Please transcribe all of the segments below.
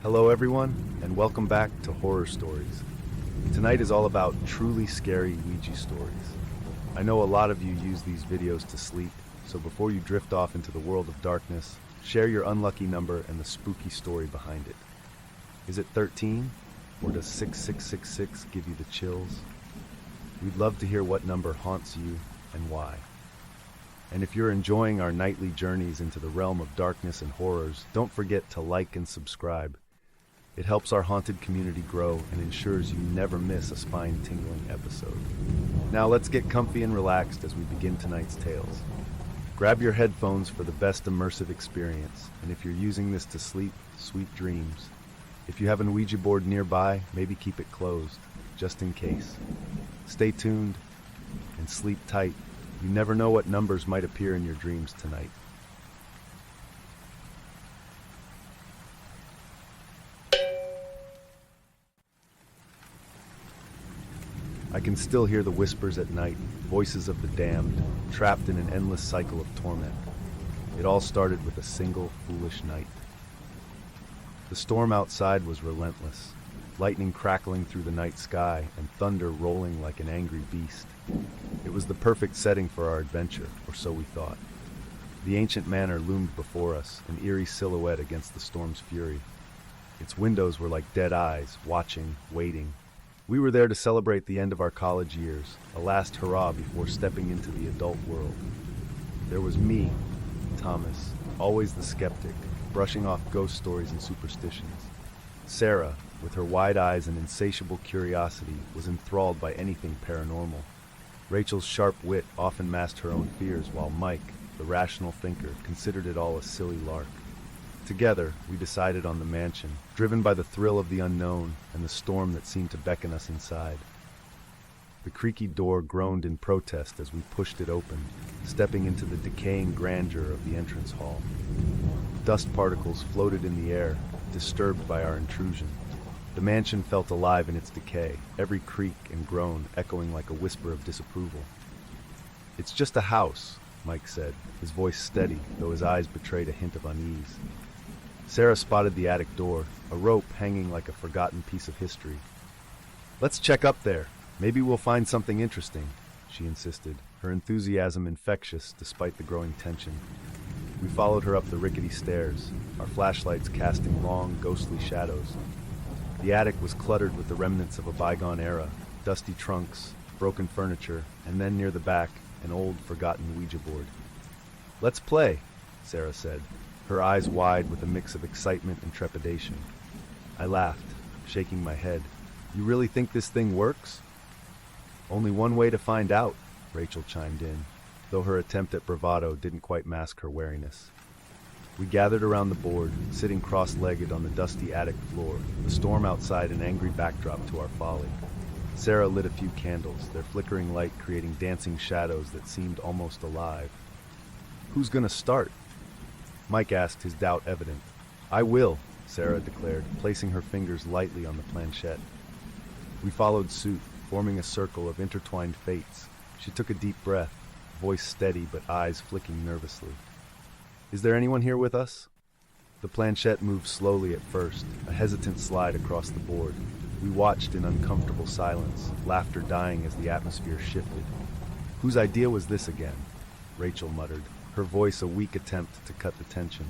Hello everyone, and welcome back to Horror Stories. Tonight is all about truly scary Ouija stories. I know a lot of you use these videos to sleep, so before you drift off into the world of darkness, share your unlucky number and the spooky story behind it. Is it 13? Or does 6666 give you the chills? We'd love to hear what number haunts you and why. And if you're enjoying our nightly journeys into the realm of darkness and horrors, don't forget to like and subscribe. It helps our haunted community grow and ensures you never miss a spine-tingling episode. Now let's get comfy and relaxed as we begin tonight's tales. Grab your headphones for the best immersive experience, and if you're using this to sleep, sweet dreams. If you have an Ouija board nearby, maybe keep it closed, just in case. Stay tuned and sleep tight. You never know what numbers might appear in your dreams tonight. I can still hear the whispers at night, voices of the damned, trapped in an endless cycle of torment. It all started with a single foolish night. The storm outside was relentless, lightning crackling through the night sky and thunder rolling like an angry beast. It was the perfect setting for our adventure, or so we thought. The ancient manor loomed before us, an eerie silhouette against the storm's fury. Its windows were like dead eyes, watching, waiting. We were there to celebrate the end of our college years, a last hurrah before stepping into the adult world. There was me, Thomas, always the skeptic, brushing off ghost stories and superstitions. Sarah, with her wide eyes and insatiable curiosity, was enthralled by anything paranormal. Rachel's sharp wit often masked her own fears, while Mike, the rational thinker, considered it all a silly lark. Together, we decided on the mansion, driven by the thrill of the unknown and the storm that seemed to beckon us inside. The creaky door groaned in protest as we pushed it open, stepping into the decaying grandeur of the entrance hall. Dust particles floated in the air, disturbed by our intrusion. The mansion felt alive in its decay, every creak and groan echoing like a whisper of disapproval. "It's just a house," Mike said, his voice steady, though his eyes betrayed a hint of unease. Sarah spotted the attic door, a rope hanging like a forgotten piece of history. "Let's check up there. Maybe we'll find something interesting," she insisted, her enthusiasm infectious despite the growing tension. We followed her up the rickety stairs, our flashlights casting long, ghostly shadows. The attic was cluttered with the remnants of a bygone era, dusty trunks, broken furniture, and then near the back, an old, forgotten Ouija board. "Let's play," Sarah said, her eyes wide with a mix of excitement and trepidation. I laughed, shaking my head. "You really think this thing works?" "Only one way to find out," Rachel chimed in, though her attempt at bravado didn't quite mask her wariness. We gathered around the board, sitting cross-legged on the dusty attic floor, the storm outside an angry backdrop to our folly. Sarah lit a few candles, their flickering light creating dancing shadows that seemed almost alive. "Who's gonna start?" Mike asked, his doubt evident. "I will," Sarah declared, placing her fingers lightly on the planchette. We followed suit, forming a circle of intertwined fates. She took a deep breath, voice steady but eyes flicking nervously. "Is there anyone here with us?" The planchette moved slowly at first, a hesitant slide across the board. We watched in uncomfortable silence, laughter dying as the atmosphere shifted. "Whose idea was this again?" Rachel muttered, her voice a weak attempt to cut the tension.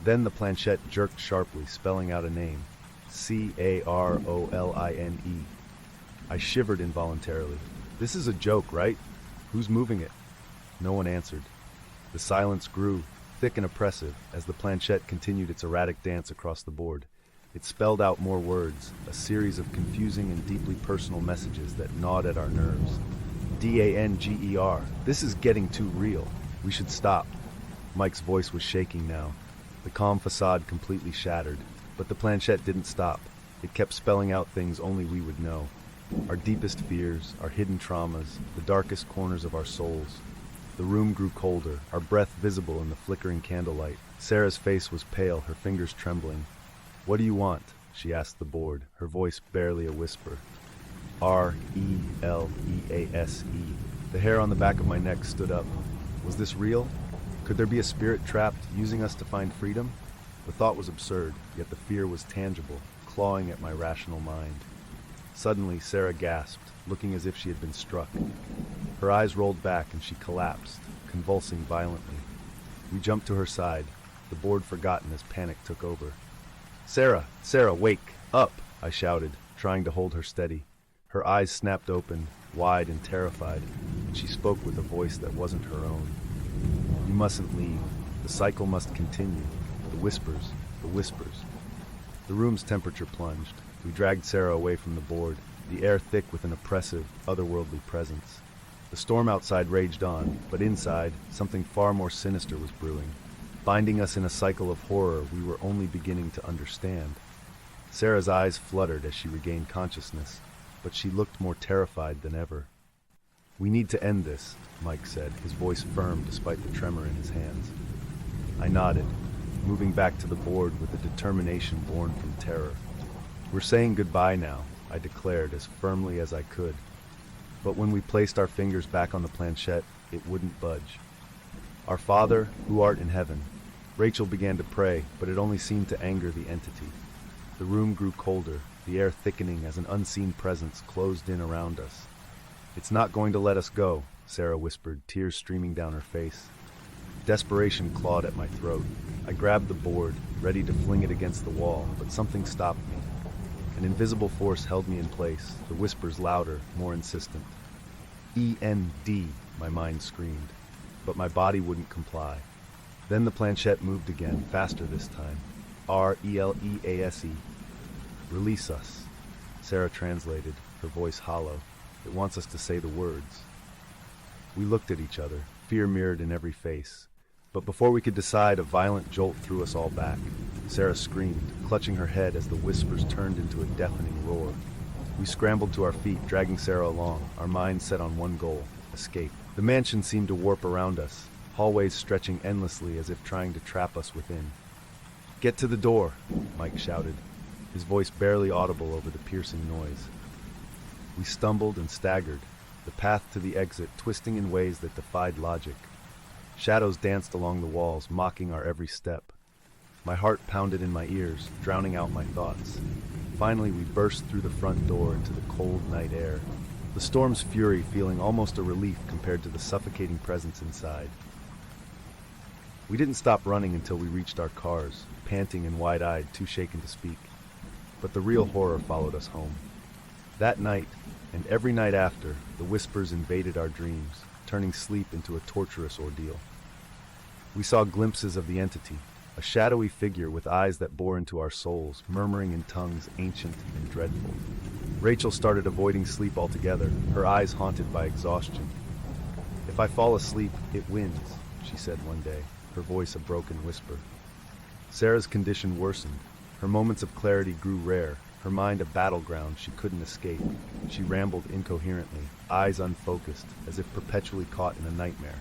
Then the planchette jerked sharply, spelling out a name. Caroline. I shivered involuntarily. "This is a joke, right? Who's moving it?" No one answered. The silence grew, thick and oppressive, as the planchette continued its erratic dance across the board. It spelled out more words, a series of confusing and deeply personal messages that gnawed at our nerves. DANGER. This is getting too real. We should stop. Mike's voice was shaking now, the calm facade completely shattered. But the planchette didn't stop. It kept spelling out things only we would know. Our deepest fears, our hidden traumas, the darkest corners of our souls. The room grew colder, our breath visible in the flickering candlelight. Sarah's face was pale, her fingers trembling. "What do you want?" she asked the board, her voice barely a whisper. RELEASE. The hair on the back of my neck stood up. Was this real? Could there be a spirit trapped, using us to find freedom? The thought was absurd, yet the fear was tangible, clawing at my rational mind. Suddenly, Sarah gasped, looking as if she had been struck. Her eyes rolled back and she collapsed, convulsing violently. We jumped to her side, the board forgotten as panic took over. "Sarah! Sarah, wake! Up!" I shouted, trying to hold her steady. Her eyes snapped open, wide and terrified, and she spoke with a voice that wasn't her own. "You mustn't leave. The cycle must continue. The whispers, the whispers." The room's temperature plunged. We dragged Sarah away from the board, the air thick with an oppressive, otherworldly presence. The storm outside raged on, but inside, something far more sinister was brewing, binding us in a cycle of horror we were only beginning to understand. Sarah's eyes fluttered as she regained consciousness, but she looked more terrified than ever. "We need to end this," Mike said, his voice firm despite the tremor in his hands. I nodded, moving back to the board with a determination born from terror. "We're saying goodbye now," I declared as firmly as I could. But when we placed our fingers back on the planchette, it wouldn't budge. "Our Father, who art in heaven." Rachel began to pray, but it only seemed to anger the entity. The room grew colder, the air thickening as an unseen presence closed in around us. "It's not going to let us go," Sarah whispered, tears streaming down her face. Desperation clawed at my throat. I grabbed the board, ready to fling it against the wall, but something stopped me. An invisible force held me in place, the whispers louder, more insistent. "E-N-D," my mind screamed, but my body wouldn't comply. Then the planchette moved again, faster this time. "R-E-L-E-A-S-E. Release us," Sarah translated, her voice hollow. "It wants us to say the words." We looked at each other, fear mirrored in every face. But before we could decide, a violent jolt threw us all back. Sarah screamed, clutching her head as the whispers turned into a deafening roar. We scrambled to our feet, dragging Sarah along, our minds set on one goal: escape. The mansion seemed to warp around us, hallways stretching endlessly as if trying to trap us within. "Get to the door," Mike shouted, his voice barely audible over the piercing noise. We stumbled and staggered, the path to the exit twisting in ways that defied logic. Shadows danced along the walls, mocking our every step. My heart pounded in my ears, drowning out my thoughts. Finally, we burst through the front door into the cold night air, the storm's fury feeling almost a relief compared to the suffocating presence inside. We didn't stop running until we reached our cars, panting and wide-eyed, too shaken to speak. But the real horror followed us home. That night, and every night after, the whispers invaded our dreams, turning sleep into a torturous ordeal. We saw glimpses of the entity, a shadowy figure with eyes that bore into our souls, murmuring in tongues ancient and dreadful. Rachel started avoiding sleep altogether, her eyes haunted by exhaustion. "If I fall asleep, it wins," she said one day, her voice a broken whisper. Sarah's condition worsened. Her moments of clarity grew rare, her mind a battleground she couldn't escape. She rambled incoherently, eyes unfocused, as if perpetually caught in a nightmare.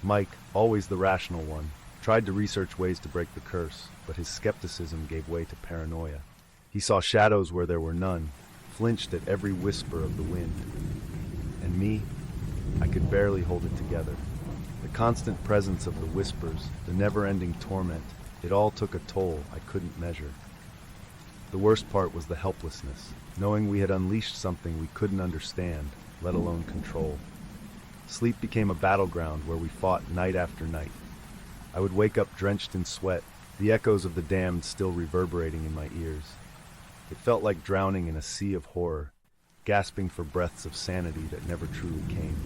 Mike, always the rational one, tried to research ways to break the curse, but his skepticism gave way to paranoia. He saw shadows where there were none, flinched at every whisper of the wind. And me, I could barely hold it together. The constant presence of the whispers, the never-ending torment, it all took a toll I couldn't measure. The worst part was the helplessness, knowing we had unleashed something we couldn't understand, let alone control. Sleep became a battleground where we fought night after night. I would wake up drenched in sweat, the echoes of the damned still reverberating in my ears. It felt like drowning in a sea of horror, gasping for breaths of sanity that never truly came.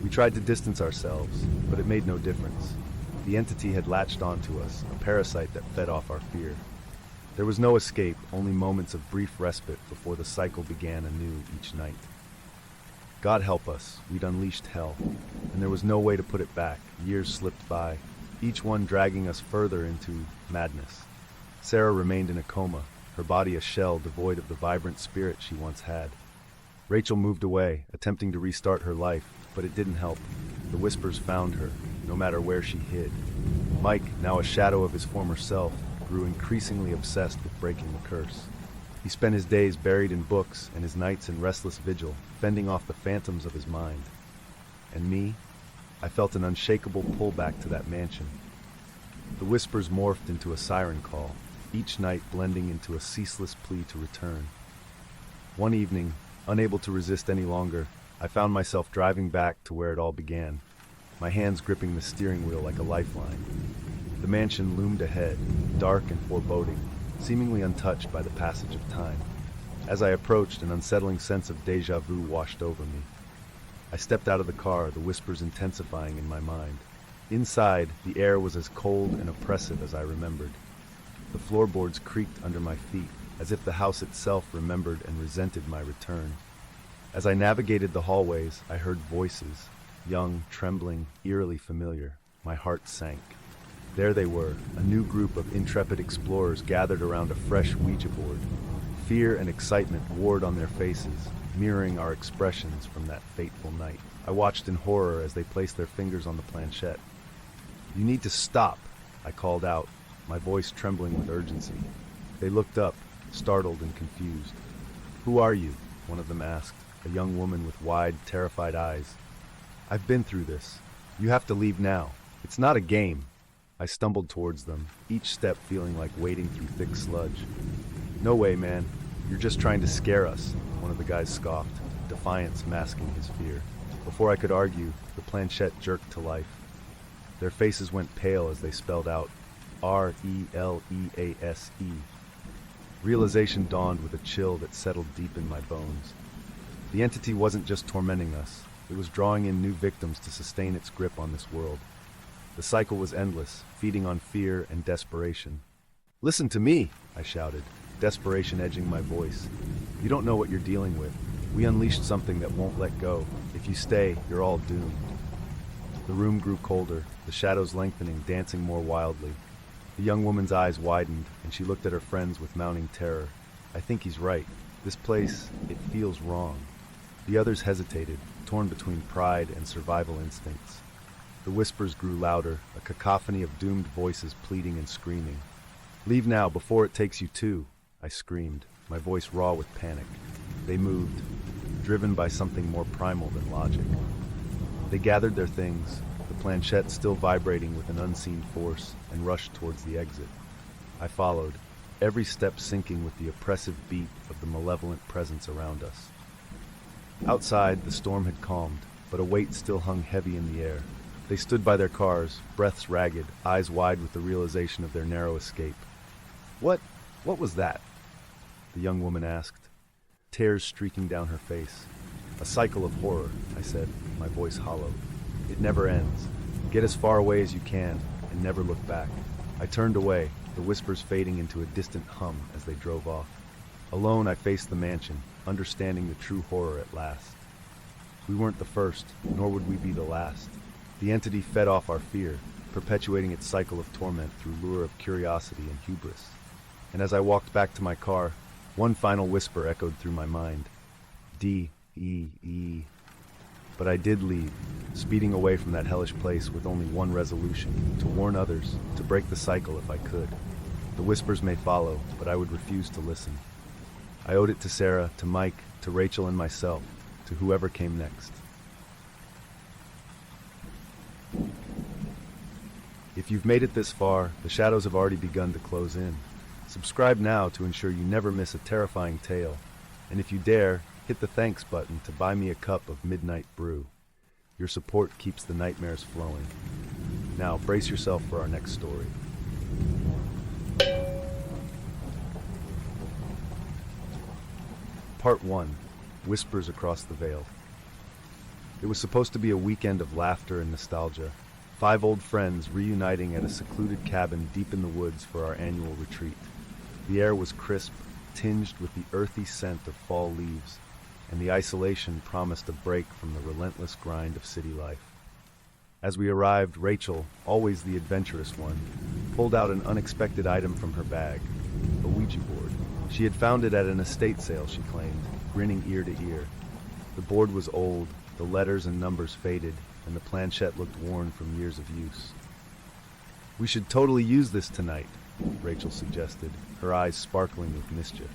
We tried to distance ourselves, but it made no difference. The entity had latched onto us, a parasite that fed off our fear. There was no escape, only moments of brief respite before the cycle began anew each night. God help us, we'd unleashed hell, and there was no way to put it back. Years slipped by, each one dragging us further into madness. Sarah remained in a coma, her body a shell devoid of the vibrant spirit she once had. Rachel moved away, attempting to restart her life, but it didn't help. The whispers found her, no matter where she hid. Mike, now a shadow of his former self, grew increasingly obsessed with breaking the curse. He spent his days buried in books and his nights in restless vigil, fending off the phantoms of his mind. And me, I felt an unshakable pull back to that mansion. The whispers morphed into a siren call, each night blending into a ceaseless plea to return. One evening, unable to resist any longer, I found myself driving back to where it all began, my hands gripping the steering wheel like a lifeline. The mansion loomed ahead, dark and foreboding, seemingly untouched by the passage of time. As I approached, an unsettling sense of déjà vu washed over me. I stepped out of the car, the whispers intensifying in my mind. Inside, the air was as cold and oppressive as I remembered. The floorboards creaked under my feet, as if the house itself remembered and resented my return. As I navigated the hallways, I heard voices, young, trembling, eerily familiar. My heart sank. There they were, a new group of intrepid explorers gathered around a fresh Ouija board. Fear and excitement warred on their faces, mirroring our expressions from that fateful night. I watched in horror as they placed their fingers on the planchette. "You need to stop," I called out, my voice trembling with urgency. They looked up, startled and confused. "Who are you?" one of them asked, a young woman with wide, terrified eyes. "I've been through this. You have to leave now. It's not a game." I stumbled towards them, each step feeling like wading through thick sludge. "No way, man. You're just trying to scare us," one of the guys scoffed, defiance masking his fear. Before I could argue, the planchette jerked to life. Their faces went pale as they spelled out R-E-L-E-A-S-E. Realization dawned with a chill that settled deep in my bones. The entity wasn't just tormenting us, it was drawing in new victims to sustain its grip on this world. The cycle was endless, feeding on fear and desperation. "Listen to me," I shouted, desperation edging my voice. "You don't know what you're dealing with. We unleashed something that won't let go. If you stay, you're all doomed." The room grew colder, the shadows lengthening, dancing more wildly. The young woman's eyes widened, and she looked at her friends with mounting terror. "I think he's right. This place, it feels wrong." The others hesitated, torn between pride and survival instincts. The whispers grew louder, a cacophony of doomed voices pleading and screaming. "Leave now, before it takes you too," I screamed, my voice raw with panic. They moved, driven by something more primal than logic. They gathered their things, the planchette still vibrating with an unseen force, and rushed towards the exit. I followed, every step syncing with the oppressive beat of the malevolent presence around us. Outside, the storm had calmed, but a weight still hung heavy in the air. They stood by their cars, breaths ragged, eyes wide with the realization of their narrow escape. What was that?" the young woman asked, tears streaking down her face. "A cycle of horror," I said, my voice hollow. "It never ends. Get as far away as you can, and never look back." I turned away, the whispers fading into a distant hum as they drove off. Alone, I faced the mansion, understanding the true horror at last. We weren't the first, nor would we be the last. The entity fed off our fear, perpetuating its cycle of torment through lure of curiosity and hubris. And as I walked back to my car, one final whisper echoed through my mind. D-E-E. But I did leave, speeding away from that hellish place with only one resolution, to warn others, to break the cycle if I could. The whispers may follow, but I would refuse to listen. I owed it to Sarah, to Mike, to Rachel and myself, to whoever came next. If you've made it this far, the shadows have already begun to close in. Subscribe now to ensure you never miss a terrifying tale, and if you dare, hit the thanks button to buy me a cup of midnight brew. Your support keeps the nightmares flowing. Now brace yourself for our next story. Part 1. Whispers Across the Veil. It was supposed to be a weekend of laughter and nostalgia. 5 old friends reuniting at a secluded cabin deep in the woods for our annual retreat. The air was crisp, tinged with the earthy scent of fall leaves, and the isolation promised a break from the relentless grind of city life. As we arrived, Rachel, always the adventurous one, pulled out an unexpected item from her bag, a Ouija board. She had found it at an estate sale, she claimed, grinning ear to ear. The board was old, the letters and numbers faded, and the planchette looked worn from years of use. "We should totally use this tonight," Rachel suggested, her eyes sparkling with mischief.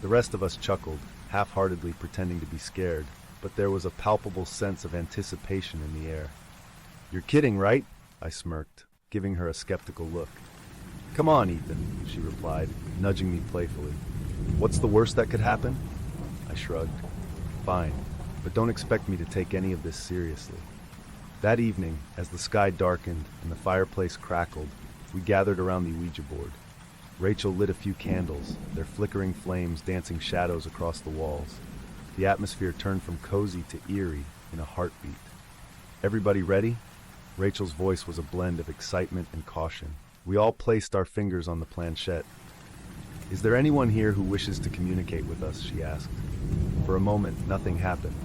The rest of us chuckled, half-heartedly pretending to be scared, but there was a palpable sense of anticipation in the air. "You're kidding, right?" I smirked, giving her a skeptical look. "Come on, Ethan," she replied, nudging me playfully. "What's the worst that could happen?" I shrugged. "Fine, but don't expect me to take any of this seriously." That evening, as the sky darkened and the fireplace crackled, we gathered around the Ouija board. Rachel lit a few candles, their flickering flames dancing shadows across the walls. The atmosphere turned from cozy to eerie in a heartbeat. "Everybody ready?" Rachel's voice was a blend of excitement and caution. We all placed our fingers on the planchette. "Is there anyone here who wishes to communicate with us?" she asked. For a moment, nothing happened.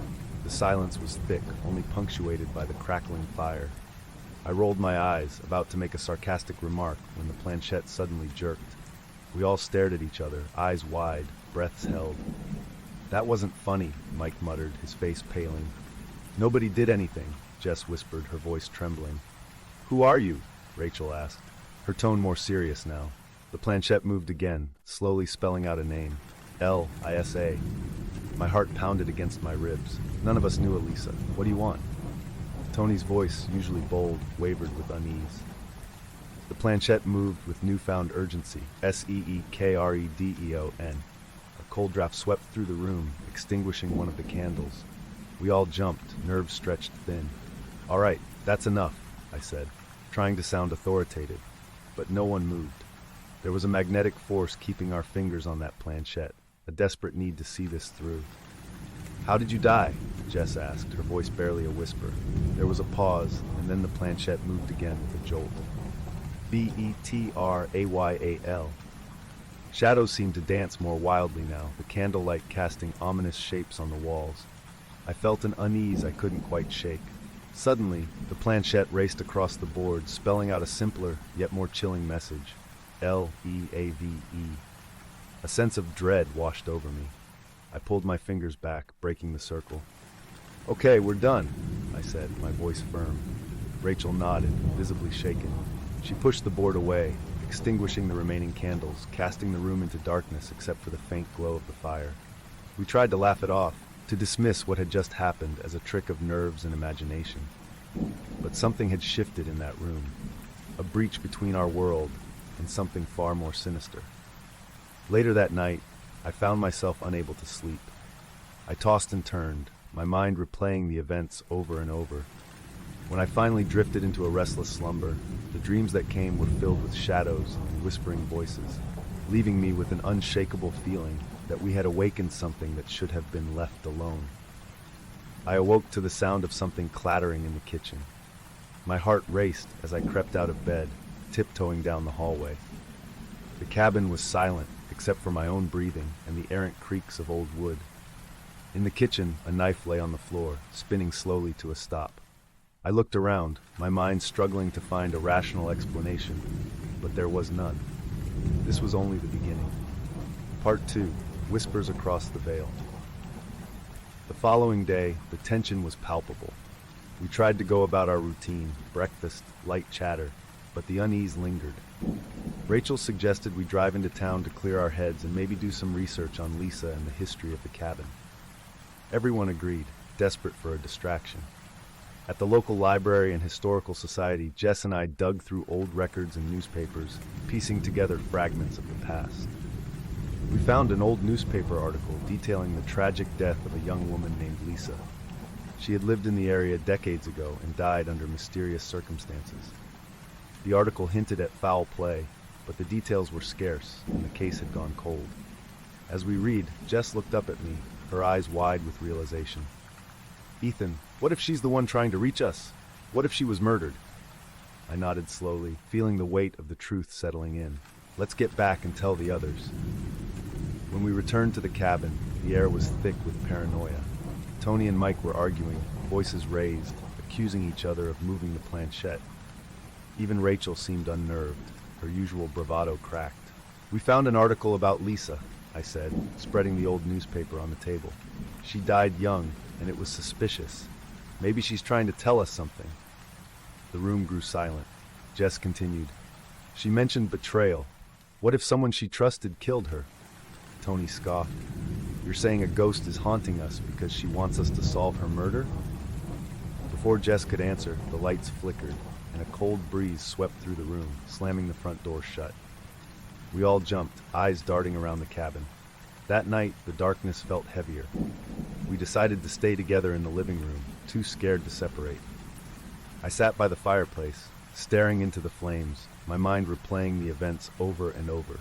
The silence was thick, only punctuated by the crackling fire. I rolled my eyes, about to make a sarcastic remark, when the planchette suddenly jerked. We all stared at each other, eyes wide, breaths held. "That wasn't funny," Mike muttered, his face paling. "Nobody did anything," Jess whispered, her voice trembling. "Who are you?" Rachel asked, her tone more serious now. The planchette moved again, slowly spelling out a name. L-I-S-A. My heart pounded against my ribs. None of us knew Elisa. "What do you want?" Tony's voice, usually bold, wavered with unease. The planchette moved with newfound urgency. S-E-E-K-R-E-D-E-O-N. A cold draft swept through the room, extinguishing one of the candles. We all jumped, nerves stretched thin. "All right, that's enough," I said, trying to sound authoritative. But no one moved. There was a magnetic force keeping our fingers on that planchette, a desperate need to see this through. "How did you die?" Jess asked, her voice barely a whisper. There was a pause, and then the planchette moved again with a jolt. "B-E-T-R-A-Y-A-L. Shadows seemed to dance more wildly now, the candlelight casting ominous shapes on the walls. I felt an unease I couldn't quite shake. Suddenly, the planchette raced across the board, spelling out a simpler, yet more chilling message. L-E-A-V-E. A sense of dread washed over me. I pulled my fingers back, breaking the circle. "Okay, we're done," I said, my voice firm. Rachel nodded, visibly shaken. She pushed the board away, extinguishing the remaining candles, casting the room into darkness except for the faint glow of the fire. We tried to laugh it off, to dismiss what had just happened as a trick of nerves and imagination. But something had shifted in that room, a breach between our world and something far more sinister. Later that night, I found myself unable to sleep. I tossed and turned, my mind replaying the events over and over. When I finally drifted into a restless slumber, the dreams that came were filled with shadows and whispering voices, leaving me with an unshakable feeling that we had awakened something that should have been left alone. I awoke to the sound of something clattering in the kitchen. My heart raced as I crept out of bed, tiptoeing down the hallway. The cabin was silent, except for my own breathing and the errant creaks of old wood. In the kitchen, a knife lay on the floor, spinning slowly to a stop. I looked around, my mind struggling to find a rational explanation, but there was none. This was only the beginning. Part 2. Whispers across the veil. The following day, the tension was palpable. We tried to go about our routine, breakfast, light chatter, but the unease lingered. Rachel suggested we drive into town to clear our heads and maybe do some research on Lisa and the history of the cabin. Everyone agreed, desperate for a distraction. At the local library and historical society, Jess and I dug through old records and newspapers, piecing together fragments of the past. We found an old newspaper article detailing the tragic death of a young woman named Lisa. She had lived in the area decades ago and died under mysterious circumstances. The article hinted at foul play, but the details were scarce, and the case had gone cold. As we read, Jess looked up at me, her eyes wide with realization. "Ethan, what if she's the one trying to reach us? What if she was murdered?" I nodded slowly, feeling the weight of the truth settling in. "Let's get back and tell the others." When we returned to the cabin, the air was thick with paranoia. Tony and Mike were arguing, voices raised, accusing each other of moving the planchette. Even Rachel seemed unnerved, her usual bravado cracked. "We found an article about Lisa," I said, spreading the old newspaper on the table. "She died young, and it was suspicious. Maybe she's trying to tell us something." The room grew silent. Jess continued. "She mentioned betrayal. What if someone she trusted killed her?" Tony scoffed. "You're saying a ghost is haunting us because she wants us to solve her murder?" Before Jess could answer, the lights flickered, and a cold breeze swept through the room, slamming the front door shut. We all jumped, eyes darting around the cabin. That night, the darkness felt heavier. We decided to stay together in the living room, too scared to separate. I sat by the fireplace, staring into the flames, my mind replaying the events over and over.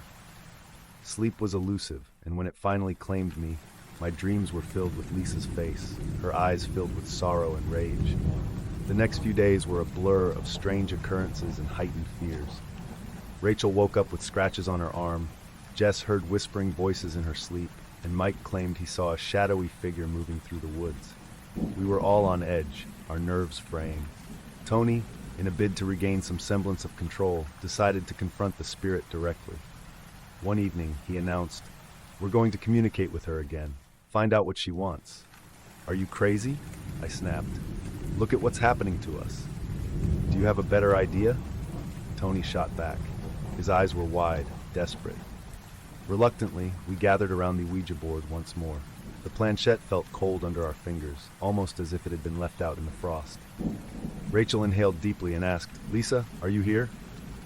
Sleep was elusive, and when it finally claimed me, my dreams were filled with Lisa's face, her eyes filled with sorrow and rage. The next few days were a blur of strange occurrences and heightened fears. Rachel woke up with scratches on her arm, Jess heard whispering voices in her sleep, and Mike claimed he saw a shadowy figure moving through the woods. We were all on edge, our nerves fraying. Tony, in a bid to regain some semblance of control, decided to confront the spirit directly. One evening, he announced, "We're going to communicate with her again, find out what she wants." "Are you crazy?" I snapped. "Look at what's happening to us." "Do you have a better idea?" Tony shot back. His eyes were wide, desperate. Reluctantly, we gathered around the Ouija board once more. The planchette felt cold under our fingers, almost as if it had been left out in the frost. Rachel inhaled deeply and asked, "Lisa, are you here?"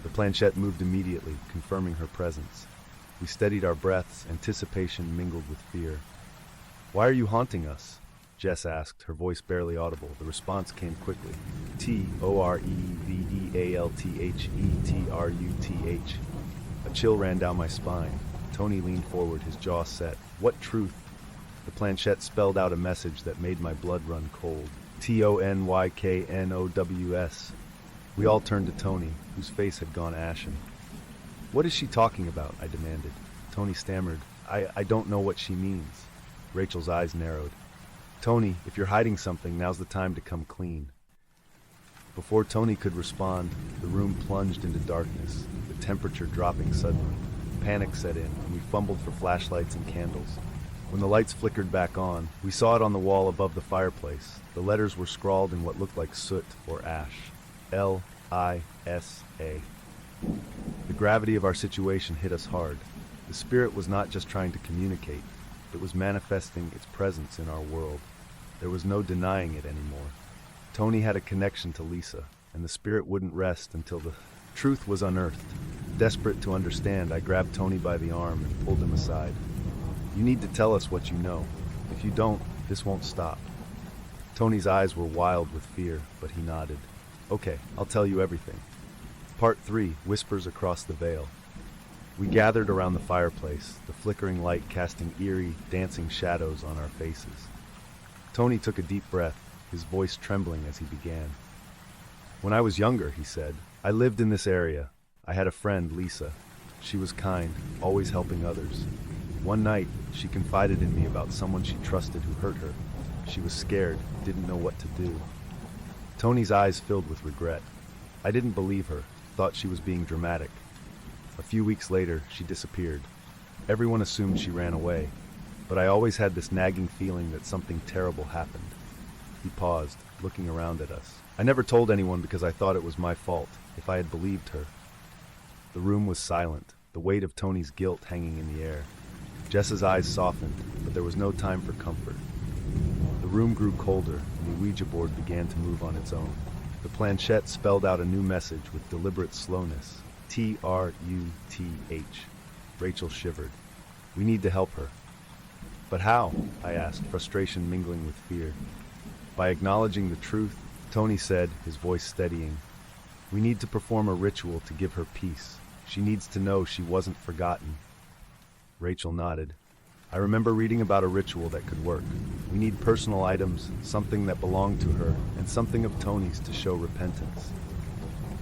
The planchette moved immediately, confirming her presence. We steadied our breaths, anticipation mingled with fear. "Why are you haunting us?" Jess asked, her voice barely audible. The response came quickly. "Torevealthetruth." A chill ran down my spine. Tony leaned forward, his jaw set. "What truth?" The planchette spelled out a message that made my blood run cold. TONYKNOWS. We all turned to Tony, whose face had gone ashen. "What is she talking about?" I demanded. Tony stammered, I don't know what she means." Rachel's eyes narrowed. "Tony, if you're hiding something, now's the time to come clean." Before Tony could respond, the room plunged into darkness, the temperature dropping suddenly. Panic set in, and we fumbled for flashlights and candles. When the lights flickered back on, we saw it on the wall above the fireplace. The letters were scrawled in what looked like soot or ash. LISA. The gravity of our situation hit us hard. The spirit was not just trying to communicate, it was manifesting its presence in our world. There was no denying it anymore. Tony had a connection to Lisa, and the spirit wouldn't rest until the truth was unearthed. Desperate to understand, I grabbed Tony by the arm and pulled him aside. "You need to tell us what you know. If you don't, this won't stop." Tony's eyes were wild with fear, but he nodded. "Okay, I'll tell you everything." Part 3, Whispers Across the Veil. We gathered around the fireplace, the flickering light casting eerie, dancing shadows on our faces. Tony took a deep breath, his voice trembling as he began. "When I was younger," he said, "I lived in this area. I had a friend, Lisa. She was kind, always helping others. One night, she confided in me about someone she trusted who hurt her. She was scared, didn't know what to do." Tony's eyes filled with regret. I didn't believe her, thought she was being dramatic. A few weeks later, she disappeared. Everyone assumed she ran away, but I always had this nagging feeling that something terrible happened. He paused, looking around at us. "I never told anyone because I thought it was my fault, if I had believed her." The room was silent, the weight of Tony's guilt hanging in the air. Jess's eyes softened, but there was no time for comfort. The room grew colder, and the Ouija board began to move on its own. The planchette spelled out a new message with deliberate slowness. TRUTH. Rachel shivered. "We need to help her." "But how?" I asked, frustration mingling with fear. "By acknowledging the truth," Tony said, his voice steadying. "We need to perform a ritual to give her peace. She needs to know she wasn't forgotten." Rachel nodded. "I remember reading about a ritual that could work. We need personal items, something that belonged to her, and something of Tony's to show repentance."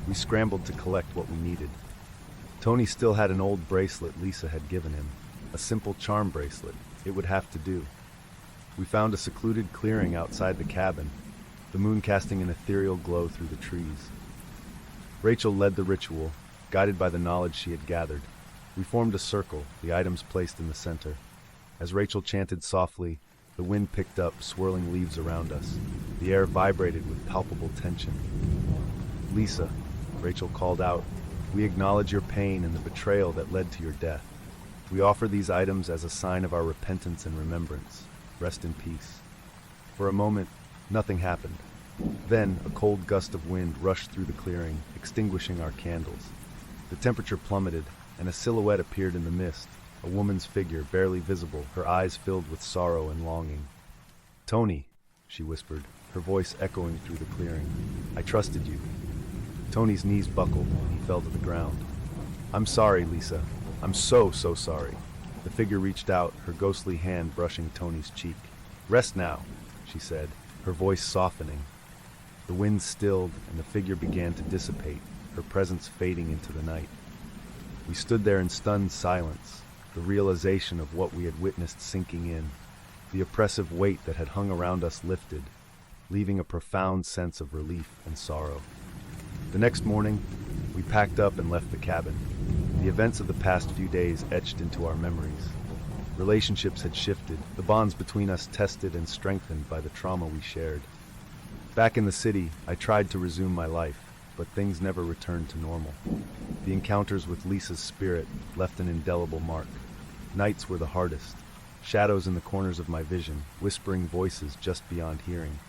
We scrambled to collect what we needed. Tony still had an old bracelet Lisa had given him, a simple charm bracelet. It would have to do. We found a secluded clearing outside the cabin, the moon casting an ethereal glow through the trees. Rachel led the ritual, guided by the knowledge she had gathered. We formed a circle, the items placed in the center. As Rachel chanted softly, the wind picked up, swirling leaves around us. The air vibrated with palpable tension. "Lisa," Rachel called out, "we acknowledge your pain and the betrayal that led to your death. We offer these items as a sign of our repentance and remembrance. Rest in peace." For a moment, nothing happened. Then, a cold gust of wind rushed through the clearing, extinguishing our candles. The temperature plummeted, and a silhouette appeared in the mist, a woman's figure barely visible, her eyes filled with sorrow and longing. "Tony," she whispered, her voice echoing through the clearing. "I trusted you." Tony's knees buckled, and he fell to the ground. "I'm sorry, Lisa. I'm so sorry." The figure reached out, her ghostly hand brushing Tony's cheek. "Rest now," she said, her voice softening. The wind stilled, and the figure began to dissipate, her presence fading into the night. We stood there in stunned silence, the realization of what we had witnessed sinking in. The oppressive weight that had hung around us lifted, leaving a profound sense of relief and sorrow. The next morning, we packed up and left the cabin. The events of the past few days etched into our memories. Relationships had shifted, the bonds between us tested and strengthened by the trauma we shared. Back in the city, I tried to resume my life, but things never returned to normal. The encounters with Lisa's spirit left an indelible mark. Nights were the hardest, shadows in the corners of my vision, whispering voices just beyond hearing.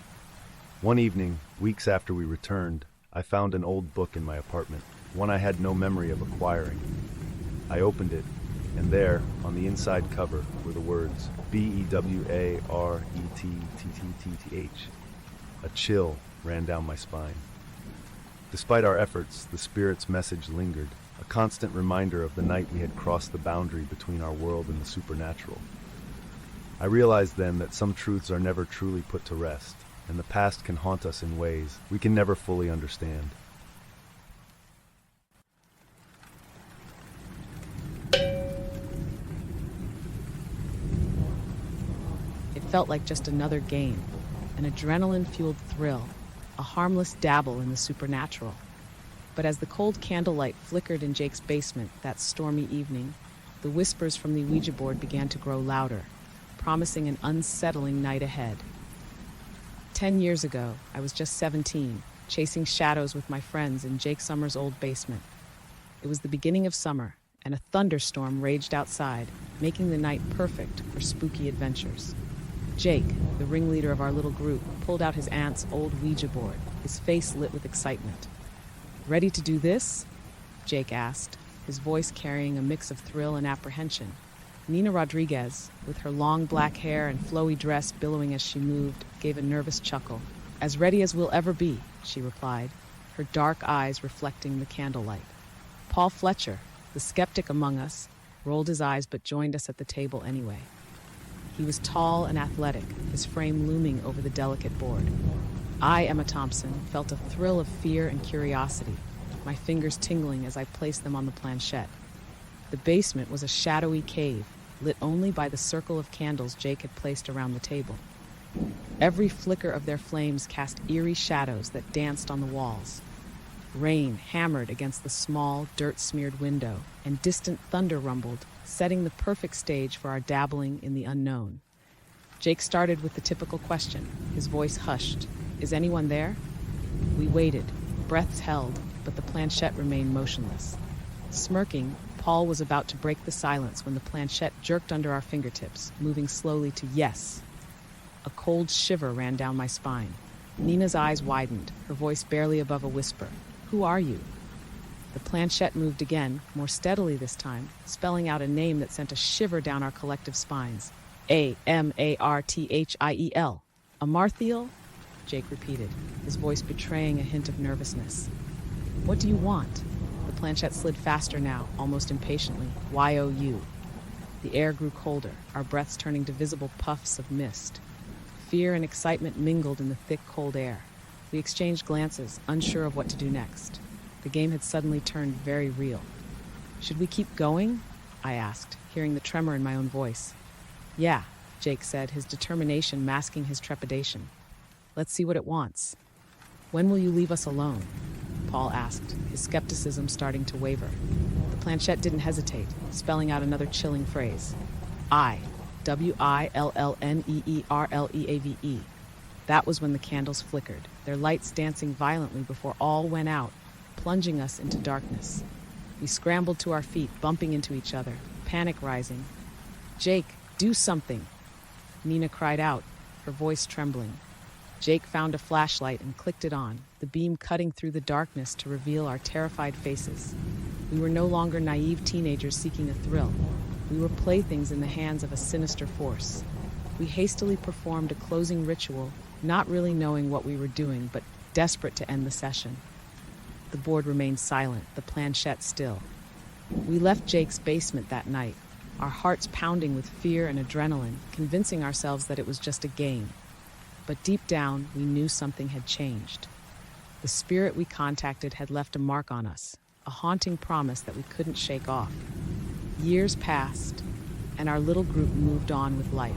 One evening, weeks after we returned, I found an old book in my apartment, one I had no memory of acquiring. I opened it, and there, on the inside cover, were the words, Bewarethth. A chill ran down my spine. Despite our efforts, the spirit's message lingered, a constant reminder of the night we had crossed the boundary between our world and the supernatural. I realized then that some truths are never truly put to rest, and the past can haunt us in ways we can never fully understand. It felt like just another game, an adrenaline-fueled thrill, a harmless dabble in the supernatural. But as the cold candlelight flickered in Jake's basement that stormy evening, the whispers from the Ouija board began to grow louder, promising an unsettling night ahead. 10 years ago, I was just 17, chasing shadows with my friends in Jake Summers' old basement. It was the beginning of summer, and a thunderstorm raged outside, making the night perfect for spooky adventures. Jake, the ringleader of our little group, pulled out his aunt's old Ouija board, his face lit with excitement. "Ready to do this?" Jake asked, his voice carrying a mix of thrill and apprehension. Nina Rodriguez, with her long black hair and flowy dress billowing as she moved, gave a nervous chuckle. "As ready as we'll ever be," she replied, her dark eyes reflecting the candlelight. Paul Fletcher, the skeptic among us, rolled his eyes but joined us at the table anyway. He was tall and athletic, his frame looming over the delicate board. I, Emma Thompson, felt a thrill of fear and curiosity, my fingers tingling as I placed them on the planchette. The basement was a shadowy cave, lit only by the circle of candles Jake had placed around the table. Every flicker of their flames cast eerie shadows that danced on the walls. Rain hammered against the small, dirt-smeared window, and distant thunder rumbled, setting the perfect stage for our dabbling in the unknown. Jake started with the typical question, his voice hushed. "Is anyone there?" We waited, breaths held, but the planchette remained motionless. Smirking, Paul was about to break the silence when the planchette jerked under our fingertips, moving slowly to yes. A cold shiver ran down my spine. Nina's eyes widened, her voice barely above a whisper. "Who are you?" The planchette moved again, more steadily this time, spelling out a name that sent a shiver down our collective spines. Amarthiel. Amarthiel? Jake repeated, his voice betraying a hint of nervousness. "What do you want?" The planchette slid faster now, almost impatiently. "YOU." The air grew colder, our breaths turning to visible puffs of mist. Fear and excitement mingled in the thick, cold air. We exchanged glances, unsure of what to do next. The game had suddenly turned very real. "Should we keep going?" I asked, hearing the tremor in my own voice. "Yeah," Jake said, his determination masking his trepidation. "Let's see what it wants." "When will you leave us alone?" Paul asked, his skepticism starting to waver. The planchette didn't hesitate, spelling out another chilling phrase. WILLNEERLEAVE. That was when the candles flickered, their lights dancing violently before all went out, plunging us into darkness. We scrambled to our feet, bumping into each other, panic rising. "Jake, do something!" Nina cried out, her voice trembling. Jake found a flashlight and clicked it on, the beam cutting through the darkness to reveal our terrified faces. We were no longer naive teenagers seeking a thrill. We were playthings in the hands of a sinister force. We hastily performed a closing ritual, not really knowing what we were doing, but desperate to end the session. The board remained silent, the planchette still. We left Jake's basement that night, our hearts pounding with fear and adrenaline, convincing ourselves that it was just a game. But deep down, we knew something had changed. The spirit we contacted had left a mark on us, a haunting promise that we couldn't shake off. Years passed, and our little group moved on with life,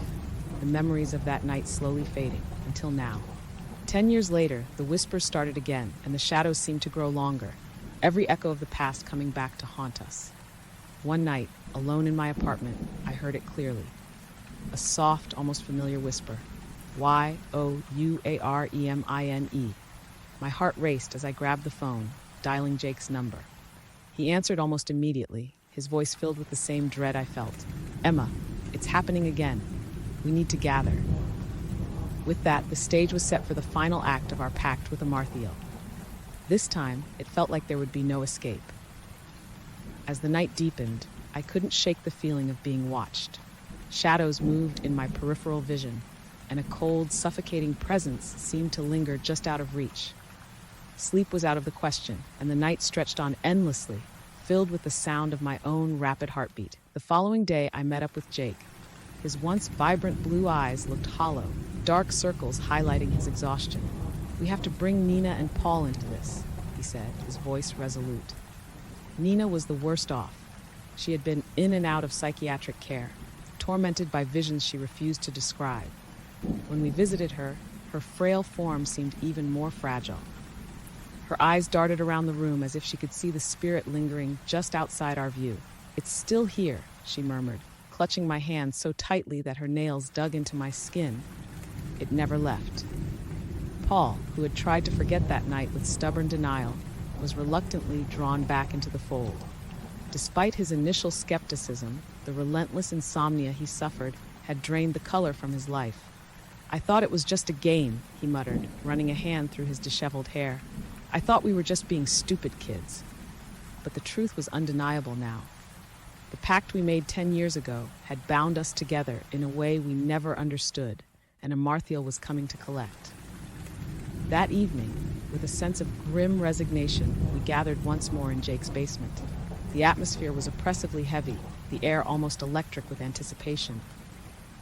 the memories of that night slowly fading, until now. 10 years later, the whispers started again, and the shadows seemed to grow longer, every echo of the past coming back to haunt us. One night, alone in my apartment, I heard it clearly. A soft, almost familiar whisper. Y-O-U-A-R-E-M-I-N-E. My heart raced as I grabbed the phone, dialing Jake's number. He answered almost immediately, his voice filled with the same dread I felt. "Emma, it's happening again. We need to gather." With that, the stage was set for the final act of our pact with Amarthiel. This time, it felt like there would be no escape. As the night deepened, I couldn't shake the feeling of being watched. Shadows moved in my peripheral vision, and a cold, suffocating presence seemed to linger just out of reach. Sleep was out of the question, and the night stretched on endlessly, filled with the sound of my own rapid heartbeat. The following day, I met up with Jake. His once vibrant blue eyes looked hollow, dark circles highlighting his exhaustion. "We have to bring Nina and Paul into this," he said, his voice resolute. Nina was the worst off. She had been in and out of psychiatric care, tormented by visions she refused to describe. When we visited her, her frail form seemed even more fragile. Her eyes darted around the room as if she could see the spirit lingering just outside our view. "It's still here," she murmured, clutching my hand so tightly that her nails dug into my skin. It never left. Paul, who had tried to forget that night with stubborn denial, was reluctantly drawn back into the fold. Despite his initial skepticism, the relentless insomnia he suffered had drained the color from his life. "I thought it was just a game," he muttered, running a hand through his disheveled hair. "I thought we were just being stupid kids." But the truth was undeniable now. The pact we made 10 years ago had bound us together in a way we never understood, and Amarthiel was coming to collect. That evening, with a sense of grim resignation, we gathered once more in Jake's basement. The atmosphere was oppressively heavy, the air almost electric with anticipation.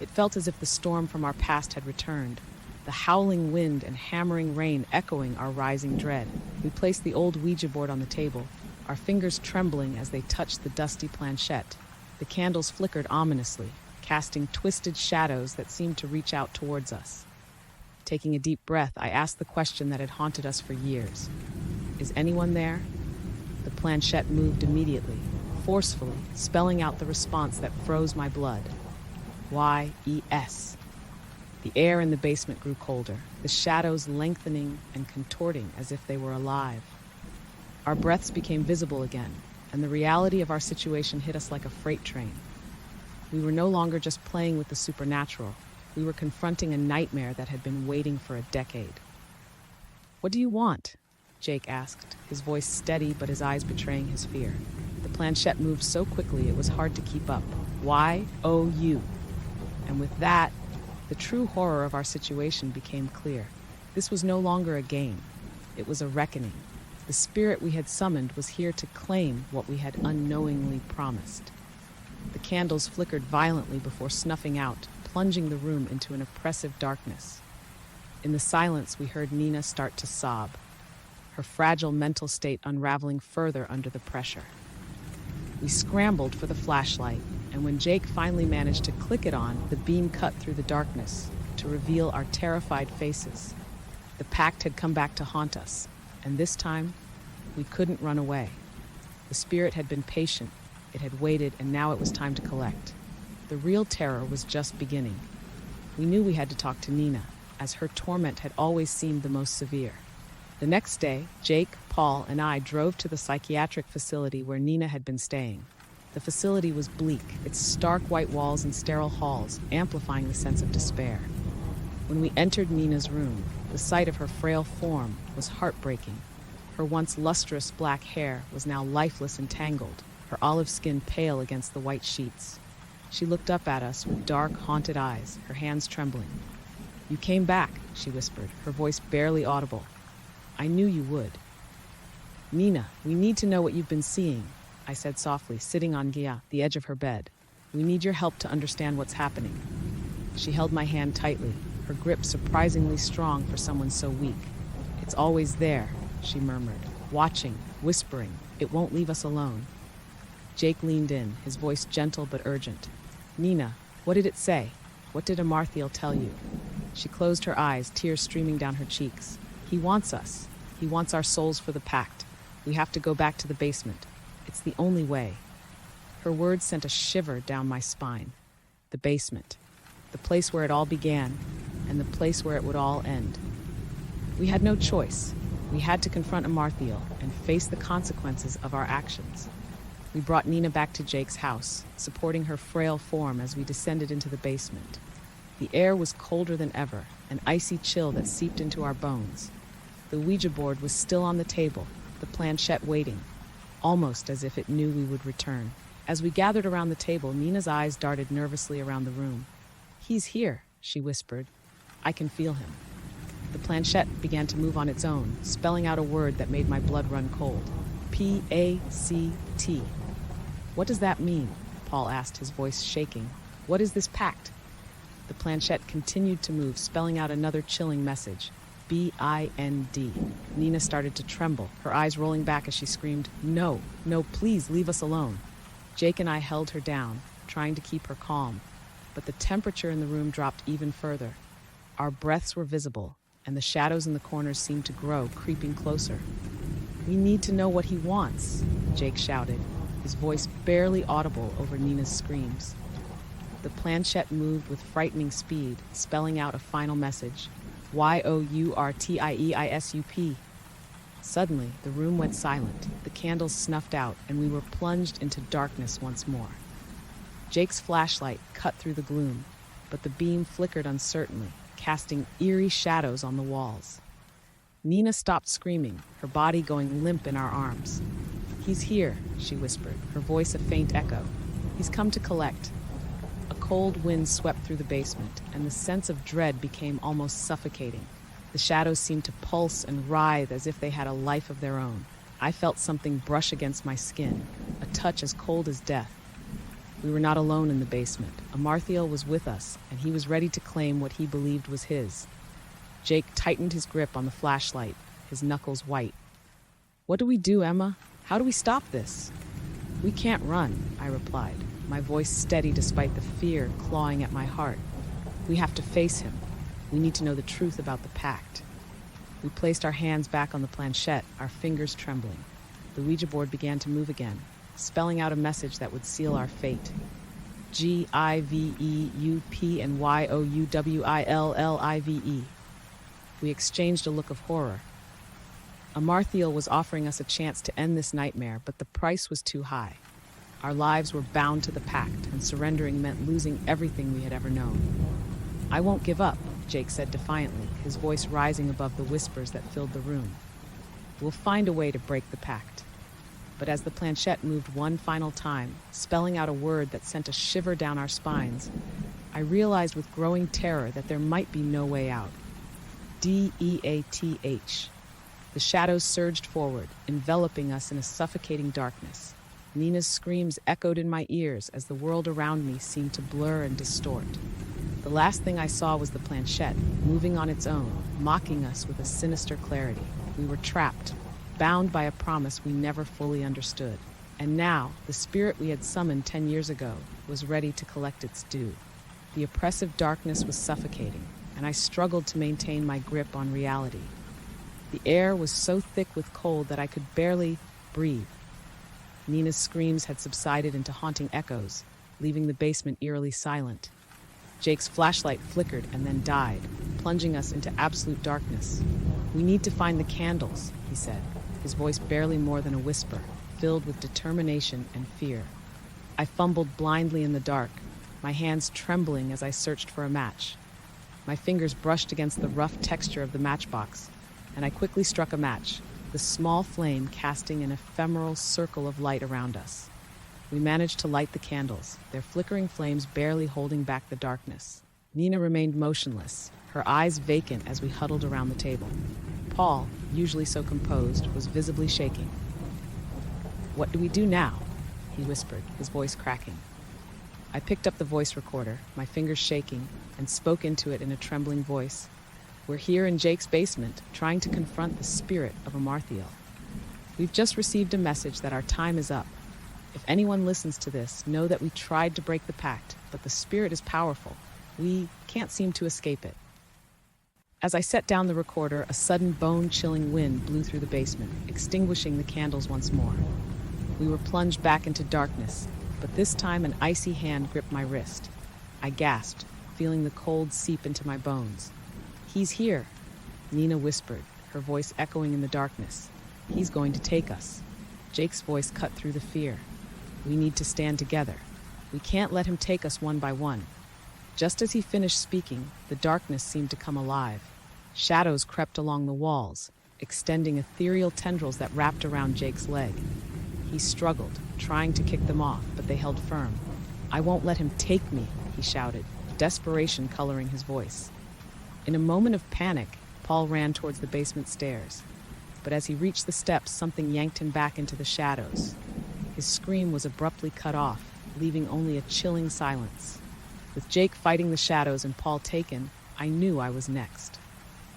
It felt as if the storm from our past had returned, the howling wind and hammering rain echoing our rising dread. We placed the old Ouija board on the table, our fingers trembling as they touched the dusty planchette. The candles flickered ominously, casting twisted shadows that seemed to reach out towards us. Taking a deep breath, I asked the question that had haunted us for years. "Is anyone there?" The planchette moved immediately, forcefully, spelling out the response that froze my blood. Y-E-S. The air in the basement grew colder, the shadows lengthening and contorting as if they were alive. Our breaths became visible again, and the reality of our situation hit us like a freight train. We were no longer just playing with the supernatural. We were confronting a nightmare that had been waiting for a decade. "What do you want?" Jake asked, his voice steady but his eyes betraying his fear. The planchette moved so quickly it was hard to keep up. Y-O-U. And with that, the true horror of our situation became clear. This was no longer a game. It was a reckoning. The spirit we had summoned was here to claim what we had unknowingly promised. The candles flickered violently before snuffing out, plunging the room into an oppressive darkness. In the silence, we heard Nina start to sob, her fragile mental state unraveling further under the pressure. We scrambled for the flashlight, and when Jake finally managed to click it on, the beam cut through the darkness to reveal our terrified faces. The pact had come back to haunt us, and this time, we couldn't run away. The spirit had been patient, it had waited, and now it was time to collect. The real terror was just beginning. We knew we had to talk to Nina, as her torment had always seemed the most severe. The next day, Jake, Paul, and I drove to the psychiatric facility where Nina had been staying. The facility was bleak, its stark white walls and sterile halls amplifying the sense of despair. When we entered Nina's room, The sight of her frail form was heartbreaking. Her once lustrous black hair was now lifeless and tangled, her olive skin pale against the white sheets. She looked up at us with dark, haunted eyes, her hands trembling. "You came back," she whispered, her voice barely audible. "I knew you would." "Nina, we need to know what you've been seeing," I said softly, sitting on the edge of her bed. "We need your help to understand what's happening." She held my hand tightly, her grip surprisingly strong for someone so weak. "It's always there," she murmured, watching, whispering. "It won't leave us alone." Jake leaned in, his voice gentle but urgent. "Nina, what did it say? What did Amarthiel tell you?" She closed her eyes, tears streaming down her cheeks. "He wants us. He wants our souls for the pact. We have to go back to the basement. It's the only way." Her words sent a shiver down my spine. The basement. The place where it all began, and the place where it would all end. We had no choice. We had to confront Amarthiel and face the consequences of our actions. We brought Nina back to Jake's house, supporting her frail form as we descended into the basement. The air was colder than ever, an icy chill that seeped into our bones. The Ouija board was still on the table, the planchette waiting, almost as if it knew we would return. As we gathered around the table, Nina's eyes darted nervously around the room. "He's here," she whispered. "I can feel him." The planchette began to move on its own, spelling out a word that made my blood run cold. P-A-C-T. "What does that mean?" Paul asked, his voice shaking. "What is this pact?" The planchette continued to move, spelling out another chilling message. B-I-N-D. Nina started to tremble, her eyes rolling back as she screamed, "No, no, please leave us alone." Jake and I held her down, trying to keep her calm, but the temperature in the room dropped even further. Our breaths were visible, and the shadows in the corners seemed to grow, creeping closer. "We need to know what he wants," Jake shouted, his voice barely audible over Nina's screams. The planchette moved with frightening speed, spelling out a final message. Y-O-U-R-T-I-E-I-S-U-P. Suddenly, the room went silent, the candles snuffed out, and we were plunged into darkness once more. Jake's flashlight cut through the gloom, but the beam flickered uncertainly, casting eerie shadows on the walls. Nina stopped screaming, her body going limp in our arms. "He's here," she whispered, her voice a faint echo. "He's come to collect." A cold wind swept through the basement, and the sense of dread became almost suffocating. The shadows seemed to pulse and writhe as if they had a life of their own. I felt something brush against my skin, a touch as cold as death. We were not alone in the basement. Amarthiel was with us, and he was ready to claim what he believed was his. Jake tightened his grip on the flashlight, his knuckles white. "What do we do, Emma? How do we stop this?" "We can't run," I replied, my voice steady despite the fear clawing at my heart. "We have to face him. We need to know the truth about the pact." We placed our hands back on the planchette, our fingers trembling. The Ouija board began to move again, spelling out a message that would seal our fate. G-I-V-E-U-P and Y-O-U-W-I-L-L-I-V-E. We exchanged a look of horror. Amarthiel was offering us a chance to end this nightmare, but the price was too high. Our lives were bound to the pact, and surrendering meant losing everything we had ever known. "I won't give up," Jake said defiantly, his voice rising above the whispers that filled the room. "We'll find a way to break the pact." But as the planchette moved one final time, spelling out a word that sent a shiver down our spines, I realized with growing terror that there might be no way out. D-E-A-T-H. The shadows surged forward, enveloping us in a suffocating darkness. Nina's screams echoed in my ears as the world around me seemed to blur and distort. The last thing I saw was the planchette, moving on its own, mocking us with a sinister clarity. We were trapped, bound by a promise we never fully understood. And now, the spirit we had summoned 10 years ago was ready to collect its due. The oppressive darkness was suffocating, and I struggled to maintain my grip on reality. The air was so thick with cold that I could barely breathe. Nina's screams had subsided into haunting echoes, leaving the basement eerily silent. Jake's flashlight flickered and then died, plunging us into absolute darkness. "We need to find the candles," he said, his voice barely more than a whisper, filled with determination and fear. I fumbled blindly in the dark, my hands trembling as I searched for a match. My fingers brushed against the rough texture of the matchbox, and I quickly struck a match, the small flame casting an ephemeral circle of light around us. We managed to light the candles, their flickering flames barely holding back the darkness. Nina remained motionless, her eyes vacant as we huddled around the table. Paul, usually so composed, was visibly shaking. "What do we do now?" he whispered, his voice cracking. I picked up the voice recorder, my fingers shaking, and spoke into it in a trembling voice. "We're here in Jake's basement, trying to confront the spirit of Amarthiel. We've just received a message that our time is up. If anyone listens to this, know that we tried to break the pact, but the spirit is powerful. We can't seem to escape it." As I set down the recorder, a sudden bone-chilling wind blew through the basement, extinguishing the candles once more. We were plunged back into darkness, but this time an icy hand gripped my wrist. I gasped, feeling the cold seep into my bones. "He's here," Nina whispered, her voice echoing in the darkness. "He's going to take us." Jake's voice cut through the fear. "We need to stand together. We can't let him take us one by one." Just as he finished speaking, the darkness seemed to come alive. Shadows crept along the walls, extending ethereal tendrils that wrapped around Jake's leg. He struggled, trying to kick them off, but they held firm. "I won't let him take me," he shouted, desperation coloring his voice. In a moment of panic, Paul ran towards the basement stairs. But as he reached the steps, something yanked him back into the shadows. His scream was abruptly cut off, leaving only a chilling silence. With Jake fighting the shadows and Paul taken, I knew I was next.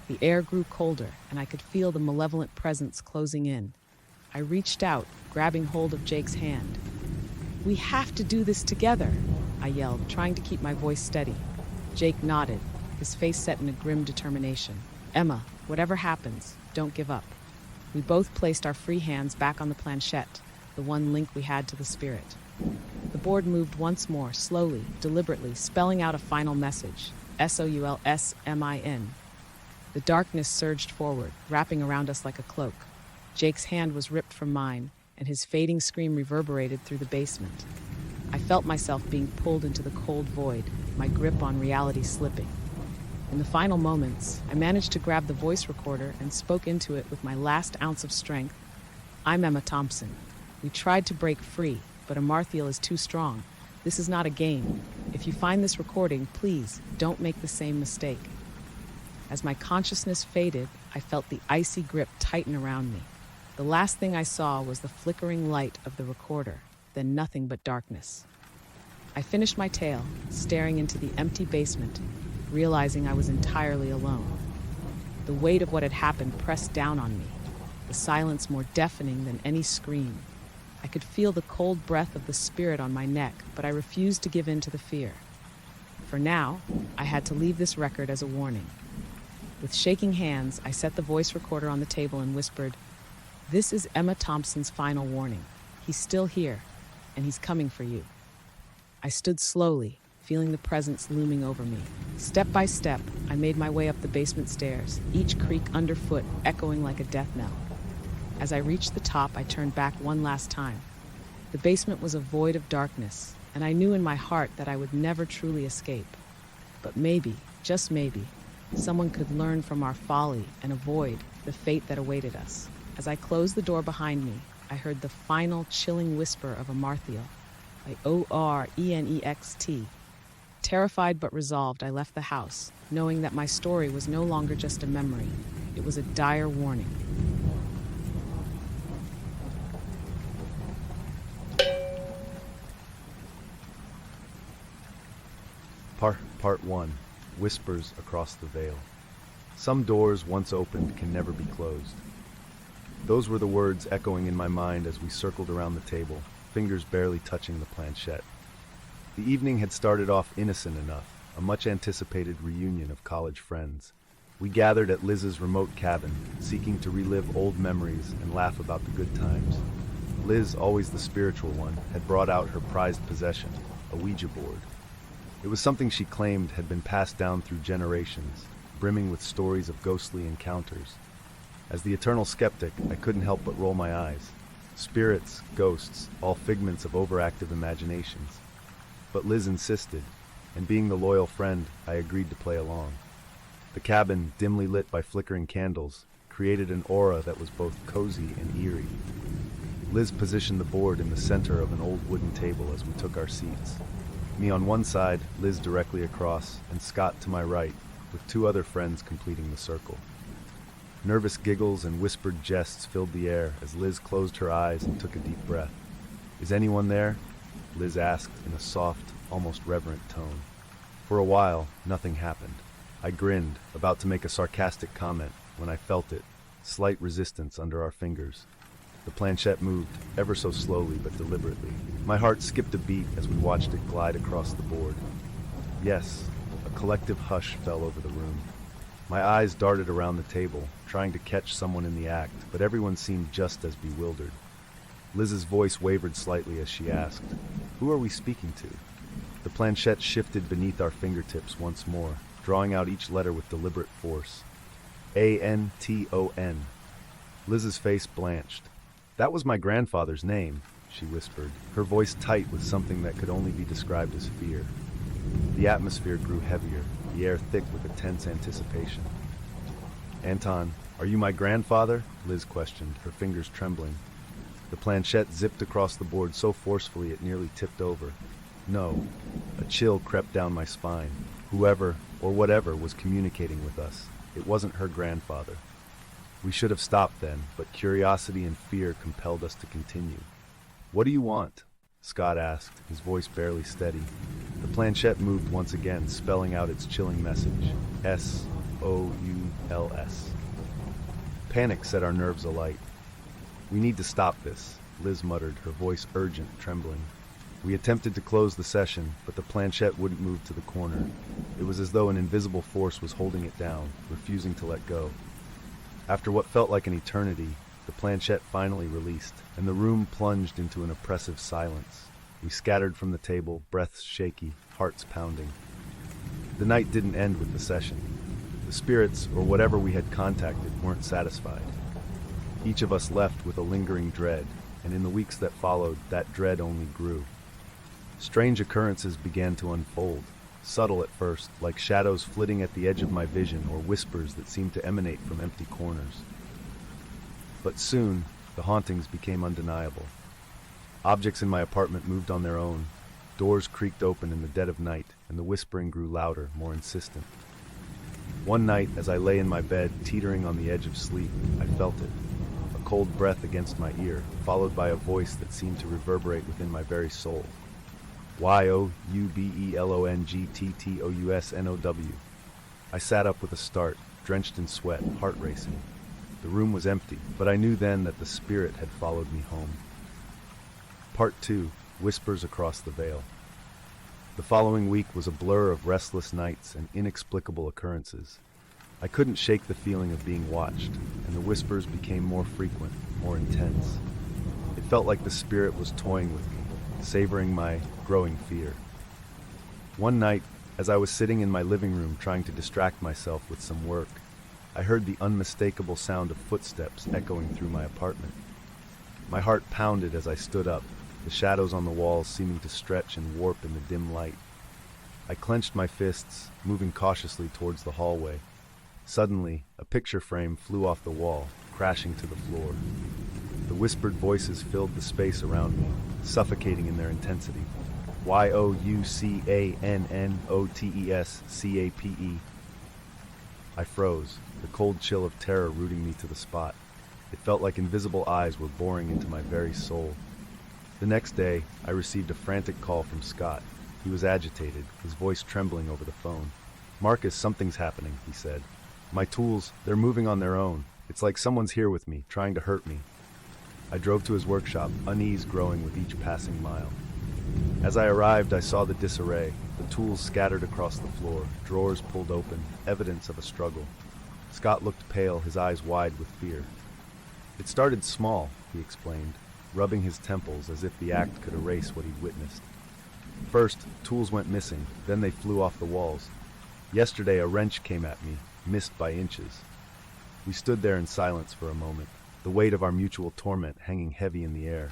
The air grew colder, and I could feel the malevolent presence closing in. I reached out, grabbing hold of Jake's hand. "We have to do this together," I yelled, trying to keep my voice steady. Jake nodded, his face set in a grim determination. "Emma, whatever happens, don't give up." We both placed our free hands back on the planchette, the one link we had to the spirit. The board moved once more, slowly, deliberately, spelling out a final message, SOULSMIN. The darkness surged forward, wrapping around us like a cloak. Jake's hand was ripped from mine, and his fading scream reverberated through the basement. I felt myself being pulled into the cold void, my grip on reality slipping. In the final moments, I managed to grab the voice recorder and spoke into it with my last ounce of strength. "I'm Emma Thompson. We tried to break free, but Amarthiel is too strong. This is not a game. If you find this recording, please don't make the same mistake." As my consciousness faded, I felt the icy grip tighten around me. The last thing I saw was the flickering light of the recorder, then nothing but darkness. I finished my tale, staring into the empty basement, realizing I was entirely alone. The weight of what had happened pressed down on me, the silence more deafening than any scream. I could feel the cold breath of the spirit on my neck, but I refused to give in to the fear. For now, I had to leave this record as a warning. With shaking hands, I set the voice recorder on the table and whispered, "This is Emma Thompson's final warning. He's still here, and he's coming for you." I stood slowly, feeling the presence looming over me. Step by step, I made my way up the basement stairs, each creak underfoot echoing like a death knell. As I reached the top, I turned back one last time. The basement was a void of darkness, and I knew in my heart that I would never truly escape. But maybe, just maybe, someone could learn from our folly and avoid the fate that awaited us. As I closed the door behind me, I heard the final chilling whisper of Amarthiel, Orenext. Terrified but resolved, I left the house, knowing that my story was no longer just a memory. It was a dire warning. Part 1. Whispers across the veil. Some doors once opened can never be closed. Those were the words echoing in my mind as we circled around the table, fingers barely touching the planchette. The evening had started off innocent enough, a much-anticipated reunion of college friends. We gathered at Liz's remote cabin, seeking to relive old memories and laugh about the good times. Liz, always the spiritual one, had brought out her prized possession, a Ouija board. It was something she claimed had been passed down through generations, brimming with stories of ghostly encounters. As the eternal skeptic, I couldn't help but roll my eyes. Spirits, ghosts, all figments of overactive imaginations. But Liz insisted, and being the loyal friend, I agreed to play along. The cabin, dimly lit by flickering candles, created an aura that was both cozy and eerie. Liz positioned the board in the center of an old wooden table as we took our seats. Me on one side, Liz directly across, and Scott to my right, with two other friends completing the circle. Nervous giggles and whispered jests filled the air as Liz closed her eyes and took a deep breath. "Is anyone there?" Liz asked in a soft, almost reverent tone. For a while, nothing happened. I grinned, about to make a sarcastic comment, when I felt it, slight resistance under our fingers. The planchette moved, ever so slowly but deliberately. My heart skipped a beat as we watched it glide across the board. Yes, a collective hush fell over the room. My eyes darted around the table, trying to catch someone in the act, but everyone seemed just as bewildered. Liz's voice wavered slightly as she asked, "Who are we speaking to?" The planchette shifted beneath our fingertips once more, drawing out each letter with deliberate force. A-N-T-O-N. Liz's face blanched. "That was my grandfather's name," she whispered, her voice tight with something that could only be described as fear. The atmosphere grew heavier, the air thick with a tense anticipation. "Anton, are you my grandfather?" Liz questioned, her fingers trembling. The planchette zipped across the board so forcefully it nearly tipped over. No. A chill crept down my spine. Whoever, or whatever, was communicating with us. It wasn't her grandfather. We should have stopped then, but curiosity and fear compelled us to continue. "What do you want?" Scott asked, his voice barely steady. The planchette moved once again, spelling out its chilling message. S-O-U-L-S. Panic set our nerves alight. "We need to stop this," Liz muttered, her voice urgent, trembling. We attempted to close the session, but the planchette wouldn't move to the corner. It was as though an invisible force was holding it down, refusing to let go. After what felt like an eternity, the planchette finally released, and the room plunged into an oppressive silence. We scattered from the table, breaths shaky, hearts pounding. The night didn't end with the session. The spirits, or whatever we had contacted, weren't satisfied. Each of us left with a lingering dread, and in the weeks that followed, that dread only grew. Strange occurrences began to unfold, subtle at first, like shadows flitting at the edge of my vision or whispers that seemed to emanate from empty corners. But soon, the hauntings became undeniable. Objects in my apartment moved on their own, doors creaked open in the dead of night, and the whispering grew louder, more insistent. One night, as I lay in my bed, teetering on the edge of sleep, I felt it. A cold breath against my ear, followed by a voice that seemed to reverberate within my very soul. Y-O-U-B-E-L-O-N-G-T-T-O-U-S-N-O-W. I sat up with a start, drenched in sweat, heart racing. The room was empty, but I knew then that the spirit had followed me home. Part 2. Whispers Across the Veil. The following week was a blur of restless nights and inexplicable occurrences. I couldn't shake the feeling of being watched, and the whispers became more frequent, more intense. It felt like the spirit was toying with me, savoring my growing fear. One night, as I was sitting in my living room trying to distract myself with some work, I heard the unmistakable sound of footsteps echoing through my apartment. My heart pounded as I stood up, the shadows on the walls seeming to stretch and warp in the dim light. I clenched my fists, moving cautiously towards the hallway. Suddenly, a picture frame flew off the wall, crashing to the floor. The whispered voices filled the space around me, suffocating in their intensity. Y-O-U-C-A-N-N-O-T-E-S-C-A-P-E. I froze, the cold chill of terror rooting me to the spot. It felt like invisible eyes were boring into my very soul. The next day, I received a frantic call from Scott. He was agitated, his voice trembling over the phone. "Marcus, something's happening," he said. "My tools, they're moving on their own. It's like someone's here with me, trying to hurt me." I drove to his workshop, unease growing with each passing mile. As I arrived, I saw the disarray, the tools scattered across the floor, drawers pulled open, evidence of a struggle. Scott looked pale, his eyes wide with fear. "It started small," he explained, rubbing his temples as if the act could erase what he'd witnessed. "First, tools went missing, then they flew off the walls. Yesterday, a wrench came at me, missed by inches." We stood there in silence for a moment, the weight of our mutual torment hanging heavy in the air.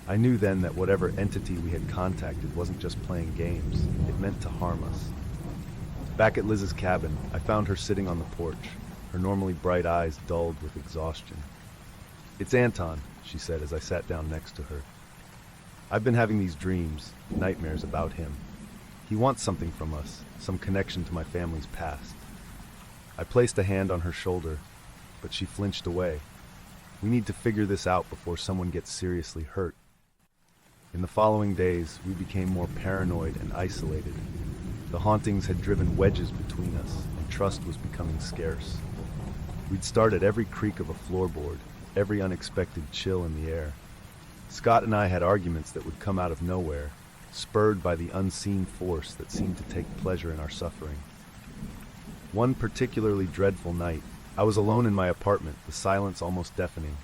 I knew then that whatever entity we had contacted wasn't just playing games, it meant to harm us. Back at Liz's cabin, I found her sitting on the porch, her normally bright eyes dulled with exhaustion. "It's Anton," she said as I sat down next to her. "I've been having these dreams, nightmares about him. He wants something from us, some connection to my family's past." I placed a hand on her shoulder, but she flinched away. "We need to figure this out before someone gets seriously hurt." In the following days, we became more paranoid and isolated. The hauntings had driven wedges between us, and trust was becoming scarce. We'd start at every creak of a floorboard, every unexpected chill in the air. Scott and I had arguments that would come out of nowhere, spurred by the unseen force that seemed to take pleasure in our suffering. One particularly dreadful night, I was alone in my apartment, the silence almost deafening.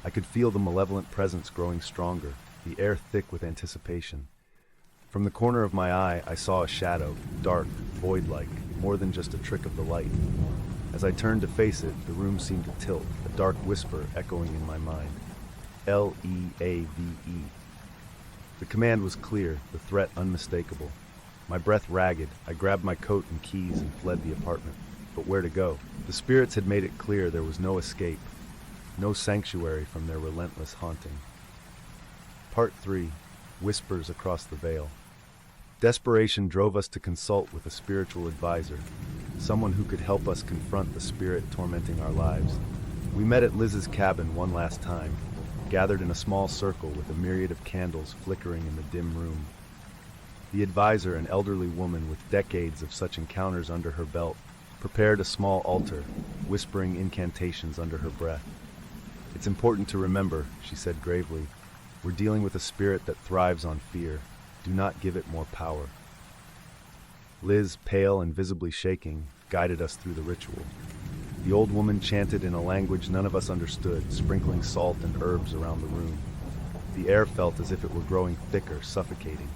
I could feel the malevolent presence growing stronger, the air thick with anticipation. From the corner of my eye, I saw a shadow, dark, void-like, more than just a trick of the light. As I turned to face it, the room seemed to tilt, a dark whisper echoing in my mind. L-E-A-V-E. The command was clear, the threat unmistakable. My breath ragged, I grabbed my coat and keys and fled the apartment. But where to go? The spirits had made it clear there was no escape, no sanctuary from their relentless haunting. Part 3. Whispers Across the Veil. Desperation drove us to consult with a spiritual advisor, someone who could help us confront the spirit tormenting our lives. We met at Liz's cabin one last time, gathered in a small circle with a myriad of candles flickering in the dim room. The advisor, an elderly woman with decades of such encounters under her belt, prepared a small altar, whispering incantations under her breath. "It's important to remember," she said gravely, "we're dealing with a spirit that thrives on fear. Do not give it more power." Liz, pale and visibly shaking, guided us through the ritual. The old woman chanted in a language none of us understood, sprinkling salt and herbs around the room. The air felt as if it were growing thicker, suffocating.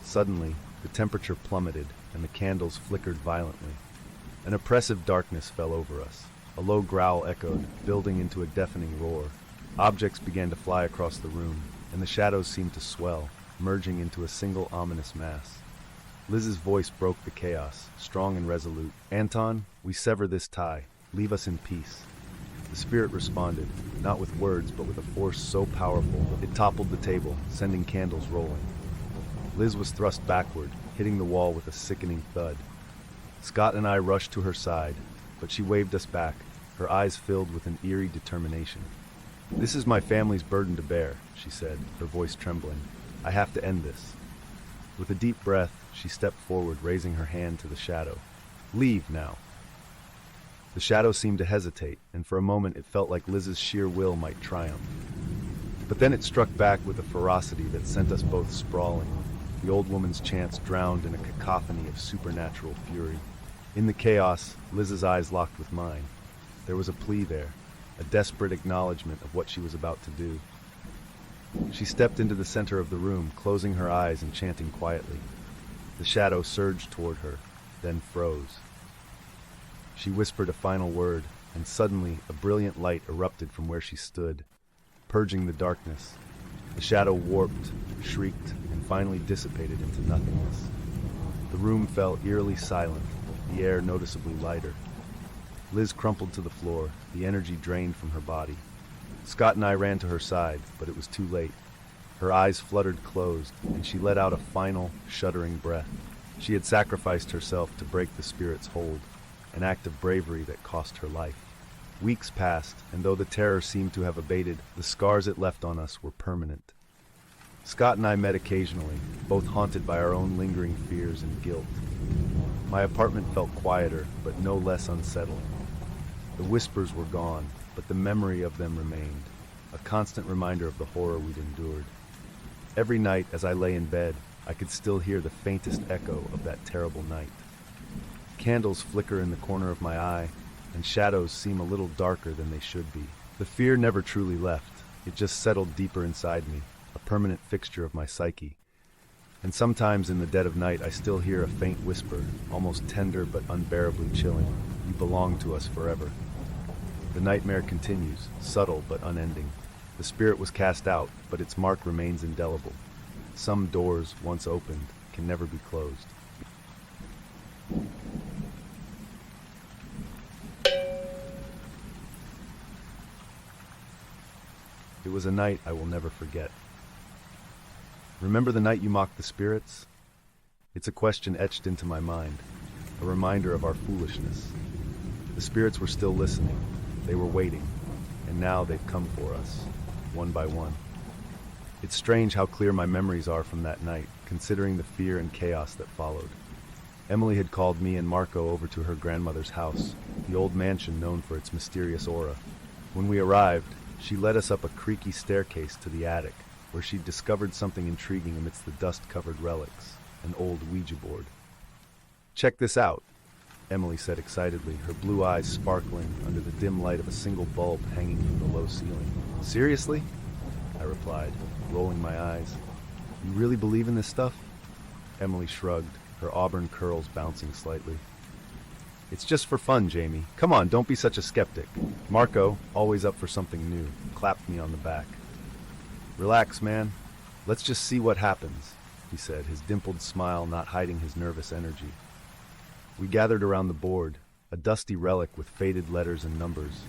Suddenly, the temperature plummeted, and the candles flickered violently. An oppressive darkness fell over us. A low growl echoed, building into a deafening roar. Objects began to fly across the room, and the shadows seemed to swell, merging into a single ominous mass. Liz's voice broke the chaos, strong and resolute. "Anton, we sever this tie. Leave us in peace." The spirit responded, not with words, but with a force so powerful it toppled the table, sending candles rolling. Liz was thrust backward, hitting the wall with a sickening thud. Scott and I rushed to her side, but she waved us back, her eyes filled with an eerie determination. "This is my family's burden to bear," she said, her voice trembling. "I have to end this." With a deep breath, she stepped forward, raising her hand to the shadow. "Leave now." The shadow seemed to hesitate, and for a moment it felt like Liz's sheer will might triumph. But then it struck back with a ferocity that sent us both sprawling, the old woman's chants drowned in a cacophony of supernatural fury. In the chaos, Liz's eyes locked with mine. There was a plea there, a desperate acknowledgement of what she was about to do. She stepped into the center of the room, closing her eyes and chanting quietly. The shadow surged toward her, then froze. She whispered a final word, and suddenly a brilliant light erupted from where she stood, purging the darkness. The shadow warped, shrieked, and finally dissipated into nothingness. The room fell eerily silent, the air noticeably lighter. Liz crumpled to the floor, the energy drained from her body. Scott and I ran to her side, but it was too late. Her eyes fluttered closed, and she let out a final, shuddering breath. She had sacrificed herself to break the spirit's hold, an act of bravery that cost her life. Weeks passed, and though the terror seemed to have abated, the scars it left on us were permanent. Scott and I met occasionally, both haunted by our own lingering fears and guilt. My apartment felt quieter, but no less unsettling. The whispers were gone, but the memory of them remained, a constant reminder of the horror we'd endured. Every night, as I lay in bed, I could still hear the faintest echo of that terrible night. Candles flicker in the corner of my eye, and shadows seem a little darker than they should be. The fear never truly left. It just settled deeper inside me, a permanent fixture of my psyche. And sometimes in the dead of night I still hear a faint whisper, almost tender but unbearably chilling. "You belong to us forever." The nightmare continues, subtle but unending. The spirit was cast out, but its mark remains indelible. Some doors, once opened, can never be closed. was a night I will never forget. Remember the night you mocked the spirits? It's a question etched into my mind, a reminder of our foolishness. The spirits were still listening, they were waiting, and now they've come for us, one by one. It's strange how clear my memories are from that night, considering the fear and chaos that followed. Emily had called me and Marco over to her grandmother's house, the old mansion known for its mysterious aura. When we arrived, she led us up a creaky staircase to the attic, where she'd discovered something intriguing amidst the dust-covered relics, an old Ouija board. "Check this out," Emily said excitedly, her blue eyes sparkling under the dim light of a single bulb hanging from the low ceiling. "Seriously?" I replied, rolling my eyes. "You really believe in this stuff?" Emily shrugged, her auburn curls bouncing slightly. "It's just for fun, Jamie. Come on, don't be such a skeptic." Marco, always up for something new, clapped me on the back. "Relax, man. Let's just see what happens," he said, his dimpled smile not hiding his nervous energy. We gathered around the board, a dusty relic with faded letters and numbers.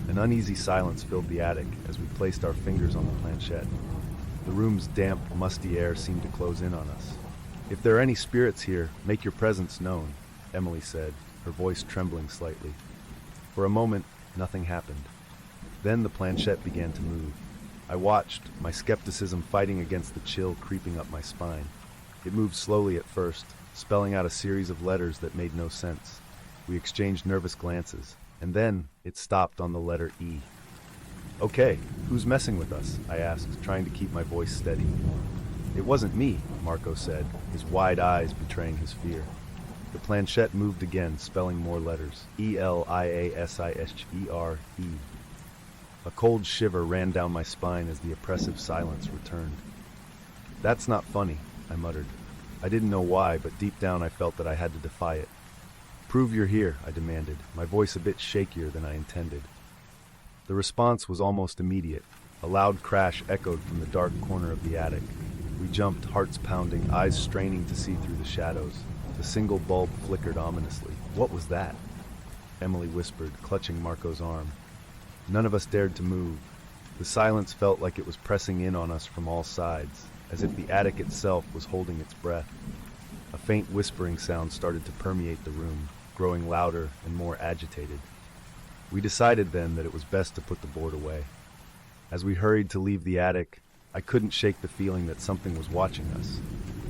An uneasy silence filled the attic as we placed our fingers on the planchette. The room's damp, musty air seemed to close in on us. "If there are any spirits here, make your presence known," Emily said, her voice trembling slightly. For a moment, nothing happened. Then the planchette began to move. I watched, my skepticism fighting against the chill creeping up my spine. It moved slowly at first, spelling out a series of letters that made no sense. We exchanged nervous glances, and then it stopped on the letter E. "Okay, who's messing with us?" I asked, trying to keep my voice steady. "It wasn't me," Marco said, his wide eyes betraying his fear. The planchette moved again, spelling more letters. ELIASISHERE. A cold shiver ran down my spine as the oppressive silence returned. "That's not funny," I muttered. I didn't know why, but deep down I felt that I had to defy it. "Prove you're here," I demanded, my voice a bit shakier than I intended. The response was almost immediate. A loud crash echoed from the dark corner of the attic. We jumped, hearts pounding, eyes straining to see through the shadows. The single bulb flickered ominously. "What was that?" Emily whispered, clutching Marco's arm. None of us dared to move. The silence felt like it was pressing in on us from all sides, as if the attic itself was holding its breath. A faint whispering sound started to permeate the room, growing louder and more agitated. We decided then that it was best to put the board away. As we hurried to leave the attic, I couldn't shake the feeling that something was watching us.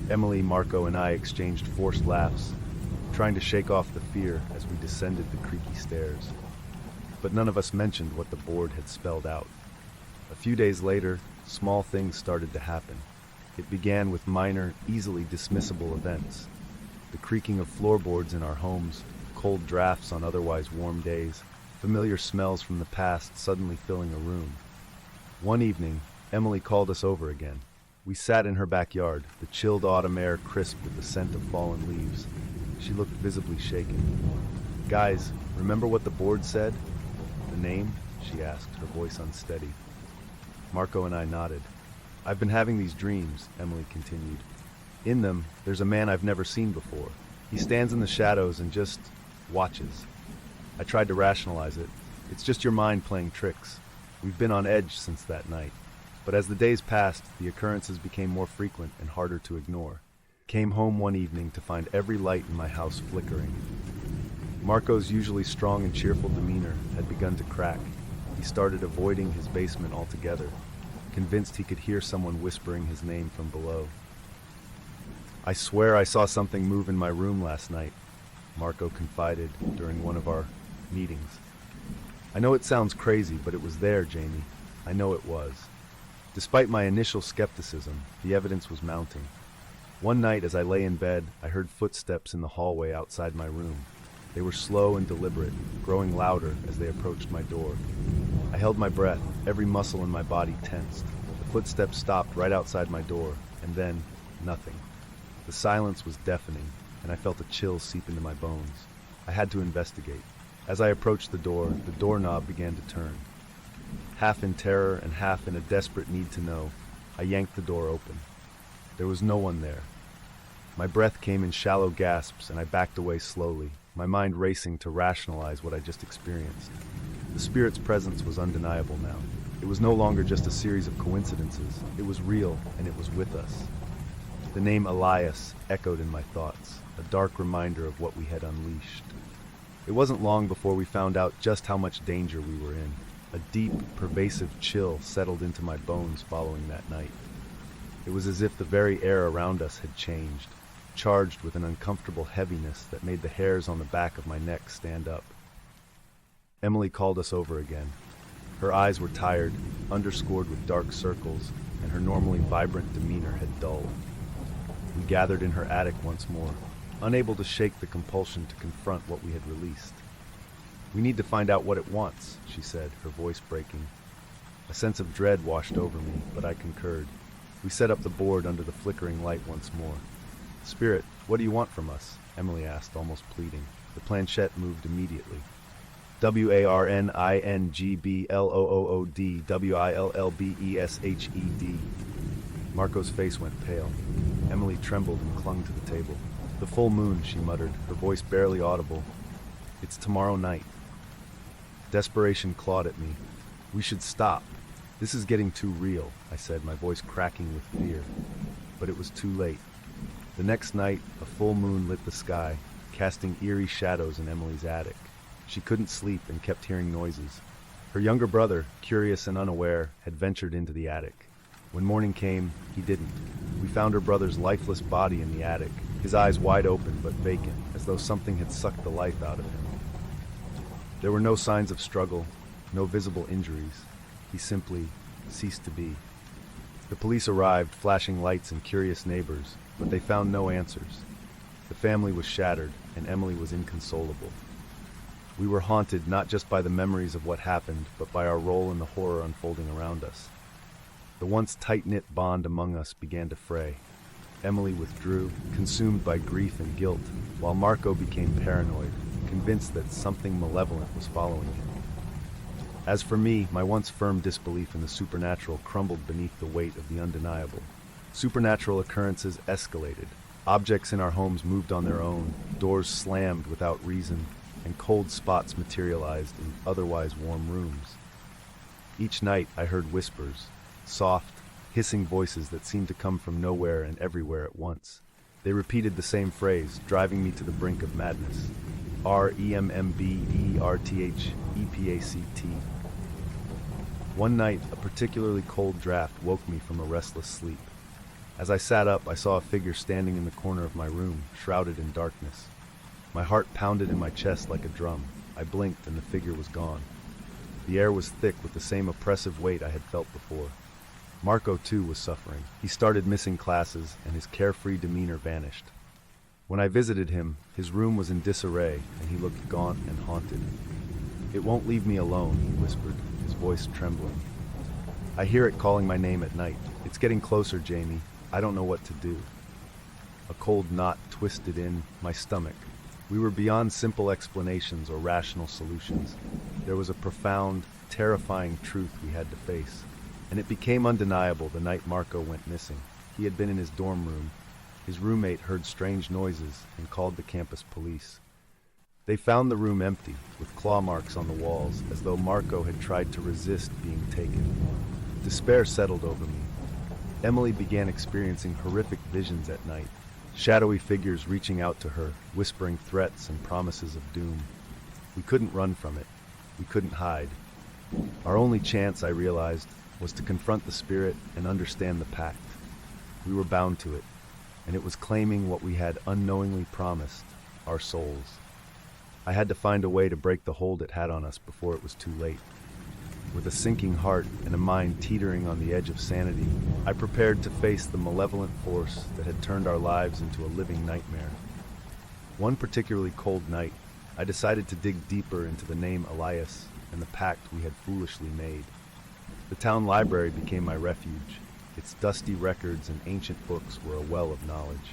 Emily, Marco, and I exchanged forced laughs, trying to shake off the fear as we descended the creaky stairs. But none of us mentioned what the board had spelled out. A few days later, small things started to happen. It began with minor, easily dismissible events. The creaking of floorboards in our homes, cold drafts on otherwise warm days, familiar smells from the past suddenly filling a room. One evening, Emily called us over again. We sat in her backyard, the chilled autumn air crisp with the scent of fallen leaves. She looked visibly shaken. "Guys, remember what the board said?" "The name?" she asked, her voice unsteady. Marco and I nodded. "I've been having these dreams," Emily continued. "In them, there's a man I've never seen before. He stands in the shadows and just watches." I tried to rationalize it. "It's just your mind playing tricks. We've been on edge since that night." But as the days passed, the occurrences became more frequent and harder to ignore. Came home one evening to find every light in my house flickering. Marco's usually strong and cheerful demeanor had begun to crack. He started avoiding his basement altogether, convinced he could hear someone whispering his name from below. "I swear I saw something move in my room last night," Marco confided during one of our meetings. "I know it sounds crazy, but it was there, Jamie. I know it was." Despite my initial skepticism, the evidence was mounting. One night as I lay in bed, I heard footsteps in the hallway outside my room. They were slow and deliberate, growing louder as they approached my door. I held my breath, every muscle in my body tensed. The footsteps stopped right outside my door, and then, nothing. The silence was deafening, and I felt a chill seep into my bones. I had to investigate. As I approached the doorknob began to turn. Half in terror and half in a desperate need to know, I yanked the door open. There was no one there. My breath came in shallow gasps, and I backed away slowly, my mind racing to rationalize what I just experienced. The spirit's presence was undeniable now. It was no longer just a series of coincidences. It was real, and it was with us. The name Elias echoed in my thoughts, a dark reminder of what we had unleashed. It wasn't long before we found out just how much danger we were in. A deep, pervasive chill settled into my bones following that night. It was as if the very air around us had changed, charged with an uncomfortable heaviness that made the hairs on the back of my neck stand up. Emily called us over again. Her eyes were tired, underscored with dark circles, and her normally vibrant demeanor had dulled. We gathered in her attic once more, unable to shake the compulsion to confront what we had released. "We need to find out what it wants," she said, her voice breaking. A sense of dread washed over me, but I concurred. We set up the board under the flickering light once more. "Spirit, what do you want from us?" Emily asked, almost pleading. The planchette moved immediately. "WARNINGBLOOOD WILLBESHED. Marco's face went pale. Emily trembled and clung to the table. "The full moon," she muttered, her voice barely audible. "It's tomorrow night." Desperation clawed at me. "We should stop. This is getting too real," I said, my voice cracking with fear. But it was too late. The next night, a full moon lit the sky, casting eerie shadows in Emily's attic. She couldn't sleep and kept hearing noises. Her younger brother, curious and unaware, had ventured into the attic. When morning came, he didn't. We found her brother's lifeless body in the attic, his eyes wide open but vacant, as though something had sucked the life out of him. There were no signs of struggle, no visible injuries. He simply ceased to be. The police arrived, flashing lights and curious neighbors, but they found no answers. The family was shattered, and Emily was inconsolable. We were haunted not just by the memories of what happened, but by our role in the horror unfolding around us. The once tight-knit bond among us began to fray. Emily withdrew, consumed by grief and guilt, while Marco became paranoid, convinced that something malevolent was following him. As for me, my once firm disbelief in the supernatural crumbled beneath the weight of the undeniable. Supernatural occurrences escalated. Objects in our homes moved on their own, doors slammed without reason, and cold spots materialized in otherwise warm rooms. Each night I heard whispers, soft, hissing voices that seemed to come from nowhere and everywhere at once. They repeated the same phrase, driving me to the brink of madness. REMMBERTHEPACT. One night, a particularly cold draft woke me from a restless sleep. As I sat up, I saw a figure standing in the corner of my room, shrouded in darkness. My heart pounded in my chest like a drum. I blinked and the figure was gone. The air was thick with the same oppressive weight I had felt before. Marco, too, was suffering. He started missing classes, and his carefree demeanor vanished. When I visited him, his room was in disarray, and he looked gaunt and haunted. "It won't leave me alone," he whispered, his voice trembling. "I hear it calling my name at night. It's getting closer, Jamie. I don't know what to do." A cold knot twisted in my stomach. We were beyond simple explanations or rational solutions. There was a profound, terrifying truth we had to face. And it became undeniable the night Marco went missing. He had been in his dorm room. His roommate heard strange noises and called the campus police. They found the room empty, with claw marks on the walls, as though Marco had tried to resist being taken. Despair settled over me. Emily began experiencing horrific visions at night, shadowy figures reaching out to her, whispering threats and promises of doom. We couldn't run from it. We couldn't hide. Our only chance, I realized, was to confront the spirit and understand the pact. We were bound to it, and it was claiming what we had unknowingly promised, our souls. I had to find a way to break the hold it had on us before it was too late. With a sinking heart and a mind teetering on the edge of sanity, I prepared to face the malevolent force that had turned our lives into a living nightmare. One particularly cold night, I decided to dig deeper into the name Elias and the pact we had foolishly made. The town library became my refuge. Its dusty records and ancient books were a well of knowledge.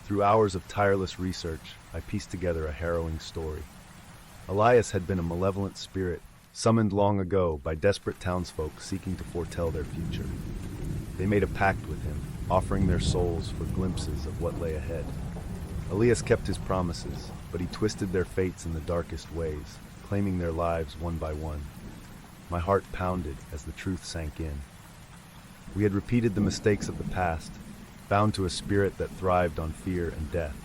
Through hours of tireless research, I pieced together a harrowing story. Elias had been a malevolent spirit, summoned long ago by desperate townsfolk seeking to foretell their future. They made a pact with him, offering their souls for glimpses of what lay ahead. Elias kept his promises, but he twisted their fates in the darkest ways, claiming their lives one by one. My heart pounded as the truth sank in. We had repeated the mistakes of the past, bound to a spirit that thrived on fear and death.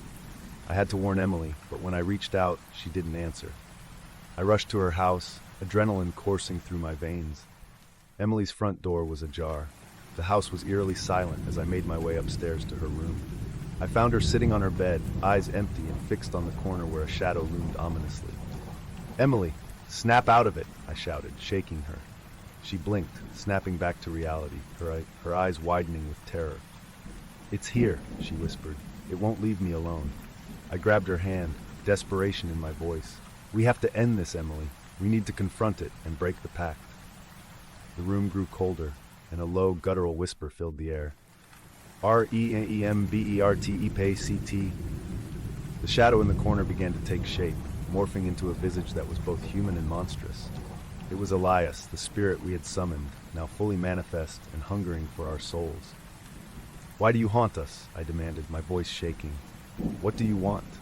I had to warn Emily, but when I reached out, she didn't answer. I rushed to her house, adrenaline coursing through my veins. Emily's front door was ajar. The house was eerily silent as I made my way upstairs to her room. I found her sitting on her bed, eyes empty and fixed on the corner where a shadow loomed ominously. "Emily, snap out of it," I shouted, shaking her. She blinked, snapping back to reality, her eyes widening with terror. "It's here," she whispered. "It won't leave me alone." I grabbed her hand, desperation in my voice. "We have to end this, Emily. We need to confront it and break the pact." The room grew colder, and a low, guttural whisper filled the air. "REMBERTEPACT." The shadow in the corner began to take shape, morphing into a visage that was both human and monstrous. It was Elias, the spirit we had summoned, now fully manifest and hungering for our souls. "Why do you haunt us?" I demanded, my voice shaking. "What do you want?"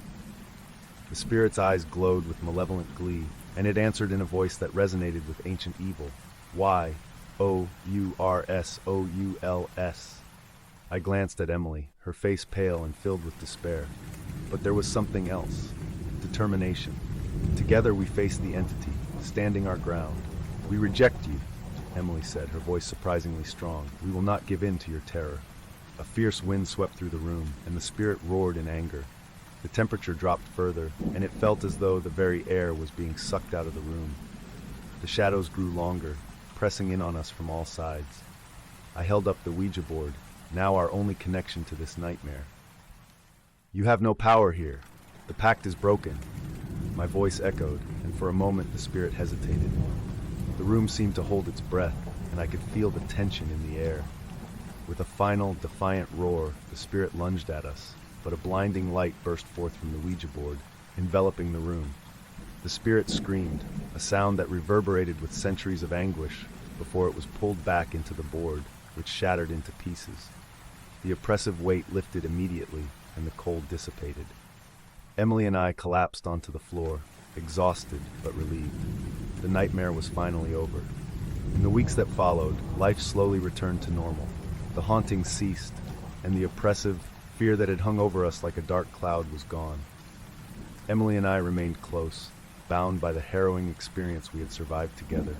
The spirit's eyes glowed with malevolent glee, and it answered in a voice that resonated with ancient evil. "Why? OURSOULS. I glanced at Emily, her face pale and filled with despair. But there was something else. Determination. Together we faced the entity, standing our ground. "We reject you," Emily said, her voice surprisingly strong. "We will not give in to your terror." A fierce wind swept through the room, and the spirit roared in anger. The temperature dropped further, and it felt as though the very air was being sucked out of the room. The shadows grew longer, pressing in on us from all sides. I held up the Ouija board, now our only connection to this nightmare. "You have no power here. The pact is broken." My voice echoed, and for a moment the spirit hesitated. The room seemed to hold its breath, and I could feel the tension in the air. With a final, defiant roar, the spirit lunged at us, but a blinding light burst forth from the Ouija board, enveloping the room. The spirit screamed, a sound that reverberated with centuries of anguish before it was pulled back into the board, which shattered into pieces. The oppressive weight lifted immediately, and the cold dissipated. Emily and I collapsed onto the floor, exhausted but relieved. The nightmare was finally over. In the weeks that followed, life slowly returned to normal. The haunting ceased, and the oppressive fear that had hung over us like a dark cloud was gone. Emily and I remained close, bound by the harrowing experience we had survived together.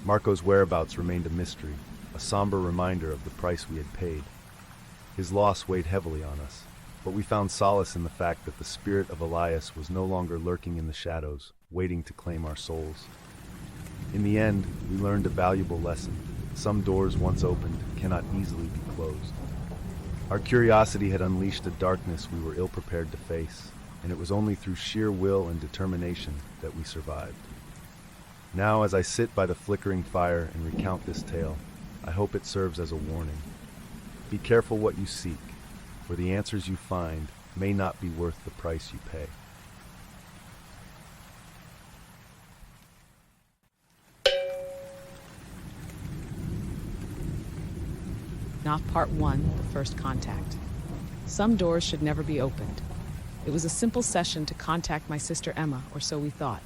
Marco's whereabouts remained a mystery, a somber reminder of the price we had paid. His loss weighed heavily on us, but we found solace in the fact that the spirit of Elias was no longer lurking in the shadows, waiting to claim our souls. In the end, we learned a valuable lesson. Some doors once opened cannot easily be closed. Our curiosity had unleashed a darkness we were ill-prepared to face, and it was only through sheer will and determination that we survived. Now, as I sit by the flickering fire and recount this tale, I hope it serves as a warning. Be careful what you seek, for the answers you find may not be worth the price you pay. Not Part 1, The First Contact. Some doors should never be opened. It was a simple session to contact my sister Emma, or so we thought.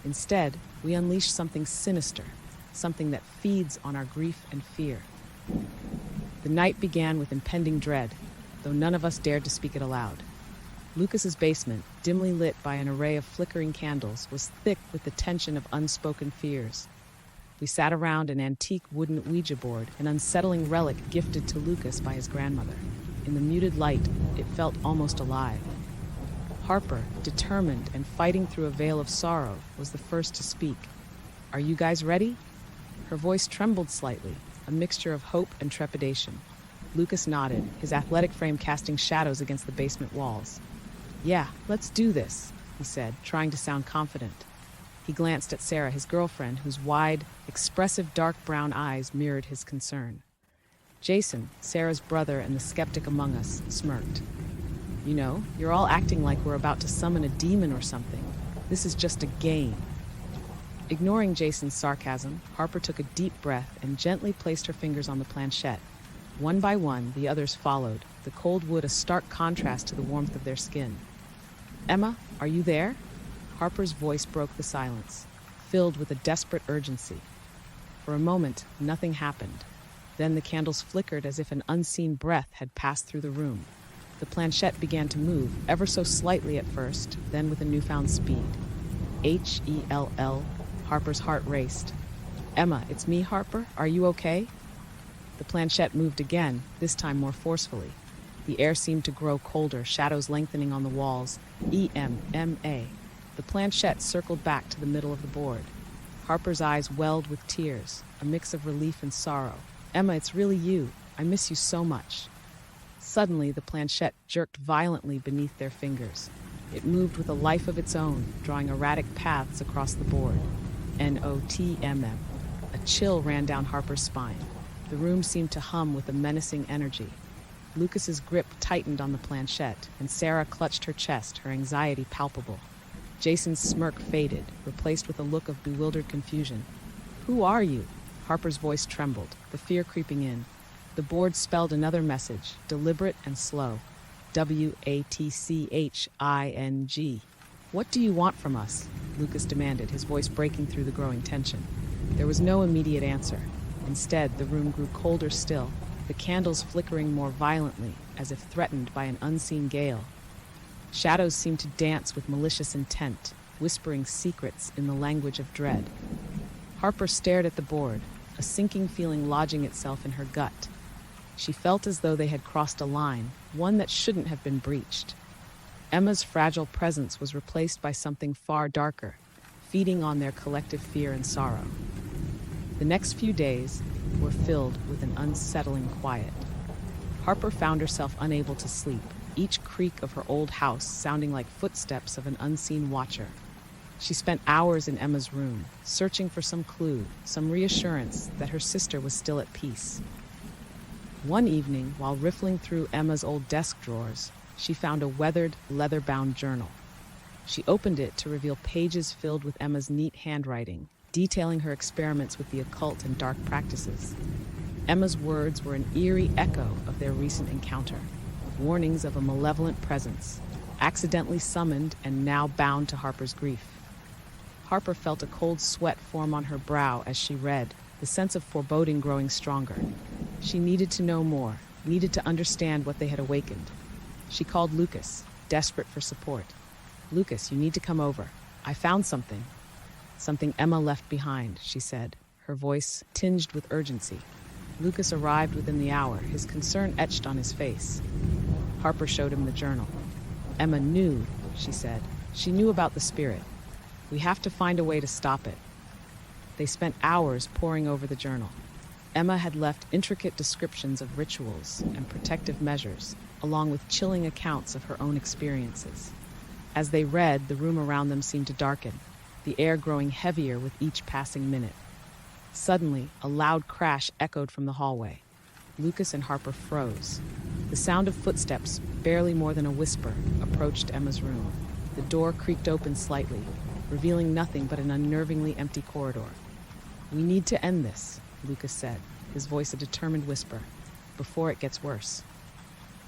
Instead, we unleashed something sinister, something that feeds on our grief and fear. The night began with impending dread, though none of us dared to speak it aloud. Lucas's basement, dimly lit by an array of flickering candles, was thick with the tension of unspoken fears. We sat around an antique wooden Ouija board, an unsettling relic gifted to Lucas by his grandmother. In the muted light, it felt almost alive. Harper, determined and fighting through a veil of sorrow, was the first to speak. "Are you guys ready?" Her voice trembled slightly, a mixture of hope and trepidation. Lucas nodded, his athletic frame casting shadows against the basement walls. "Yeah, let's do this," he said, trying to sound confident. He glanced at Sarah, his girlfriend, whose wide, expressive dark brown eyes mirrored his concern. Jason, Sarah's brother and the skeptic among us, smirked. "You know, you're all acting like we're about to summon a demon or something. This is just a game." Ignoring Jason's sarcasm, Harper took a deep breath and gently placed her fingers on the planchette. One by one, the others followed, the cold wood a stark contrast to the warmth of their skin. "Emma, are you there?" Harper's voice broke the silence. filled with a desperate urgency. For a moment, nothing happened. Then the candles flickered as if an unseen breath had passed through the room. The planchette began to move, ever so slightly at first, then with a newfound speed. H-E-L-L, Harper's heart raced. "Emma, it's me, Harper. Are you okay?" The planchette moved again, this time more forcefully. The air seemed to grow colder, shadows lengthening on the walls. E-M-M-A. The planchette circled back to the middle of the board. Harper's eyes welled with tears, a mix of relief and sorrow. "Emma, it's really you. I miss you so much." Suddenly, the planchette jerked violently beneath their fingers. It moved with a life of its own, drawing erratic paths across the board. N-O-T-M-M. A chill ran down Harper's spine. The room seemed to hum with a menacing energy. Lucas's grip tightened on the planchette, and Sarah clutched her chest, her anxiety palpable. Jason's smirk faded, replaced with a look of bewildered confusion. "Who are you?" Harper's voice trembled, the fear creeping in. The board spelled another message, deliberate and slow. W-A-T-C-H-I-N-G. "What do you want from us?" Lucas demanded, his voice breaking through the growing tension. There was no immediate answer. Instead, the room grew colder still, the candles flickering more violently, as if threatened by an unseen gale. Shadows seemed to dance with malicious intent, whispering secrets in the language of dread. Harper stared at the board, a sinking feeling lodging itself in her gut. She felt as though they had crossed a line, one that shouldn't have been breached. Emma's fragile presence was replaced by something far darker, feeding on their collective fear and sorrow. The next few days were filled with an unsettling quiet. Harper found herself unable to sleep, each creak of her old house sounding like footsteps of an unseen watcher. She spent hours in Emma's room, searching for some clue, some reassurance that her sister was still at peace. One evening, while riffling through Emma's old desk drawers, she found a weathered, leather-bound journal. She opened it to reveal pages filled with Emma's neat handwriting, detailing her experiments with the occult and dark practices. Emma's words were an eerie echo of their recent encounter, warnings of a malevolent presence, accidentally summoned and now bound to Harper's grief. Harper felt a cold sweat form on her brow as she read, the sense of foreboding growing stronger. She needed to know more, needed to understand what they had awakened. She called Lucas, desperate for support. "Lucas, you need to come over. I found something." "Something Emma left behind," she said, her voice tinged with urgency. Lucas arrived within the hour, his concern etched on his face. Harper showed him the journal. "Emma knew," she said. "She knew about the spirit. We have to find a way to stop it." They spent hours poring over the journal. Emma had left intricate descriptions of rituals and protective measures, along with chilling accounts of her own experiences. As they read, the room around them seemed to darken, the air growing heavier with each passing minute. Suddenly, a loud crash echoed from the hallway. Lucas and Harper froze. The sound of footsteps, barely more than a whisper, approached Emma's room. The door creaked open slightly, revealing nothing but an unnervingly empty corridor. "We need to end this," Lucas said, his voice a determined whisper, "before it gets worse."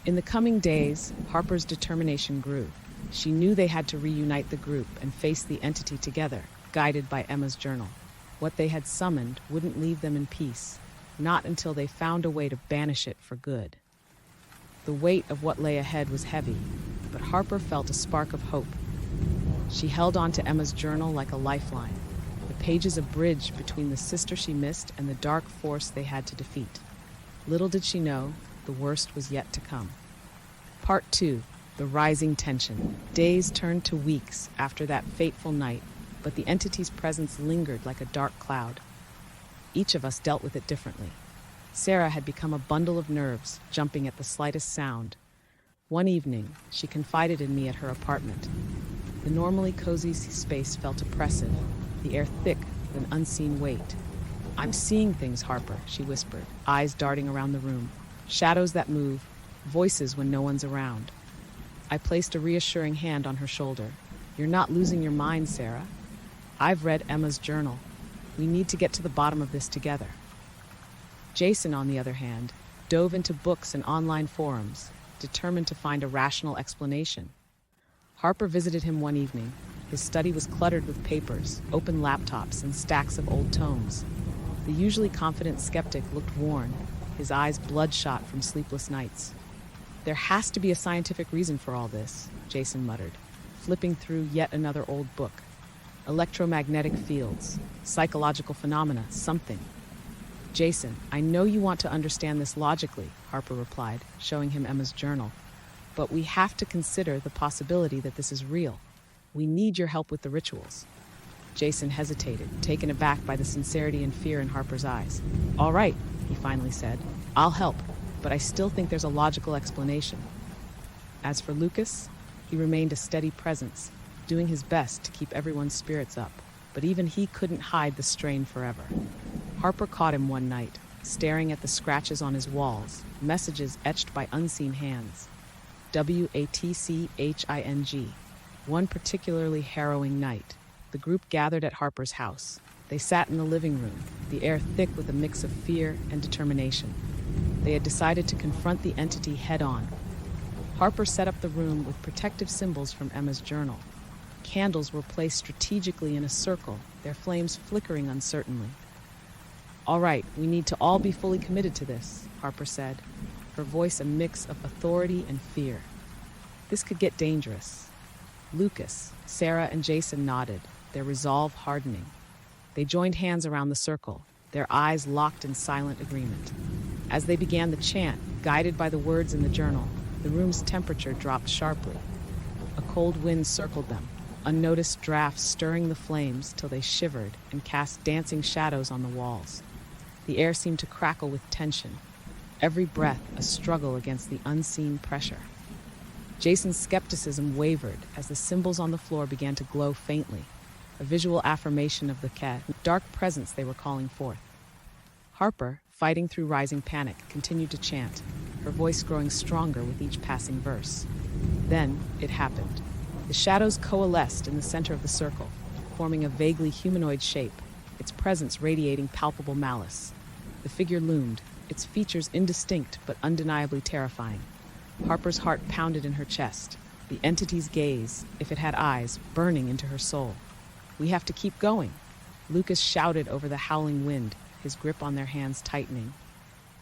In the coming days, Harper's determination grew. She knew they had to reunite the group and face the entity together, guided by Emma's journal. What they had summoned wouldn't leave them in peace, not until they found a way to banish it for good. The weight of what lay ahead was heavy, but Harper felt a spark of hope. She held on to Emma's journal like a lifeline, the pages a bridge between the sister she missed and the dark force they had to defeat. Little did she know, the worst was yet to come. Part 2. The rising tension. Days turned to weeks after that fateful night, but the entity's presence lingered like a dark cloud. Each of us dealt with it differently. Sarah had become a bundle of nerves, jumping at the slightest sound. One evening, she confided in me at her apartment. The normally cozy space felt oppressive, the air thick with an unseen weight. "I'm seeing things, Harper," she whispered, eyes darting around the room. Shadows that move, voices when no one's around. I placed a reassuring hand on her shoulder. "You're not losing your mind, Sarah. I've read Emma's journal. We need to get to the bottom of this together." Jason, on the other hand, dove into books and online forums, determined to find a rational explanation. Harper visited him one evening, His study was cluttered with papers, open laptops, and stacks of old tomes. The usually confident skeptic looked worn, his eyes bloodshot from sleepless nights. "There has to be a scientific reason for all this," Jason muttered, flipping through yet another old book. "Electromagnetic fields, psychological phenomena, something." "Jason, I know you want to understand this logically," Harper replied, showing him Emma's journal. "But we have to consider the possibility that this is real. We need your help with the rituals." Jason hesitated, taken aback by the sincerity and fear in Harper's eyes. "All right," he finally said. "I'll help, but I still think there's a logical explanation." As for Lucas, he remained a steady presence, doing his best to keep everyone's spirits up, but even he couldn't hide the strain forever. Harper caught him one night, staring at the scratches on his walls, messages etched by unseen hands. WATCHING. One particularly harrowing night, the group gathered at Harper's house. They sat in the living room, the air thick with a mix of fear and determination. They had decided to confront the entity head-on. Harper set up the room with protective symbols from Emma's journal. Candles were placed strategically in a circle, their flames flickering uncertainly. "All right, we need to all be fully committed to this," Harper said, her voice a mix of authority and fear. This could get dangerous. Lucas, Sarah, and Jason nodded, their resolve hardening. They joined hands around the circle, their eyes locked in silent agreement. As they began the chant, guided by the words in the journal, the room's temperature dropped sharply. A cold wind circled them, unnoticed drafts stirring the flames till they shivered and cast dancing shadows on the walls. The air seemed to crackle with tension, every breath a struggle against the unseen pressure. Jason's skepticism wavered as the symbols on the floor began to glow faintly, a visual affirmation of the dark presence they were calling forth. Harper, fighting through rising panic, continued to chant, her voice growing stronger with each passing verse. Then it happened. The shadows coalesced in the center of the circle, forming a vaguely humanoid shape, its presence radiating palpable malice. The figure loomed, its features indistinct but undeniably terrifying. Harper's heart pounded in her chest, the entity's gaze, if it had eyes, burning into her soul. "We have to keep going," Lucas shouted over the howling wind, his grip on their hands tightening.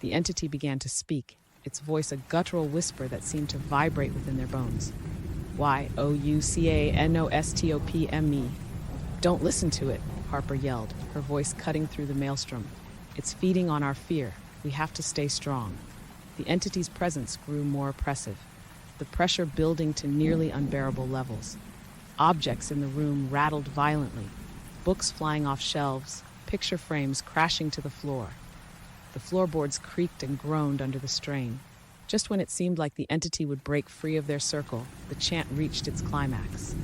The entity began to speak, its voice a guttural whisper that seemed to vibrate within their bones. "YOUCANOSTOPME. Don't listen to it," Harper yelled, her voice cutting through the maelstrom. "It's feeding on our fear. We have to stay strong." The entity's presence grew more oppressive, the pressure building to nearly unbearable levels. Objects in the room rattled violently, books flying off shelves, picture frames crashing to the floor. The floorboards creaked and groaned under the strain. Just when it seemed like the entity would break free of their circle, the chant reached its climax.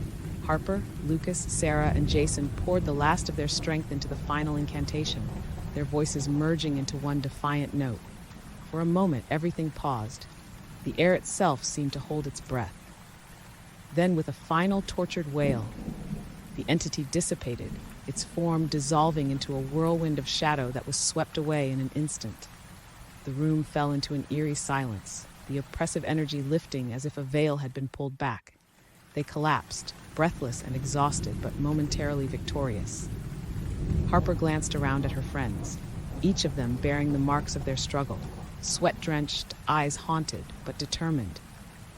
Harper, Lucas, Sarah, and Jason poured the last of their strength into the final incantation, their voices merging into one defiant note. For a moment, everything paused. The air itself seemed to hold its breath. Then, with a final tortured wail, the entity dissipated, its form dissolving into a whirlwind of shadow that was swept away in an instant. The room fell into an eerie silence, the oppressive energy lifting as if a veil had been pulled back. They collapsed, breathless and exhausted, but momentarily victorious. Harper glanced around at her friends, each of them bearing the marks of their struggle, sweat-drenched, eyes haunted, but determined.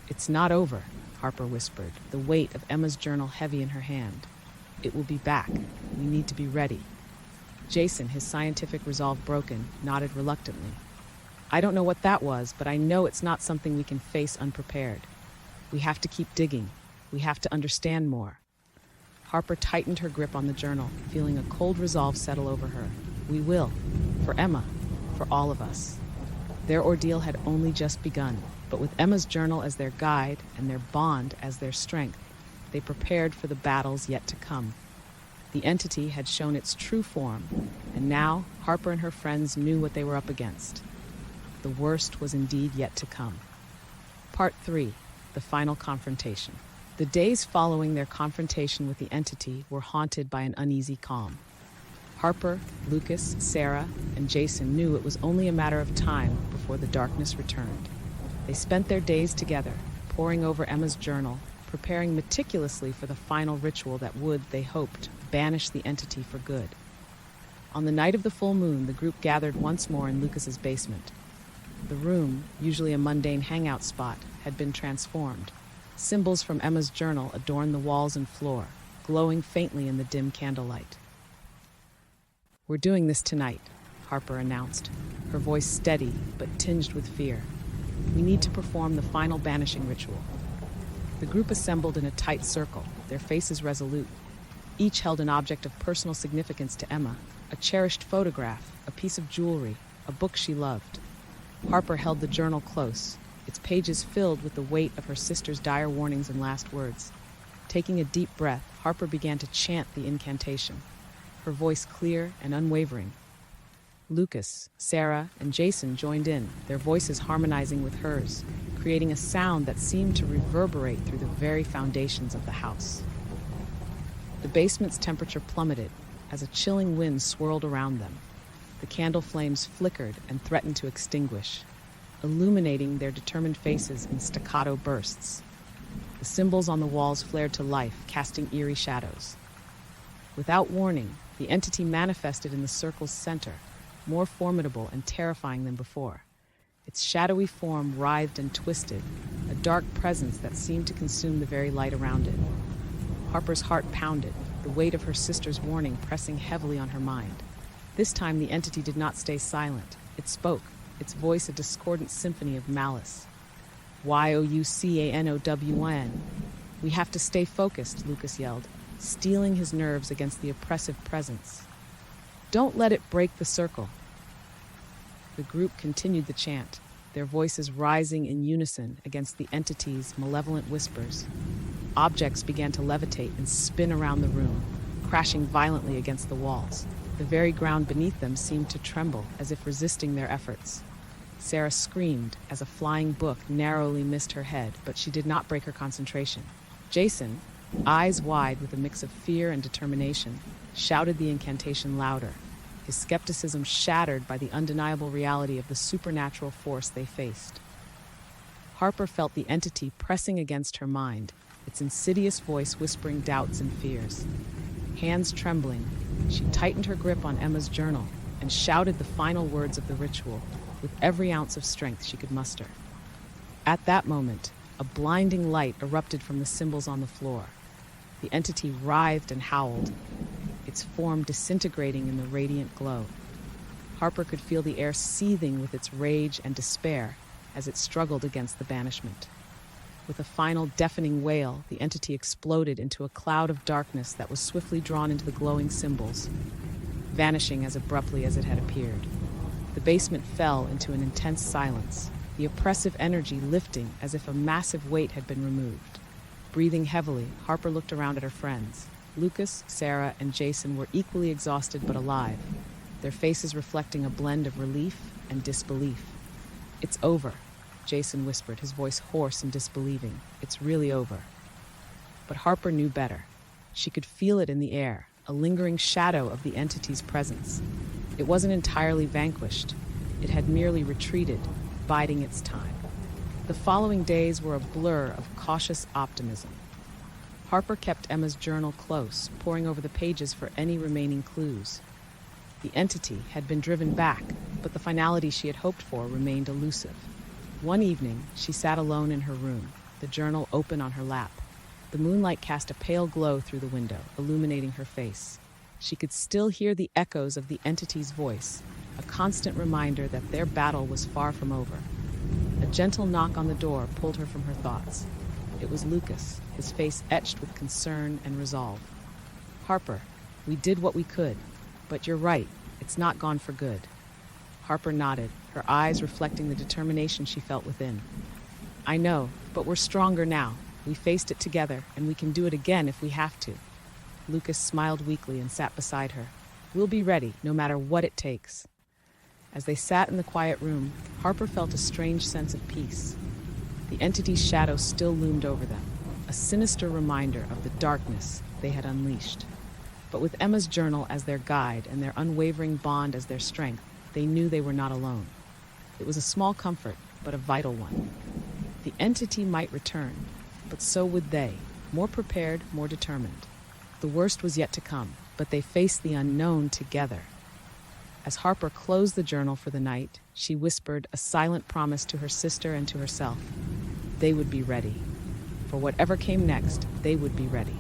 "It's not over," Harper whispered, the weight of Emma's journal heavy in her hand. "It will be back. We need to be ready." Jason, his scientific resolve broken, nodded reluctantly. "I don't know what that was, but I know it's not something we can face unprepared. We have to keep digging. We have to understand more." Harper tightened her grip on the journal, feeling a cold resolve settle over her. "We will. For Emma. For all of us." Their ordeal had only just begun, but with Emma's journal as their guide and their bond as their strength, they prepared for the battles yet to come. The entity had shown its true form, and now Harper and her friends knew what they were up against. The worst was indeed yet to come. Part 3. The Final Confrontation. The days following their confrontation with the entity were haunted by an uneasy calm. Harper, Lucas, Sarah, and Jason knew it was only a matter of time before the darkness returned. They spent their days together, poring over Emma's journal, preparing meticulously for the final ritual that would, they hoped, banish the entity for good. On the night of the full moon, the group gathered once more in Lucas's basement. The room, usually a mundane hangout spot, had been transformed. Symbols from Emma's journal adorned the walls and floor, glowing faintly in the dim candlelight. "We're doing this tonight," Harper announced, her voice steady but tinged with fear. "We need to perform the final banishing ritual." The group assembled in a tight circle, their faces resolute. Each held an object of personal significance to Emma, a cherished photograph, a piece of jewelry, a book she loved. Harper held the journal close, its pages filled with the weight of her sister's dire warnings and last words. Taking a deep breath, Harper began to chant the incantation, her voice clear and unwavering. Lucas, Sarah, and Jason joined in, their voices harmonizing with hers, creating a sound that seemed to reverberate through the very foundations of the house. The basement's temperature plummeted as a chilling wind swirled around them. The candle flames flickered and threatened to extinguish, illuminating their determined faces in staccato bursts. The symbols on the walls flared to life, casting eerie shadows. Without warning, the entity manifested in the circle's center, more formidable and terrifying than before. Its shadowy form writhed and twisted, a dark presence that seemed to consume the very light around it. Harper's heart pounded, the weight of her sister's warning pressing heavily on her mind. This time the entity did not stay silent. It spoke, its voice a discordant symphony of malice. "Youcanon. We have to stay focused," Lucas yelled, steeling his nerves against the oppressive presence. "Don't let it break the circle." The group continued the chant, their voices rising in unison against the entity's malevolent whispers. Objects began to levitate and spin around the room, crashing violently against the walls. The very ground beneath them seemed to tremble, as if resisting their efforts. Sarah screamed as a flying book narrowly missed her head, but she did not break her concentration. Jason, eyes wide with a mix of fear and determination, shouted the incantation louder, his skepticism shattered by the undeniable reality of the supernatural force they faced. Harper felt the entity pressing against her mind, its insidious voice whispering doubts and fears. Hands trembling, she tightened her grip on Emma's journal and shouted the final words of the ritual with every ounce of strength she could muster. At that moment, a blinding light erupted from the symbols on the floor. The entity writhed and howled, its form disintegrating in the radiant glow. Harper could feel the air seething with its rage and despair as it struggled against the banishment. With a final deafening wail, the entity exploded into a cloud of darkness that was swiftly drawn into the glowing symbols, vanishing as abruptly as it had appeared. The basement fell into an intense silence, the oppressive energy lifting as if a massive weight had been removed. Breathing heavily, Harper looked around at her friends. Lucas, Sarah, and Jason were equally exhausted but alive, their faces reflecting a blend of relief and disbelief. "It's over," Jason whispered, his voice hoarse and disbelieving. "It's really over." But Harper knew better. She could feel it in the air, a lingering shadow of the entity's presence. It wasn't entirely vanquished. It had merely retreated, biding its time. The following days were a blur of cautious optimism. Harper kept Emma's journal close, poring over the pages for any remaining clues. The entity had been driven back, but the finality she had hoped for remained elusive. One evening, she sat alone in her room, the journal open on her lap. The moonlight cast a pale glow through the window, illuminating her face. She could still hear the echoes of the entity's voice, a constant reminder that their battle was far from over. A gentle knock on the door pulled her from her thoughts. It was Lucas, his face etched with concern and resolve. "Harper, we did what we could, but you're right, it's not gone for good." Harper nodded, her eyes reflecting the determination she felt within. "I know, but we're stronger now. We faced it together, and we can do it again if we have to." Lucas smiled weakly and sat beside her. "We'll be ready, no matter what it takes." As they sat in the quiet room, Harper felt a strange sense of peace. The entity's shadow still loomed over them, a sinister reminder of the darkness they had unleashed. But with Emma's journal as their guide and their unwavering bond as their strength, they knew they were not alone. It was a small comfort, but a vital one. The entity might return, but so would they, more prepared, more determined. The worst was yet to come, but they faced the unknown together. As Harper closed the journal for the night, she whispered a silent promise to her sister and to herself. They would be ready. For whatever came next, they would be ready.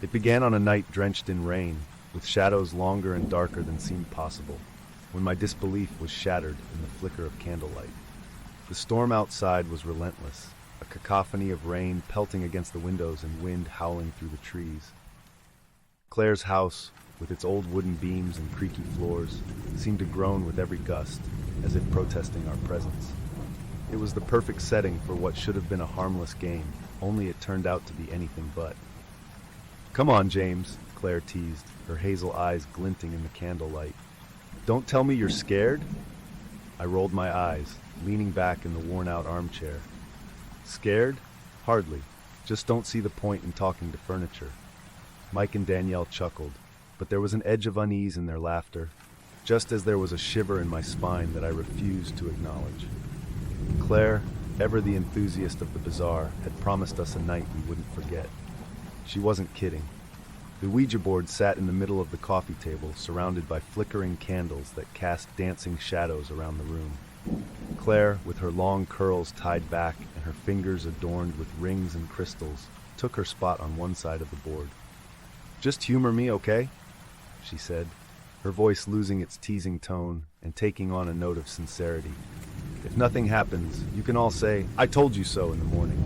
It began on a night drenched in rain, with shadows longer and darker than seemed possible, when my disbelief was shattered in the flicker of candlelight. The storm outside was relentless, a cacophony of rain pelting against the windows and wind howling through the trees. Claire's house, with its old wooden beams and creaky floors, seemed to groan with every gust, as if protesting our presence. It was the perfect setting for what should have been a harmless game, only it turned out to be anything but. "Come on, James," Claire teased, her hazel eyes glinting in the candlelight. "Don't tell me you're scared?" I rolled my eyes, leaning back in the worn-out armchair. "Scared? Hardly. Just don't see the point in talking to furniture." Mike and Danielle chuckled, but there was an edge of unease in their laughter, just as there was a shiver in my spine that I refused to acknowledge. Claire, ever the enthusiast of the bizarre, had promised us a night we wouldn't forget. She wasn't kidding. The Ouija board sat in the middle of the coffee table, surrounded by flickering candles that cast dancing shadows around the room. Claire, with her long curls tied back and her fingers adorned with rings and crystals, took her spot on one side of the board. "Just humor me, okay?" she said, her voice losing its teasing tone and taking on a note of sincerity. "If nothing happens, you can all say, 'I told you so,' in the morning."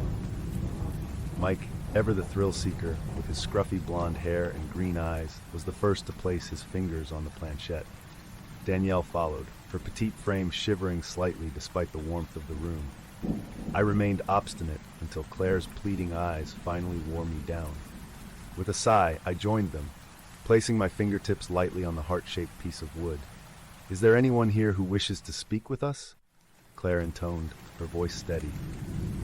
Mike, ever the thrill-seeker, with his scruffy blonde hair and green eyes, was the first to place his fingers on the planchette. Danielle followed, her petite frame shivering slightly despite the warmth of the room. I remained obstinate until Claire's pleading eyes finally wore me down. With a sigh, I joined them, placing my fingertips lightly on the heart-shaped piece of wood. "Is there anyone here who wishes to speak with us?" Claire intoned, her voice steady.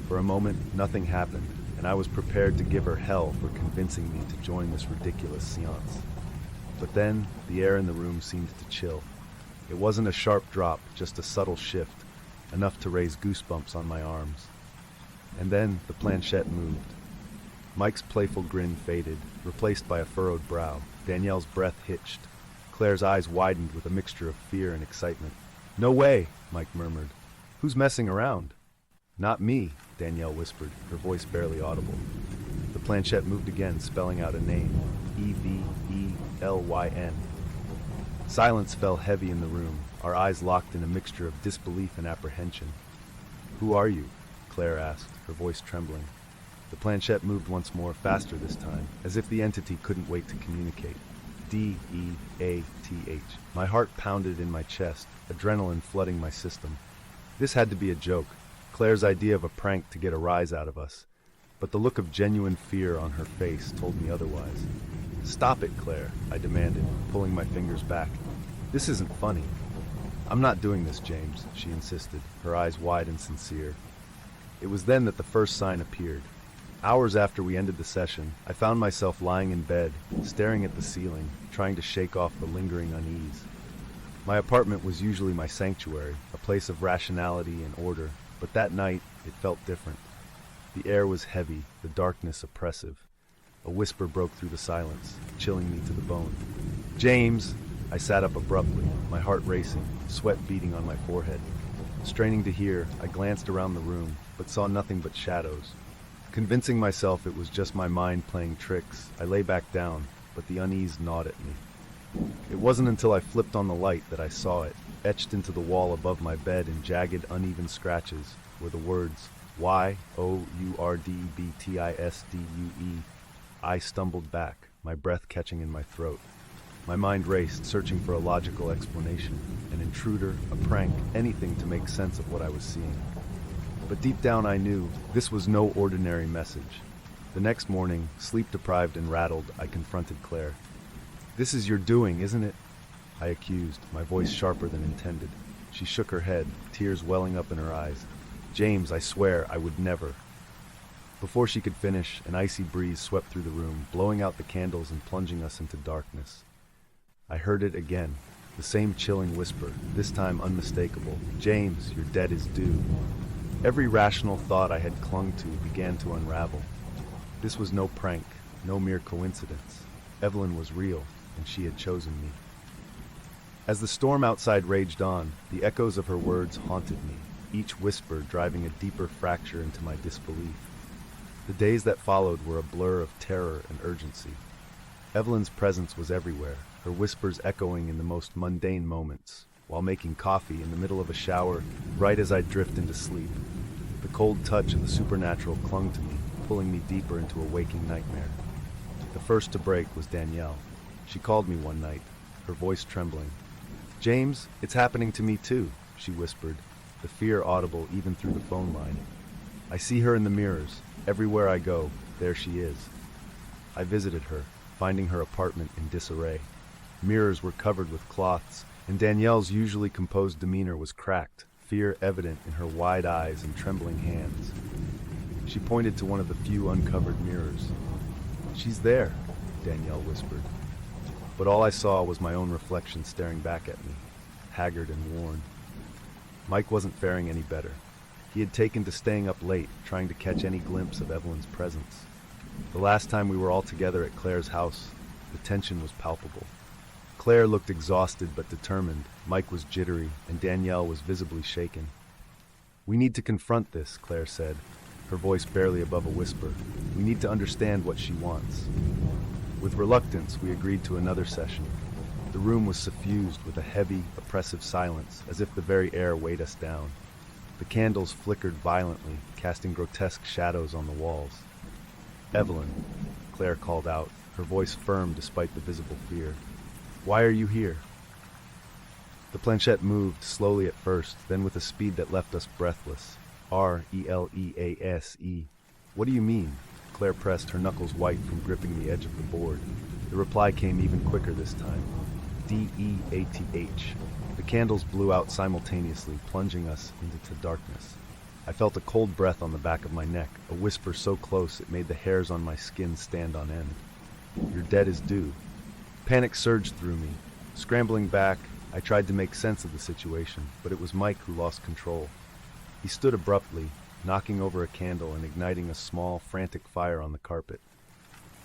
For a moment, nothing happened, and I was prepared to give her hell for convincing me to join this ridiculous seance. But then, the air in the room seemed to chill. It wasn't a sharp drop, just a subtle shift, enough to raise goosebumps on my arms. And then the planchette moved. Mike's playful grin faded, replaced by a furrowed brow. Danielle's breath hitched. Claire's eyes widened with a mixture of fear and excitement. "No way," Mike murmured. "Who's messing around?" "Not me," Danielle whispered, her voice barely audible. The planchette moved again, spelling out a name, Evelyn. Silence fell heavy in the room, our eyes locked in a mixture of disbelief and apprehension. "Who are you?" Claire asked, her voice trembling. The planchette moved once more, faster this time, as if the entity couldn't wait to communicate. Death. My heart pounded in my chest, adrenaline flooding my system. This had to be a joke, Claire's idea of a prank to get a rise out of us. But the look of genuine fear on her face told me otherwise. "Stop it, Claire," I demanded, pulling my fingers back. "This isn't funny." "I'm not doing this, James," she insisted, her eyes wide and sincere. It was then that the first sign appeared. Hours after we ended the session, I found myself lying in bed, staring at the ceiling, trying to shake off the lingering unease. My apartment was usually my sanctuary, a place of rationality and order, but that night it felt different. The air was heavy, the darkness oppressive. A whisper broke through the silence, chilling me to the bone. "James!" I sat up abruptly, my heart racing, sweat beading on my forehead. Straining to hear, I glanced around the room, but saw nothing but shadows. Convincing myself it was just my mind playing tricks, I lay back down, but the unease gnawed at me. It wasn't until I flipped on the light that I saw it. Etched into the wall above my bed in jagged, uneven scratches were the words, "Yourdbtisdue." I stumbled back, my breath catching in my throat. My mind raced, searching for a logical explanation. An intruder, a prank, anything to make sense of what I was seeing. But deep down I knew this was no ordinary message. The next morning, sleep-deprived and rattled, I confronted Claire. "This is your doing, isn't it?" I accused, my voice sharper than intended. She shook her head, tears welling up in her eyes. "James, I swear I would never." Before she could finish, an icy breeze swept through the room, blowing out the candles and plunging us into darkness. I heard it again, The same chilling whisper, this time unmistakable. "James, your debt is due." Every rational thought I had clung to began to unravel. This was no prank, no mere coincidence. Evelyn was real, and she had chosen me. As the storm outside raged on, the echoes of her words haunted me, each whisper driving a deeper fracture into my disbelief. The days that followed were a blur of terror and urgency. Evelyn's presence was everywhere, her whispers echoing in the most mundane moments, while making coffee in the middle of a shower, right as I drift into sleep. The cold touch of the supernatural clung to me, pulling me deeper into a waking nightmare. The first to break was Danielle. She called me one night, her voice trembling. "James, it's happening to me too," she whispered, the fear audible even through the phone line. "I see her in the mirrors. Everywhere I go, there she is." I visited her, finding her apartment in disarray. Mirrors were covered with cloths, and Danielle's usually composed demeanor was cracked, fear evident in her wide eyes and trembling hands. She pointed to one of the few uncovered mirrors. "She's there," Danielle whispered. But all I saw was my own reflection staring back at me, haggard and worn. Mike wasn't faring any better. He had taken to staying up late, trying to catch any glimpse of Evelyn's presence. The last time we were all together at Claire's house, the tension was palpable. Claire looked exhausted but determined, Mike was jittery, and Danielle was visibly shaken. "We need to confront this," Claire said, her voice barely above a whisper. "We need to understand what she wants." With reluctance, we agreed to another session. The room was suffused with a heavy, oppressive silence, as if the very air weighed us down. The candles flickered violently, casting grotesque shadows on the walls. "Evelyn," Claire called out, her voice firm despite the visible fear. "Why are you here?" The planchette moved, slowly at first, then with a speed that left us breathless. "R-E-L-E-A-S-E. What do you mean?" Claire pressed, her knuckles white from gripping the edge of the board. The reply came even quicker this time. "D-E-A-T-H. The candles blew out simultaneously, plunging us into darkness. I felt a cold breath on the back of my neck, a whisper so close it made the hairs on my skin stand on end. "Your debt is due." Panic surged through me. Scrambling back, I tried to make sense of the situation, but it was Mike who lost control. He stood abruptly, knocking over a candle and igniting a small, frantic fire on the carpet.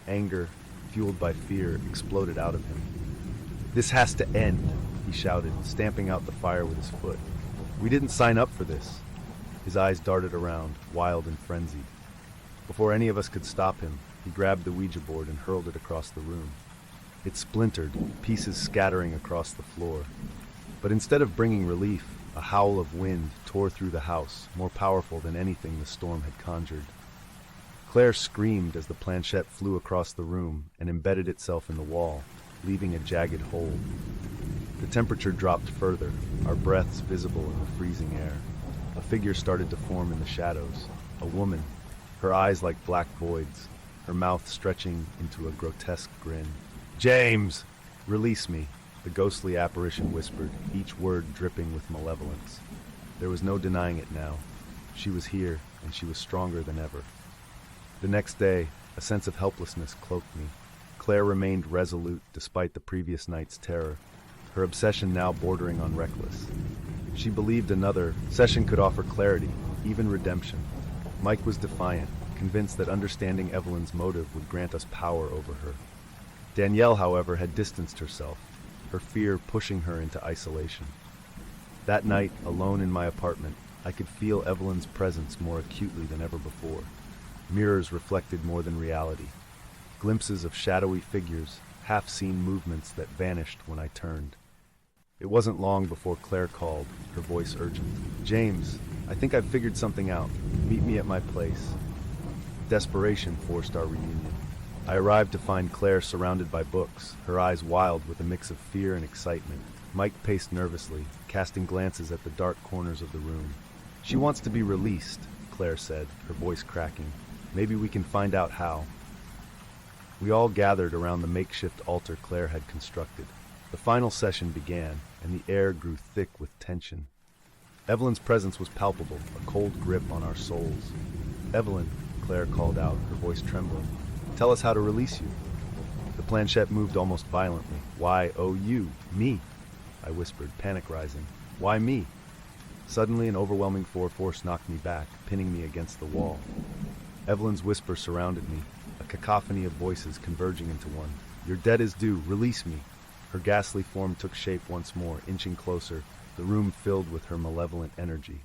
Anger, fueled by fear, exploded out of him. "This has to end," he shouted, stamping out the fire with his foot. "We didn't sign up for this." His eyes darted around, wild and frenzied. Before any of us could stop him, he grabbed the Ouija board and hurled it across the room. It splintered, pieces scattering across the floor. But instead of bringing relief, a howl of wind tore through the house, more powerful than anything the storm had conjured. Claire screamed as the planchette flew across the room and embedded itself in the wall, leaving a jagged hole. The temperature dropped further, our breaths visible in the freezing air. A figure started to form in the shadows, a woman, her eyes like black voids, her mouth stretching into a grotesque grin. "James! Release me," the ghostly apparition whispered, each word dripping with malevolence. There was no denying it now. She was here, and she was stronger than ever. The next day, a sense of helplessness cloaked me. Claire remained resolute despite the previous night's terror, her obsession now bordering on reckless. She believed another session could offer clarity, even redemption. Mike was defiant, convinced that understanding Evelyn's motive would grant us power over her. Danielle, however, had distanced herself, her fear pushing her into isolation. That night, alone in my apartment, I could feel Evelyn's presence more acutely than ever before. Mirrors reflected more than reality. Glimpses of shadowy figures, half-seen movements that vanished when I turned. It wasn't long before Claire called, her voice urgent. "James, I think I've figured something out. Meet me at my place." Desperation forced our reunion. I arrived to find Claire surrounded by books, her eyes wild with a mix of fear and excitement. Mike paced nervously, casting glances at the dark corners of the room. "She wants to be released," Claire said, her voice cracking. "Maybe we can find out how." We all gathered around the makeshift altar Claire had constructed. The final session began, and the air grew thick with tension. Evelyn's presence was palpable, a cold grip on our souls. "Evelyn," Claire called out, her voice trembling, "tell us how to release you." The planchette moved almost violently. "Why, oh you, me." I whispered, panic rising. Why me? Suddenly, an overwhelming force knocked me back, pinning me against the wall. Evelyn's whisper surrounded me, a cacophony of voices converging into one. Your debt is due, release me. Her ghastly form took shape once more, inching closer, the room filled with her malevolent energy.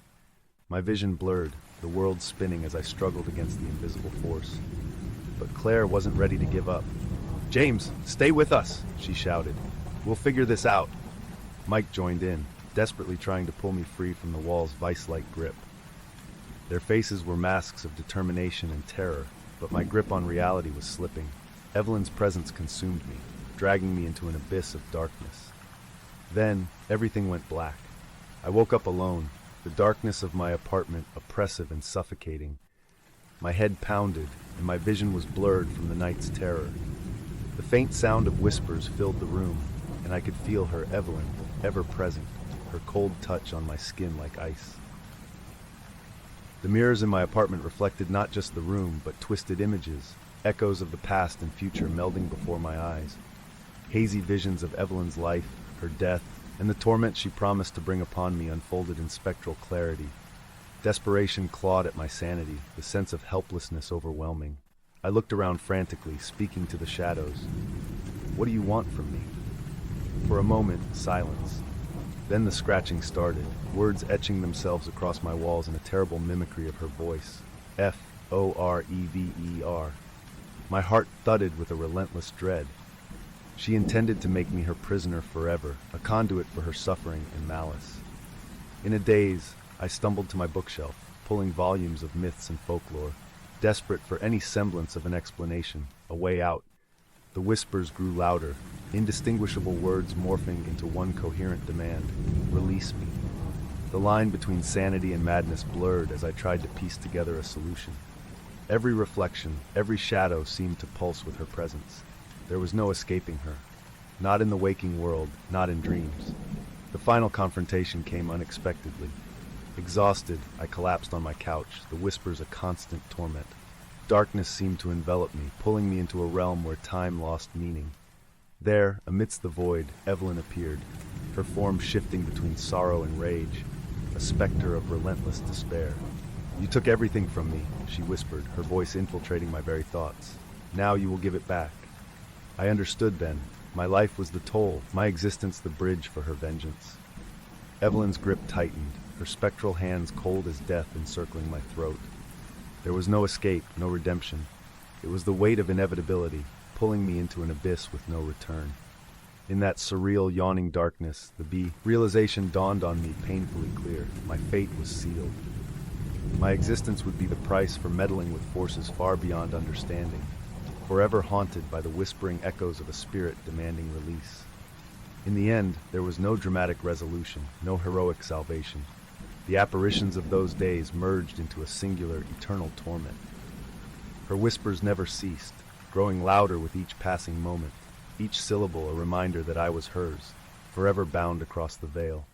My vision blurred, the world spinning as I struggled against the invisible force. But Claire wasn't ready to give up. James, stay with us, she shouted. We'll figure this out. Mike joined in, desperately trying to pull me free from the wall's vice-like grip. Their faces were masks of determination and terror, but my grip on reality was slipping. Evelyn's presence consumed me, dragging me into an abyss of darkness. Then, everything went black. I woke up alone, the darkness of my apartment oppressive and suffocating. My head pounded, and my vision was blurred from the night's terror. The faint sound of whispers filled the room, and I could feel her, Evelyn, ever present, her cold touch on my skin like ice. The mirrors in my apartment reflected not just the room, but twisted images, echoes of the past and future melding before my eyes. Hazy visions of Evelyn's life, her death, and the torment she promised to bring upon me unfolded in spectral clarity. Desperation clawed at my sanity, the sense of helplessness overwhelming. I looked around frantically, speaking to the shadows. What do you want from me? For a moment, silence. Then the scratching started, words etching themselves across my walls in a terrible mimicry of her voice. Forever. My heart thudded with a relentless dread. She intended to make me her prisoner forever, a conduit for her suffering and malice. In a daze, I stumbled to my bookshelf, pulling volumes of myths and folklore, desperate for any semblance of an explanation, a way out. The whispers grew louder, indistinguishable words morphing into one coherent demand: release me. The line between sanity and madness blurred as I tried to piece together a solution. Every reflection, every shadow seemed to pulse with her presence. There was no escaping her. Not in the waking world, not in dreams. The final confrontation came unexpectedly. Exhausted, I collapsed on my couch, the whispers a constant torment. Darkness seemed to envelop me, pulling me into a realm where time lost meaning. There, amidst the void, Evelyn appeared, her form shifting between sorrow and rage, a specter of relentless despair. You took everything from me, she whispered, her voice infiltrating my very thoughts. Now you will give it back. I understood then. My life was the toll, my existence the bridge for her vengeance. Evelyn's grip tightened, her spectral hands cold as death encircling my throat. There was no escape, no redemption. It was the weight of inevitability, pulling me into an abyss with no return. In that surreal, yawning darkness, the realization dawned on me painfully clear. My fate was sealed. My existence would be the price for meddling with forces far beyond understanding, forever haunted by the whispering echoes of a spirit demanding release. In the end, there was no dramatic resolution, no heroic salvation. The apparitions of those days merged into a singular, eternal torment. Her whispers never ceased, growing louder with each passing moment, each syllable a reminder that I was hers, forever bound across the veil.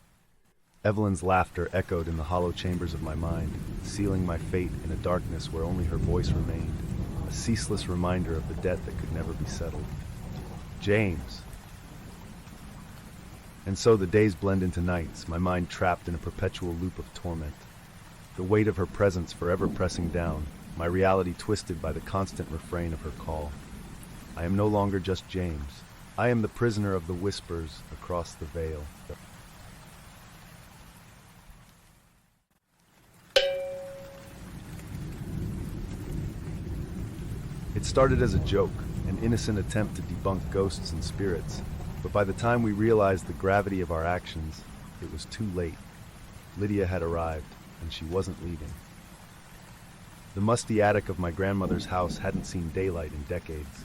Evelyn's laughter echoed in the hollow chambers of my mind, sealing my fate in a darkness where only her voice remained, a ceaseless reminder of the debt that could never be settled. James! And so the days blend into nights, my mind trapped in a perpetual loop of torment. The weight of her presence forever pressing down, my reality twisted by the constant refrain of her call. I am no longer just James. I am the prisoner of the whispers across the veil. It started as a joke, an innocent attempt to debunk ghosts and spirits, but by the time we realized the gravity of our actions, it was too late. Lydia had arrived, and she wasn't leaving. The musty attic of my grandmother's house hadn't seen daylight in decades.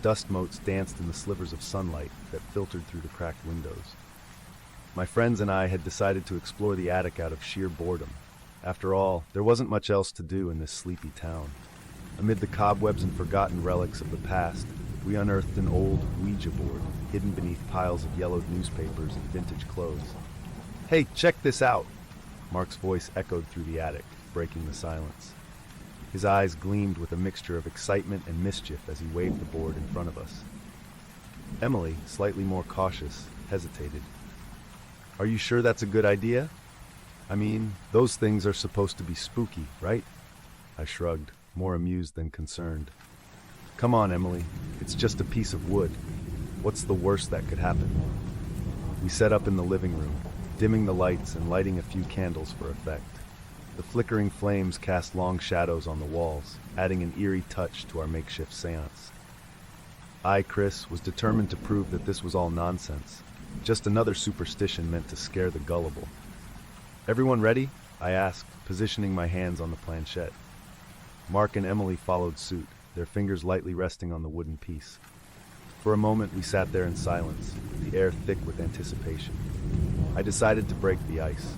Dust motes danced in the slivers of sunlight that filtered through the cracked windows. My friends and I had decided to explore the attic out of sheer boredom. After all, there wasn't much else to do in this sleepy town. Amid the cobwebs and forgotten relics of the past, we unearthed an old Ouija board hidden beneath piles of yellowed newspapers and vintage clothes. "Hey, check this out!" Mark's voice echoed through the attic, breaking the silence. His eyes gleamed with a mixture of excitement and mischief as he waved the board in front of us. Emily, slightly more cautious, hesitated. Are you sure that's a good idea? I mean, those things are supposed to be spooky, right? I shrugged, more amused than concerned. Come on, Emily. It's just a piece of wood. What's the worst that could happen? We set up in the living room, dimming the lights and lighting a few candles for effect. The flickering flames cast long shadows on the walls, adding an eerie touch to our makeshift seance. I, Chris, was determined to prove that this was all nonsense, just another superstition meant to scare the gullible. Everyone ready? I asked, positioning my hands on the planchette. Mark and Emily followed suit, their fingers lightly resting on the wooden piece. For a moment, we sat there in silence, the air thick with anticipation. I decided to break the ice.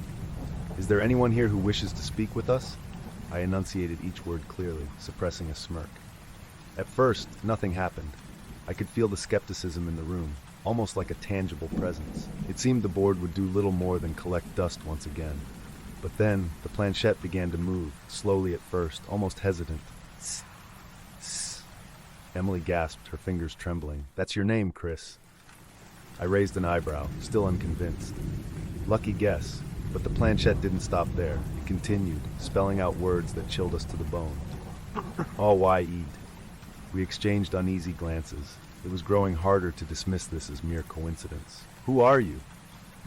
Is there anyone here who wishes to speak with us? I enunciated each word clearly, suppressing a smirk. At first, nothing happened. I could feel the skepticism in the room, almost like a tangible presence. It seemed the board would do little more than collect dust once again. But then, the planchette began to move, slowly at first, almost hesitant. Tss, tss. Emily gasped, her fingers trembling. That's your name, Chris. I raised an eyebrow, still unconvinced. Lucky guess, but the planchette didn't stop there. It continued, spelling out words that chilled us to the bone. Ouijaboard. We exchanged uneasy glances. It was growing harder to dismiss this as mere coincidence. Who are you?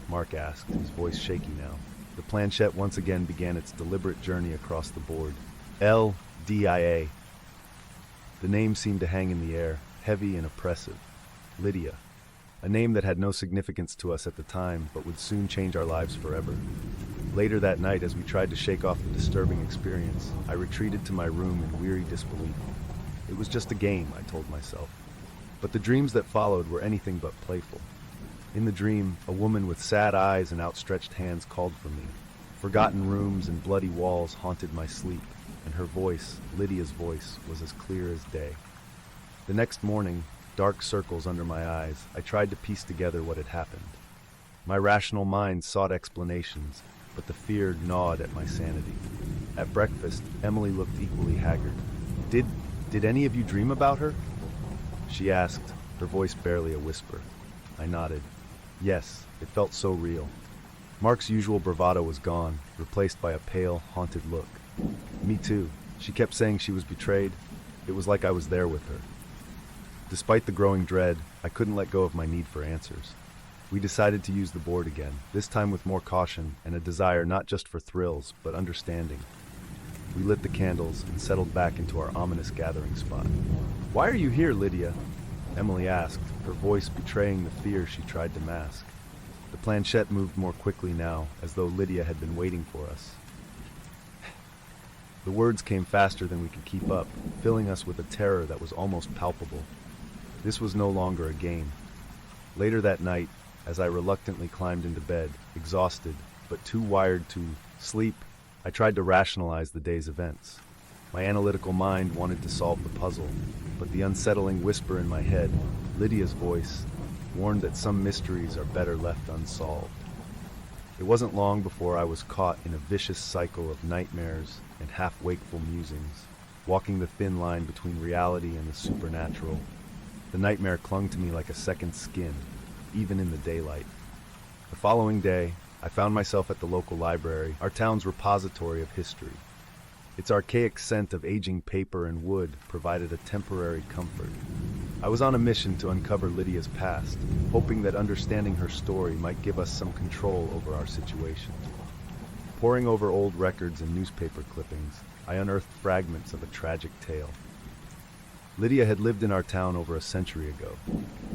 Mark asked, his voice shaky now. The planchette once again began its deliberate journey across the board. Lydia. The name seemed to hang in the air, heavy and oppressive. Lydia. A name that had no significance to us at the time, but would soon change our lives forever. Later that night, as we tried to shake off the disturbing experience, I retreated to my room in weary disbelief. It was just a game, I told myself. But the dreams that followed were anything but playful. In the dream, a woman with sad eyes and outstretched hands called for me. Forgotten rooms and bloody walls haunted my sleep, and her voice, Lydia's voice, was as clear as day. The next morning, dark circles under my eyes, I tried to piece together what had happened. My rational mind sought explanations, but the fear gnawed at my sanity. At breakfast, Emily looked equally haggard. Did any of you dream about her? She asked, her voice barely a whisper. I nodded. Yes, it felt so real. Mark's usual bravado was gone, replaced by a pale, haunted look. Me too. She kept saying she was betrayed. It was like I was there with her. Despite the growing dread, I couldn't let go of my need for answers. We decided to use the board again, this time with more caution and a desire not just for thrills, but understanding. We lit the candles and settled back into our ominous gathering spot. Why are you here, Lydia? Emily asked, her voice betraying the fear she tried to mask. The planchette moved more quickly now, as though Lydia had been waiting for us. The words came faster than we could keep up, filling us with a terror that was almost palpable. This was no longer a game. Later that night, as I reluctantly climbed into bed, exhausted, but too wired to sleep, I tried to rationalize the day's events. My analytical mind wanted to solve the puzzle, but the unsettling whisper in my head, Lydia's voice, warned that some mysteries are better left unsolved. It wasn't long before I was caught in a vicious cycle of nightmares and half-wakeful musings, walking the thin line between reality and the supernatural. The nightmare clung to me like a second skin, even in the daylight. The following day, I found myself at the local library, our town's repository of history. Its archaic scent of aging paper and wood provided a temporary comfort. I was on a mission to uncover Lydia's past, hoping that understanding her story might give us some control over our situation. Poring over old records and newspaper clippings, I unearthed fragments of a tragic tale. Lydia had lived in our town over a century ago.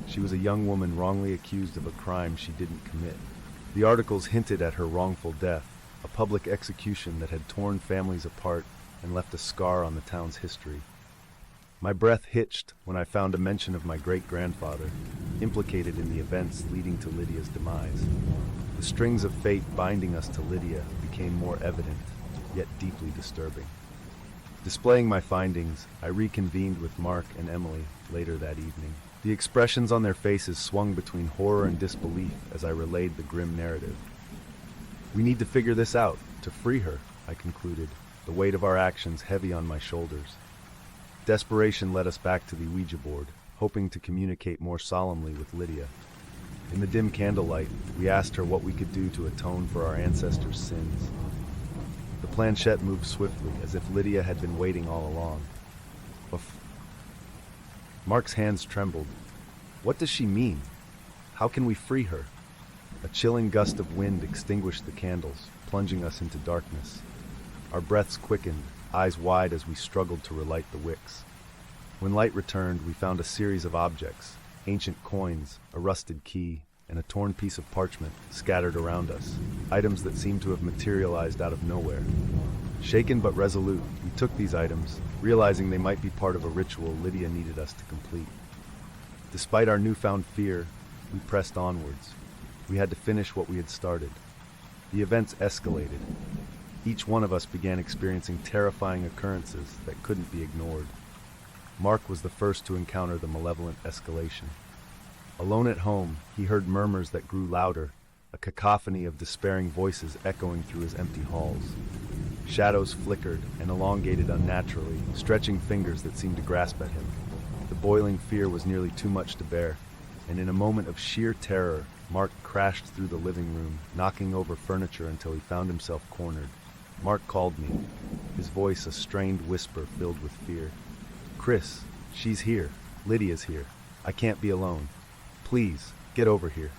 She was a young woman wrongly accused of a crime she didn't commit. The articles hinted at her wrongful death, a public execution that had torn families apart and left a scar on the town's history. My breath hitched when I found a mention of my great-grandfather, implicated in the events leading to Lydia's demise. The strings of fate binding us to Lydia became more evident, yet deeply disturbing. Displaying my findings, I reconvened with Mark and Emily later that evening. The expressions on their faces swung between horror and disbelief as I relayed the grim narrative. We need to figure this out, to free her, I concluded, the weight of our actions heavy on my shoulders. Desperation led us back to the Ouija board, hoping to communicate more solemnly with Lydia. In the dim candlelight, we asked her what we could do to atone for our ancestors' sins. The planchette moved swiftly, as if Lydia had been waiting all along. Mark's hands trembled. What does she mean? How can we free her? A chilling gust of wind extinguished the candles, plunging us into darkness. Our breaths quickened, eyes wide as we struggled to relight the wicks. When light returned, we found a series of objects, ancient coins, a rusted key, and a torn piece of parchment scattered around us, items that seemed to have materialized out of nowhere. Shaken but resolute, we took these items, realizing they might be part of a ritual Lydia needed us to complete. Despite our newfound fear, we pressed onwards. We had to finish what we had started. The events escalated. Each one of us began experiencing terrifying occurrences that couldn't be ignored. Mark was the first to encounter the malevolent escalation. Alone at home, he heard murmurs that grew louder, a cacophony of despairing voices echoing through his empty halls. Shadows flickered and elongated unnaturally, stretching fingers that seemed to grasp at him. The boiling fear was nearly too much to bear, and in a moment of sheer terror, Mark crashed through the living room, knocking over furniture until he found himself cornered. Mark called me, his voice a strained whisper filled with fear. "Chris, she's here. Lydia's here. I can't be alone. Please, get over here."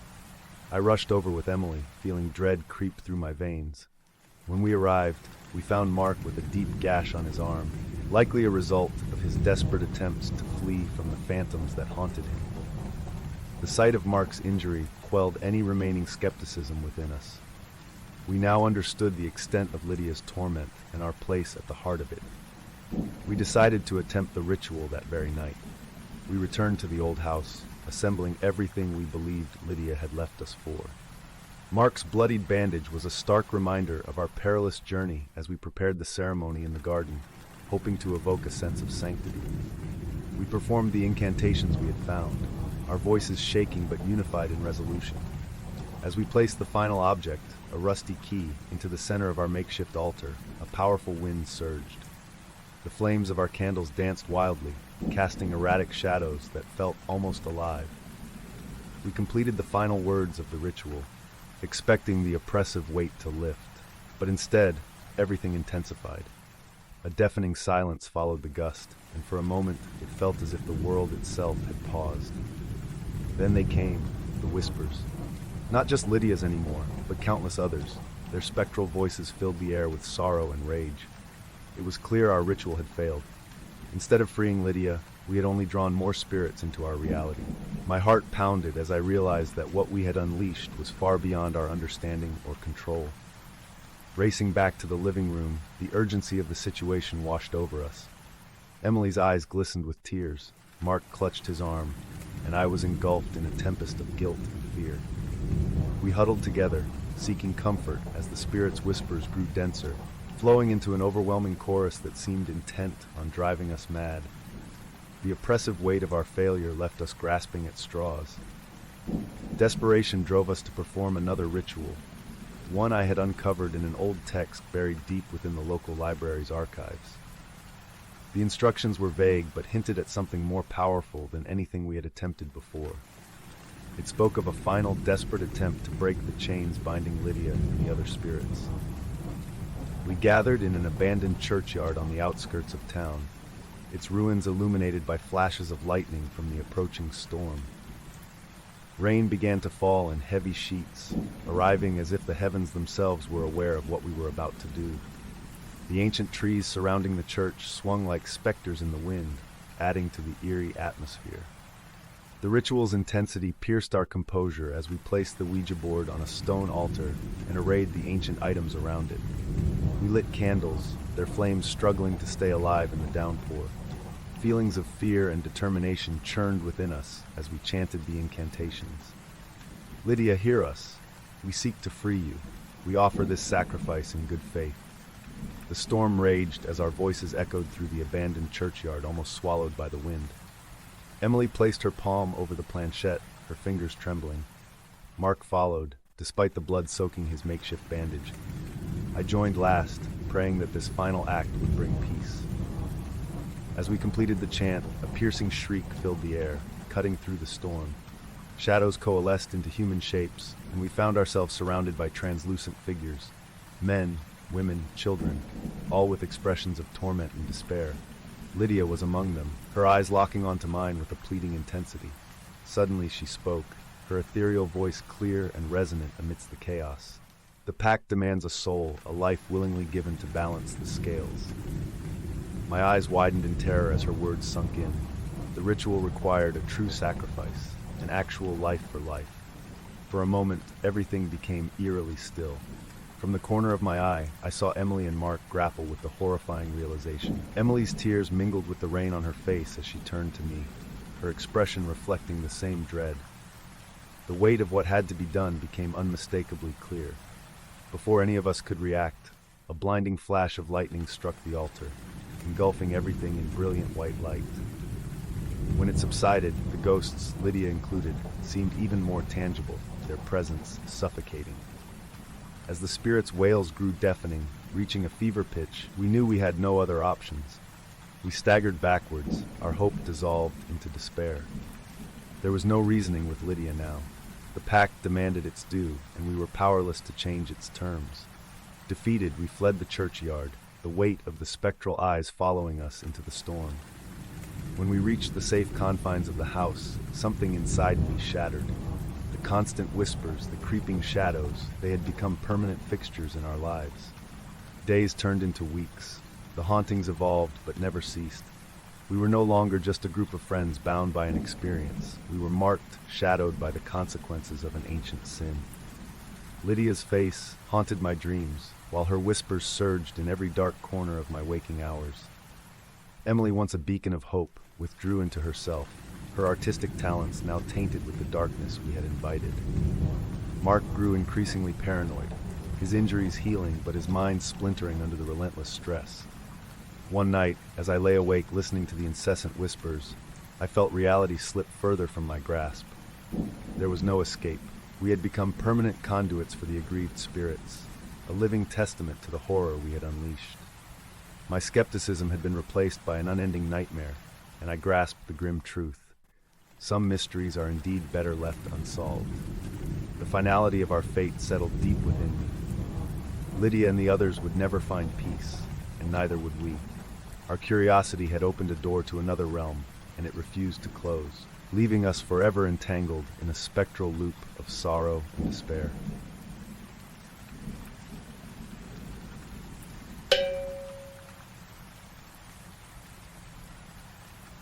I rushed over with Emily, feeling dread creep through my veins. When we arrived, we found Mark with a deep gash on his arm, likely a result of his desperate attempts to flee from the phantoms that haunted him. The sight of Mark's injury quelled any remaining skepticism within us. We now understood the extent of Lydia's torment and our place at the heart of it. We decided to attempt the ritual that very night. We returned to the old house, assembling everything we believed Lydia had left us for. Mark's bloodied bandage was a stark reminder of our perilous journey as we prepared the ceremony in the garden, hoping to evoke a sense of sanctity. We performed the incantations we had found, our voices shaking but unified in resolution. As we placed the final object, a rusty key, into the center of our makeshift altar, a powerful wind surged. The flames of our candles danced wildly, casting erratic shadows that felt almost alive. We completed the final words of the ritual, expecting the oppressive weight to lift, but instead, everything intensified. A deafening silence followed the gust, and for a moment it felt as if the world itself had paused. Then they came, the whispers. Not just Lydia's anymore, but countless others. Their spectral voices filled the air with sorrow and rage. It was clear our ritual had failed. Instead of freeing Lydia, we had only drawn more spirits into our reality. My heart pounded as I realized that what we had unleashed was far beyond our understanding or control. Racing back to the living room, the urgency of the situation washed over us. Emily's eyes glistened with tears. Mark clutched his arm, and I was engulfed in a tempest of guilt and fear. We huddled together, seeking comfort as the spirit's whispers grew denser, flowing into an overwhelming chorus that seemed intent on driving us mad. The oppressive weight of our failure left us grasping at straws. Desperation drove us to perform another ritual, one I had uncovered in an old text buried deep within the local library's archives. The instructions were vague but hinted at something more powerful than anything we had attempted before. It spoke of a final desperate attempt to break the chains binding Lydia and the other spirits. We gathered in an abandoned churchyard on the outskirts of town, its ruins illuminated by flashes of lightning from the approaching storm. Rain began to fall in heavy sheets, arriving as if the heavens themselves were aware of what we were about to do. The ancient trees surrounding the church swung like specters in the wind, adding to the eerie atmosphere. The ritual's intensity pierced our composure as we placed the Ouija board on a stone altar and arrayed the ancient items around it. We lit candles, their flames struggling to stay alive in the downpour. Feelings of fear and determination churned within us as we chanted the incantations. Lydia, hear us. We seek to free you. We offer this sacrifice in good faith. The storm raged as our voices echoed through the abandoned churchyard, almost swallowed by the wind. Emily placed her palm over the planchette, her fingers trembling. Mark followed, despite the blood soaking his makeshift bandage. I joined last, praying that this final act would bring peace. As we completed the chant, a piercing shriek filled the air, cutting through the storm. Shadows coalesced into human shapes, and we found ourselves surrounded by translucent figures. Men, women, children, all with expressions of torment and despair. Lydia was among them, her eyes locking onto mine with a pleading intensity. Suddenly she spoke, her ethereal voice clear and resonant amidst the chaos. The pact demands a soul, a life willingly given to balance the scales. My eyes widened in terror as her words sunk in. The ritual required a true sacrifice, an actual life for life. For a moment, everything became eerily still. From the corner of my eye, I saw Emily and Mark grapple with the horrifying realization. Emily's tears mingled with the rain on her face as she turned to me, her expression reflecting the same dread. The weight of what had to be done became unmistakably clear. Before any of us could react, a blinding flash of lightning struck the altar, engulfing everything in brilliant white light. When it subsided, the ghosts, Lydia included, seemed even more tangible, their presence suffocating. As the spirit's wails grew deafening, reaching a fever pitch, we knew we had no other options. We staggered backwards, our hope dissolved into despair. There was no reasoning with Lydia now. The pact demanded its due, and we were powerless to change its terms. Defeated, we fled the churchyard, the weight of the spectral eyes following us into the storm. When we reached the safe confines of the house, something inside me shattered. The constant whispers, the creeping shadows, they had become permanent fixtures in our lives. Days turned into weeks. The hauntings evolved but never ceased. We were no longer just a group of friends bound by an experience. We were marked, shadowed by the consequences of an ancient sin. Lydia's face haunted my dreams, while her whispers surged in every dark corner of my waking hours. Emily, once a beacon of hope, withdrew into herself, her artistic talents now tainted with the darkness we had invited. Mark grew increasingly paranoid, his injuries healing but his mind splintering under the relentless stress. One night, as I lay awake listening to the incessant whispers, I felt reality slip further from my grasp. There was no escape. We had become permanent conduits for the aggrieved spirits, a living testament to the horror we had unleashed. My skepticism had been replaced by an unending nightmare, and I grasped the grim truth. Some mysteries are indeed better left unsolved. The finality of our fate settled deep within me. Lydia and the others would never find peace, and neither would we. Our curiosity had opened a door to another realm, and it refused to close, leaving us forever entangled in a spectral loop of sorrow and despair.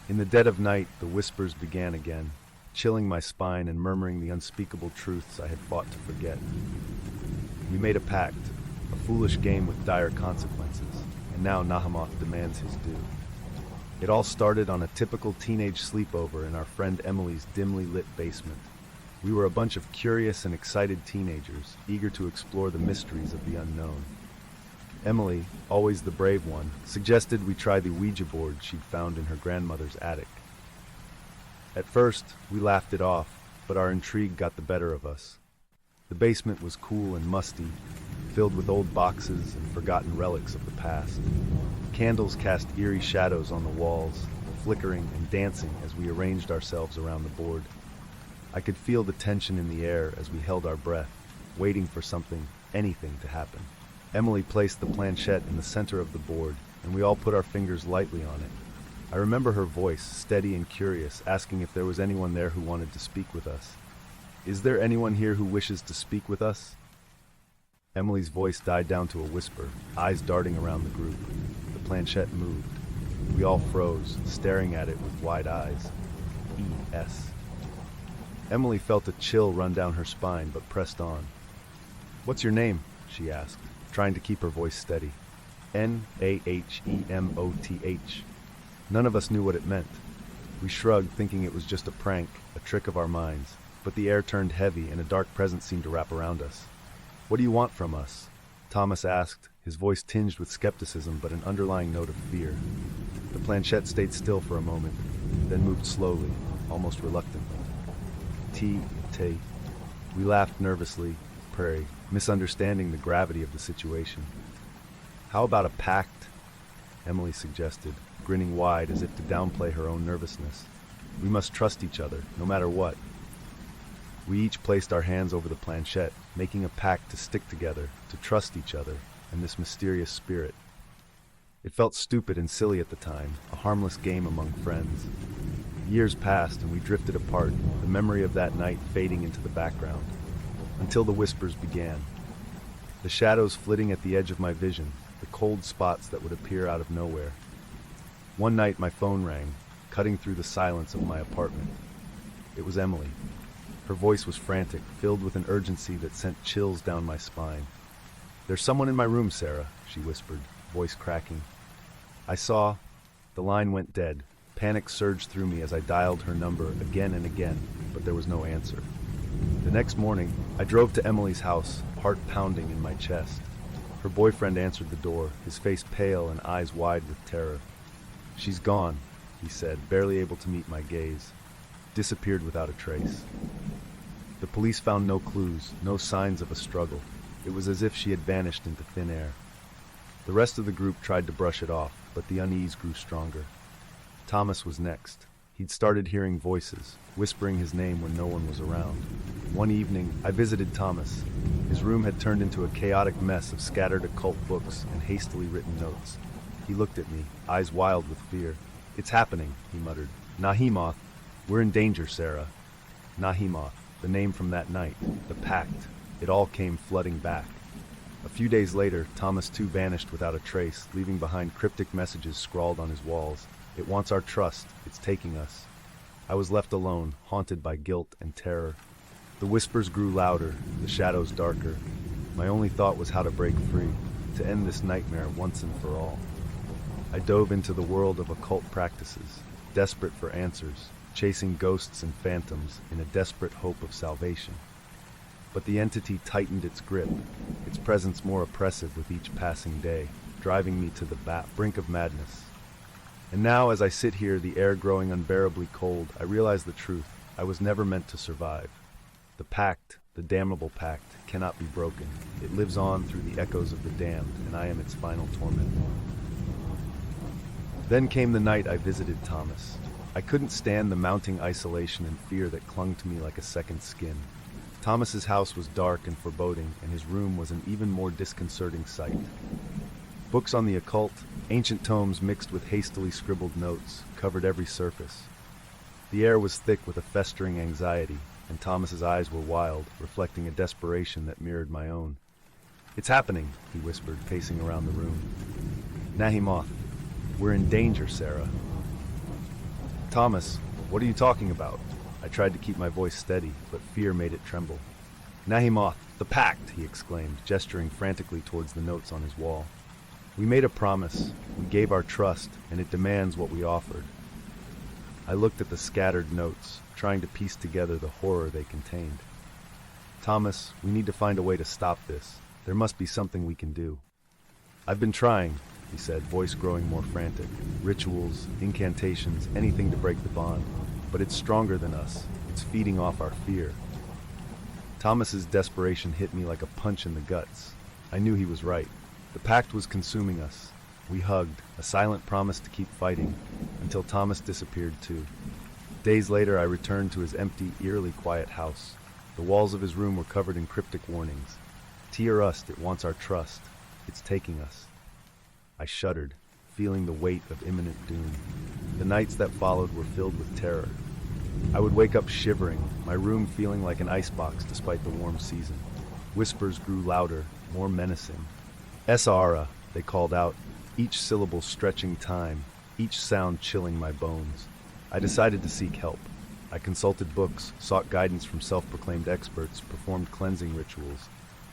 In the dead of night, the whispers began again, chilling my spine and murmuring the unspeakable truths I had fought to forget. We made a pact, a foolish game with dire consequences, and now Nahamoth demands his due. It all started on a typical teenage sleepover in our friend Emily's dimly lit basement. We were a bunch of curious and excited teenagers, eager to explore the mysteries of the unknown. Emily, always the brave one, suggested we try the Ouija board she'd found in her grandmother's attic. At first, we laughed it off, but our intrigue got the better of us. The basement was cool and musty, filled with old boxes and forgotten relics of the past. Candles cast eerie shadows on the walls, flickering and dancing as we arranged ourselves around the board. I could feel the tension in the air as we held our breath, waiting for something, anything to happen. Emily placed the planchette in the center of the board, and we all put our fingers lightly on it. I remember her voice, steady and curious, asking if there was anyone there who wanted to speak with us. "Is there anyone here who wishes to speak with us?" Emily's voice died down to a whisper, eyes darting around the group. The planchette moved. We all froze, staring at it with wide eyes. E.S. Emily felt a chill run down her spine, but pressed on. "What's your name?" she asked, trying to keep her voice steady. "Nahemoth. None of us knew what it meant. We shrugged, thinking it was just a prank, a trick of our minds, but the air turned heavy and a dark presence seemed to wrap around us. "What do you want from us?" Thomas asked, his voice tinged with skepticism but an underlying note of fear. The planchette stayed still for a moment, then moved slowly, almost reluctantly. T. We laughed nervously, Prairie, misunderstanding the gravity of the situation. "How about a pact?" Emily suggested, grinning wide as if to downplay her own nervousness. "We must trust each other, no matter what." We each placed our hands over the planchette, making a pact to stick together, to trust each other, and this mysterious spirit. It felt stupid and silly at the time, a harmless game among friends. Years passed and we drifted apart, the memory of that night fading into the background, until the whispers began. The shadows flitting at the edge of my vision, the cold spots that would appear out of nowhere. One night my phone rang, cutting through the silence of my apartment. It was Emily. Her voice was frantic, filled with an urgency that sent chills down my spine. "There's someone in my room, Sarah," she whispered, voice cracking. I saw. The line went dead. Panic surged through me as I dialed her number again and again, but there was no answer. The next morning, I drove to Emily's house, heart pounding in my chest. Her boyfriend answered the door, his face pale and eyes wide with terror. "She's gone," he said, barely able to meet my gaze. "Disappeared without a trace." The police found no clues, no signs of a struggle. It was as if she had vanished into thin air. The rest of the group tried to brush it off, but the unease grew stronger. Thomas was next. He'd started hearing voices, whispering his name when no one was around. One evening, I visited Thomas. His room had turned into a chaotic mess of scattered occult books and hastily written notes. He looked at me, eyes wild with fear. "It's happening," he muttered. "Nahimoth. We're in danger, Sarah." Nahimoth, the name from that night, the pact. It all came flooding back. A few days later, Thomas too vanished without a trace, leaving behind cryptic messages scrawled on his walls. "It wants our trust. It's taking us." I was left alone, haunted by guilt and terror. The whispers grew louder, the shadows darker. My only thought was how to break free, to end this nightmare once and for all. I dove into the world of occult practices, desperate for answers, chasing ghosts and phantoms in a desperate hope of salvation. But the entity tightened its grip, its presence more oppressive with each passing day, driving me to the brink of madness. And now, as I sit here, the air growing unbearably cold, I realize the truth. I was never meant to survive. The pact, the damnable pact, cannot be broken. It lives on through the echoes of the damned, and I am its final torment. Then came the night I visited Thomas. I couldn't stand the mounting isolation and fear that clung to me like a second skin. Thomas's house was dark and foreboding, and his room was an even more disconcerting sight. Books on the occult, ancient tomes mixed with hastily scribbled notes, covered every surface. The air was thick with a festering anxiety, and Thomas's eyes were wild, reflecting a desperation that mirrored my own. "It's happening," he whispered, pacing around the room. "Nahimoth. We're in danger, Sarah." "Thomas, what are you talking about?" I tried to keep my voice steady, but fear made it tremble. "Nahimoth, the pact," he exclaimed, gesturing frantically towards the notes on his wall. "We made a promise, we gave our trust, and it demands what we offered." I looked at the scattered notes, trying to piece together the horror they contained. "Thomas, we need to find a way to stop this. There must be something we can do." "I've been trying," he said, voice growing more frantic. "Rituals, incantations, anything to break the bond. But it's stronger than us. It's feeding off our fear." Thomas's desperation hit me like a punch in the guts. I knew he was right. The pact was consuming us. We hugged, a silent promise to keep fighting, until Thomas disappeared too. Days later, I returned to his empty, eerily quiet house. The walls of his room were covered in cryptic warnings. "Tear us, it wants our trust. It's taking us." I shuddered, feeling the weight of imminent doom. The nights that followed were filled with terror. I would wake up shivering, my room feeling like an icebox despite the warm season. Whispers grew louder, more menacing. "Essalj," they called out, each syllable stretching time, each sound chilling my bones. I decided to seek help. I consulted books, sought guidance from self-proclaimed experts, performed cleansing rituals.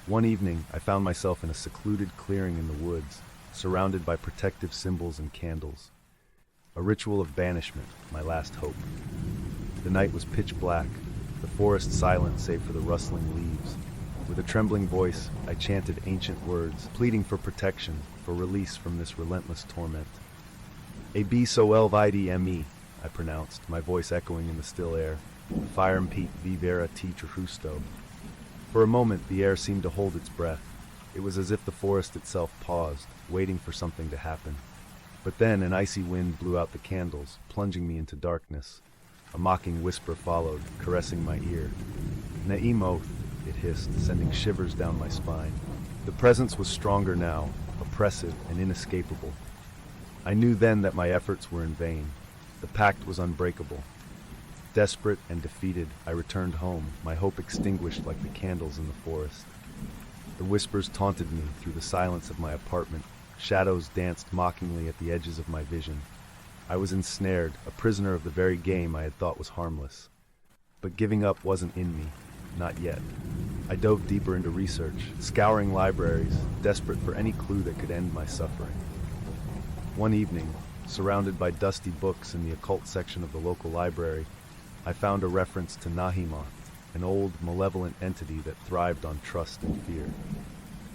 One evening, I found myself in a secluded clearing in the woods, surrounded by protective symbols and candles. A ritual of banishment, my last hope. The night was pitch black, the forest silent save for the rustling leaves. With a trembling voice, I chanted ancient words, pleading for protection, for release from this relentless torment. "Abi soel vidi me," I pronounced, my voice echoing in the still air. "Fire Pete vivera ti justo." For a moment, the air seemed to hold its breath. It was as if the forest itself paused, waiting for something to happen. But then an icy wind blew out the candles, plunging me into darkness. A mocking whisper followed, caressing my ear. Ne'imoth, it hissed, sending shivers down my spine. The presence was stronger now, oppressive and inescapable. I knew then that my efforts were in vain. The pact was unbreakable. Desperate and defeated, I returned home, my hope extinguished like the candles in the forest. The whispers taunted me through the silence of my apartment. Shadows danced mockingly at the edges of my vision. I was ensnared, a prisoner of the very game I had thought was harmless. But giving up wasn't in me, not yet. I dove deeper into research, scouring libraries, desperate for any clue that could end my suffering. One evening, surrounded by dusty books in the occult section of the local library, I found a reference to Nahimoth, an old, malevolent entity that thrived on trust and fear.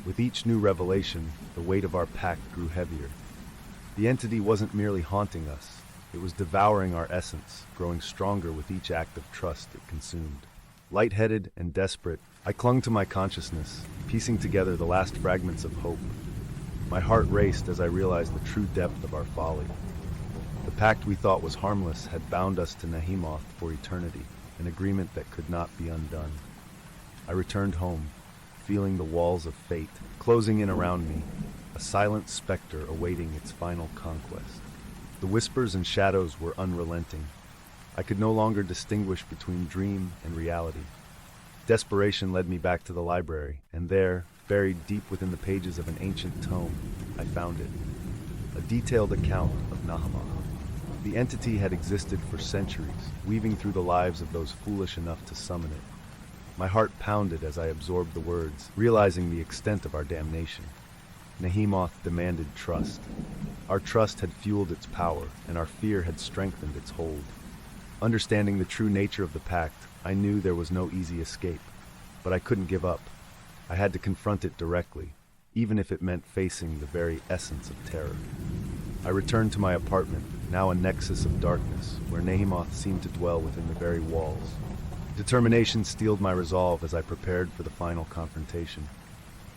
With each new revelation, the weight of our pact grew heavier. The entity wasn't merely haunting us, it was devouring our essence, growing stronger with each act of trust it consumed. Lightheaded and desperate, I clung to my consciousness, piecing together the last fragments of hope. My heart raced as I realized the true depth of our folly. The pact we thought was harmless had bound us to Nahimoth for eternity, an agreement that could not be undone. I returned home, feeling the walls of fate closing in around me, a silent specter awaiting its final conquest. The whispers and shadows were unrelenting. I could no longer distinguish between dream and reality. Desperation led me back to the library, and there, buried deep within the pages of an ancient tome, I found it. A detailed account of Nahimoth. The entity had existed for centuries, weaving through the lives of those foolish enough to summon it. My heart pounded as I absorbed the words, realizing the extent of our damnation. Nahimoth demanded trust. Our trust had fueled its power, and our fear had strengthened its hold. Understanding the true nature of the pact, I knew there was no easy escape. But I couldn't give up. I had to confront it directly, even if it meant facing the very essence of terror. I returned to my apartment, now a nexus of darkness, where Nahimoth seemed to dwell within the very walls. Determination steeled my resolve as I prepared for the final confrontation.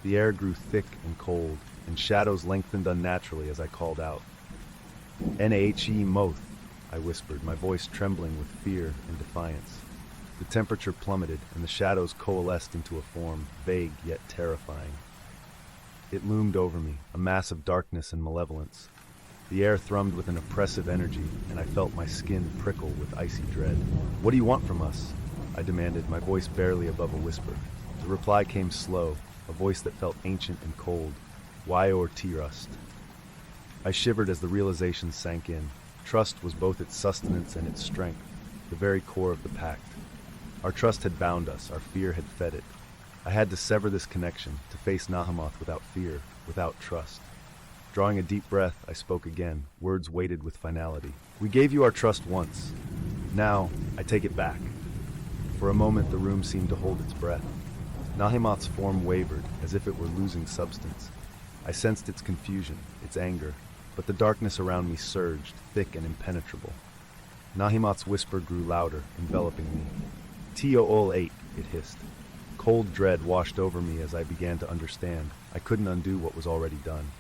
The air grew thick and cold, and shadows lengthened unnaturally as I called out. Nahe-moth, I whispered, my voice trembling with fear and defiance. The temperature plummeted, and the shadows coalesced into a form, vague yet terrifying. It loomed over me, a mass of darkness and malevolence. The air thrummed with an oppressive energy, and I felt my skin prickle with icy dread. "What do you want from us?" I demanded, my voice barely above a whisper. The reply came slow, a voice that felt ancient and cold. "Why or T-rust?" I shivered as the realization sank in. Trust was both its sustenance and its strength, the very core of the pact. Our trust had bound us, our fear had fed it. I had to sever this connection, to face Nahimoth without fear, without trust. Drawing a deep breath, I spoke again, words weighted with finality. "We gave you our trust once. Now, I take it back." For a moment, the room seemed to hold its breath. Nahimoth's form wavered, as if it were losing substance. I sensed its confusion, its anger, but the darkness around me surged, thick and impenetrable. Nahimoth's whisper grew louder, enveloping me. "T-O-Ol-8," it hissed. Cold dread washed over me as I began to understand. I couldn't undo what was already done.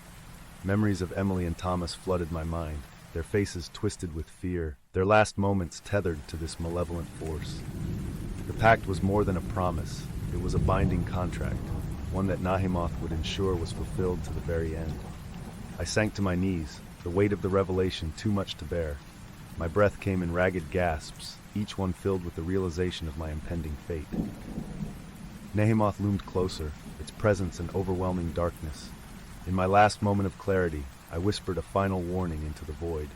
Memories of Emily and Thomas flooded my mind, their faces twisted with fear, their last moments tethered to this malevolent force. The pact was more than a promise. It was a binding contract, one that Nahimoth would ensure was fulfilled to the very end. I sank to my knees, the weight of the revelation too much to bear. My breath came in ragged gasps, each one filled with the realization of my impending fate. Nahimoth loomed closer, its presence an overwhelming darkness. In my last moment of clarity, I whispered a final warning into the void.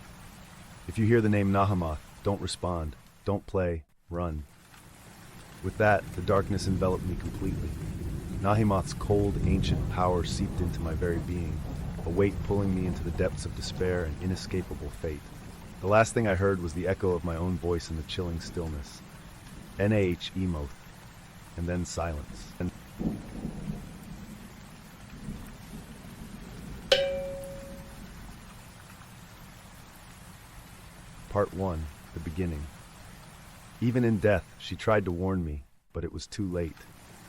"If you hear the name Nahimoth, don't respond, don't play, run." With that, the darkness enveloped me completely. Nahimoth's cold, ancient power seeped into my very being, a weight pulling me into the depths of despair and inescapable fate. The last thing I heard was the echo of my own voice in the chilling stillness. Nahe-moth. And then silence. Part 1. The beginning. Even in death, she tried to warn me, but it was too late.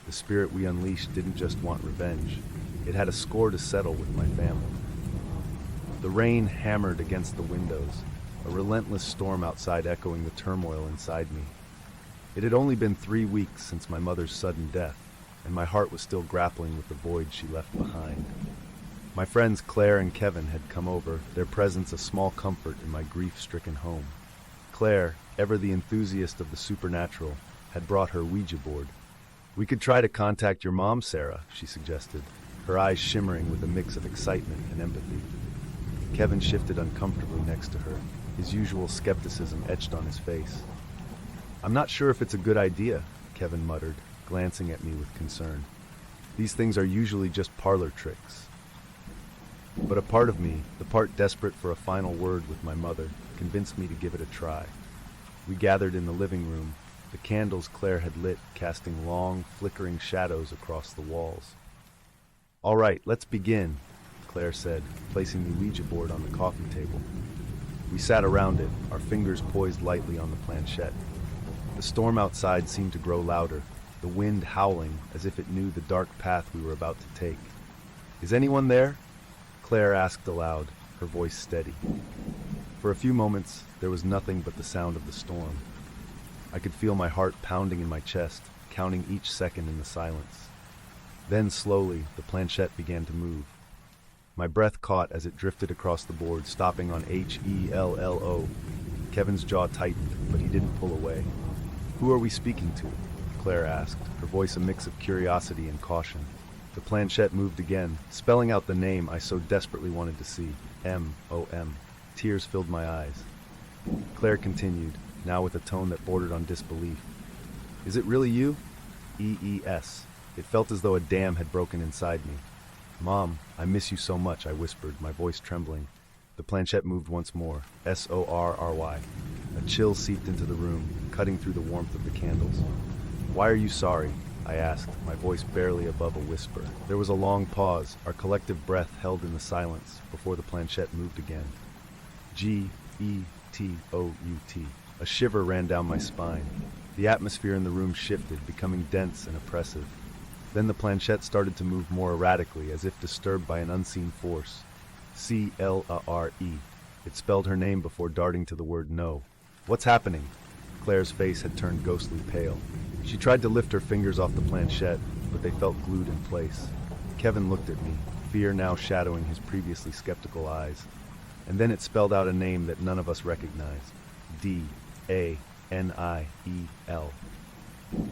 The spirit we unleashed didn't just want revenge. It had a score to settle with my family. The rain hammered against the windows, a relentless storm outside echoing the turmoil inside me. It had only been 3 weeks since my mother's sudden death, and my heart was still grappling with the void she left behind. My friends Claire and Kevin had come over, their presence a small comfort in my grief-stricken home. Claire, ever the enthusiast of the supernatural, had brought her Ouija board. "We could try to contact your mom, Sarah," she suggested, her eyes shimmering with a mix of excitement and empathy. Kevin shifted uncomfortably next to her, his usual skepticism etched on his face. "I'm not sure if it's a good idea," Kevin muttered, glancing at me with concern. "These things are usually just parlor tricks." But a part of me, the part desperate for a final word with my mother, convinced me to give it a try. We gathered in the living room, the candles Claire had lit casting long, flickering shadows across the walls. "All right, let's begin," Claire said, placing the Ouija board on the coffee table. We sat around it, our fingers poised lightly on the planchette. The storm outside seemed to grow louder, the wind howling as if it knew the dark path we were about to take. "Is anyone there?" Claire asked aloud, her voice steady. For a few moments, there was nothing but the sound of the storm. I could feel my heart pounding in my chest, counting each second in the silence. Then slowly, the planchette began to move. My breath caught as it drifted across the board, stopping on HELLO. Kevin's jaw tightened, but he didn't pull away. "Who are we speaking to?" Claire asked, her voice a mix of curiosity and caution. The planchette moved again, spelling out the name I so desperately wanted to see, M-O-M. Tears filled my eyes. Claire continued, now with a tone that bordered on disbelief. "Is it really you?" E-E-S. It felt as though a dam had broken inside me. "Mom, I miss you so much," I whispered, my voice trembling. The planchette moved once more, S-O-R-R-Y. A chill seeped into the room, cutting through the warmth of the candles. "Why are you sorry?" I asked, my voice barely above a whisper. There was a long pause, our collective breath held in the silence, before the planchette moved again. G-E-T-O-U-T. A shiver ran down my spine. The atmosphere in the room shifted, becoming dense and oppressive. Then the planchette started to move more erratically, as if disturbed by an unseen force. C-L-A-R-E. It spelled her name before darting to the word no. "What's happening?" Claire's face had turned ghostly pale. She tried to lift her fingers off the planchette, but they felt glued in place. Kevin looked at me, fear now shadowing his previously skeptical eyes. And then it spelled out a name that none of us recognized. D-A-N-I-E-L.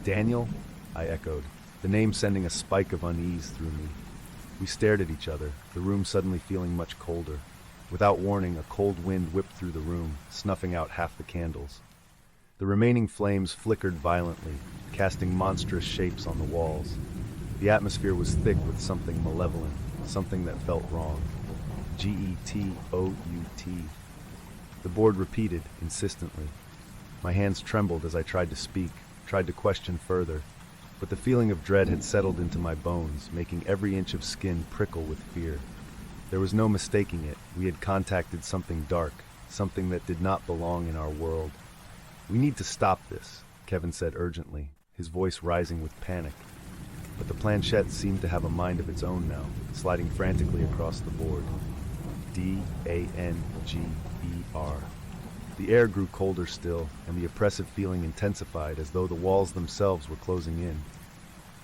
"Daniel?" I echoed, the name sending a spike of unease through me. We stared at each other, the room suddenly feeling much colder. Without warning, a cold wind whipped through the room, snuffing out half the candles. The remaining flames flickered violently, casting monstrous shapes on the walls. The atmosphere was thick with something malevolent, something that felt wrong. G-E-T-O-U-T. The board repeated, insistently. My hands trembled as I tried to speak, tried to question further, but the feeling of dread had settled into my bones, making every inch of skin prickle with fear. There was no mistaking it. We had contacted something dark, something that did not belong in our world. "We need to stop this," Kevin said urgently, his voice rising with panic. But the planchette seemed to have a mind of its own now, sliding frantically across the board. D-A-N-G-E-R. The air grew colder still, and the oppressive feeling intensified as though the walls themselves were closing in.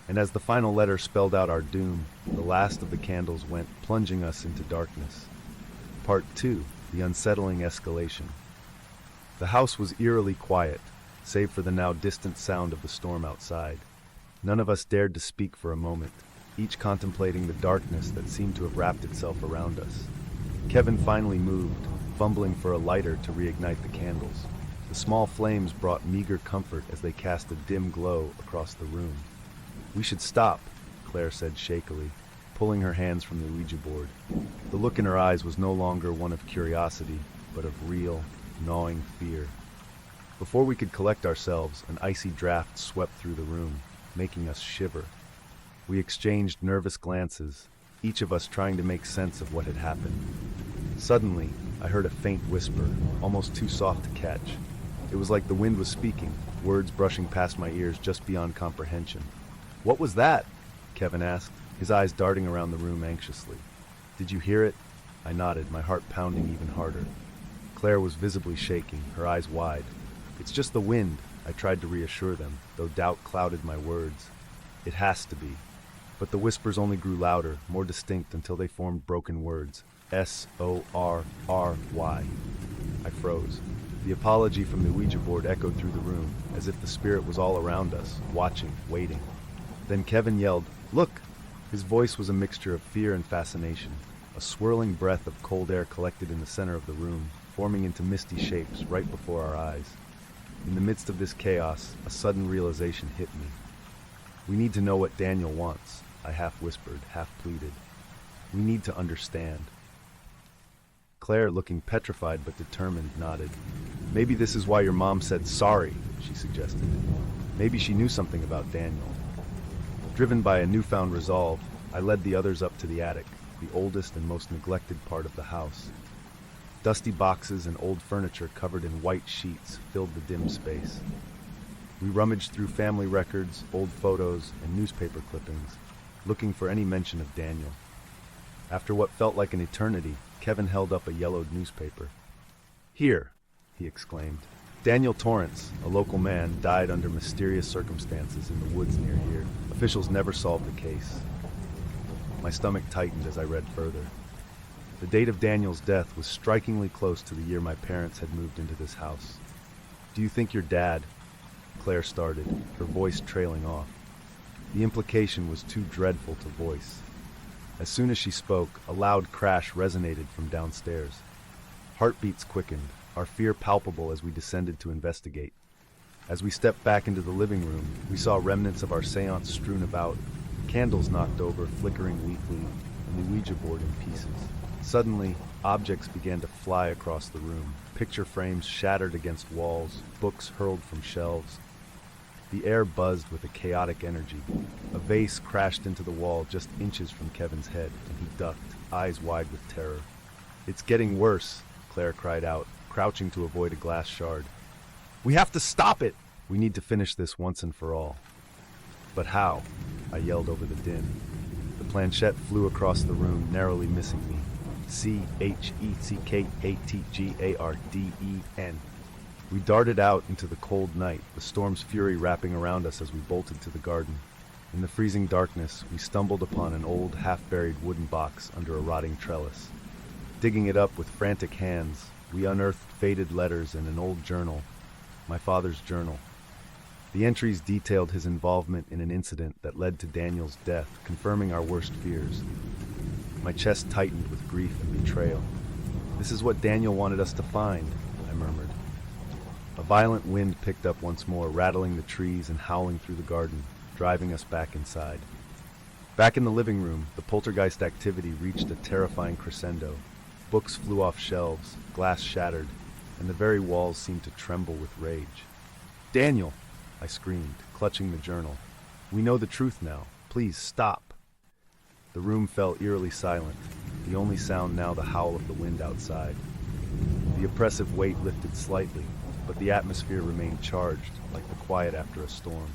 And as the final letter spelled out our doom, the last of the candles went, plunging us into darkness. Part 2, the unsettling escalation. The house was eerily quiet, save for the now distant sound of the storm outside. None of us dared to speak for a moment, each contemplating the darkness that seemed to have wrapped itself around us. Kevin finally moved, fumbling for a lighter to reignite the candles. The small flames brought meager comfort as they cast a dim glow across the room. "We should stop," Claire said shakily, pulling her hands from the Ouija board. The look in her eyes was no longer one of curiosity, but of real, gnawing fear. Before we could collect ourselves, an icy draft swept through the room, making us shiver. We exchanged nervous glances, each of us trying to make sense of what had happened. Suddenly, I heard a faint whisper, almost too soft to catch. It was like the wind was speaking, words brushing past my ears just beyond comprehension. "What was that?" Kevin asked, his eyes darting around the room anxiously. "Did you hear it?" I nodded, my heart pounding even harder. Claire was visibly shaking, her eyes wide. "It's just the wind," I tried to reassure them, though doubt clouded my words. It has to be. But the whispers only grew louder, more distinct until they formed broken words. S-O-R-R-Y. I froze. The apology from the Ouija board echoed through the room, as if the spirit was all around us, watching, waiting. Then Kevin yelled, "Look!" His voice was a mixture of fear and fascination. A swirling breath of cold air collected in the center of the room, forming into misty shapes right before our eyes. In the midst of this chaos, a sudden realization hit me. "We need to know what Daniel wants," I half whispered, half pleaded. "We need to understand." Claire, looking petrified but determined, nodded. "Maybe this is why your mom said sorry," she suggested. Maybe she knew something about Daniel. Driven by a newfound resolve, I led the others up to the attic, the oldest and most neglected part of the house. Dusty boxes and old furniture covered in white sheets filled the dim space. We rummaged through family records, old photos, and newspaper clippings, looking for any mention of Daniel. After what felt like an eternity, Kevin held up a yellowed newspaper. "Here," he exclaimed. "Daniel Torrance, a local man, died under mysterious circumstances in the woods near here. Officials never solved the case." My stomach tightened as I read further. The date of Daniel's death was strikingly close to the year my parents had moved into this house. "Do you think your dad—" Claire started, her voice trailing off. The implication was too dreadful to voice. As soon as she spoke, a loud crash resonated from downstairs. Heartbeats quickened, our fear palpable as we descended to investigate. As we stepped back into the living room, we saw remnants of our seance strewn about, candles knocked over, flickering weakly, and the Ouija board in pieces. Suddenly, objects began to fly across the room. Picture frames shattered against walls, books hurled from shelves. The air buzzed with a chaotic energy. A vase crashed into the wall just inches from Kevin's head, and he ducked, eyes wide with terror. "It's getting worse," Claire cried out, crouching to avoid a glass shard. "We have to stop it! We need to finish this once and for all." "But how?" I yelled over the din. The planchette flew across the room, narrowly missing me. CHECKATGARDEN. We darted out into the cold night, the storm's fury wrapping around us as we bolted to the garden. In the freezing darkness, we stumbled upon an old, half-buried wooden box under a rotting trellis. Digging it up with frantic hands, we unearthed faded letters and an old journal, my father's journal. The entries detailed his involvement in an incident that led to Daniel's death, confirming our worst fears. My chest tightened with grief and betrayal. "This is what Daniel wanted us to find," I murmured. A violent wind picked up once more, rattling the trees and howling through the garden, driving us back inside. Back in the living room, the poltergeist activity reached a terrifying crescendo. Books flew off shelves, glass shattered, and the very walls seemed to tremble with rage. "Daniel!" I screamed, clutching the journal. "We know the truth now. Please stop." The room fell eerily silent, the only sound now the howl of the wind outside. The oppressive weight lifted slightly, but the atmosphere remained charged, like the quiet after a storm.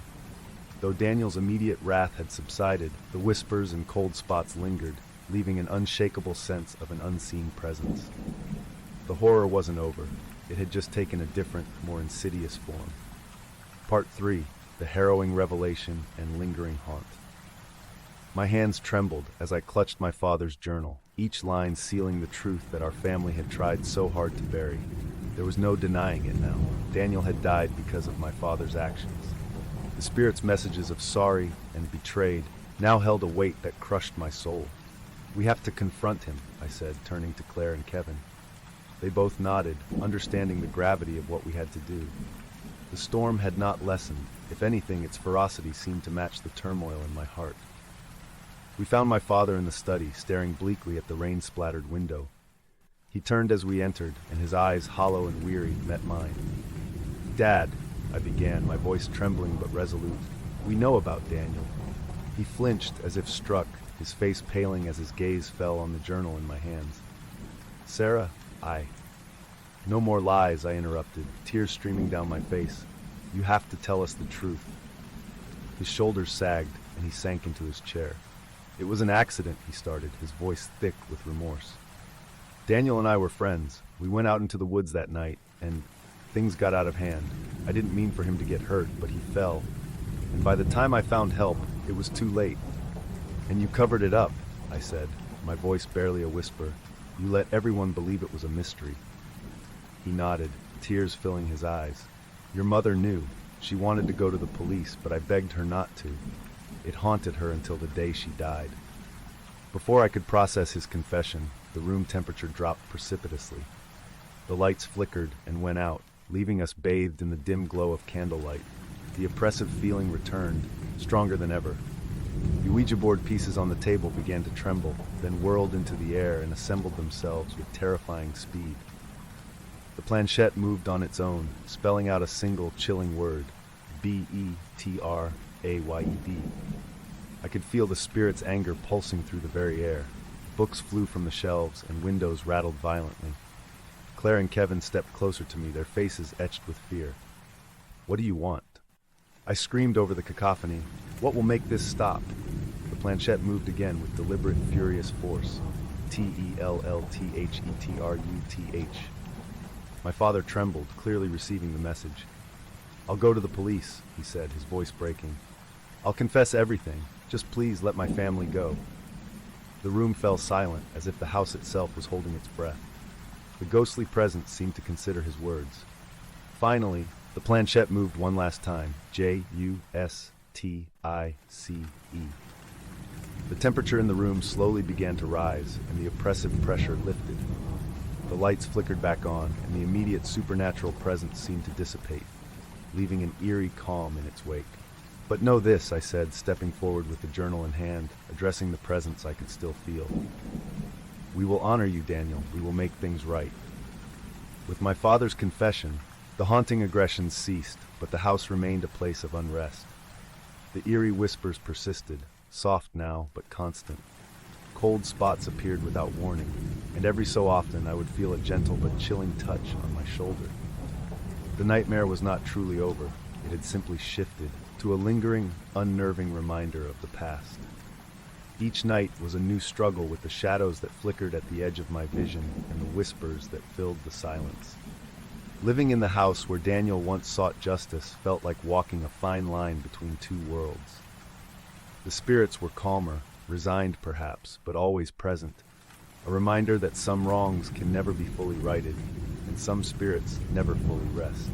Though Daniel's immediate wrath had subsided, the whispers and cold spots lingered, leaving an unshakable sense of an unseen presence. The horror wasn't over. It had just taken a different, more insidious form. Part 3, the harrowing revelation and lingering haunt. My hands trembled as I clutched my father's journal, each line sealing the truth that our family had tried so hard to bury. There was no denying it now. Daniel had died because of my father's actions. The spirit's messages of sorry and betrayed now held a weight that crushed my soul. "We have to confront him," I said, turning to Claire and Kevin. They both nodded, understanding the gravity of what we had to do. The storm had not lessened. If anything, its ferocity seemed to match the turmoil in my heart. We found my father in the study, staring bleakly at the rain-splattered window. He turned as we entered, and his eyes, hollow and weary, met mine. "Dad," I began, my voice trembling but resolute, "we know about Daniel." He flinched as if struck, his face paling as his gaze fell on the journal in my hands. "Sarah, No more lies," I interrupted, tears streaming down my face. "You have to tell us the truth." His shoulders sagged, and he sank into his chair. "It was an accident," he started, his voice thick with remorse. "Daniel and I were friends. We went out into the woods that night, and Things got out of hand. I didn't mean for him to get hurt, but he fell. And by the time I found help, it was too late. And you covered it up, I said, my voice barely a whisper. You let everyone believe it was a mystery. He nodded, tears filling his eyes. Your mother knew. She wanted to go to the police, but I begged her not to. It haunted her until the day she died. Before I could process his confession, the room temperature dropped precipitously. The lights flickered and went out, leaving us bathed in the dim glow of candlelight. The oppressive feeling returned, stronger than ever. The Ouija board pieces on the table began to tremble, then whirled into the air and assembled themselves with terrifying speed. The planchette moved on its own, spelling out a single chilling word, Betrayed. I could feel the spirit's anger pulsing through the very air. Books flew from the shelves and windows rattled violently. Claire and Kevin stepped closer to me, their faces etched with fear. What do you want? I screamed over the cacophony. What will make this stop? The planchette moved again with deliberate, furious force. Tellthetruth. My father trembled, clearly receiving the message. I'll go to the police, he said, his voice breaking. I'll confess everything. Just please let my family go. The room fell silent, as if the house itself was holding its breath. The ghostly presence seemed to consider his words. Finally, the planchette moved one last time. Justice. The temperature in the room slowly began to rise, and the oppressive pressure lifted. The lights flickered back on, and the immediate supernatural presence seemed to dissipate, leaving an eerie calm in its wake. But know this, I said, stepping forward with the journal in hand, addressing the presence I could still feel. We will honor you, Daniel. We will make things right. With my father's confession, the haunting aggressions ceased, but the house remained a place of unrest. The eerie whispers persisted, soft now, but constant. Cold spots appeared without warning, and every so often I would feel a gentle but chilling touch on my shoulder. The nightmare was not truly over. It had simply shifted to a lingering, unnerving reminder of the past. Each night was a new struggle with the shadows that flickered at the edge of my vision and the whispers that filled the silence. Living in the house where Daniel once sought justice felt like walking a fine line between two worlds. The spirits were calmer, resigned perhaps, but always present. A reminder that some wrongs can never be fully righted, and some spirits never fully rest.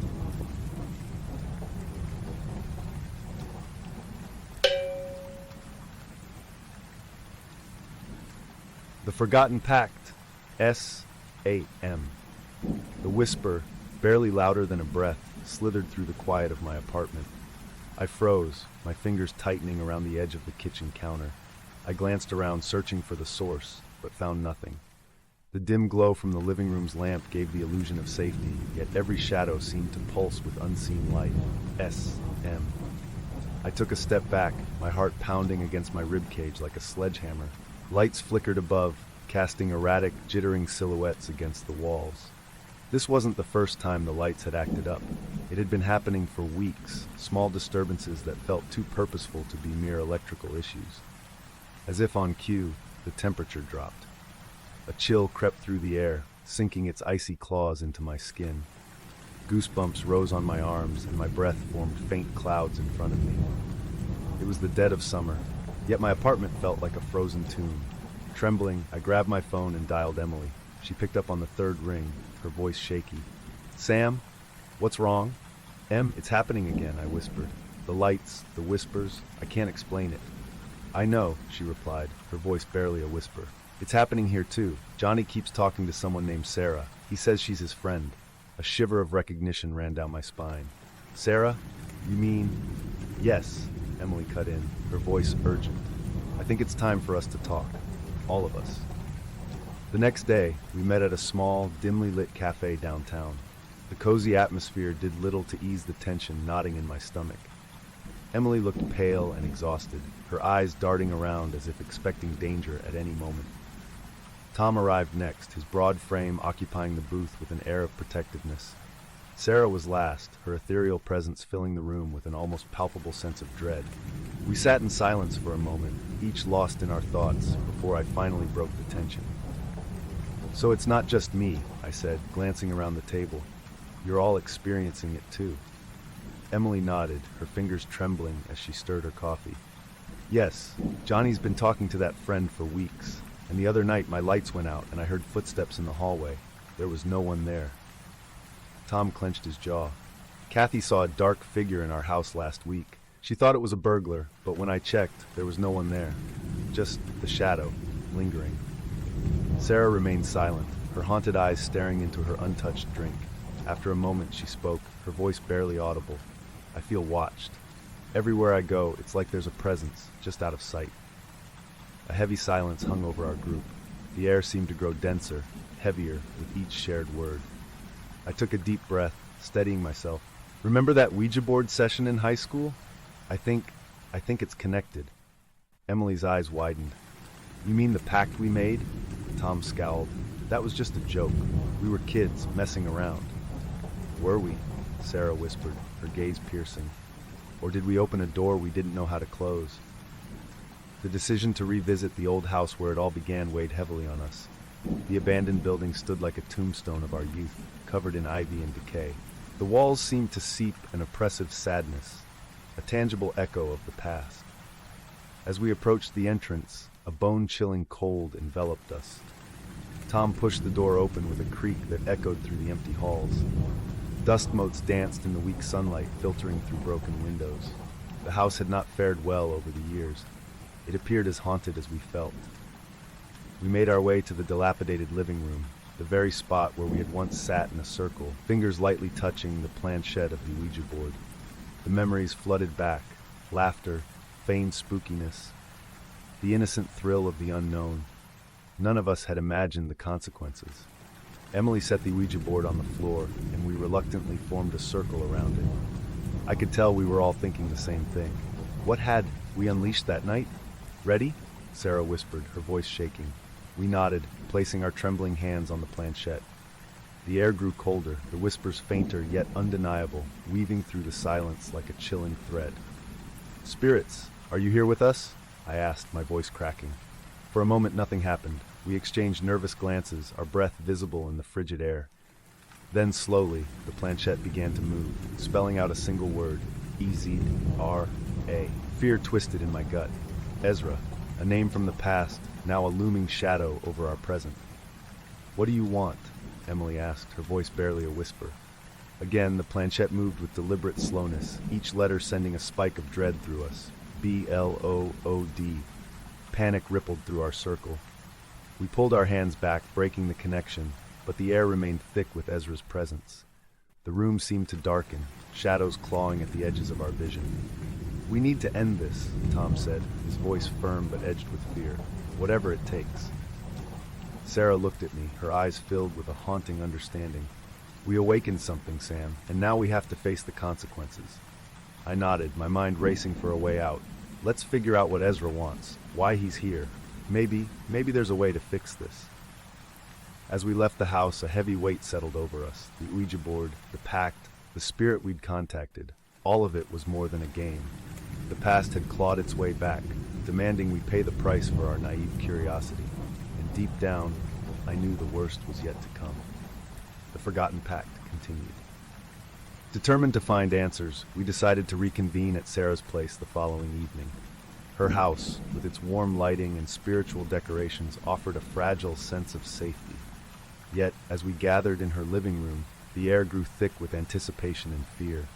The Forgotten Pact, S.A.M. The whisper, barely louder than a breath, slithered through the quiet of my apartment. I froze, my fingers tightening around the edge of the kitchen counter. I glanced around, searching for the source, but found nothing. The dim glow from the living room's lamp gave the illusion of safety, yet every shadow seemed to pulse with unseen life. S.M. I took a step back, my heart pounding against my ribcage like a sledgehammer. Lights flickered above, casting erratic, jittering silhouettes against the walls. This wasn't the first time the lights had acted up. It had been happening for weeks, small disturbances that felt too purposeful to be mere electrical issues. As if on cue, the temperature dropped. A chill crept through the air, sinking its icy claws into my skin. Goosebumps rose on my arms, and my breath formed faint clouds in front of me. It was the dead of summer, yet my apartment felt like a frozen tomb. Trembling, I grabbed my phone and dialed Emily. She picked up on the third ring, her voice shaky. Sam? What's wrong? Em, it's happening again, I whispered. The lights, the whispers, I can't explain it. I know, she replied, her voice barely a whisper. It's happening here too. Johnny keeps talking to someone named Sarah. He says she's his friend. A shiver of recognition ran down my spine. Sarah? You mean? Yes, Emily cut in, her voice urgent. I think it's time for us to talk. All of us. The next day, we met at a small, dimly lit cafe downtown. The cozy atmosphere did little to ease the tension knotting in my stomach. Emily looked pale and exhausted, her eyes darting around as if expecting danger at any moment. Tom arrived next, his broad frame occupying the booth with an air of protectiveness. Sarah was last, her ethereal presence filling the room with an almost palpable sense of dread. We sat in silence for a moment, each lost in our thoughts, before I finally broke the tension. So it's not just me, I said, glancing around the table. You're all experiencing it too. Emily nodded, her fingers trembling as she stirred her coffee. Yes, Johnny's been talking to that friend for weeks, and the other night my lights went out and I heard footsteps in the hallway. There was no one there. Tom clenched his jaw. Kathy saw a dark figure in our house last week. She thought it was a burglar, but when I checked, there was no one there. Just the shadow, lingering. Sarah remained silent, her haunted eyes staring into her untouched drink. After a moment, she spoke, her voice barely audible. I feel watched. Everywhere I go, it's like there's a presence, just out of sight. A heavy silence hung over our group. The air seemed to grow denser, heavier with each shared word. I took a deep breath, steadying myself. Remember that Ouija board session in high school? I think it's connected. Emily's eyes widened. You mean the pact we made? Tom scowled. That was just a joke. We were kids, messing around. Were we? Sarah whispered, her gaze piercing. Or did we open a door we didn't know how to close? The decision to revisit the old house where it all began weighed heavily on us. The abandoned building stood like a tombstone of our youth, covered in ivy and decay. The walls seemed to seep an oppressive sadness, a tangible echo of the past. As we approached the entrance, a bone-chilling cold enveloped us. Tom pushed the door open with a creak that echoed through the empty halls. Dust motes danced in the weak sunlight filtering through broken windows. The house had not fared well over the years. It appeared as haunted as we felt. We made our way to the dilapidated living room, the very spot where we had once sat in a circle, fingers lightly touching the planchette of the Ouija board. The memories flooded back, laughter, feigned spookiness, the innocent thrill of the unknown. None of us had imagined the consequences. Emily set the Ouija board on the floor, and we reluctantly formed a circle around it. I could tell we were all thinking the same thing. What had we unleashed that night? Ready? Sarah whispered, her voice shaking. We nodded, placing our trembling hands on the planchette. The air grew colder, the whispers fainter yet undeniable, weaving through the silence like a chilling thread. Spirits, are you here with us? I asked, my voice cracking. For a moment nothing happened. We exchanged nervous glances, our breath visible in the frigid air. Then slowly, the planchette began to move, spelling out a single word, E-Z-R-A. Fear twisted in my gut. Ezra, a name from the past, now a looming shadow over our present. What do you want? Emily asked, her voice barely a whisper. Again, the planchette moved with deliberate slowness, each letter sending a spike of dread through us. B-L-O-O-D. Panic rippled through our circle. We pulled our hands back, breaking the connection, but the air remained thick with Ezra's presence. The room seemed to darken, shadows clawing at the edges of our vision. We need to end this, Tom said, his voice firm but edged with fear. Whatever it takes. Sarah looked at me, her eyes filled with a haunting understanding. We awakened something, Sam, and now we have to face the consequences. I nodded, my mind racing for a way out. Let's figure out what Ezra wants, why he's here. Maybe there's a way to fix this. As we left the house, a heavy weight settled over us. The Ouija board, the pact, the spirit we'd contacted. All of it was more than a game. The past had clawed its way back, demanding we pay the price for our naive curiosity. And deep down, I knew the worst was yet to come. The forgotten pact continued. Determined to find answers, we decided to reconvene at Sarah's place the following evening. Her house, with its warm lighting and spiritual decorations, offered a fragile sense of safety. Yet, as we gathered in her living room, the air grew thick with anticipation and fear.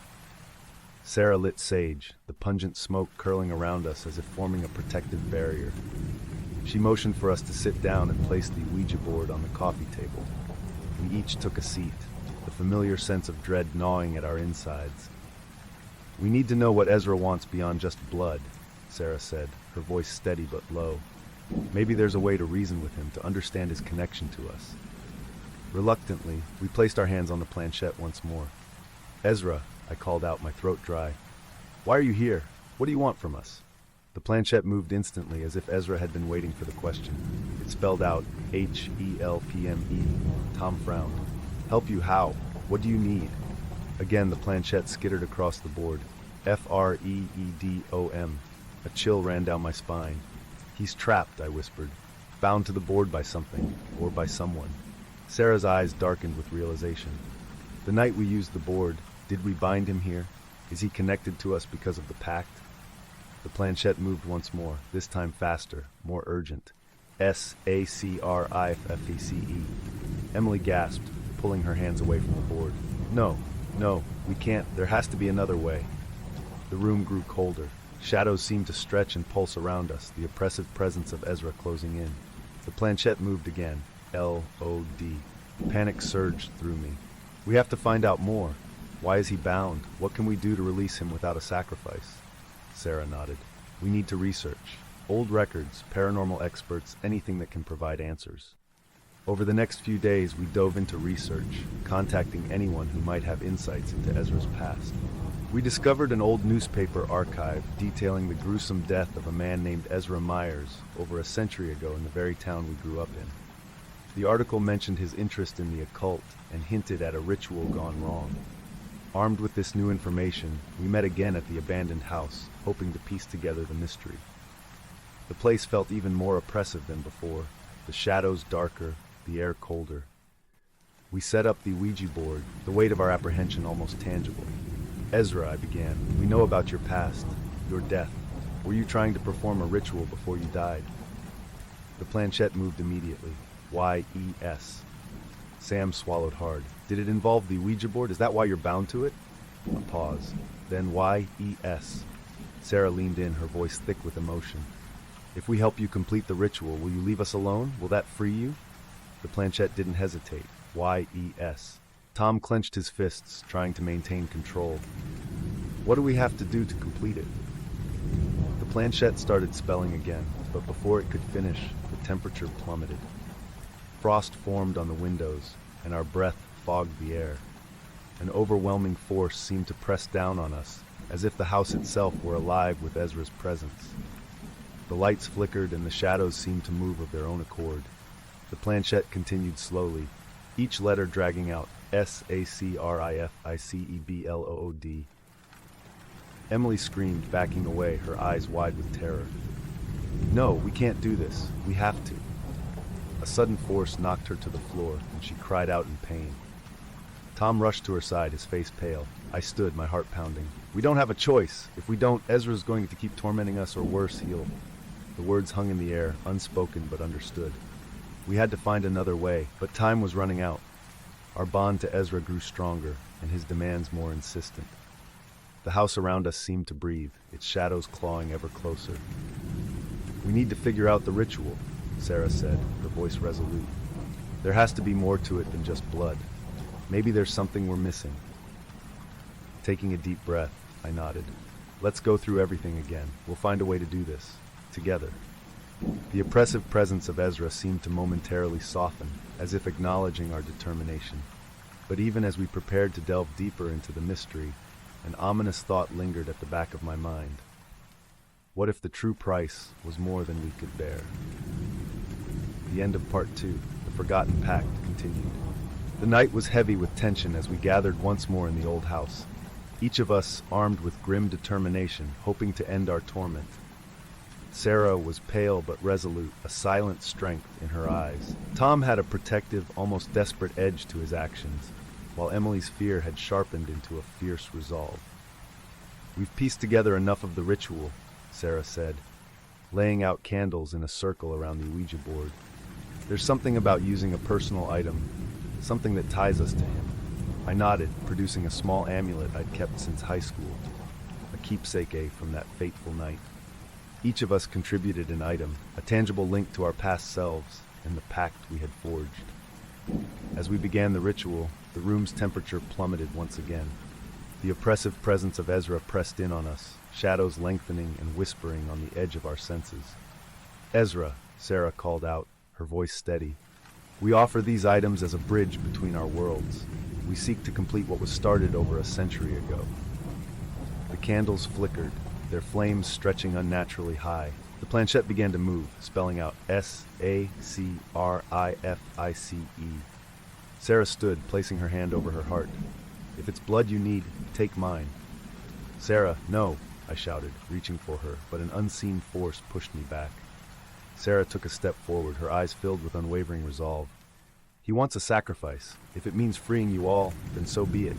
Sarah lit sage, the pungent smoke curling around us as if forming a protective barrier. She motioned for us to sit down and place the Ouija board on the coffee table. We each took a seat, the familiar sense of dread gnawing at our insides. We need to know what Ezra wants beyond just blood, Sarah said, her voice steady but low. Maybe there's a way to reason with him, to understand his connection to us. Reluctantly, we placed our hands on the planchette once more. Ezra, I called out, my throat dry. Why are you here? What do you want from us? The planchette moved instantly, as if Ezra had been waiting for the question. It spelled out, H-E-L-P-M-E. Tom frowned. Help you how? What do you need? Again, the planchette skittered across the board. F-R-E-E-D-O-M. A chill ran down my spine. He's trapped, I whispered. Bound to the board by something, or by someone. Sarah's eyes darkened with realization. The night we used the board, did we bind him here? Is he connected to us because of the pact? The planchette moved once more, this time faster, more urgent. S-A-C-R-I-F-E-C-E. Emily gasped, pulling her hands away from the board. No, we can't. There has to be another way. The room grew colder. Shadows seemed to stretch and pulse around us, the oppressive presence of Ezra closing in. The planchette moved again. L-O-D. Panic surged through me. We have to find out more. Why is he bound? What can we do to release him without a sacrifice? Sarah nodded. We need to research. Old records, paranormal experts, anything that can provide answers. Over the next few days, we dove into research, contacting anyone who might have insights into Ezra's past. We discovered an old newspaper archive detailing the gruesome death of a man named Ezra Myers over a century ago in the very town we grew up in. The article mentioned his interest in the occult and hinted at a ritual gone wrong. Armed with this new information, we met again at the abandoned house, hoping to piece together the mystery. The place felt even more oppressive than before, the shadows darker, the air colder. We set up the Ouija board, the weight of our apprehension almost tangible. Ezra, I began, we know about your past, your death. Were you trying to perform a ritual before you died? The planchette moved immediately. Y-E-S. Sam swallowed hard. Did it involve the Ouija board? Is that why you're bound to it? A pause. Then Y-E-S. Sarah leaned in, her voice thick with emotion. If we help you complete the ritual, will you leave us alone? Will that free you? The planchette didn't hesitate. Y-E-S. Tom clenched his fists, trying to maintain control. What do we have to do to complete it? The planchette started spelling again, but before it could finish, the temperature plummeted. Frost formed on the windows, and our breath fogged the air. An overwhelming force seemed to press down on us, as if the house itself were alive with Ezra's presence. The lights flickered and the shadows seemed to move of their own accord. The planchette continued slowly, each letter dragging out S-A-C-R-I-F-I-C-E-B-L-O-O-D. Emily screamed, backing away, her eyes wide with terror. No, we can't do this. We have to. A sudden force knocked her to the floor, and she cried out in pain. Tom rushed to her side, his face pale. I stood, my heart pounding. We don't have a choice. If we don't, Ezra's going to keep tormenting us, or worse, he'll... The words hung in the air, unspoken but understood. We had to find another way, but time was running out. Our bond to Ezra grew stronger, and his demands more insistent. The house around us seemed to breathe, its shadows clawing ever closer. We need to figure out the ritual, Sarah said, her voice resolute. There has to be more to it than just blood. Maybe there's something we're missing. Taking a deep breath, I nodded. Let's go through everything again. We'll find a way to do this. Together. The oppressive presence of Ezra seemed to momentarily soften, as if acknowledging our determination. But even as we prepared to delve deeper into the mystery, an ominous thought lingered at the back of my mind. What if the true price was more than we could bear? The end of Part 2, The Forgotten Pact, continued. The night was heavy with tension as we gathered once more in the old house, each of us armed with grim determination, hoping to end our torment. Sarah was pale but resolute, a silent strength in her eyes. Tom had a protective, almost desperate edge to his actions, while Emily's fear had sharpened into a fierce resolve. We've pieced together enough of the ritual, Sarah said, laying out candles in a circle around the Ouija board. There's something about using a personal item, something that ties us to him. I nodded, producing a small amulet I'd kept since high school, a keepsake from that fateful night. Each of us contributed an item, a tangible link to our past selves and the pact we had forged. As we began the ritual, the room's temperature plummeted once again. The oppressive presence of Ezra pressed in on us, shadows lengthening and whispering on the edge of our senses. Ezra, Sarah called out, her voice steady. We offer these items as a bridge between our worlds. We seek to complete what was started over a century ago. The candles flickered, their flames stretching unnaturally high. The planchette began to move, spelling out S-A-C-R-I-F-I-C-E. Sarah stood, placing her hand over her heart. If it's blood you need, take mine. Sarah, no, I shouted, reaching for her, but an unseen force pushed me back. Sarah took a step forward, her eyes filled with unwavering resolve. He wants a sacrifice. If it means freeing you all, then so be it.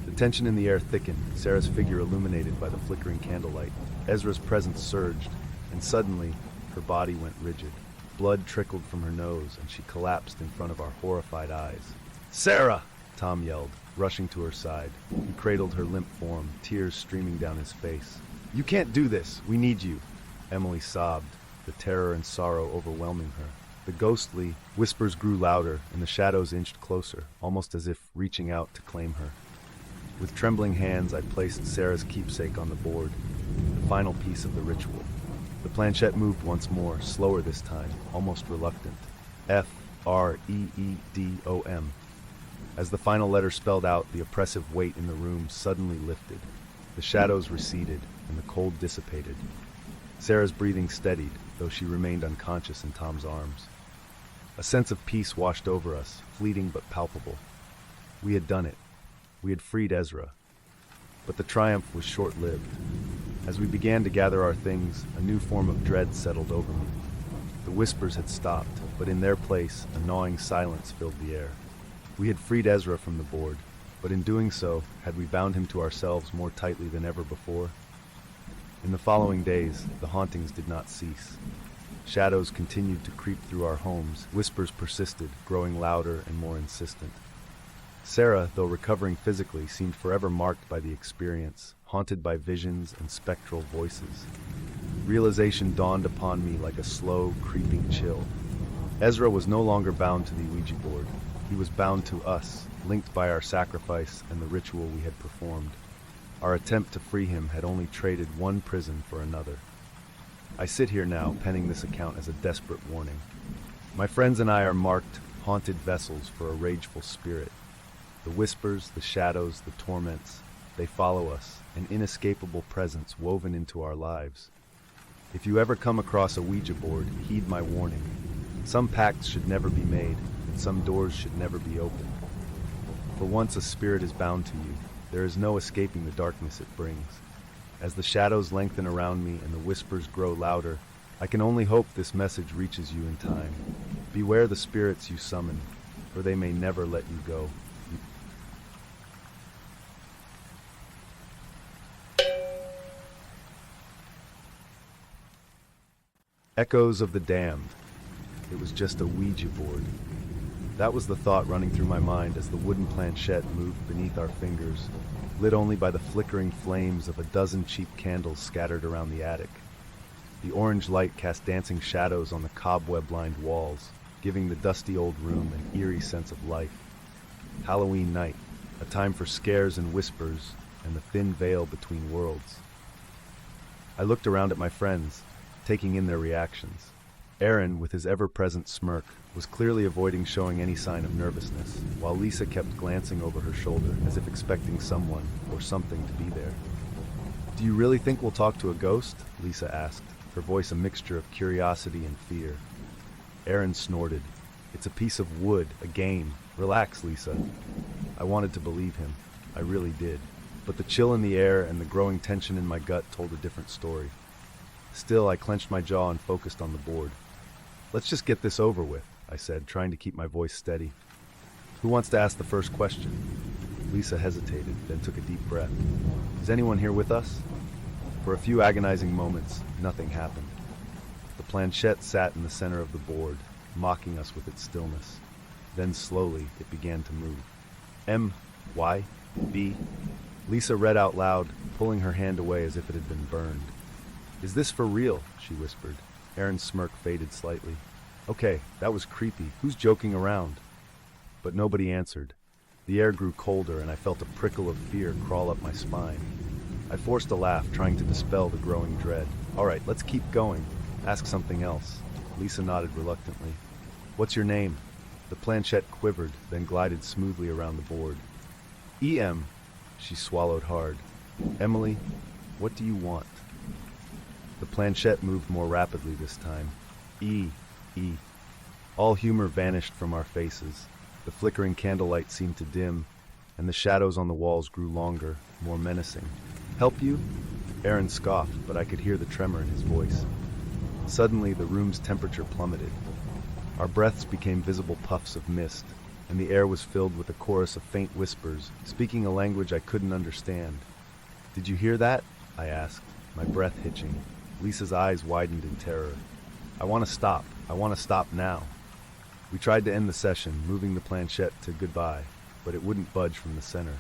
The tension in the air thickened, Sarah's figure illuminated by the flickering candlelight. Ezra's presence surged, and suddenly, her body went rigid. Blood trickled from her nose, and she collapsed in front of our horrified eyes. "Sarah!" Tom yelled, rushing to her side. He cradled her limp form, tears streaming down his face. "You can't do this! We need you!" Emily sobbed, the terror and sorrow overwhelming her. The ghostly whispers grew louder, and the shadows inched closer, almost as if reaching out to claim her. With trembling hands, I placed Sarah's keepsake on the board, the final piece of the ritual. The planchette moved once more, slower this time, almost reluctant. F-R-E-E-D-O-M. As the final letter spelled out, the oppressive weight in the room suddenly lifted. The shadows receded, and the cold dissipated. Sarah's breathing steadied, though she remained unconscious in Tom's arms. A sense of peace washed over us, fleeting but palpable. We had done it. We had freed Ezra. But the triumph was short-lived. As we began to gather our things, a new form of dread settled over me. The whispers had stopped, but in their place, a gnawing silence filled the air. We had freed Ezra from the board, but in doing so, had we bound him to ourselves more tightly than ever before? In the following days, the hauntings did not cease. Shadows continued to creep through our homes, whispers persisted, growing louder and more insistent. Sarah, though recovering physically, seemed forever marked by the experience, haunted by visions and spectral voices. Realization dawned upon me like a slow, creeping chill. Ezra was no longer bound to the Ouija board. He was bound to us, linked by our sacrifice and the ritual we had performed. Our attempt to free him had only traded one prison for another. I sit here now, penning this account as a desperate warning. My friends and I are marked, haunted vessels for a rageful spirit. The whispers, the shadows, the torments, they follow us, an inescapable presence woven into our lives. If you ever come across a Ouija board, heed my warning. Some pacts should never be made, and some doors should never be opened. For once a spirit is bound to you, there is no escaping the darkness it brings. As the shadows lengthen around me and the whispers grow louder, I can only hope this message reaches you in time. Beware the spirits you summon, for they may never let you go. Echoes of the damned. It was just a Ouija board. That was the thought running through my mind as the wooden planchette moved beneath our fingers, lit only by the flickering flames of a dozen cheap candles scattered around the attic. The orange light cast dancing shadows on the cobweb-lined walls, giving the dusty old room an eerie sense of life. Halloween night, a time for scares and whispers, and the thin veil between worlds. I looked around at my friends, taking in their reactions. Aaron, with his ever-present smirk, was clearly avoiding showing any sign of nervousness, while Lisa kept glancing over her shoulder as if expecting someone or something to be there. "Do you really think we'll talk to a ghost?" Lisa asked, her voice a mixture of curiosity and fear. Aaron snorted. "It's a piece of wood, a game. Relax, Lisa." I wanted to believe him. I really did. But the chill in the air and the growing tension in my gut told a different story. Still, I clenched my jaw and focused on the board. "Let's just get this over with," I said, trying to keep my voice steady. "Who wants to ask the first question?" Lisa hesitated, then took a deep breath. "Is anyone here with us?" For a few agonizing moments, nothing happened. The planchette sat in the center of the board, mocking us with its stillness. Then slowly, it began to move. M-Y-B. Lisa read out loud, pulling her hand away as if it had been burned. "Is this for real?" she whispered. Aaron's smirk faded slightly. "Okay, that was creepy. Who's joking around?" But nobody answered. The air grew colder, and I felt a prickle of fear crawl up my spine. I forced a laugh, trying to dispel the growing dread. "All right, let's keep going. Ask something else." Lisa nodded reluctantly. "What's your name?" The planchette quivered, then glided smoothly around the board. "E.M." She swallowed hard. "Emily, what do you want?" The planchette moved more rapidly this time. E. All humor vanished from our faces. The flickering candlelight seemed to dim, and the shadows on the walls grew longer, more menacing. "Help you?" Aaron scoffed, but I could hear the tremor in his voice. Suddenly, the room's temperature plummeted. Our breaths became visible puffs of mist, and the air was filled with a chorus of faint whispers, speaking a language I couldn't understand. "Did you hear that?" I asked, my breath hitching. Lisa's eyes widened in terror. "I want to stop. I want to stop now." We tried to end the session, moving the planchette to goodbye, but it wouldn't budge from the center.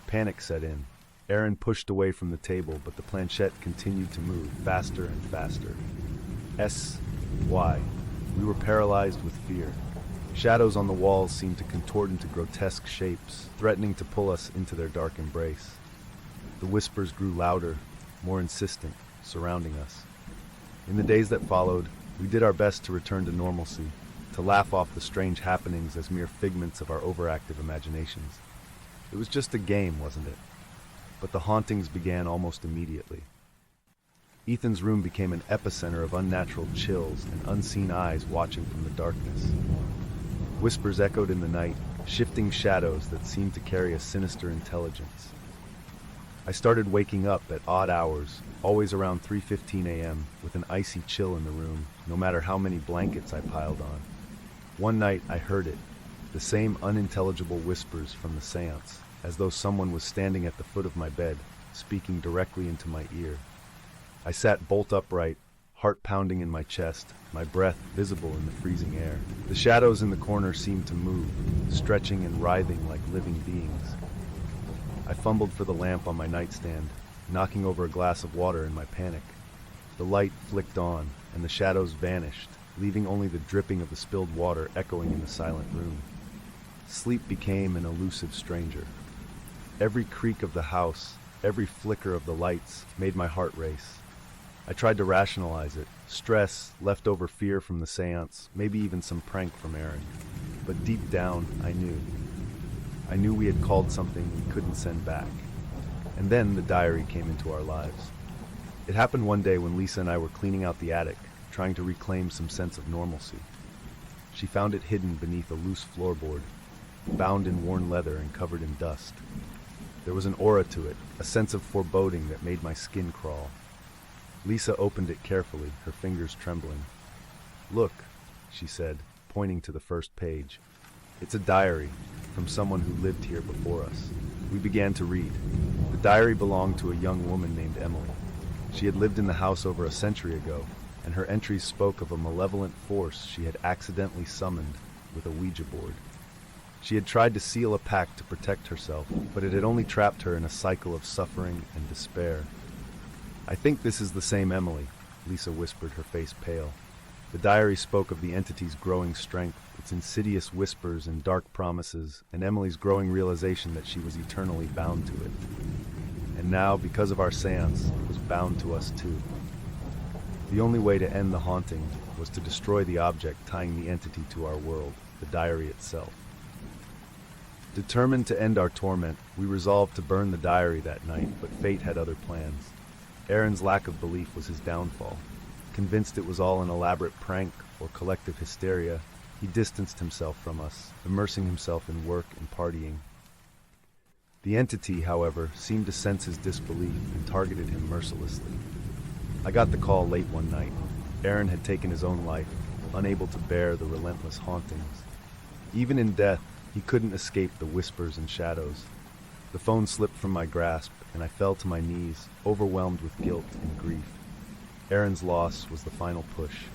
Panic set in. Aaron pushed away from the table, but the planchette continued to move, faster and faster. Why? We were paralyzed with fear. Shadows on the walls seemed to contort into grotesque shapes, threatening to pull us into their dark embrace. The whispers grew louder, more insistent, surrounding us. In the days that followed, we did our best to return to normalcy, to laugh off the strange happenings as mere figments of our overactive imaginations. It was just a game, wasn't it? But the hauntings began almost immediately. Ethan's room became an epicenter of unnatural chills and unseen eyes watching from the darkness. Whispers echoed in the night, shifting shadows that seemed to carry a sinister intelligence. I started waking up at odd hours, always around 3:15 a.m., with an icy chill in the room, no matter how many blankets I piled on. One night I heard it, the same unintelligible whispers from the seance, as though someone was standing at the foot of my bed, speaking directly into my ear. I sat bolt upright, heart pounding in my chest, my breath visible in the freezing air. The shadows in the corner seemed to move, stretching and writhing like living beings. I fumbled for the lamp on my nightstand, knocking over a glass of water in my panic. The light flicked on, and the shadows vanished, leaving only the dripping of the spilled water echoing in the silent room. Sleep became an elusive stranger. Every creak of the house, every flicker of the lights made my heart race. I tried to rationalize it, stress, leftover fear from the seance, maybe even some prank from Aaron. But deep down, I knew. I knew we had called something we couldn't send back. And then the diary came into our lives. It happened one day when Lisa and I were cleaning out the attic, trying to reclaim some sense of normalcy. She found it hidden beneath a loose floorboard, bound in worn leather and covered in dust. There was an aura to it, a sense of foreboding that made my skin crawl. Lisa opened it carefully, her fingers trembling. "Look," she said, pointing to the first page. "It's a diary from someone who lived here before us." We began to read. The diary belonged to a young woman named Emily. She had lived in the house over a century ago, and her entries spoke of a malevolent force she had accidentally summoned with a Ouija board. She had tried to seal a pact to protect herself, but it had only trapped her in a cycle of suffering and despair. "I think this is the same Emily," Lisa whispered, her face pale. The diary spoke of the entity's growing strength, its insidious whispers and dark promises, and Emily's growing realization that she was eternally bound to it. And now, because of our seance, it was bound to us too. The only way to end the haunting was to destroy the object tying the entity to our world, the diary itself. Determined to end our torment, we resolved to burn the diary that night, but fate had other plans. Aaron's lack of belief was his downfall. Convinced it was all an elaborate prank or collective hysteria, he distanced himself from us, immersing himself in work and partying. The entity, however, seemed to sense his disbelief and targeted him mercilessly. I got the call late one night. Aaron had taken his own life, unable to bear the relentless hauntings. Even in death, he couldn't escape the whispers and shadows. The phone slipped from my grasp, and I fell to my knees, overwhelmed with guilt and grief. Aaron's loss was the final push.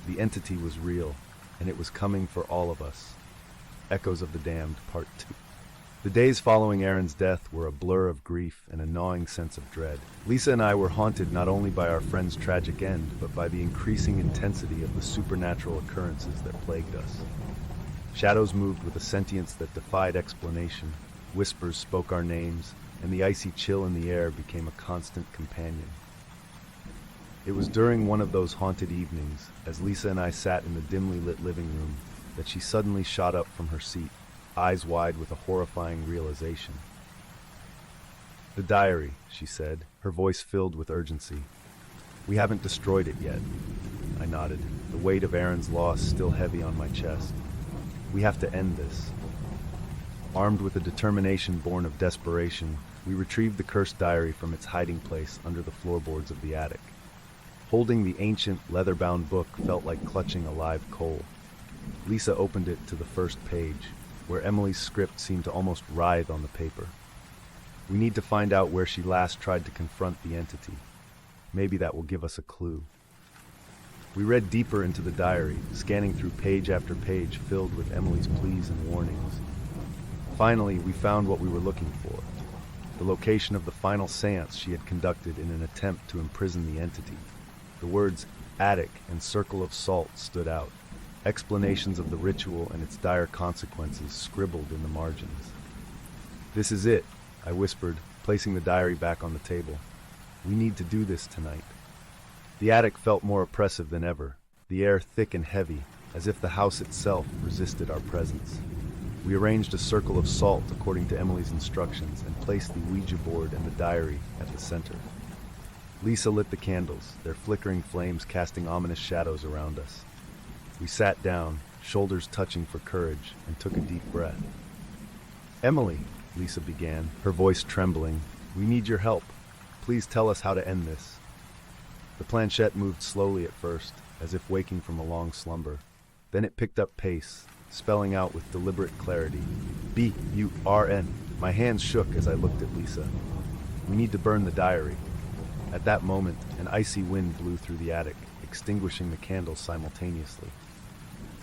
The entity was real, and it was coming for all of us. Echoes of the Damned, Part 2. The days following Aaron's death were a blur of grief and a gnawing sense of dread. Lisa and I were haunted not only by our friend's tragic end, but by the increasing intensity of the supernatural occurrences that plagued us. Shadows moved with a sentience that defied explanation. Whispers spoke our names, and the icy chill in the air became a constant companion. It was during one of those haunted evenings, as Lisa and I sat in the dimly lit living room, that she suddenly shot up from her seat, eyes wide with a horrifying realization. "The diary," she said, her voice filled with urgency. "We haven't destroyed it yet." I nodded, the weight of Aaron's loss still heavy on my chest. "We have to end this." Armed with a determination born of desperation, we retrieved the cursed diary from its hiding place under the floorboards of the attic. Holding the ancient, leather-bound book felt like clutching a live coal. Lisa opened it to the first page, where Emily's script seemed to almost writhe on the paper. We need to find out where she last tried to confront the entity. Maybe that will give us a clue. We read deeper into the diary, scanning through page after page filled with Emily's pleas and warnings. Finally, we found what we were looking for: the location of the final seance she had conducted in an attempt to imprison the entity. The words attic and circle of salt stood out, explanations of the ritual and its dire consequences scribbled in the margins. "This is it," I whispered, placing the diary back on the table. "We need to do this tonight." The attic felt more oppressive than ever, the air thick and heavy, as if the house itself resisted our presence. We arranged a circle of salt according to Emily's instructions and placed the Ouija board and the diary at the center. Lisa lit the candles, their flickering flames casting ominous shadows around us. We sat down, shoulders touching for courage, and took a deep breath. "Emily," Lisa began, her voice trembling, "we need your help. Please tell us how to end this." The planchette moved slowly at first, as if waking from a long slumber. Then it picked up pace, spelling out with deliberate clarity, "B-U-R-N." My hands shook as I looked at Lisa. "We need to burn the diary." At that moment, an icy wind blew through the attic, extinguishing the candles simultaneously.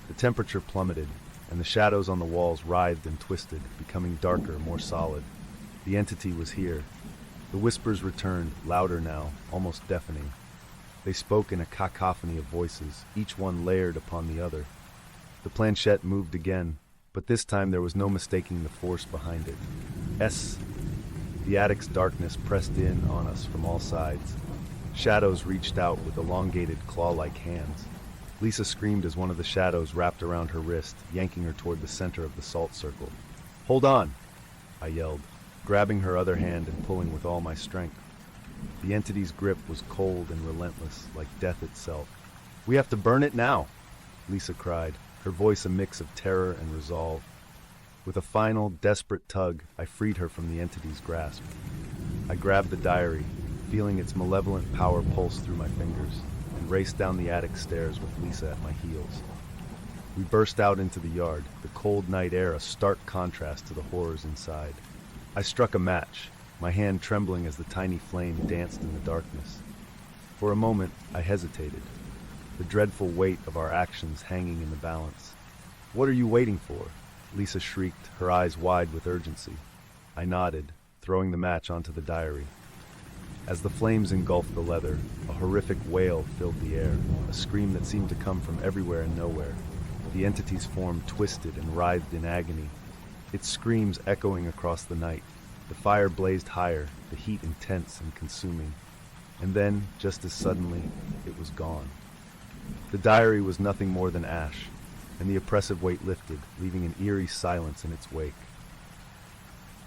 The temperature plummeted, and the shadows on the walls writhed and twisted, becoming darker, more solid. The entity was here. The whispers returned, louder now, almost deafening. They spoke in a cacophony of voices, each one layered upon the other. The planchette moved again, but this time there was no mistaking the force behind it. The attic's darkness pressed in on us from all sides. Shadows reached out with elongated, claw-like hands. Lisa screamed as one of the shadows wrapped around her wrist, yanking her toward the center of the salt circle. "Hold on!" I yelled, grabbing her other hand and pulling with all my strength. The entity's grip was cold and relentless, like death itself. "We have to burn it now!" Lisa cried, her voice a mix of terror and resolve. With a final, desperate tug, I freed her from the entity's grasp. I grabbed the diary, feeling its malevolent power pulse through my fingers, and raced down the attic stairs with Lisa at my heels. We burst out into the yard, the cold night air a stark contrast to the horrors inside. I struck a match, my hand trembling as the tiny flame danced in the darkness. For a moment, I hesitated, the dreadful weight of our actions hanging in the balance. "What are you waiting for?" Lisa shrieked, her eyes wide with urgency. I nodded, throwing the match onto the diary. As the flames engulfed the leather, a horrific wail filled the air, a scream that seemed to come from everywhere and nowhere. The entity's form twisted and writhed in agony, its screams echoing across the night. The fire blazed higher, the heat intense and consuming. And then, just as suddenly, it was gone. The diary was nothing more than ash, and the oppressive weight lifted, leaving an eerie silence in its wake.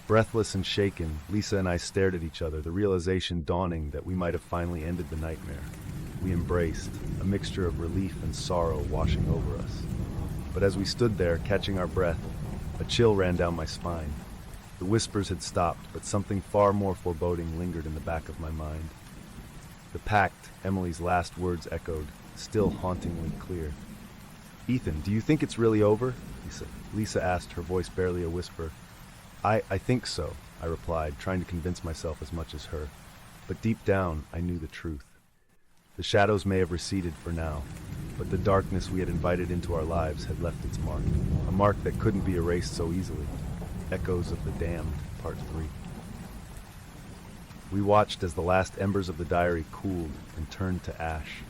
Breathless and shaken, Lisa and I stared at each other, the realization dawning that we might have finally ended the nightmare. We embraced, a mixture of relief and sorrow washing over us. But as we stood there, catching our breath, a chill ran down my spine. The whispers had stopped, but something far more foreboding lingered in the back of my mind. The pact, Emily's last words echoed, still hauntingly clear. "Ethan, do you think it's really over?" Lisa asked, her voice barely a whisper. I think so," I replied, trying to convince myself as much as her. But deep down, I knew the truth. The shadows may have receded for now, but the darkness we had invited into our lives had left its mark, a mark that couldn't be erased so easily. Echoes of the Damned, Part 3. We watched as the last embers of the diary cooled and turned to ash.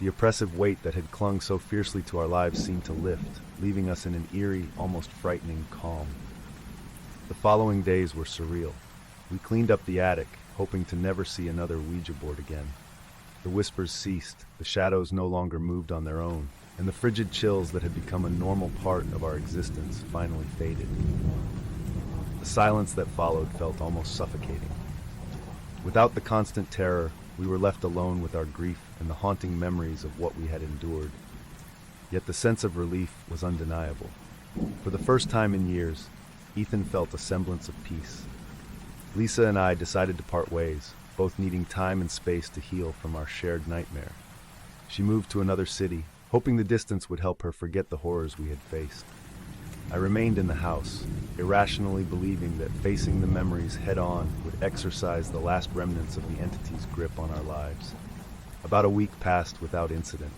The oppressive weight that had clung so fiercely to our lives seemed to lift, leaving us in an eerie, almost frightening calm. The following days were surreal. We cleaned up the attic, hoping to never see another Ouija board again. The whispers ceased, the shadows no longer moved on their own, and the frigid chills that had become a normal part of our existence finally faded. The silence that followed felt almost suffocating. Without the constant terror, we were left alone with our grief and the haunting memories of what we had endured. Yet the sense of relief was undeniable. For the first time in years, Ethan felt a semblance of peace. Lisa and I decided to part ways, both needing time and space to heal from our shared nightmare. She moved to another city, hoping the distance would help her forget the horrors we had faced. I remained in the house, irrationally believing that facing the memories head-on would exorcise the last remnants of the entity's grip on our lives. About a week passed without incident.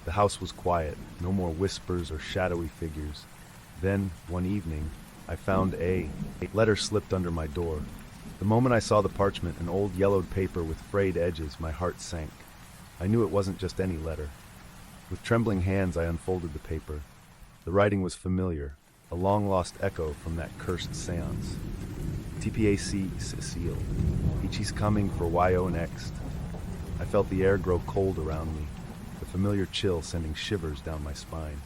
The house was quiet, no more whispers or shadowy figures. Then, one evening, I found a letter slipped under my door. The moment I saw the parchment, an old yellowed paper with frayed edges, my heart sank. I knew it wasn't just any letter. With trembling hands, I unfolded the paper. The writing was familiar, a long-lost echo from that cursed seance. TPAC essalj. Ichi's coming for YO next. I felt the air grow cold around me, the familiar chill sending shivers down my spine.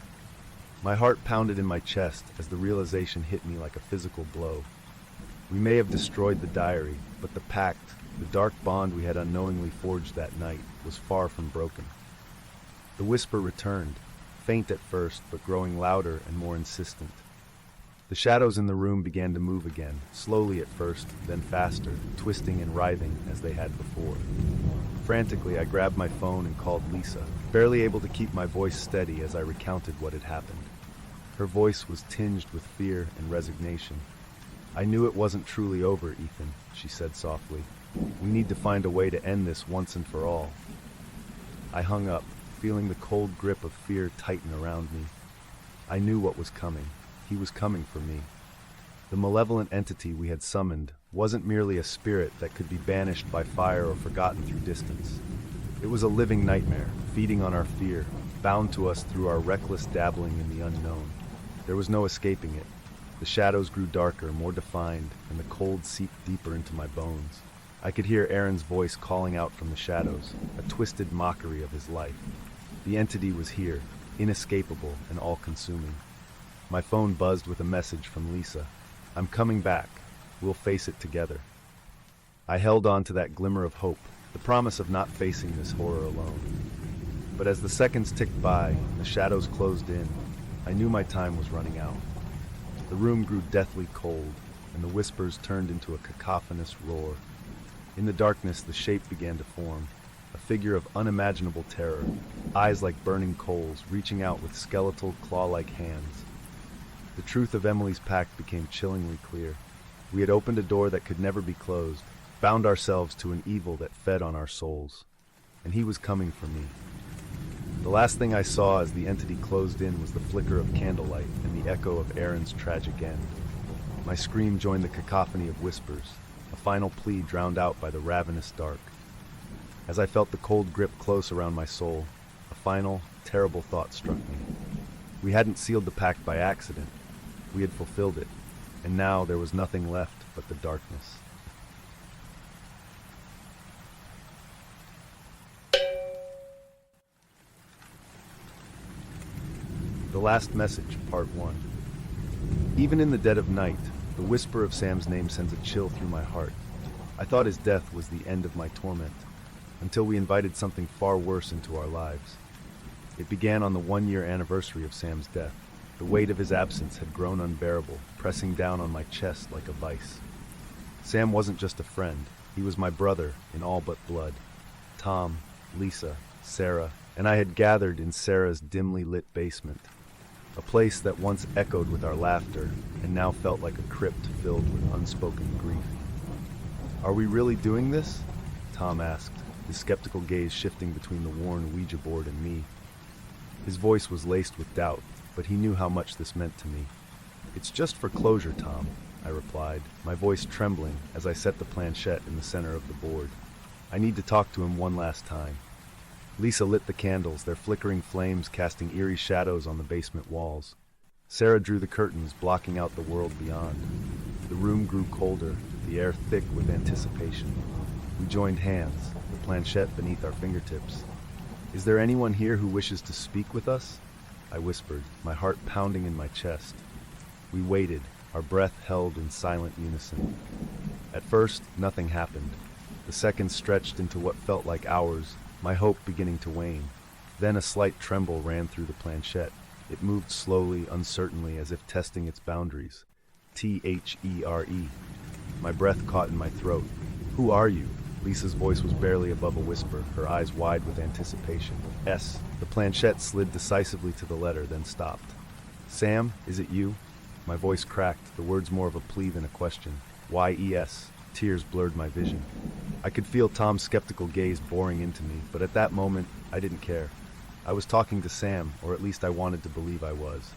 My heart pounded in my chest as the realization hit me like a physical blow. We may have destroyed the diary, but the pact, the dark bond we had unknowingly forged that night, was far from broken. The whisper returned, faint at first, but growing louder and more insistent. The shadows in the room began to move again, slowly at first, then faster, twisting and writhing as they had before. Frantically, I grabbed my phone and called Lisa, barely able to keep my voice steady as I recounted what had happened. Her voice was tinged with fear and resignation. "I knew it wasn't truly over, Ethan," she said softly. "We need to find a way to end this once and for all." I hung up, feeling the cold grip of fear tighten around me. I knew what was coming. He was coming for me. The malevolent entity we had summoned wasn't merely a spirit that could be banished by fire or forgotten through distance. It was a living nightmare, feeding on our fear, bound to us through our reckless dabbling in the unknown. There was no escaping it. The shadows grew darker, more defined, and the cold seeped deeper into my bones. I could hear Aaron's voice calling out from the shadows, a twisted mockery of his life. The entity was here, inescapable and all-consuming. My phone buzzed with a message from Lisa. "I'm coming back. We'll face it together." I held on to that glimmer of hope, the promise of not facing this horror alone. But as the seconds ticked by and the shadows closed in, I knew my time was running out. The room grew deathly cold, and the whispers turned into a cacophonous roar. In the darkness, the shape began to form, a figure of unimaginable terror, eyes like burning coals, reaching out with skeletal, claw-like hands. The truth of Emily's pact became chillingly clear. We had opened a door that could never be closed, bound ourselves to an evil that fed on our souls. And he was coming for me. The last thing I saw as the entity closed in was the flicker of candlelight and the echo of Aaron's tragic end. My scream joined the cacophony of whispers, a final plea drowned out by the ravenous dark. As I felt the cold grip close around my soul, a final, terrible thought struck me. We hadn't sealed the pact by accident. We had fulfilled it, and now there was nothing left but the darkness. The Last Message, Part 1. Even in the dead of night, the whisper of Sam's name sends a chill through my heart. I thought his death was the end of my torment, until we invited something far worse into our lives. It began on the 1-year anniversary of Sam's death. The weight of his absence had grown unbearable, pressing down on my chest like a vice. Sam wasn't just a friend, he was my brother in all but blood. Tom, Lisa, Sarah, and I had gathered in Sarah's dimly lit basement, a place that once echoed with our laughter and now felt like a crypt filled with unspoken grief. "Are we really doing this?" Tom asked, his skeptical gaze shifting between the worn Ouija board and me. His voice was laced with doubt, but he knew how much this meant to me. "It's just for closure, Tom," I replied, my voice trembling as I set the planchette in the center of the board. "I need to talk to him one last time." Lisa lit the candles, their flickering flames casting eerie shadows on the basement walls. Sarah drew the curtains, blocking out the world beyond. The room grew colder, the air thick with anticipation. We joined hands, the planchette beneath our fingertips. "Is there anyone here who wishes to speak with us?" I whispered, my heart pounding in my chest. We waited, our breath held in silent unison. At first, nothing happened. The seconds stretched into what felt like hours, my hope beginning to wane. Then a slight tremble ran through the planchette. It moved slowly, uncertainly, as if testing its boundaries. "THERE." My breath caught in my throat. "Who are you?" Lisa's voice was barely above a whisper, her eyes wide with anticipation. S. The planchette slid decisively to the letter, then stopped. Sam, is it you? My voice cracked, the words more of a plea than a question. Y-E-S. Tears blurred my vision. I could feel Tom's skeptical gaze boring into me, but at that moment, I didn't care. I was talking to Sam, or at least I wanted to believe I was.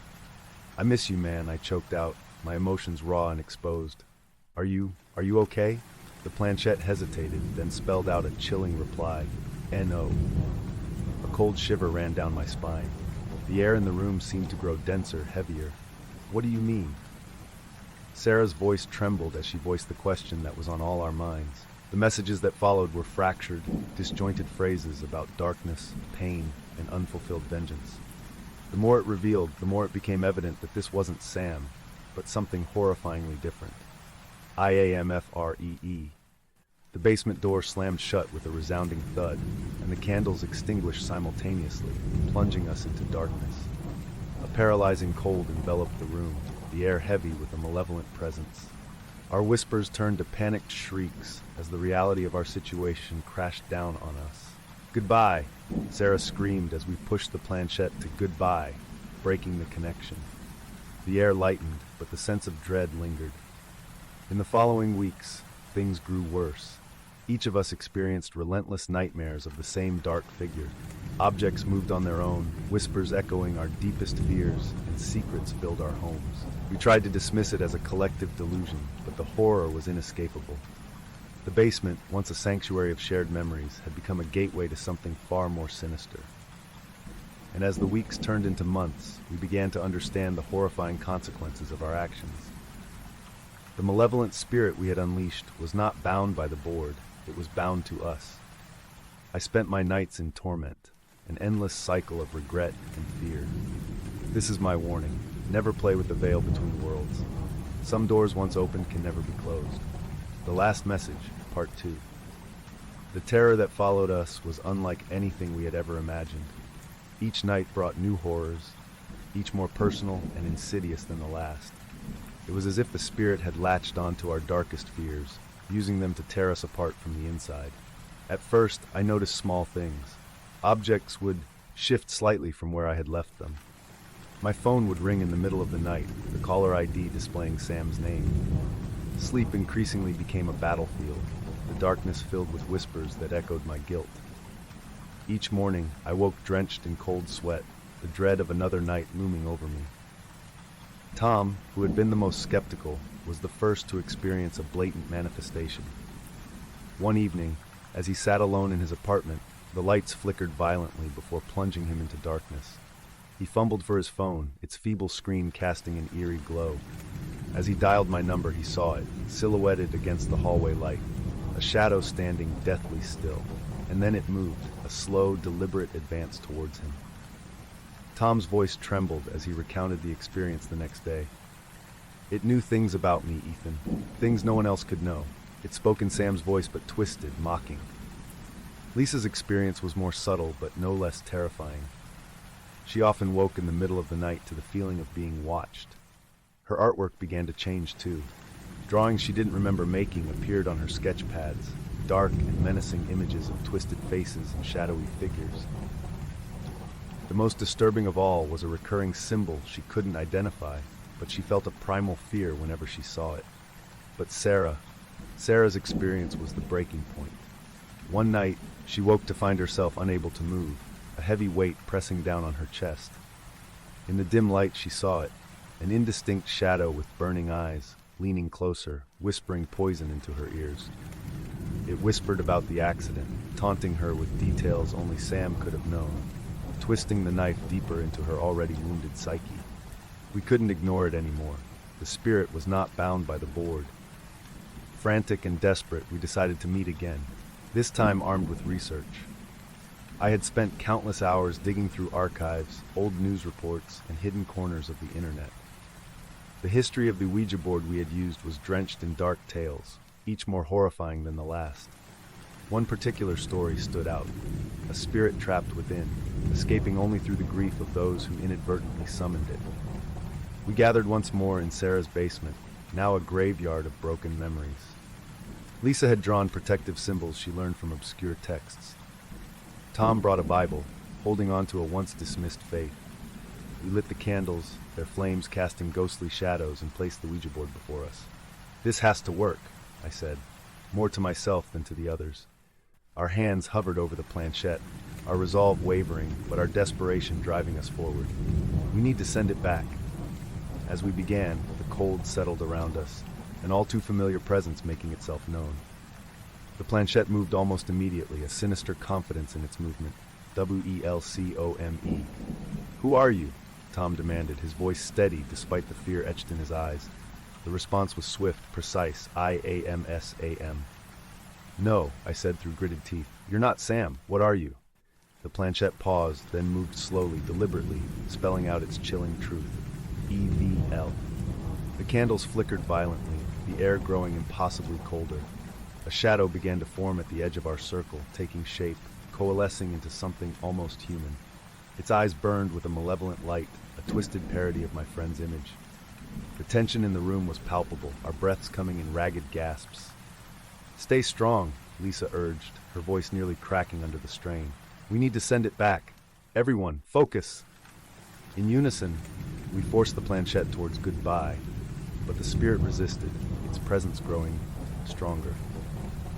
I miss you, man, I choked out, my emotions raw and exposed. Are you okay? The planchette hesitated, then spelled out a chilling reply. N-O. A cold shiver ran down my spine. The air in the room seemed to grow denser, heavier. What do you mean? Sarah's voice trembled as she voiced the question that was on all our minds. The messages that followed were fractured, disjointed phrases about darkness, pain, and unfulfilled vengeance. The more it revealed, the more it became evident that this wasn't Sam, but something horrifyingly different. IAMFREE. The basement door slammed shut with a resounding thud, and the candles extinguished simultaneously, plunging us into darkness. A paralyzing cold enveloped the room, the air heavy with a malevolent presence. Our whispers turned to panicked shrieks as the reality of our situation crashed down on us. Goodbye, Sarah screamed as we pushed the planchette to goodbye, breaking the connection. The air lightened, but the sense of dread lingered. In the following weeks, things grew worse. Each of us experienced relentless nightmares of the same dark figure. Objects moved on their own, whispers echoing our deepest fears, and secrets filled our homes. We tried to dismiss it as a collective delusion, but the horror was inescapable. The basement, once a sanctuary of shared memories, had become a gateway to something far more sinister. And as the weeks turned into months, we began to understand the horrifying consequences of our actions. The malevolent spirit we had unleashed was not bound by the board, it was bound to us. I spent my nights in torment, an endless cycle of regret and fear. This is my warning. Never play with the veil between worlds. Some doors once opened can never be closed. The Last Message, Part 2. The terror that followed us was unlike anything we had ever imagined. Each night brought new horrors, each more personal and insidious than the last. It was as if the spirit had latched onto our darkest fears, using them to tear us apart from the inside. At first, I noticed small things. Objects would shift slightly from where I had left them. My phone would ring in the middle of the night, the caller ID displaying Sam's name. Sleep increasingly became a battlefield, the darkness filled with whispers that echoed my guilt. Each morning, I woke drenched in cold sweat, the dread of another night looming over me. Tom, who had been the most skeptical, was the first to experience a blatant manifestation. One evening, as he sat alone in his apartment, the lights flickered violently before plunging him into darkness. He fumbled for his phone, its feeble screen casting an eerie glow. As he dialed my number, he saw it, silhouetted against the hallway light, a shadow standing deathly still. And then it moved, a slow, deliberate advance towards him. Tom's voice trembled as he recounted the experience the next day. It knew things about me, Ethan, things no one else could know. It spoke in Sam's voice, but twisted, mocking. Lisa's experience was more subtle, but no less terrifying. She often woke in the middle of the night to the feeling of being watched. Her artwork began to change too. Drawings she didn't remember making appeared on her sketch pads, dark and menacing images of twisted faces and shadowy figures. The most disturbing of all was a recurring symbol she couldn't identify, but she felt a primal fear whenever she saw it. But Sarah's experience was the breaking point. One night, she woke to find herself unable to move, a heavy weight pressing down on her chest. In the dim light, she saw it, an indistinct shadow with burning eyes, leaning closer, whispering poison into her ears. It whispered about the accident, taunting her with details only Sam could have known, twisting the knife deeper into her already wounded psyche. We couldn't ignore it anymore. The spirit was not bound by the board. Frantic and desperate, we decided to meet again, this time armed with research. I had spent countless hours digging through archives, old news reports, and hidden corners of the internet. The history of the Ouija board we had used was drenched in dark tales, each more horrifying than the last. One particular story stood out, a spirit trapped within, escaping only through the grief of those who inadvertently summoned it. We gathered once more in Sarah's basement, now a graveyard of broken memories. Lisa had drawn protective symbols she learned from obscure texts. Tom brought a Bible, holding on to a once-dismissed faith. We lit the candles, their flames casting ghostly shadows, and placed the Ouija board before us. "This has to work," I said, more to myself than to the others. Our hands hovered over the planchette, our resolve wavering, but our desperation driving us forward. "We need to send it back." As we began, the cold settled around us, an all too familiar presence making itself known. The planchette moved almost immediately, a sinister confidence in its movement. WELCOME. "Who are you?" Tom demanded, his voice steady despite the fear etched in his eyes. The response was swift, precise. "IAMSAM. "No," I said through gritted teeth. "You're not Sam. What are you?" The planchette paused, then moved slowly, deliberately, spelling out its chilling truth. EVL. The candles flickered violently, the air growing impossibly colder. A shadow began to form at the edge of our circle, taking shape, coalescing into something almost human. Its eyes burned with a malevolent light, a twisted parody of my friend's image. The tension in the room was palpable, our breaths coming in ragged gasps. "Stay strong," Lisa urged, her voice nearly cracking under the strain. "We need to send it back. Everyone, focus!" In unison, we forced the planchette towards goodbye, but the spirit resisted, its presence growing stronger.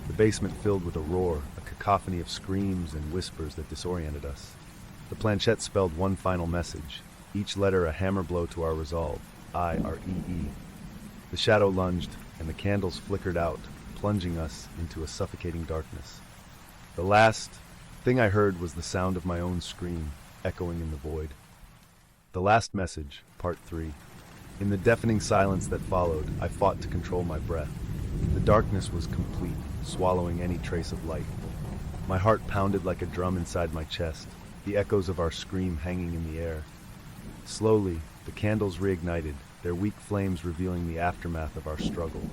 The basement filled with a roar, a cacophony of screams and whispers that disoriented us. The planchette spelled one final message, each letter a hammer blow to our resolve. IREE. The shadow lunged, and the candles flickered out, plunging us into a suffocating darkness. The last thing I heard was the sound of my own scream, echoing in the void. The last message, Part 3. In the deafening silence that followed, I fought to control my breath. The darkness was complete, swallowing any trace of light. My heart pounded like a drum inside my chest, the echoes of our scream hanging in the air. Slowly, the candles reignited, their weak flames revealing the aftermath of our struggle.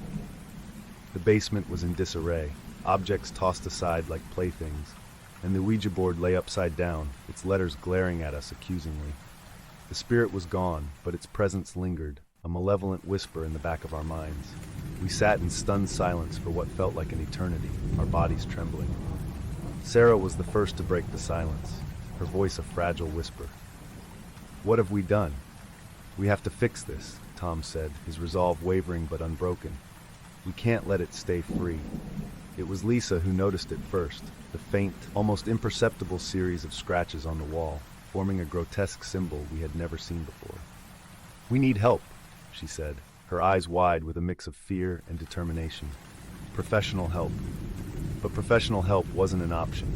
The basement was in disarray, objects tossed aside like playthings, and the Ouija board lay upside down, its letters glaring at us accusingly. The spirit was gone, but its presence lingered, a malevolent whisper in the back of our minds. We sat in stunned silence for what felt like an eternity, our bodies trembling. Sarah was the first to break the silence, her voice a fragile whisper. "What have we done?" "We have to fix this," Tom said, his resolve wavering but unbroken. "We can't let it stay free." It was Lisa who noticed it first, the faint, almost imperceptible series of scratches on the wall, forming a grotesque symbol we had never seen before. "We need help," she said, her eyes wide with a mix of fear and determination. Professional help. But professional help wasn't an option.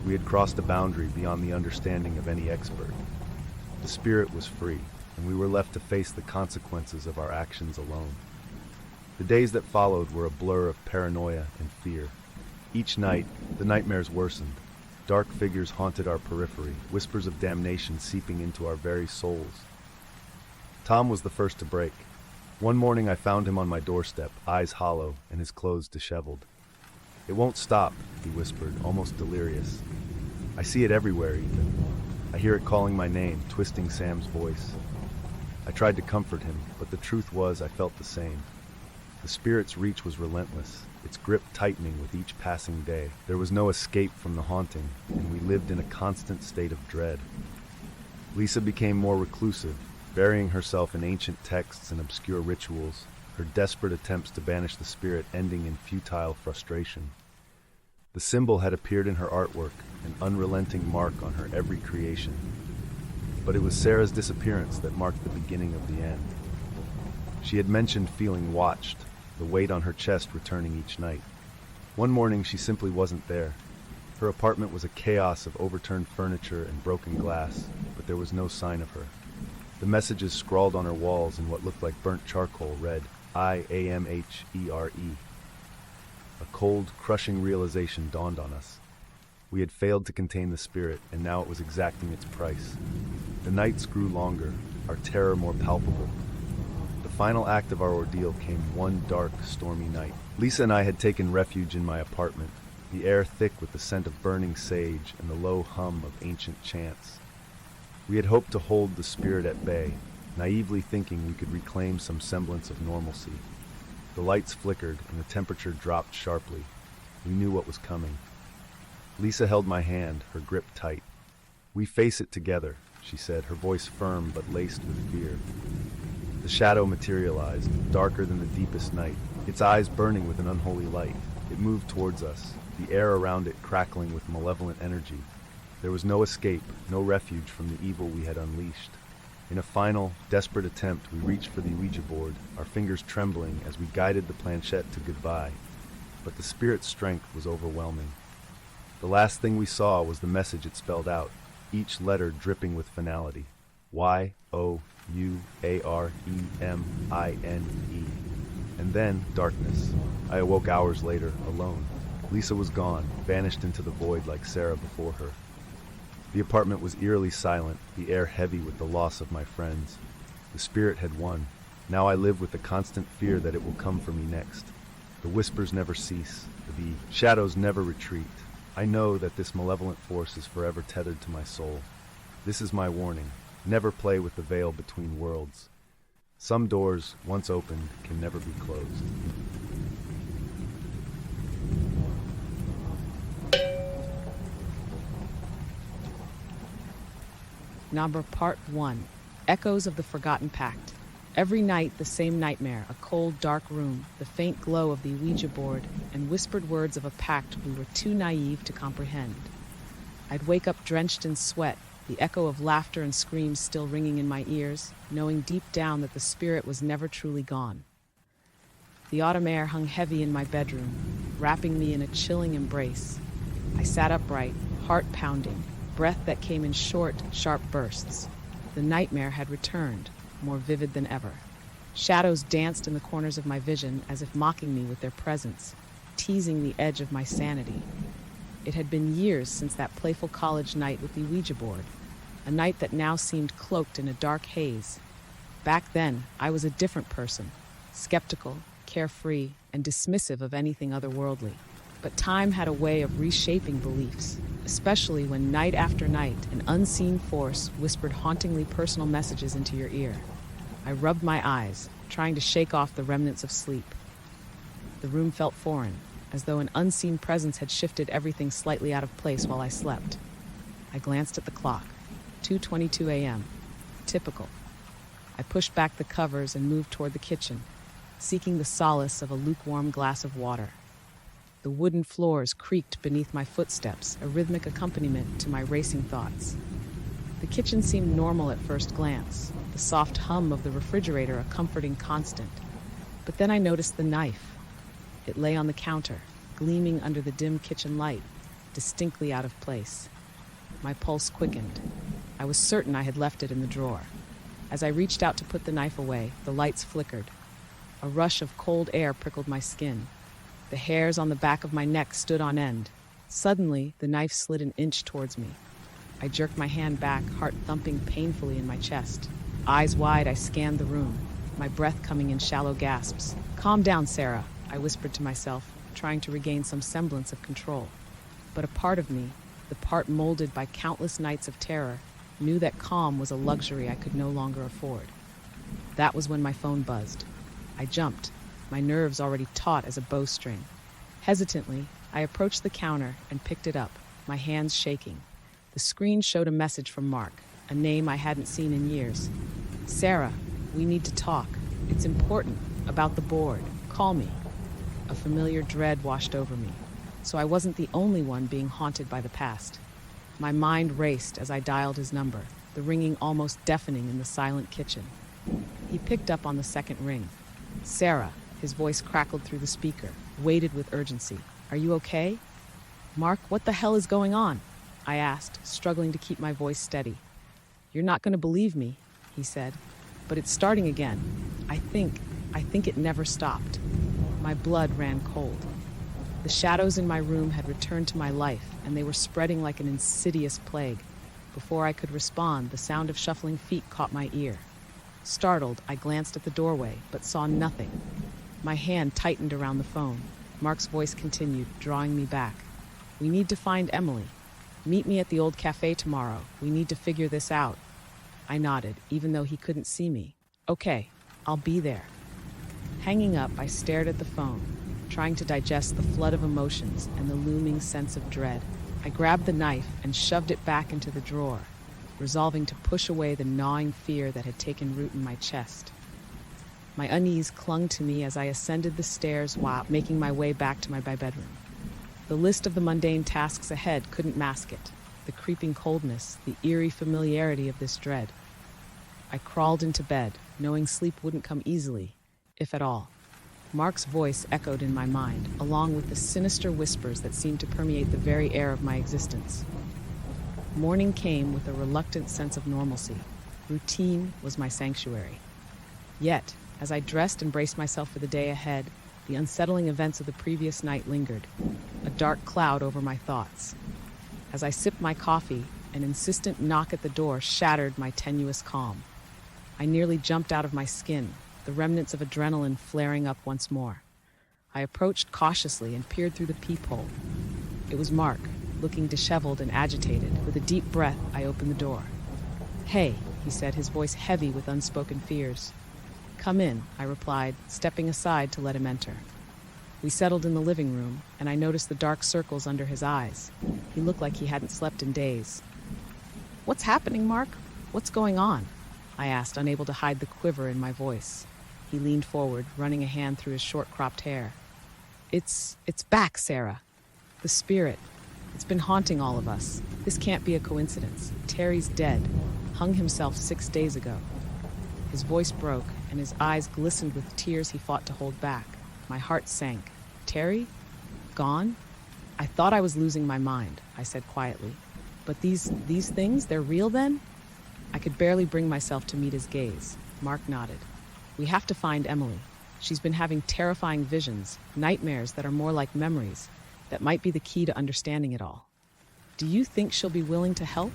We had crossed a boundary beyond the understanding of any expert. The spirit was free, and we were left to face the consequences of our actions alone. The days that followed were a blur of paranoia and fear. Each night, the nightmares worsened. Dark figures haunted our periphery, whispers of damnation seeping into our very souls. Tom was the first to break. One morning I found him on my doorstep, eyes hollow and his clothes disheveled. "It won't stop," he whispered, almost delirious. "I see it everywhere, Ethan. I hear it calling my name, twisting Sam's voice." I tried to comfort him, but the truth was I felt the same. The spirit's reach was relentless, its grip tightening with each passing day. There was no escape from the haunting, and we lived in a constant state of dread. Lisa became more reclusive, burying herself in ancient texts and obscure rituals, her desperate attempts to banish the spirit ending in futile frustration. The symbol had appeared in her artwork, an unrelenting mark on her every creation. But it was Sarah's disappearance that marked the beginning of the end. She had mentioned feeling watched, the weight on her chest returning each night. One morning she simply wasn't there. Her apartment was a chaos of overturned furniture and broken glass, but there was no sign of her. The messages scrawled on her walls in what looked like burnt charcoal read, IAMHERE. A cold, crushing realization dawned on us. We had failed to contain the spirit, and now it was exacting its price. The nights grew longer, our terror more palpable. The final act of our ordeal came one dark, stormy night. Lisa and I had taken refuge in my apartment, the air thick with the scent of burning sage and the low hum of ancient chants. We had hoped to hold the spirit at bay, naively thinking we could reclaim some semblance of normalcy. The lights flickered and the temperature dropped sharply. We knew what was coming. Lisa held my hand, her grip tight. "We face it together," she said, her voice firm but laced with fear. The shadow materialized, darker than the deepest night, its eyes burning with an unholy light. It moved towards us, the air around it crackling with malevolent energy. There was no escape, no refuge from the evil we had unleashed. In a final, desperate attempt, we reached for the Ouija board, our fingers trembling as we guided the planchette to goodbye. But the spirit's strength was overwhelming. The last thing we saw was the message it spelled out, each letter dripping with finality. Y-O-U-A-R-E-M-I-N-E. And then, darkness. I awoke hours later, alone. Lisa was gone, vanished into the void like Sarah before her. The apartment was eerily silent, the air heavy with the loss of my friends. The spirit had won. Now I live with the constant fear that it will come for me next. The whispers never cease. The shadows never retreat. I know that this malevolent force is forever tethered to my soul. This is my warning. Never play with the veil between worlds. Some doors, once opened, can never be closed. Number Part 1. Echoes of the Forgotten Pact. Every night the same nightmare, a cold, dark room, the faint glow of the Ouija board, and whispered words of a pact we were too naive to comprehend. I'd wake up drenched in sweat, the echo of laughter and screams still ringing in my ears, knowing deep down that the spirit was never truly gone. The autumn air hung heavy in my bedroom, wrapping me in a chilling embrace. I sat upright, heart pounding, breath that came in short, sharp bursts. The nightmare had returned, more vivid than ever. Shadows danced in the corners of my vision as if mocking me with their presence, teasing the edge of my sanity. It had been years since that playful college night with the Ouija board, a night that now seemed cloaked in a dark haze. Back then, I was a different person, skeptical, carefree, and dismissive of anything otherworldly. But time had a way of reshaping beliefs, especially when night after night an unseen force whispered hauntingly personal messages into your ear. I rubbed my eyes, trying to shake off the remnants of sleep. The room felt foreign, as though an unseen presence had shifted everything slightly out of place while I slept. I glanced at the clock. 2:22 a.m. Typical. I pushed back the covers and moved toward the kitchen, seeking the solace of a lukewarm glass of water. The wooden floors creaked beneath my footsteps, a rhythmic accompaniment to my racing thoughts. The kitchen seemed normal at first glance, the soft hum of the refrigerator a comforting constant. But then I noticed the knife. It lay on the counter, gleaming under the dim kitchen light, distinctly out of place. My pulse quickened. I was certain I had left it in the drawer. As I reached out to put the knife away, the lights flickered. A rush of cold air prickled my skin. The hairs on the back of my neck stood on end. Suddenly, the knife slid an inch towards me. I jerked my hand back, heart thumping painfully in my chest. Eyes wide, I scanned the room, my breath coming in shallow gasps. "Calm down, Sarah," I whispered to myself, trying to regain some semblance of control. But a part of me, the part molded by countless nights of terror, knew that calm was a luxury I could no longer afford. That was when my phone buzzed. I jumped, my nerves already taut as a bowstring. Hesitantly, I approached the counter and picked it up, my hands shaking. The screen showed a message from Mark, a name I hadn't seen in years. "Sarah, we need to talk. It's important, about the board. Call me." A familiar dread washed over me, so I wasn't the only one being haunted by the past. My mind raced as I dialed his number, the ringing almost deafening in the silent kitchen. He picked up on the second ring. "Sarah," his voice crackled through the speaker, weighted with urgency. "Are you okay?" "Mark, what the hell is going on?" I asked, struggling to keep my voice steady. "You're not going to believe me," he said, "but it's starting again. I think it never stopped." My blood ran cold. The shadows in my room had returned to my life, and they were spreading like an insidious plague. Before I could respond, the sound of shuffling feet caught my ear. Startled, I glanced at the doorway, but saw nothing. My hand tightened around the phone. Mark's voice continued, drawing me back. "We need to find Emily. Meet me at the old cafe tomorrow. We need to figure this out." I nodded, even though he couldn't see me. "Okay, I'll be there." Hanging up, I stared at the phone, trying to digest the flood of emotions and the looming sense of dread. I grabbed the knife and shoved it back into the drawer, resolving to push away the gnawing fear that had taken root in my chest. My unease clung to me as I ascended the stairs while making my way back to my bedroom. The list of the mundane tasks ahead couldn't mask it, the creeping coldness, the eerie familiarity of this dread. I crawled into bed, knowing sleep wouldn't come easily, if at all. Mark's voice echoed in my mind, along with the sinister whispers that seemed to permeate the very air of my existence. Morning came with a reluctant sense of normalcy. Routine was my sanctuary. Yet, as I dressed and braced myself for the day ahead, the unsettling events of the previous night lingered, a dark cloud over my thoughts. As I sipped my coffee, an insistent knock at the door shattered my tenuous calm. I nearly jumped out of my skin, the remnants of adrenaline flaring up once more. I approached cautiously and peered through the peephole. It was Mark, looking disheveled and agitated. With a deep breath, I opened the door. "Hey," he said, his voice heavy with unspoken fears. "Come in," I replied, stepping aside to let him enter. We settled in the living room, and I noticed the dark circles under his eyes. He looked like he hadn't slept in days. "What's happening, Mark? What's going on?" I asked, unable to hide the quiver in my voice. He leaned forward, running a hand through his short-cropped hair. It's back, Sarah. The spirit. It's been haunting all of us. This can't be a coincidence. Terry's dead. Hung himself 6 days ago." His voice broke, and his eyes glistened with tears he fought to hold back. My heart sank. "Terry? Gone?" "I thought I was losing my mind," I said quietly. "But these things, they're real then?" I could barely bring myself to meet his gaze. Mark nodded. "We have to find Emily. She's been having terrifying visions, nightmares that are more like memories, that might be the key to understanding it all." "Do you think she'll be willing to help?"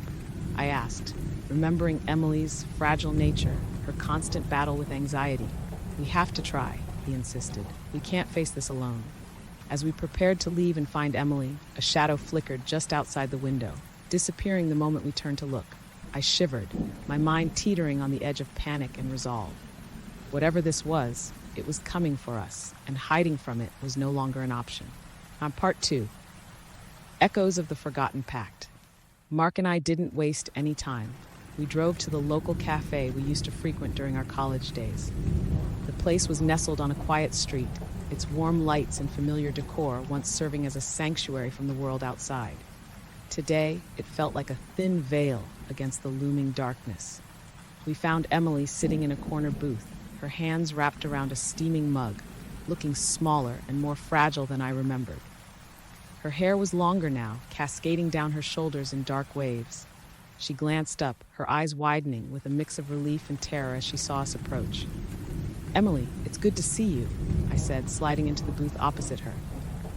I asked, remembering Emily's fragile nature, her constant battle with anxiety. "We have to try," he insisted. "We can't face this alone." As we prepared to leave and find Emily, a shadow flickered just outside the window, disappearing the moment we turned to look. I shivered, my mind teetering on the edge of panic and resolve. Whatever this was, it was coming for us, and hiding from it was no longer an option. On part 2, Echoes of the Forgotten Pact. Mark and I didn't waste any time. We drove to the local cafe we used to frequent during our college days. The place was nestled on a quiet street, its warm lights and familiar decor once serving as a sanctuary from the world outside. Today, it felt like a thin veil against the looming darkness. We found Emily sitting in a corner booth, her hands wrapped around a steaming mug, looking smaller and more fragile than I remembered. Her hair was longer now, cascading down her shoulders in dark waves. She glanced up, her eyes widening with a mix of relief and terror as she saw us approach. "Emily, it's good to see you," I said, sliding into the booth opposite her.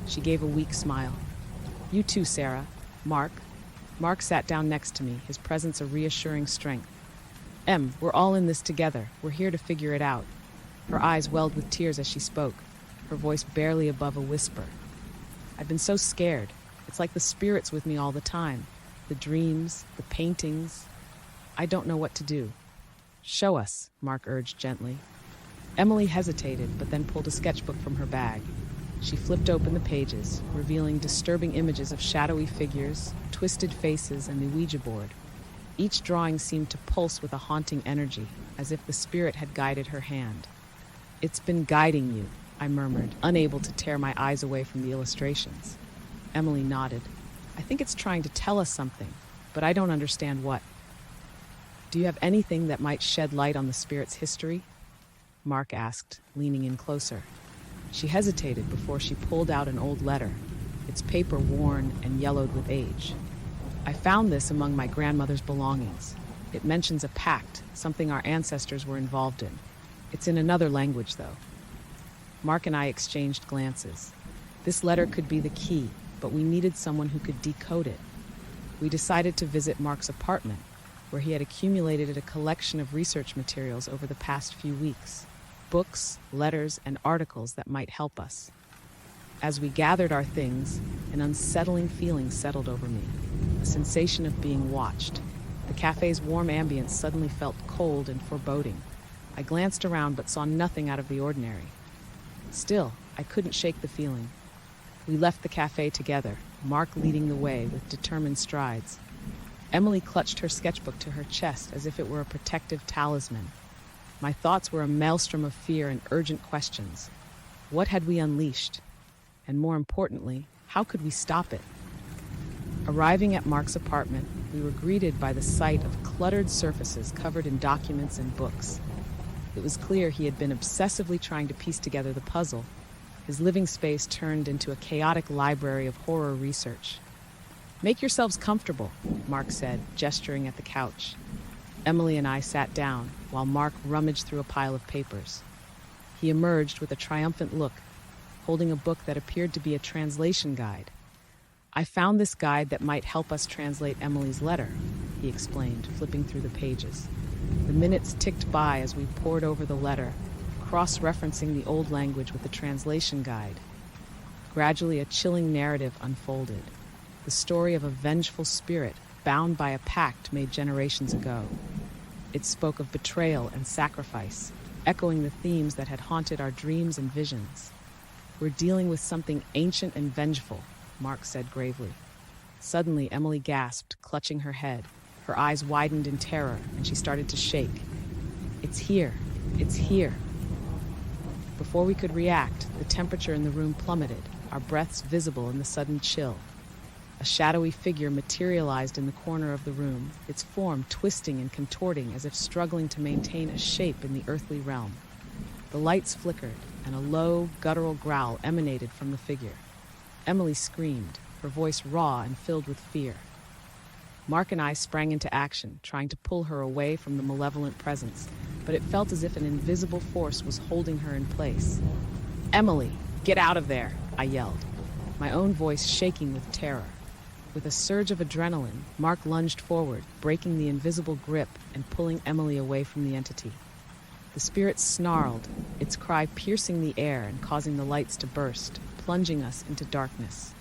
She gave a weak smile. "You too, Sarah. Mark." Mark sat down next to me, his presence a reassuring strength. "Em, we're all in this together. We're here to figure it out." Her eyes welled with tears as she spoke, her voice barely above a whisper. "I've been so scared. It's like the spirit's with me all the time. The dreams, the paintings. I don't know what to do." "Show us," Mark urged gently. Emily hesitated, but then pulled a sketchbook from her bag. She flipped open the pages, revealing disturbing images of shadowy figures, twisted faces, and the Ouija board. Each drawing seemed to pulse with a haunting energy, as if the spirit had guided her hand. "It's been guiding you," I murmured, unable to tear my eyes away from the illustrations. Emily nodded. "I think it's trying to tell us something, but I don't understand what." "Do you have anything that might shed light on the spirit's history?" Mark asked, leaning in closer. She hesitated before she pulled out an old letter, its paper worn and yellowed with age. "I found this among my grandmother's belongings. It mentions a pact, something our ancestors were involved in. It's in another language, though." Mark and I exchanged glances. This letter could be the key, but we needed someone who could decode it. We decided to visit Mark's apartment, where he had accumulated a collection of research materials over the past few weeks. Books, letters, and articles that might help us. As we gathered our things, an unsettling feeling settled over me, a sensation of being watched. The cafe's warm ambience suddenly felt cold and foreboding. I glanced around but saw nothing out of the ordinary. Still, I couldn't shake the feeling. We left the cafe together, Mark leading the way with determined strides. Emily clutched her sketchbook to her chest as if it were a protective talisman. My thoughts were a maelstrom of fear and urgent questions. What had we unleashed? And more importantly, how could we stop it? Arriving at Mark's apartment, we were greeted by the sight of cluttered surfaces covered in documents and books. It was clear he had been obsessively trying to piece together the puzzle. His living space turned into a chaotic library of horror research. "Make yourselves comfortable," Mark said, gesturing at the couch. Emily and I sat down, while Mark rummaged through a pile of papers. He emerged with a triumphant look, holding a book that appeared to be a translation guide. "I found this guide that might help us translate Emily's letter," he explained, flipping through the pages. The minutes ticked by as we pored over the letter, cross-referencing the old language with the translation guide. Gradually, a chilling narrative unfolded. The story of a vengeful spirit bound by a pact made generations ago. It spoke of betrayal and sacrifice, echoing the themes that had haunted our dreams and visions. "We're dealing with something ancient and vengeful," Mark said gravely. Suddenly, Emily gasped, clutching her head. Her eyes widened in terror, and she started to shake. "It's here! It's here!" Before we could react, the temperature in the room plummeted, our breaths visible in the sudden chill. A shadowy figure materialized in the corner of the room, its form twisting and contorting as if struggling to maintain a shape in the earthly realm. The lights flickered, and a low, guttural growl emanated from the figure. Emily screamed, her voice raw and filled with fear. Mark and I sprang into action, trying to pull her away from the malevolent presence, but it felt as if an invisible force was holding her in place. "Emily, get out of there!" I yelled, my own voice shaking with terror. With a surge of adrenaline, Mark lunged forward, breaking the invisible grip and pulling Emily away from the entity. The spirit snarled, its cry piercing the air and causing the lights to burst, plunging us into darkness.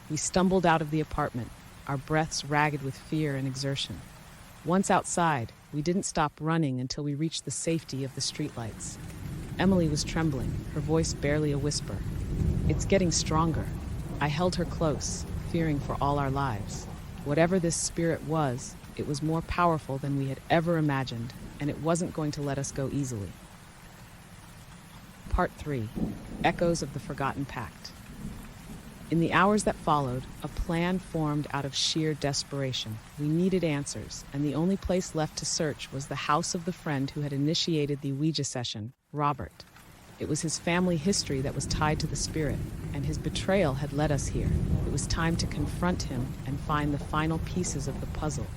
We stumbled out of the apartment, our breaths ragged with fear and exertion. Once outside, we didn't stop running until we reached the safety of the streetlights. Emily was trembling, her voice barely a whisper. "It's getting stronger." I held her close, fearing for all our lives. Whatever this spirit was, it was more powerful than we had ever imagined, and it wasn't going to let us go easily. Part 3. Echoes of the Forgotten Pact. In the hours that followed, a plan formed out of sheer desperation. We needed answers, and the only place left to search was the house of the friend who had initiated the Ouija session, Robert. It was his family history that was tied to the spirit, and his betrayal had led us here. It was time to confront him and find the final pieces of the puzzle.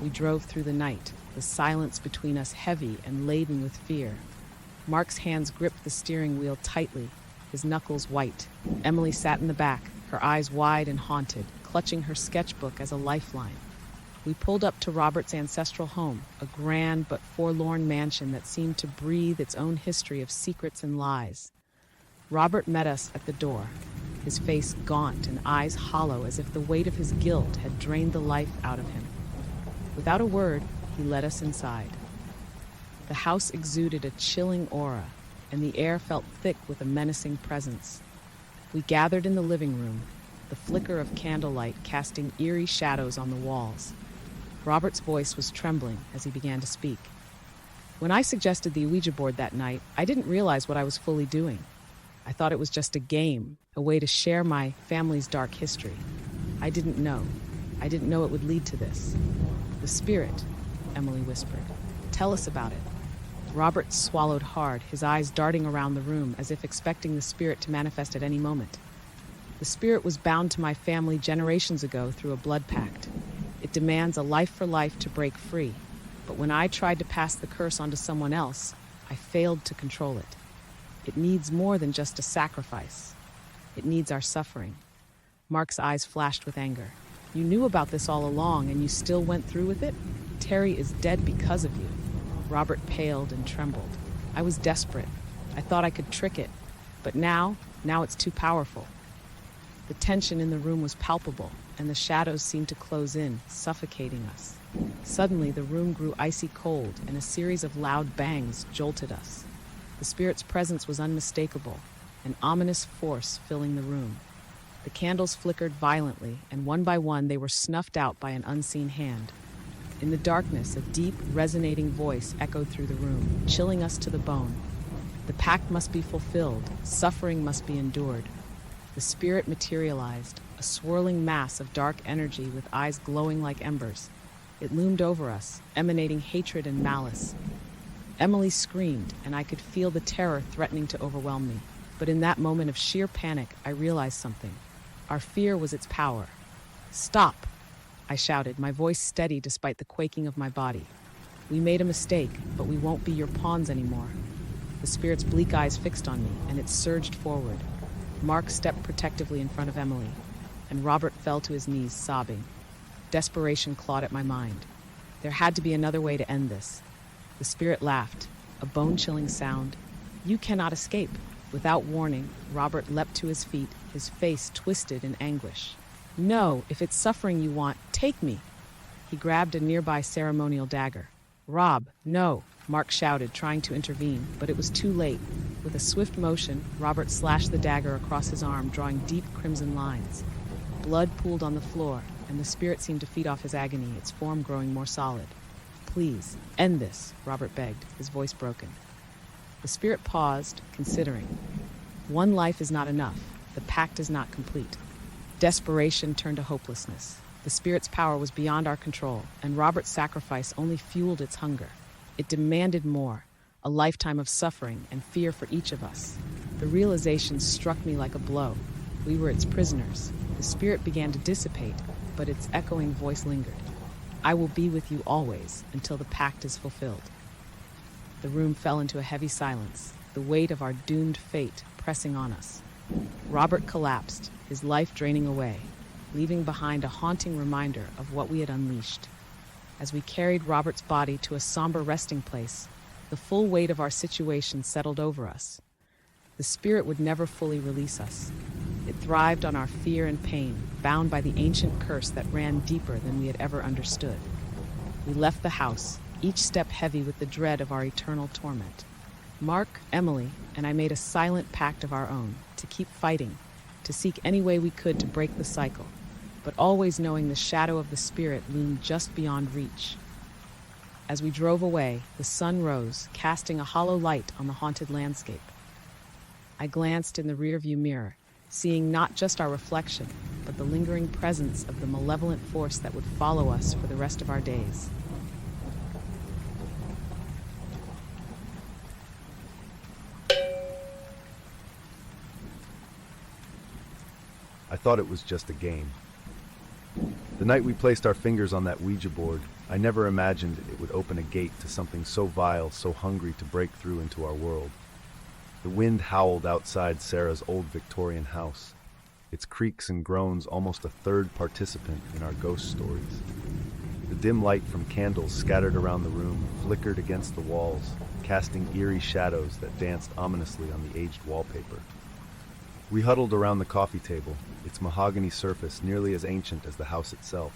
We drove through the night, the silence between us heavy and laden with fear. Mark's hands gripped the steering wheel tightly, his knuckles white. Emily sat in the back, her eyes wide and haunted, clutching her sketchbook as a lifeline. We pulled up to Robert's ancestral home, a grand but forlorn mansion that seemed to breathe its own history of secrets and lies. Robert met us at the door, his face gaunt and eyes hollow as if the weight of his guilt had drained the life out of him. Without a word, he led us inside. The house exuded a chilling aura, and the air felt thick with a menacing presence. We gathered in the living room, the flicker of candlelight casting eerie shadows on the walls. Robert's voice was trembling as he began to speak. "When I suggested the Ouija board that night, I didn't realize what I was fully doing. I thought it was just a game, a way to share my family's dark history. I didn't know it would lead to this." "The spirit," Emily whispered. "Tell us about it." Robert swallowed hard, his eyes darting around the room as if expecting the spirit to manifest at any moment. "The spirit was bound to my family generations ago through a blood pact. It demands a life for life to break free, but when I tried to pass the curse onto someone else, I failed to control it. It needs more than just a sacrifice. It needs our suffering." Mark's eyes flashed with anger. "You knew about this all along, and you still went through with it? Terry is dead because of you." Robert paled and trembled. "I was desperate. I thought I could trick it. But now it's too powerful." The tension in the room was palpable, and the shadows seemed to close in, suffocating us. Suddenly, the room grew icy cold, and a series of loud bangs jolted us. The spirit's presence was unmistakable, an ominous force filling the room. The candles flickered violently, and one by one they were snuffed out by an unseen hand. In the darkness, a deep, resonating voice echoed through the room, chilling us to the bone. The pact must be fulfilled, suffering must be endured. The spirit materialized, a swirling mass of dark energy with eyes glowing like embers. It loomed over us, emanating hatred and malice. Emily screamed, and I could feel the terror threatening to overwhelm me. But in that moment of sheer panic, I realized something. Our fear was its power. "Stop!" I shouted, my voice steady despite the quaking of my body. "We made a mistake, but we won't be your pawns anymore." The spirit's bleak eyes fixed on me, and it surged forward. Mark stepped protectively in front of Emily, and Robert fell to his knees, sobbing. Desperation clawed at my mind. There had to be another way to end this. The spirit laughed, a bone-chilling sound. "You cannot escape." Without warning, Robert leapt to his feet, his face twisted in anguish. "No, if it's suffering you want, take me." He grabbed a nearby ceremonial dagger. "Rob, no," Mark shouted, trying to intervene, but it was too late. With a swift motion, Robert slashed the dagger across his arm, drawing deep crimson lines. Blood pooled on the floor, and the spirit seemed to feed off his agony, its form growing more solid. "Please, end this," Robert begged, his voice broken. The spirit paused, considering. One life is not enough. The pact is not complete. Desperation turned to hopelessness. The spirit's power was beyond our control, and Robert's sacrifice only fueled its hunger. It demanded more, a lifetime of suffering and fear for each of us. The realization struck me like a blow. We were its prisoners. The spirit began to dissipate, but its echoing voice lingered. "I will be with you always until the pact is fulfilled." The room fell into a heavy silence, the weight of our doomed fate pressing on us. Robert collapsed, his life draining away, leaving behind a haunting reminder of what we had unleashed. As we carried Robert's body to a somber resting place, the full weight of our situation settled over us. The spirit would never fully release us. It thrived on our fear and pain, bound by the ancient curse that ran deeper than we had ever understood. We left the house, each step heavy with the dread of our eternal torment. Mark, Emily, and I made a silent pact of our own, to keep fighting, to seek any way we could to break the cycle, but always knowing the shadow of the spirit loomed just beyond reach. As we drove away, the sun rose, casting a hollow light on the haunted landscape. I glanced in the rearview mirror, seeing not just our reflection, but the lingering presence of the malevolent force that would follow us for the rest of our days. I thought it was just a game. The night we placed our fingers on that Ouija board, I never imagined it would open a gate to something so vile, so hungry to break through into our world. The wind howled outside Sarah's old Victorian house, its creaks and groans almost a third participant in our ghost stories. The dim light from candles scattered around the room flickered against the walls, casting eerie shadows that danced ominously on the aged wallpaper. We huddled around the coffee table, its mahogany surface nearly as ancient as the house itself.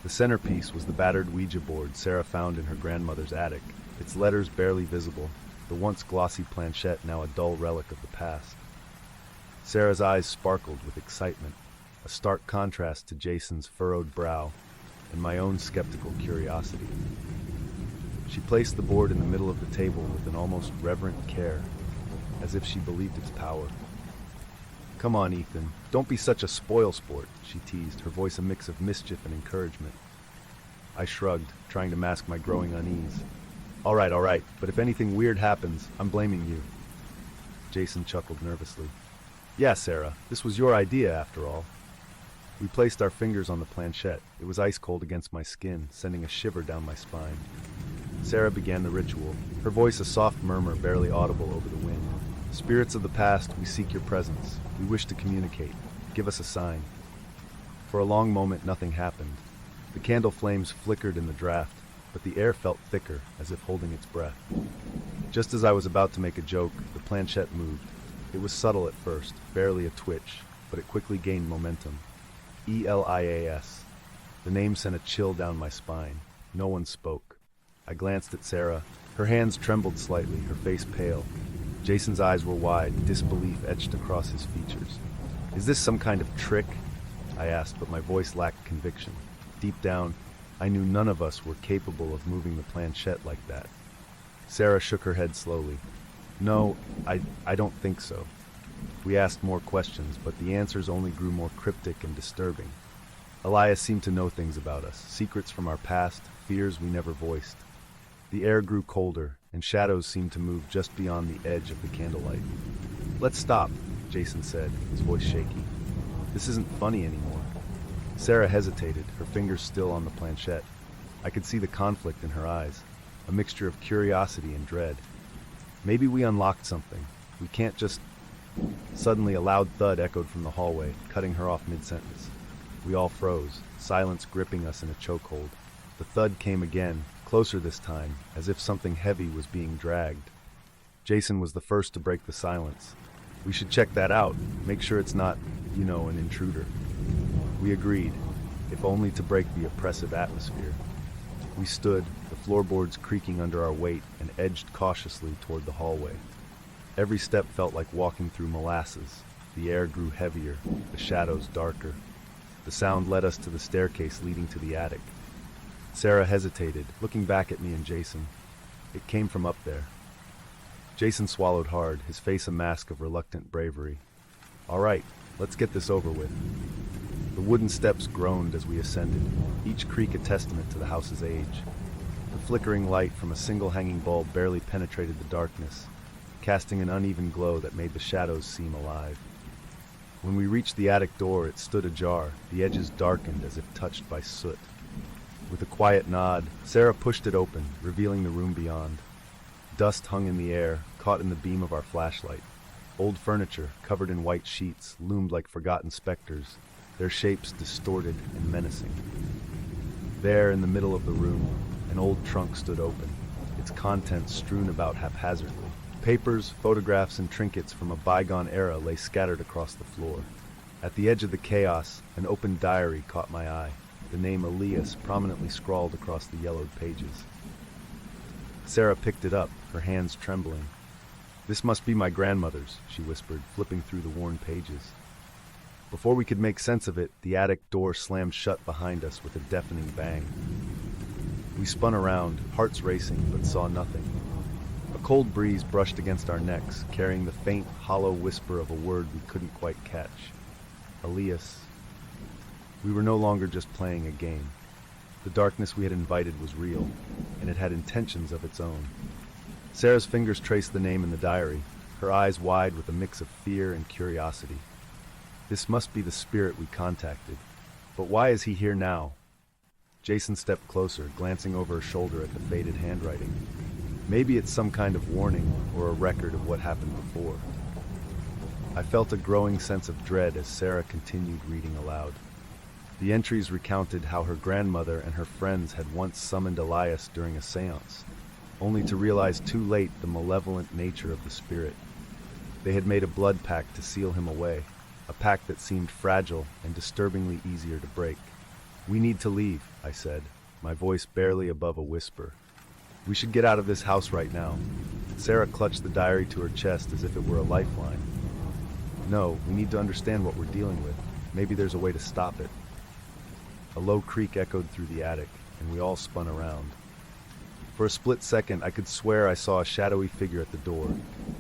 The centerpiece was the battered Ouija board Sarah found in her grandmother's attic, its letters barely visible, the once glossy planchette now a dull relic of the past. Sarah's eyes sparkled with excitement, a stark contrast to Jason's furrowed brow and my own skeptical curiosity. She placed the board in the middle of the table with an almost reverent care, as if she believed its power. "Come on, Ethan, don't be such a spoil sport," she teased, her voice a mix of mischief and encouragement. I shrugged, trying to mask my growing unease. All right, but if anything weird happens, I'm blaming you." Jason chuckled nervously. "Yeah, Sarah, this was your idea after all." We placed our fingers on the planchette. It was ice cold against my skin, sending a shiver down my spine. Sarah began the ritual, her voice a soft murmur barely audible over the wind. "Spirits of the past, we seek your presence. We wish to communicate. Give us a sign." For a long moment, nothing happened. The candle flames flickered in the draft, but the air felt thicker, as if holding its breath. Just as I was about to make a joke, the planchette moved. It was subtle at first, barely a twitch, but it quickly gained momentum. ELIAS. The name sent a chill down my spine. No one spoke. I glanced at Sarah, Her hands trembled slightly, her face pale. Jason's eyes were wide, disbelief etched across his features. "Is this some kind of trick?" I asked, but my voice lacked conviction. Deep down, I knew none of us were capable of moving the planchette like that. Sarah shook her head slowly. "No, I don't think so." We asked more questions, but the answers only grew more cryptic and disturbing. Elias seemed to know things about us, secrets from our past, fears we never voiced. The air grew colder, and shadows seemed to move just beyond the edge of the candlelight. "Let's stop," Jason said, his voice shaky. "This isn't funny anymore." Sarah hesitated, her fingers still on the planchette. I could see the conflict in her eyes, a mixture of curiosity and dread. "Maybe we unlocked something. We can't just—" Suddenly a loud thud echoed from the hallway, cutting her off mid-sentence. We all froze, silence gripping us in a chokehold. The thud came again, closer this time, as if something heavy was being dragged. Jason was the first to break the silence. "We should check that out, make sure it's not, an intruder." We agreed, if only to break the oppressive atmosphere. We stood, the floorboards creaking under our weight, and edged cautiously toward the hallway. Every step felt like walking through molasses. The air grew heavier, the shadows darker. The sound led us to the staircase leading to the attic. Sarah hesitated, looking back at me and Jason. It came from up there. Jason swallowed hard, his face a mask of reluctant bravery. "All right, let's get this over with." The wooden steps groaned as we ascended, each creak a testament to the house's age. The flickering light from a single hanging bulb barely penetrated the darkness, casting an uneven glow that made the shadows seem alive. When we reached the attic door, it stood ajar, the edges darkened as if touched by soot. With a quiet nod, Sarah pushed it open, revealing the room beyond. Dust hung in the air, caught in the beam of our flashlight. Old furniture, covered in white sheets, loomed like forgotten specters, their shapes distorted and menacing. There, in the middle of the room, an old trunk stood open, its contents strewn about haphazardly. Papers, photographs, and trinkets from a bygone era lay scattered across the floor. At the edge of the chaos, an open diary caught my eye, the name Elias prominently scrawled across the yellowed pages. Sarah picked it up, her hands trembling. "This must be my grandmother's," she whispered, flipping through the worn pages. Before we could make sense of it, the attic door slammed shut behind us with a deafening bang. We spun around, hearts racing, but saw nothing. A cold breeze brushed against our necks, carrying the faint, hollow whisper of a word we couldn't quite catch. Elias. We were no longer just playing a game. The darkness we had invited was real, and it had intentions of its own. Sarah's fingers traced the name in the diary, her eyes wide with a mix of fear and curiosity. This must be the spirit we contacted. But why is he here now? Jason stepped closer, glancing over her shoulder at the faded handwriting. Maybe it's some kind of warning or a record of what happened before. I felt a growing sense of dread as Sarah continued reading aloud. The entries recounted how her grandmother and her friends had once summoned Elias during a seance, only to realize too late the malevolent nature of the spirit. They had made a blood pact to seal him away, a pact that seemed fragile and disturbingly easier to break. "We need to leave," I said, my voice barely above a whisper. "We should get out of this house right now." Sarah clutched the diary to her chest as if it were a lifeline. "No, we need to understand what we're dealing with. Maybe there's a way to stop it." A low creak echoed through the attic, and we all spun around. For a split second, I could swear I saw a shadowy figure at the door,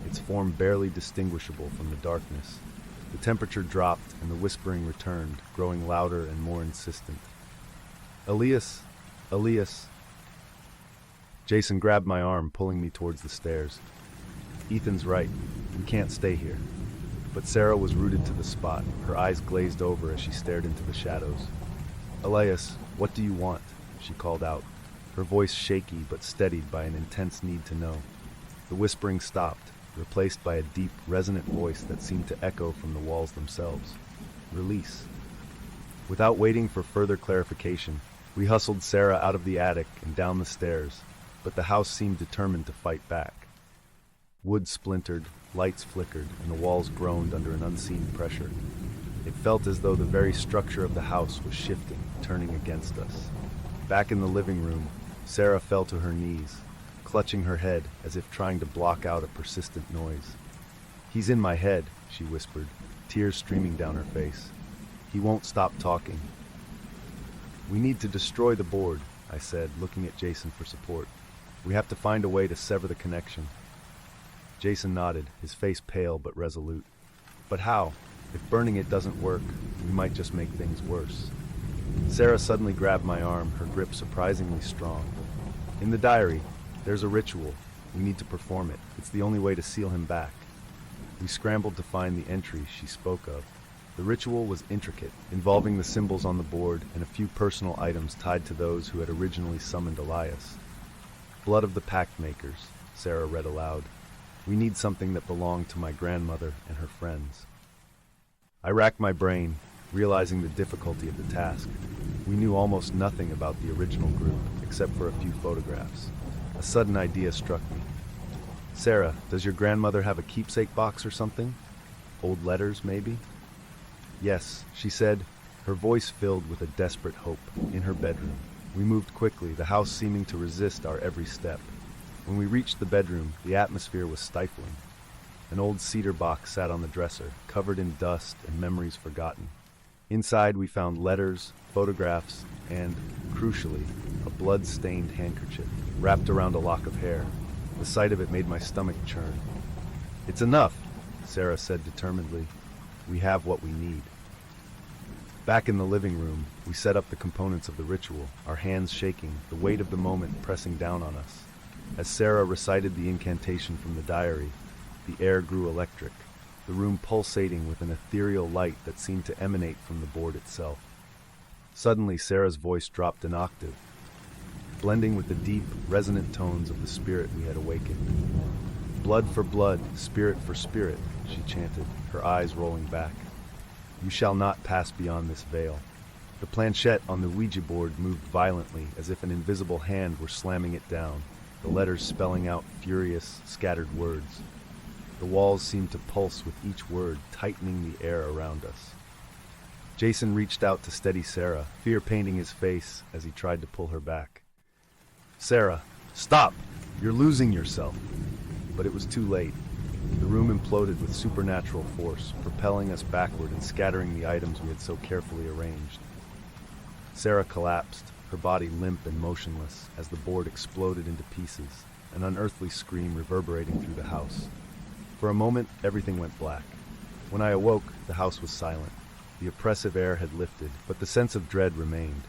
its form barely distinguishable from the darkness. The temperature dropped, and the whispering returned, growing louder and more insistent. "Elias, Elias." Jason grabbed my arm, pulling me towards the stairs. "Ethan's right. We can't stay here." But Sarah was rooted to the spot, her eyes glazed over as she stared into the shadows. "Elias, what do you want?" she called out, her voice shaky but steadied by an intense need to know. The whispering stopped, replaced by a deep, resonant voice that seemed to echo from the walls themselves. "Release." Without waiting for further clarification, we hustled Sarah out of the attic and down the stairs, but the house seemed determined to fight back. Wood splintered, lights flickered, and the walls groaned under an unseen pressure. It felt as though the very structure of the house was shifting, turning against us. Back in the living room, Sarah fell to her knees. clutching her head as if trying to block out a persistent noise. "He's in my head," she whispered, tears streaming down her face. "He won't stop talking." "We need to destroy the board," I said, looking at Jason for support. "We have to find a way to sever the connection." Jason nodded, his face pale but resolute. "But how? If burning it doesn't work, we might just make things worse." Sarah suddenly grabbed my arm, her grip surprisingly strong. "In the diary, there's a ritual. We need to perform it. It's the only way to seal him back." We scrambled to find the entry she spoke of. The ritual was intricate, involving the symbols on the board and a few personal items tied to those who had originally summoned Elias. "Blood of the Pact Makers," Sarah read aloud. "We need something that belonged to my grandmother and her friends." I racked my brain, realizing the difficulty of the task. We knew almost nothing about the original group, except for a few photographs. A sudden idea struck me. "Sarah, does your grandmother have a keepsake box or something? Old letters, maybe?" "Yes," she said, her voice filled with a desperate hope, "in her bedroom." We moved quickly, the house seeming to resist our every step. When we reached the bedroom, the atmosphere was stifling. An old cedar box sat on the dresser, covered in dust and memories forgotten. Inside we found letters, photographs, and, crucially, a blood-stained handkerchief wrapped around a lock of hair. The sight of it made my stomach churn. "It's enough," Sarah said determinedly. "We have what we need." Back in the living room, we set up the components of the ritual, our hands shaking, the weight of the moment pressing down on us. As Sarah recited the incantation from the diary, the air grew electric, the room pulsating with an ethereal light that seemed to emanate from the board itself. Suddenly, Sarah's voice dropped an octave, blending with the deep, resonant tones of the spirit we had awakened. "Blood for blood, spirit for spirit," she chanted, her eyes rolling back. "You shall not pass beyond this veil." The planchette on the Ouija board moved violently, as if an invisible hand were slamming it down, the letters spelling out furious, scattered words. The walls seemed to pulse with each word, tightening the air around us. Jason reached out to steady Sarah, fear painting his face as he tried to pull her back. "Sarah, stop! You're losing yourself!" But it was too late. The room imploded with supernatural force, propelling us backward and scattering the items we had so carefully arranged. Sarah collapsed, her body limp and motionless, as the board exploded into pieces, an unearthly scream reverberating through the house. For a moment, everything went black. When I awoke, the house was silent. The oppressive air had lifted, but the sense of dread remained.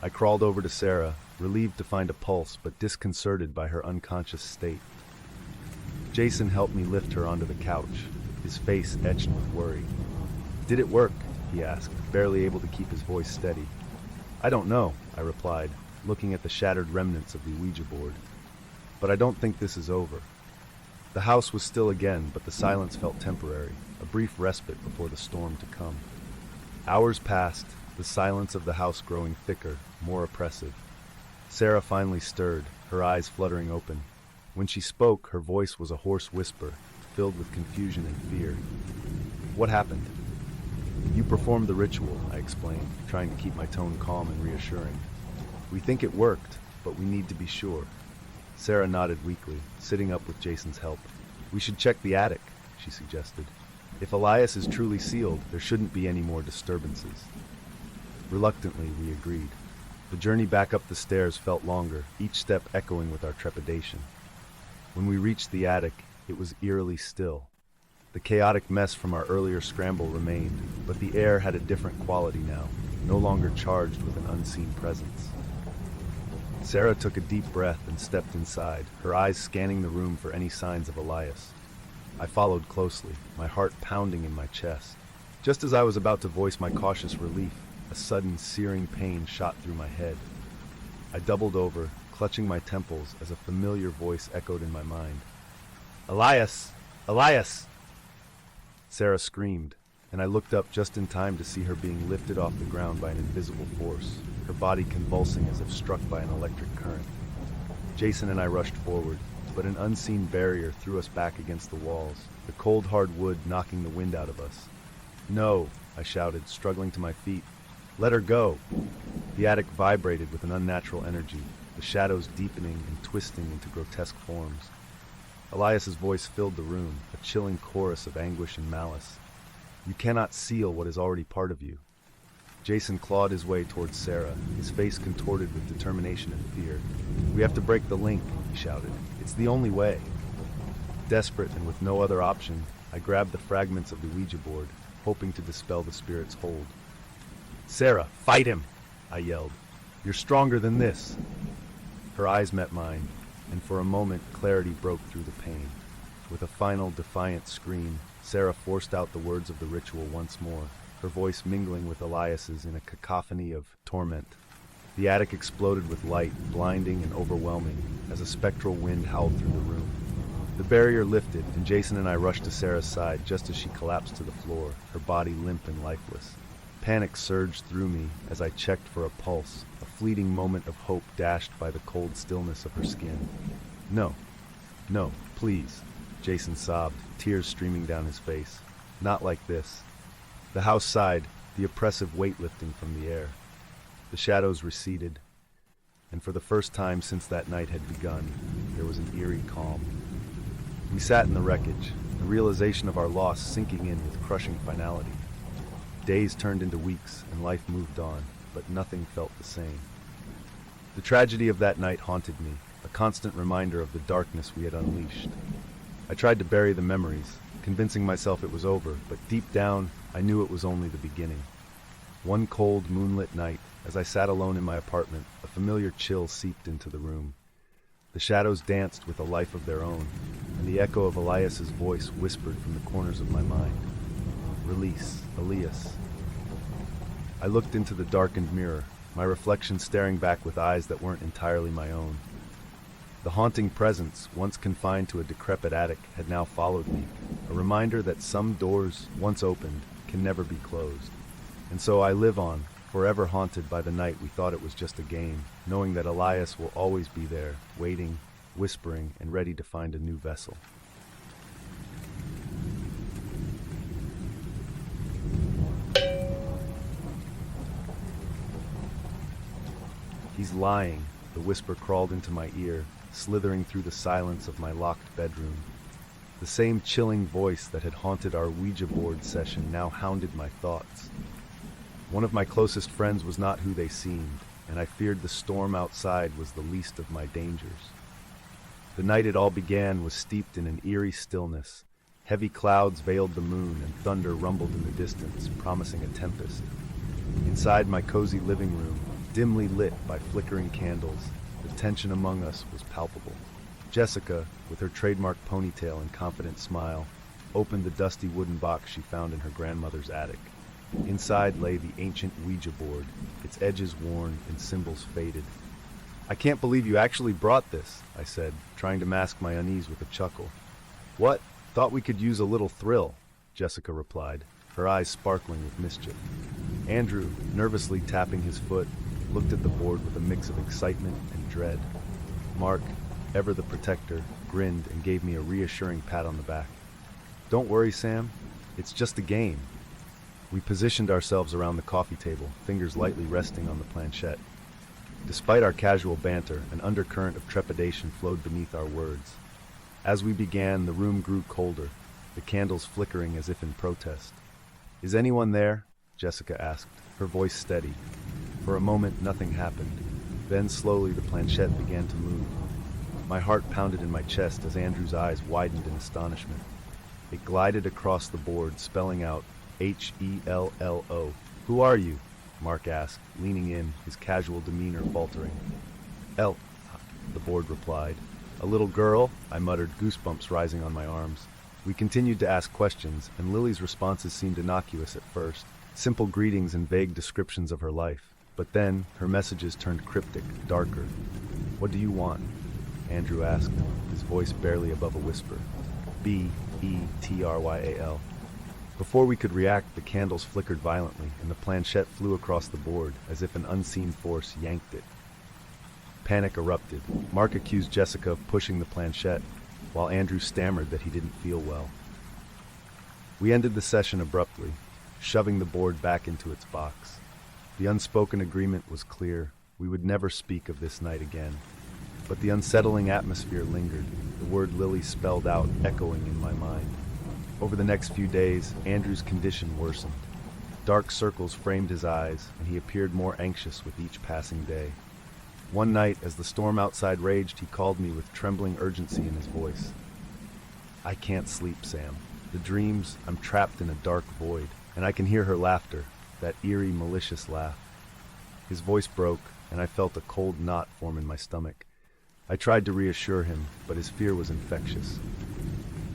I crawled over to Sarah, relieved to find a pulse, but disconcerted by her unconscious state. Jason helped me lift her onto the couch, his face etched with worry. "Did it work?" he asked, barely able to keep his voice steady. "I don't know," I replied, looking at the shattered remnants of the Ouija board. "But I don't think this is over." The house was still again, but the silence felt temporary, a brief respite before the storm to come. Hours passed, the silence of the house growing thicker, more oppressive. Sarah finally stirred, her eyes fluttering open. When she spoke, her voice was a hoarse whisper, filled with confusion and fear. "What happened?" "You performed the ritual," I explained, trying to keep my tone calm and reassuring. "We think it worked, but we need to be sure." Sarah nodded weakly, sitting up with Jason's help. "We should check the attic," she suggested. "If Elias is truly sealed, there shouldn't be any more disturbances." Reluctantly, we agreed. The journey back up the stairs felt longer, each step echoing with our trepidation. When we reached the attic, it was eerily still. The chaotic mess from our earlier scramble remained, but the air had a different quality now, no longer charged with an unseen presence. Sarah took a deep breath and stepped inside, her eyes scanning the room for any signs of Elias. I followed closely, my heart pounding in my chest. Just as I was about to voice my cautious relief, a sudden searing pain shot through my head. I doubled over, clutching my temples as a familiar voice echoed in my mind. "Elias! Elias!" Sarah screamed, and I looked up just in time to see her being lifted off the ground by an invisible force, her body convulsing as if struck by an electric current. Jason and I rushed forward, but an unseen barrier threw us back against the walls, the cold hard wood knocking the wind out of us. "No," I shouted, struggling to my feet. "Let her go!" The attic vibrated with an unnatural energy, the shadows deepening and twisting into grotesque forms. Elias's voice filled the room, a chilling chorus of anguish and malice. You cannot seal what is already part of you. Jason clawed his way towards Sarah, his face contorted with determination and fear. We have to break the link, he shouted. It's the only way. Desperate and with no other option, I grabbed the fragments of the Ouija board, hoping to dispel the spirit's hold. Sarah, fight him! I yelled. You're stronger than this. Her eyes met mine, and for a moment clarity broke through the pain. With a final defiant scream, Sarah forced out the words of the ritual once more, her voice mingling with Elias's in a cacophony of torment. The attic exploded with light, blinding and overwhelming, as a spectral wind howled through the room. The barrier lifted, and Jason and I rushed to Sarah's side just as she collapsed to the floor, her body limp and lifeless. Panic surged through me as I checked for a pulse, a fleeting moment of hope dashed by the cold stillness of her skin. No, please, Jason sobbed, tears streaming down his face. Not like this. The house sighed, the oppressive weight lifting from the air. The shadows receded, and for the first time since that night had begun, there was an eerie calm. We sat in the wreckage, the realization of our loss sinking in with crushing finality. Days turned into weeks, and life moved on, but nothing felt the same. The tragedy of that night haunted me, a constant reminder of the darkness we had unleashed. I tried to bury the memories, convincing myself it was over, but deep down, I knew it was only the beginning. One cold, moonlit night, as I sat alone in my apartment, a familiar chill seeped into the room. The shadows danced with a life of their own, and the echo of Elias's voice whispered from the corners of my mind. Release, Elias. I looked into the darkened mirror, my reflection staring back with eyes that weren't entirely my own. The haunting presence, once confined to a decrepit attic, had now followed me, a reminder that some doors, once opened, can never be closed. And so I live on, forever haunted by the night we thought it was just a game, knowing that Elias will always be there, waiting, whispering, and ready to find a new vessel. He's lying, the whisper crawled into my ear, slithering through the silence of my locked bedroom. The same chilling voice that had haunted our Ouija board session now hounded my thoughts. One of my closest friends was not who they seemed, and I feared the storm outside was the least of my dangers. The night it all began was steeped in an eerie stillness. Heavy clouds veiled the moon, and thunder rumbled in the distance, promising a tempest. Inside my cozy living room, dimly lit by flickering candles, the tension among us was palpable. Jessica, with her trademark ponytail and confident smile, opened the dusty wooden box she found in her grandmother's attic. Inside lay the ancient Ouija board, its edges worn and symbols faded. I can't believe you actually brought this, I said, trying to mask my unease with a chuckle. What? Thought we could use a little thrill, Jessica replied, her eyes sparkling with mischief. Andrew, nervously tapping his foot, looked at the board with a mix of excitement and dread. Mark, ever the protector, grinned and gave me a reassuring pat on the back. Don't worry, Sam. It's just a game. We positioned ourselves around the coffee table, fingers lightly resting on the planchette. Despite our casual banter, an undercurrent of trepidation flowed beneath our words. As we began, the room grew colder, the candles flickering as if in protest. Is anyone there? Jessica asked, her voice steady. For a moment, nothing happened. Then slowly the planchette began to move. My heart pounded in my chest as Andrew's eyes widened in astonishment. It glided across the board, spelling out Hello. Who are you? Mark asked, leaning in, his casual demeanor faltering. The board replied. A little girl? I muttered, goosebumps rising on my arms. We continued to ask questions, and Lily's responses seemed innocuous at first, simple greetings and vague descriptions of her life. But then, her messages turned cryptic, darker. What do you want? Andrew asked, his voice barely above a whisper. Betryal. Before we could react, the candles flickered violently, and the planchette flew across the board, as if an unseen force yanked it. Panic erupted. Mark accused Jessica of pushing the planchette, while Andrew stammered that he didn't feel well. We ended the session abruptly, shoving the board back into its box. The unspoken agreement was clear. We would never speak of this night again. But the unsettling atmosphere lingered, the word Lily spelled out echoing in my mind. Over the next few days, Andrew's condition worsened. Dark circles framed his eyes, and he appeared more anxious with each passing day. One night, as the storm outside raged, he called me with trembling urgency in his voice. "I can't sleep, Sam. The dreams, I'm trapped in a dark void, and I can hear her laughter, that eerie, malicious laugh." His voice broke, and I felt a cold knot form in my stomach. I tried to reassure him, but his fear was infectious.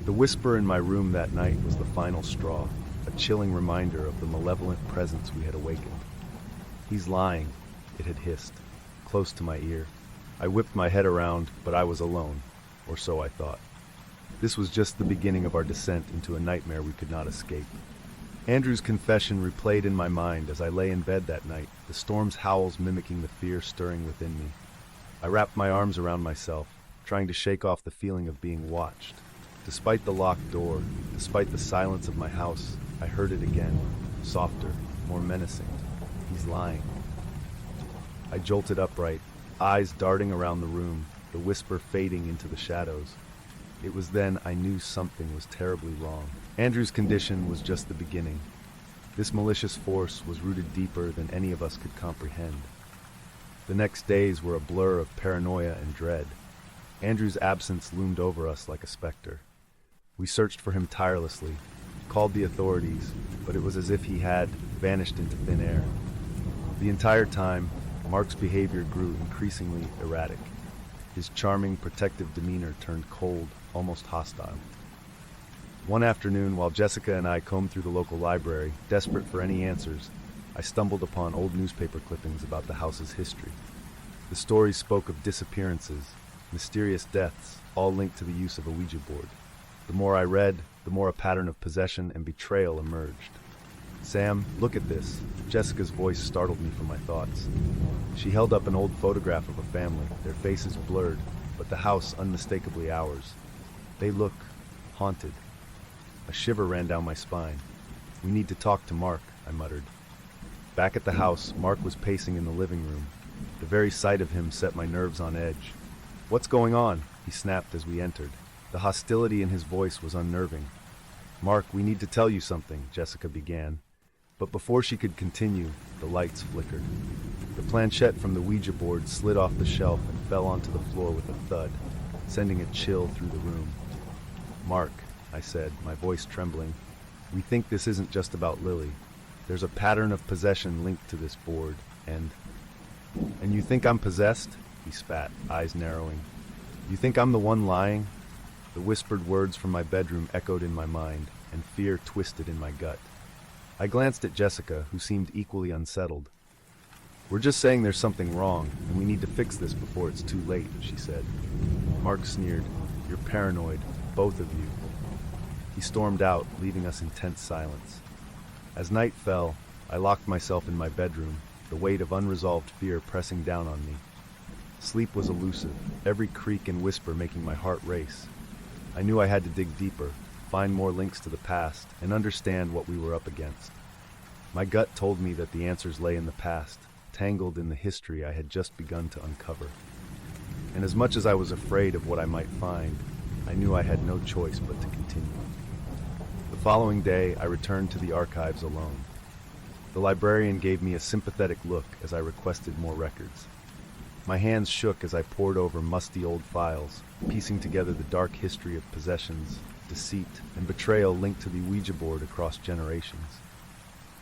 The whisper in my room that night was the final straw, a chilling reminder of the malevolent presence we had awakened. "He's lying," it had hissed, close to my ear. I whipped my head around, but I was alone, or so I thought. This was just the beginning of our descent into a nightmare we could not escape. Andrew's confession replayed in my mind as I lay in bed that night, the storm's howls mimicking the fear stirring within me. I wrapped my arms around myself, trying to shake off the feeling of being watched. Despite the locked door, despite the silence of my house, I heard it again, softer, more menacing. "He's lying." I jolted upright, eyes darting around the room, the whisper fading into the shadows. It was then I knew something was terribly wrong. Andrew's condition was just the beginning. This malicious force was rooted deeper than any of us could comprehend. The next days were a blur of paranoia and dread. Andrew's absence loomed over us like a specter. We searched for him tirelessly, called the authorities, but it was as if he had vanished into thin air. The entire time, Mark's behavior grew increasingly erratic. His charming, protective demeanor turned cold, almost hostile. One afternoon, while Jessica and I combed through the local library, desperate for any answers, I stumbled upon old newspaper clippings about the house's history. The stories spoke of disappearances, mysterious deaths, all linked to the use of a Ouija board. The more I read, the more a pattern of possession and betrayal emerged. "Sam, look at this." Jessica's voice startled me from my thoughts. She held up an old photograph of a family, their faces blurred, but the house unmistakably ours. "They look haunted." A shiver ran down my spine. "We need to talk to Mark," I muttered. Back at the house, Mark was pacing in the living room. The very sight of him set my nerves on edge. "What's going on?" he snapped as we entered. The hostility in his voice was unnerving. "Mark, we need to tell you something," Jessica began. But before she could continue, the lights flickered. The planchette from the Ouija board slid off the shelf and fell onto the floor with a thud, sending a chill through the room. "Mark," I said, my voice trembling, "we think this isn't just about Lily. There's a pattern of possession linked to this board, and you think I'm possessed?" He spat, eyes narrowing. "You think I'm the one lying?" The whispered words from my bedroom echoed in my mind, and fear twisted in my gut. I glanced at Jessica, who seemed equally unsettled. "We're just saying there's something wrong, and we need to fix this before it's too late," she said. Mark sneered. "You're paranoid, both of you." He stormed out, leaving us in tense silence. As night fell, I locked myself in my bedroom, the weight of unresolved fear pressing down on me. Sleep was elusive, every creak and whisper making my heart race. I knew I had to dig deeper, find more links to the past, and understand what we were up against. My gut told me that the answers lay in the past, tangled in the history I had just begun to uncover. And as much as I was afraid of what I might find, I knew I had no choice but to continue. The following day, I returned to the archives alone. The librarian gave me a sympathetic look as I requested more records. My hands shook as I pored over musty old files, piecing together the dark history of possessions, deceit, and betrayal linked to the Ouija board across generations.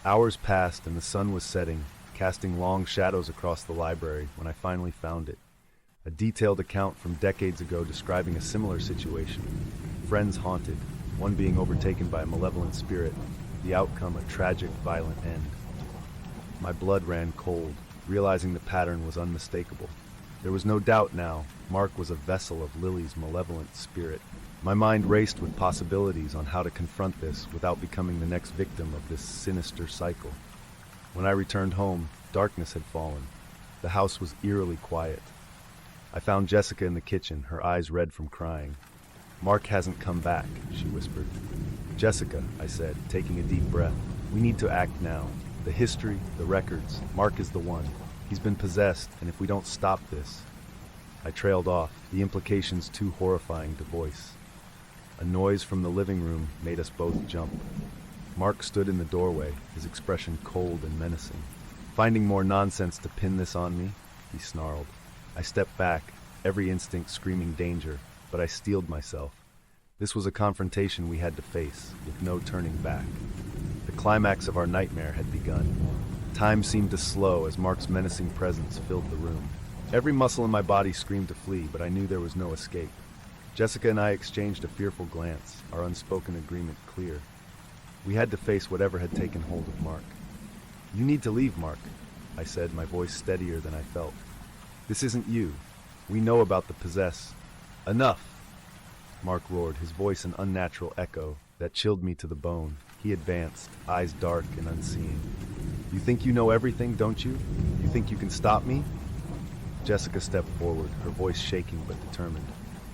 Hours passed and the sun was setting, casting long shadows across the library when I finally found it. A detailed account from decades ago describing a similar situation. Friends haunted, one being overtaken by a malevolent spirit, the outcome a tragic, violent end. My blood ran cold, realizing the pattern was unmistakable. There was no doubt now, Mark was a vessel of Lily's malevolent spirit. My mind raced with possibilities on how to confront this without becoming the next victim of this sinister cycle. When I returned home, darkness had fallen. The house was eerily quiet. I found Jessica in the kitchen, her eyes red from crying. "Mark hasn't come back," she whispered. "Jessica," I said, taking a deep breath, "we need to act now. The history, the records, Mark is the one." He's been possessed, and if we don't stop this... I trailed off, the implications too horrifying to voice. A noise from the living room made us both jump. Mark stood in the doorway, his expression cold and menacing. Finding more nonsense to pin this on me, he snarled. I stepped back, every instinct screaming danger, but I steeled myself. This was a confrontation we had to face, with no turning back. The climax of our nightmare had begun. Time seemed to slow as Mark's menacing presence filled the room. Every muscle in my body screamed to flee, but I knew there was no escape. Jessica and I exchanged a fearful glance, our unspoken agreement clear. We had to face whatever had taken hold of Mark. "You need to leave, Mark," I said, my voice steadier than I felt. "This isn't you. We know about the possess." "Enough!" Mark roared, his voice an unnatural echo that chilled me to the bone. He advanced, eyes dark and unseeing. "You think you know everything, don't you? You think you can stop me?" Jessica stepped forward, her voice shaking but determined.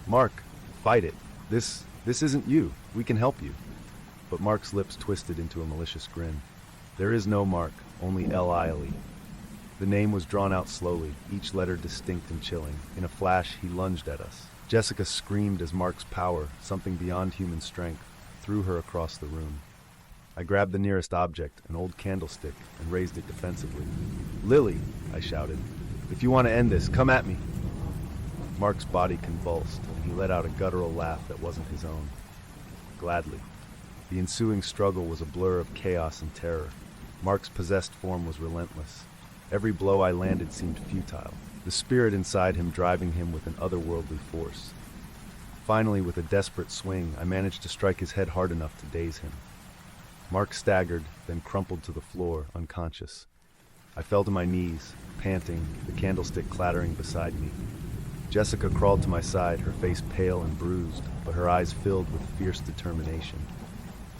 "Mark, fight it. This isn't you. We can help you." But Mark's lips twisted into a malicious grin. "There is no Mark, only essalj." The name was drawn out slowly, each letter distinct and chilling. In a flash, he lunged at us. Jessica screamed as Mark's power, something beyond human strength, threw her across the room. I grabbed the nearest object, an old candlestick, and raised it defensively. "Lily," I shouted, "if you want to end this, come at me." Mark's body convulsed, and he let out a guttural laugh that wasn't his own. Gladly. The ensuing struggle was a blur of chaos and terror. Mark's possessed form was relentless. Every blow I landed seemed futile, the spirit inside him driving him with an otherworldly force. Finally, with a desperate swing, I managed to strike his head hard enough to daze him. Mark staggered, then crumpled to the floor, unconscious. I fell to my knees, panting, the candlestick clattering beside me. Jessica crawled to my side, her face pale and bruised, but her eyes filled with fierce determination.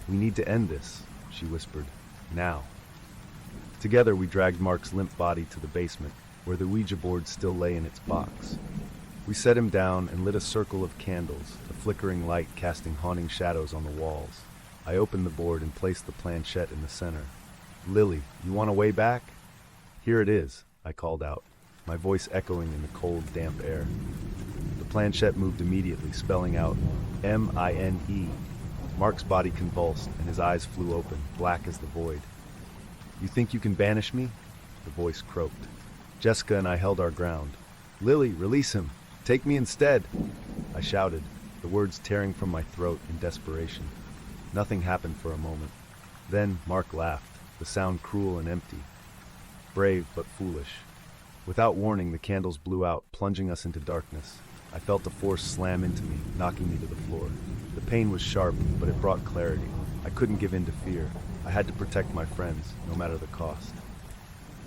"We need to end this," she whispered. "Now." Together we dragged Mark's limp body to the basement, where the Ouija board still lay in its box. We set him down and lit a circle of candles, the flickering light casting haunting shadows on the walls. I opened the board and placed the planchette in the center. "Lily, you want a way back?" "Here it is," I called out, my voice echoing in the cold, damp air. The planchette moved immediately, spelling out M-I-N-E. Mark's body convulsed, and his eyes flew open, black as the void. "You think you can banish me?" The voice croaked. Jessica and I held our ground. "Lily, release him! Take me instead!" I shouted, the words tearing from my throat in desperation. Nothing happened for a moment. Then Mark laughed, the sound cruel and empty. Brave but foolish. Without warning, the candles blew out, plunging us into darkness. I felt a force slam into me, knocking me to the floor. The pain was sharp, but it brought clarity. I couldn't give in to fear. I had to protect my friends, no matter the cost.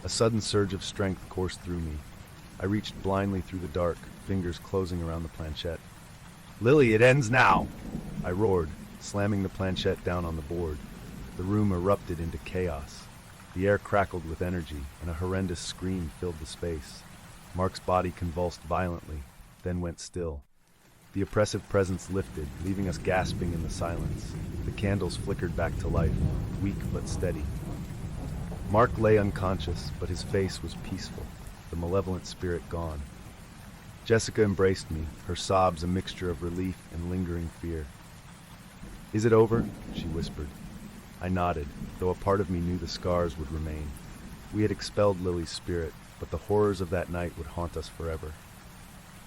A sudden surge of strength coursed through me. I reached blindly through the dark, fingers closing around the planchette. "Lily, it ends now!" I roared, slamming the planchette down on the board. The room erupted into chaos. The air crackled with energy, and a horrendous scream filled the space. Mark's body convulsed violently, then went still. The oppressive presence lifted, leaving us gasping in the silence. The candles flickered back to life, weak but steady. Mark lay unconscious, but his face was peaceful, the malevolent spirit gone. Jessica embraced me, her sobs a mixture of relief and lingering fear. "Is it over?" she whispered. I nodded, though a part of me knew the scars would remain. We had expelled Lily's spirit, but the horrors of that night would haunt us forever.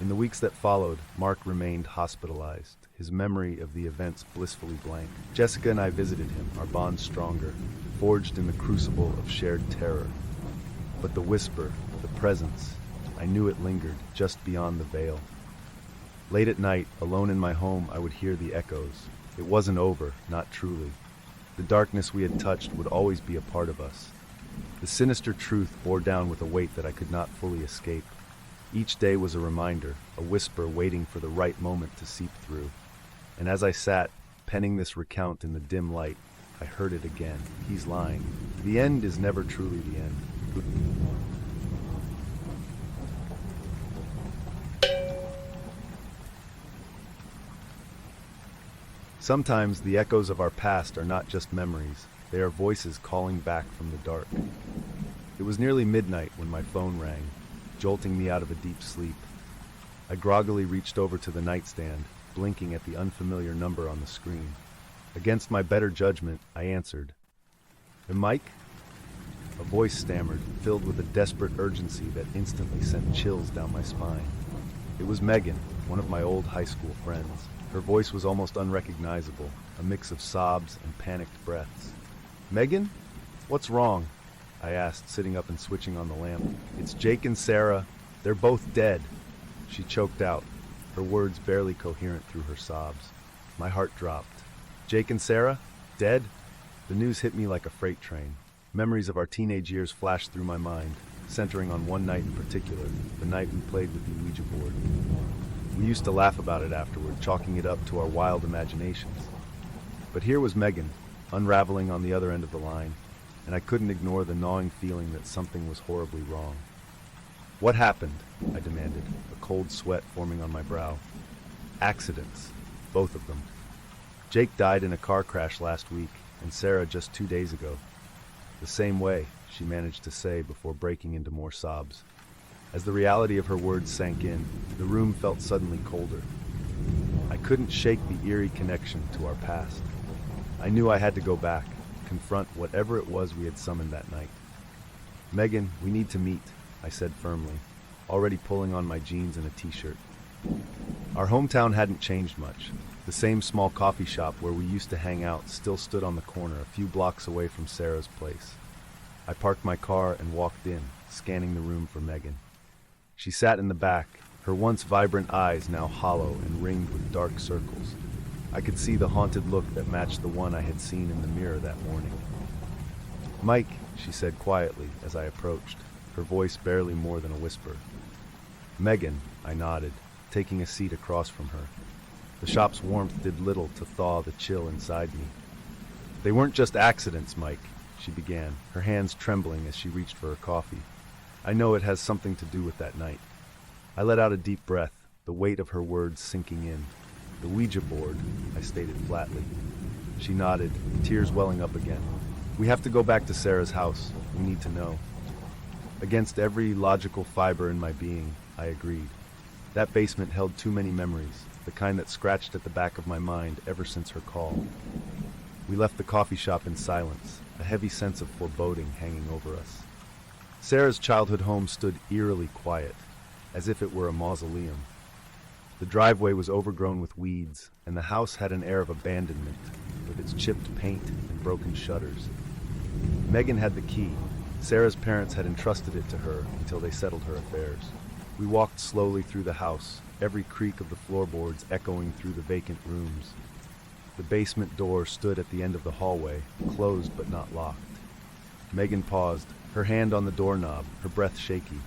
In the weeks that followed, Mark remained hospitalized, his memory of the events blissfully blank. Jessica and I visited him, our bond stronger, forged in the crucible of shared terror. But the whisper, the presence, I knew it lingered just beyond the veil. Late at night, alone in my home, I would hear the echoes. It wasn't over, not truly. The darkness we had touched would always be a part of us. The sinister truth bore down with a weight that I could not fully escape. Each day was a reminder, a whisper waiting for the right moment to seep through. And as I sat, penning this recount in the dim light, I heard it again. He's lying. The end is never truly the end. Sometimes the echoes of our past are not just memories, they are voices calling back from the dark. It was nearly midnight when my phone rang, jolting me out of a deep sleep. I groggily reached over to the nightstand, blinking at the unfamiliar number on the screen. Against my better judgment, I answered. Mike? A voice stammered, filled with a desperate urgency that instantly sent chills down my spine. It was Megan, one of my old high school friends. Her voice was almost unrecognizable, a mix of sobs and panicked breaths. Megan? What's wrong? I asked, sitting up and switching on the lamp. It's Jake and Sarah. They're both dead. She choked out, her words barely coherent through her sobs. My heart dropped. Jake and Sarah? Dead? The news hit me like a freight train. Memories of our teenage years flashed through my mind, centering on one night in particular, the night we played with the Ouija board. We used to laugh about it afterward, chalking it up to our wild imaginations. But here was Megan, unraveling on the other end of the line, and I couldn't ignore the gnawing feeling that something was horribly wrong. What happened? I demanded, a cold sweat forming on my brow. Accidents, both of them. Jake died in a car crash last week, and Sarah just 2 days ago. The same way, she managed to say before breaking into more sobs. As the reality of her words sank in, the room felt suddenly colder. I couldn't shake the eerie connection to our past. I knew I had to go back, confront whatever it was we had summoned that night. Megan, we need to meet, I said firmly, already pulling on my jeans and a t-shirt. Our hometown hadn't changed much. The same small coffee shop where we used to hang out still stood on the corner a few blocks away from Sarah's place. I parked my car and walked in, scanning the room for Megan. She sat in the back, her once vibrant eyes now hollow and ringed with dark circles. I could see the haunted look that matched the one I had seen in the mirror that morning. Mike, she said quietly as I approached, her voice barely more than a whisper. Megan, I nodded, taking a seat across from her. The shop's warmth did little to thaw the chill inside me. They weren't just accidents, Mike, she began, her hands trembling as she reached for her coffee. I know it has something to do with that night. I let out a deep breath, the weight of her words sinking in. The Ouija board, I stated flatly. She nodded, tears welling up again. We have to go back to Sarah's house. We need to know. Against every logical fiber in my being, I agreed. That basement held too many memories, the kind that scratched at the back of my mind ever since her call. We left the coffee shop in silence, a heavy sense of foreboding hanging over us. Sarah's childhood home stood eerily quiet, as if it were a mausoleum. The driveway was overgrown with weeds, and the house had an air of abandonment, with its chipped paint and broken shutters. Megan had the key. Sarah's parents had entrusted it to her until they settled her affairs. We walked slowly through the house, every creak of the floorboards echoing through the vacant rooms. The basement door stood at the end of the hallway, closed but not locked. Megan paused, her hand on the doorknob, her breath shaky.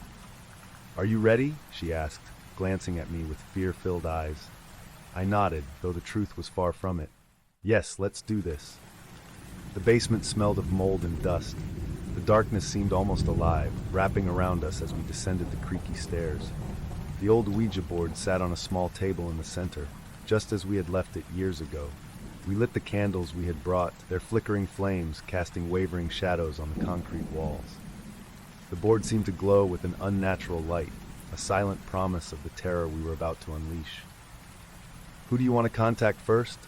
Are you ready? She asked, glancing at me with fear-filled eyes. I nodded, though the truth was far from it. Yes, let's do this. The basement smelled of mold and dust. The darkness seemed almost alive, wrapping around us as we descended the creaky stairs. The old Ouija board sat on a small table in the center, just as we had left it years ago. We lit the candles we had brought, their flickering flames casting wavering shadows on the concrete walls. The board seemed to glow with an unnatural light, a silent promise of the terror we were about to unleash. Who do you want to contact first?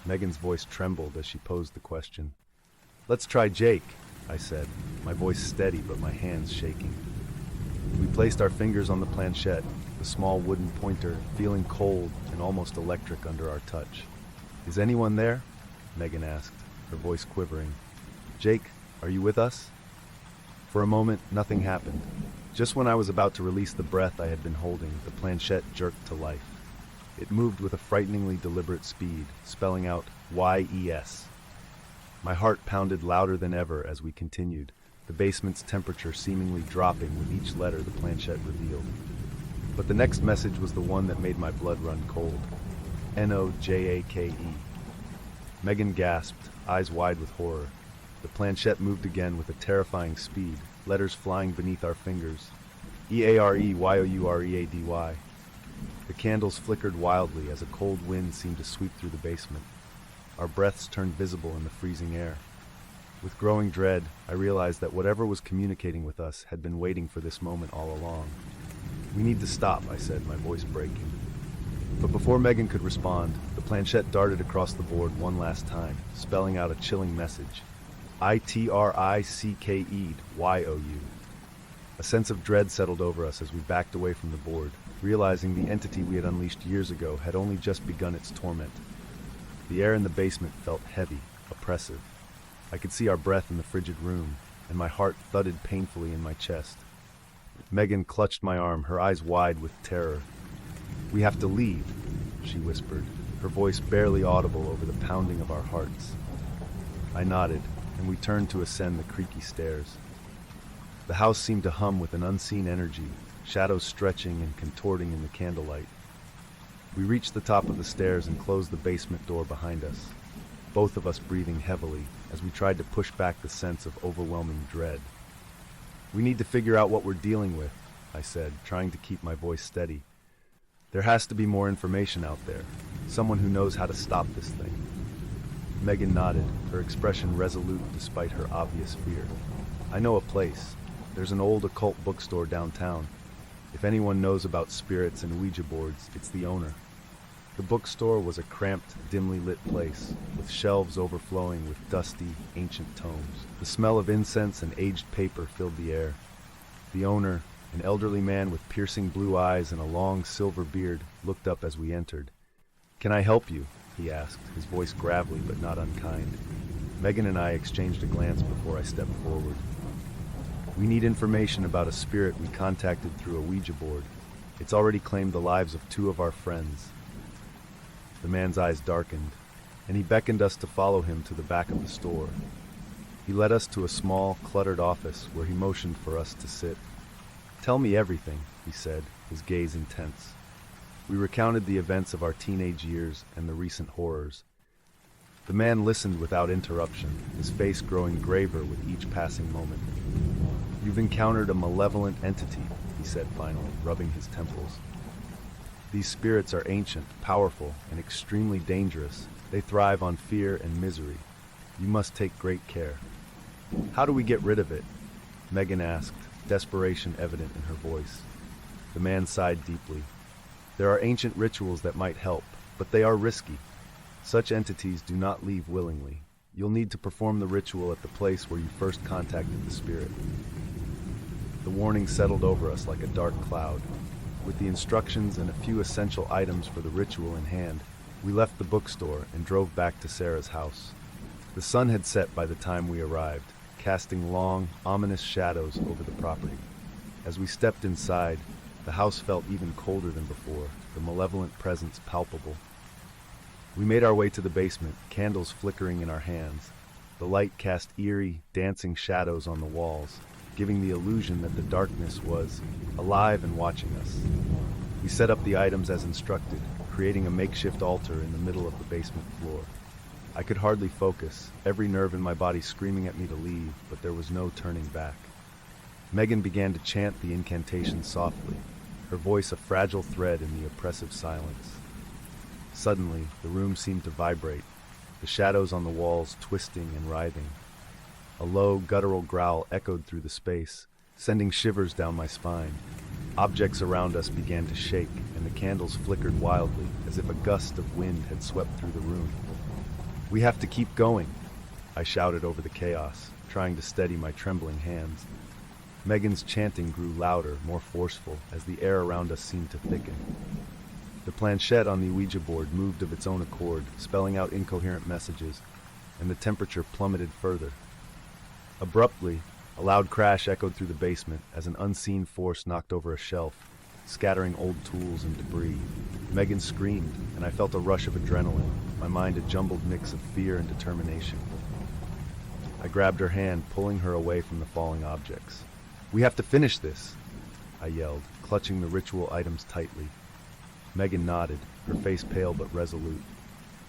Megan's voice trembled as she posed the question. Let's try Jake, I said, my voice steady but my hands shaking. We placed our fingers on the planchette, the small wooden pointer feeling cold and almost electric under our touch. Is anyone there? Megan asked, her voice quivering. Jake, are you with us? For a moment, nothing happened. Just when I was about to release the breath I had been holding, the planchette jerked to life. It moved with a frighteningly deliberate speed, spelling out YES. My heart pounded louder than ever as we continued, the basement's temperature seemingly dropping with each letter the planchette revealed. But the next message was the one that made my blood run cold. N-O-J-A-K-E. Megan gasped, eyes wide with horror. The planchette moved again with a terrifying speed, letters flying beneath our fingers. E-A-R-E-Y-O-U-R-E-A-D-Y. The candles flickered wildly as a cold wind seemed to sweep through the basement. Our breaths turned visible in the freezing air. With growing dread, I realized that whatever was communicating with us had been waiting for this moment all along. "We need to stop," I said, my voice breaking. But before Megan could respond, the planchette darted across the board one last time, spelling out a chilling message. ITRICKED-YOU. A sense of dread settled over us as we backed away from the board, realizing the entity we had unleashed years ago had only just begun its torment. The air in the basement felt heavy, oppressive. I could see our breath in the frigid room, and my heart thudded painfully in my chest. Megan clutched my arm, her eyes wide with terror. "We have to leave," she whispered, her voice barely audible over the pounding of our hearts. I nodded, and we turned to ascend the creaky stairs. The house seemed to hum with an unseen energy, shadows stretching and contorting in the candlelight. We reached the top of the stairs and closed the basement door behind us, both of us breathing heavily as we tried to push back the sense of overwhelming dread. "We need to figure out what we're dealing with," I said, trying to keep my voice steady. "There has to be more information out there, someone who knows how to stop this thing." Megan nodded, her expression resolute despite her obvious fear. "I know a place. There's an old occult bookstore downtown. If anyone knows about spirits and Ouija boards, it's the owner." The bookstore was a cramped, dimly lit place, with shelves overflowing with dusty, ancient tomes. The smell of incense and aged paper filled the air. The owner, an elderly man with piercing blue eyes and a long silver beard, looked up as we entered. "Can I help you?" he asked, his voice gravelly but not unkind. Megan and I exchanged a glance before I stepped forward. "We need information about a spirit we contacted through a Ouija board. It's already claimed the lives of 2 of our friends." The man's eyes darkened, and he beckoned us to follow him to the back of the store. He led us to a small, cluttered office where he motioned for us to sit. "Tell me everything," he said, his gaze intense. We recounted the events of our teenage years and the recent horrors. The man listened without interruption, his face growing graver with each passing moment. "You've encountered a malevolent entity," he said finally, rubbing his temples. "These spirits are ancient, powerful, and extremely dangerous. They thrive on fear and misery. You must take great care." "How do we get rid of it?" Megan asked, desperation evident in her voice. The man sighed deeply. "There are ancient rituals that might help, but they are risky. Such entities do not leave willingly. You'll need to perform the ritual at the place where you first contacted the spirit." The warning settled over us like a dark cloud. With the instructions and a few essential items for the ritual in hand, we left the bookstore and drove back to Sarah's house. The sun had set by the time we arrived, casting long, ominous shadows over the property. As we stepped inside, the house felt even colder than before, the malevolent presence palpable. We made our way to the basement, candles flickering in our hands. The light cast eerie, dancing shadows on the walls, giving the illusion that the darkness was alive and watching us. We set up the items as instructed, creating a makeshift altar in the middle of the basement floor. I could hardly focus, every nerve in my body screaming at me to leave, but there was no turning back. Megan began to chant the incantation softly, her voice a fragile thread in the oppressive silence. Suddenly, the room seemed to vibrate, the shadows on the walls twisting and writhing. A low, guttural growl echoed through the space, sending shivers down my spine. Objects around us began to shake, and the candles flickered wildly, as if a gust of wind had swept through the room. "We have to keep going," I shouted over the chaos, trying to steady my trembling hands. Megan's chanting grew louder, more forceful, as the air around us seemed to thicken. The planchette on the Ouija board moved of its own accord, spelling out incoherent messages, and the temperature plummeted further. Abruptly, a loud crash echoed through the basement as an unseen force knocked over a shelf, scattering old tools and debris. Megan screamed, and I felt a rush of adrenaline, my mind a jumbled mix of fear and determination. I grabbed her hand, pulling her away from the falling objects. "We have to finish this," I yelled, clutching the ritual items tightly. Megan nodded, her face pale but resolute.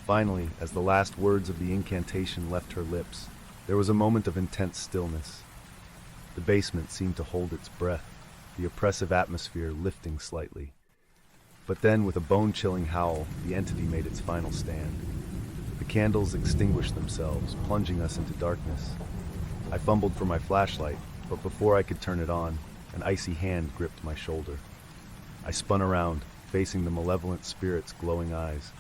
Finally, as the last words of the incantation left her lips, there was a moment of intense stillness. The basement seemed to hold its breath, the oppressive atmosphere lifting slightly. But then, with a bone-chilling howl, the entity made its final stand. The candles extinguished themselves, plunging us into darkness. I fumbled for my flashlight, but before I could turn it on, an icy hand gripped my shoulder. I spun around, facing the malevolent spirit's glowing eyes.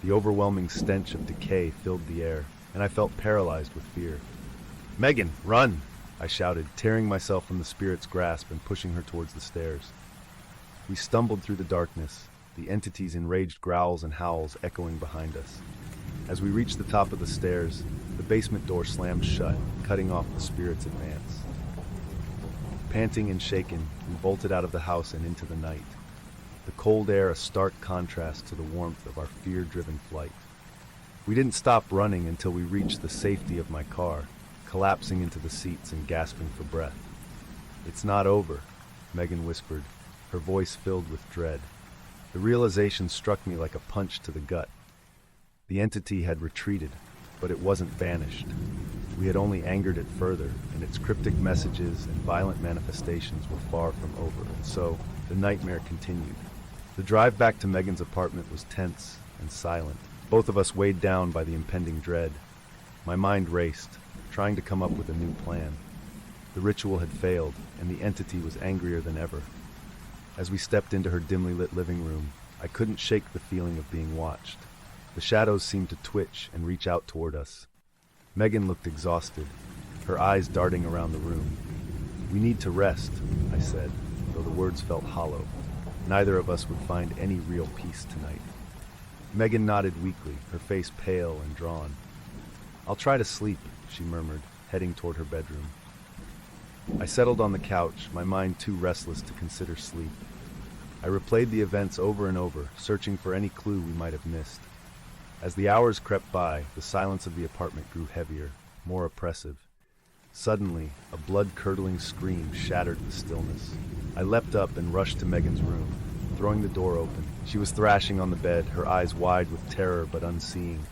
The overwhelming stench of decay filled the air, and I felt paralyzed with fear. "Megan, run!" I shouted, tearing myself from the spirit's grasp and pushing her towards the stairs. We stumbled through the darkness, the entity's enraged growls and howls echoing behind us. As we reached the top of the stairs, the basement door slammed shut, cutting off the spirit's advance. Panting and shaken, we bolted out of the house and into the night. The cold air a stark contrast to the warmth of our fear-driven flight. We didn't stop running until we reached the safety of my car, collapsing into the seats and gasping for breath. "It's not over," Megan whispered, her voice filled with dread. The realization struck me like a punch to the gut. The entity had retreated, but it wasn't vanished. We had only angered it further, and its cryptic messages and violent manifestations were far from over, and so the nightmare continued. The drive back to Megan's apartment was tense and silent, both of us weighed down by the impending dread. My mind raced, trying to come up with a new plan. The ritual had failed, and the entity was angrier than ever. As we stepped into her dimly lit living room, I couldn't shake the feeling of being watched. The shadows seemed to twitch and reach out toward us. Megan looked exhausted, her eyes darting around the room. "We need to rest," I said, though the words felt hollow. Neither of us would find any real peace tonight. Megan nodded weakly, her face pale and drawn. "I'll try to sleep," she murmured, heading toward her bedroom. I settled on the couch, my mind too restless to consider sleep. I replayed the events over and over, searching for any clue we might have missed. As the hours crept by, the silence of the apartment grew heavier, more oppressive. Suddenly, a blood-curdling scream shattered the stillness. I leapt up and rushed to Megan's room, throwing the door open. She was thrashing on the bed, her eyes wide with terror but unseeing,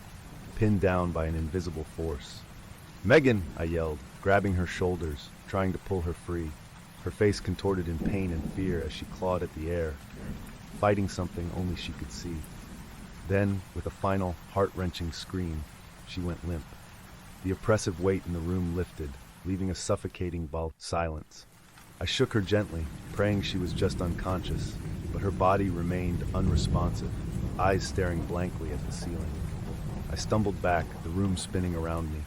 pinned down by an invisible force. "Megan!" I yelled, grabbing her shoulders, trying to pull her free. Her face contorted in pain and fear as she clawed at the air, fighting something only she could see. Then, with a final, heart-wrenching scream, she went limp. The oppressive weight in the room lifted, leaving a suffocating silence. I shook her gently, praying she was just unconscious, but her body remained unresponsive, eyes staring blankly at the ceiling. I stumbled back, the room spinning around me.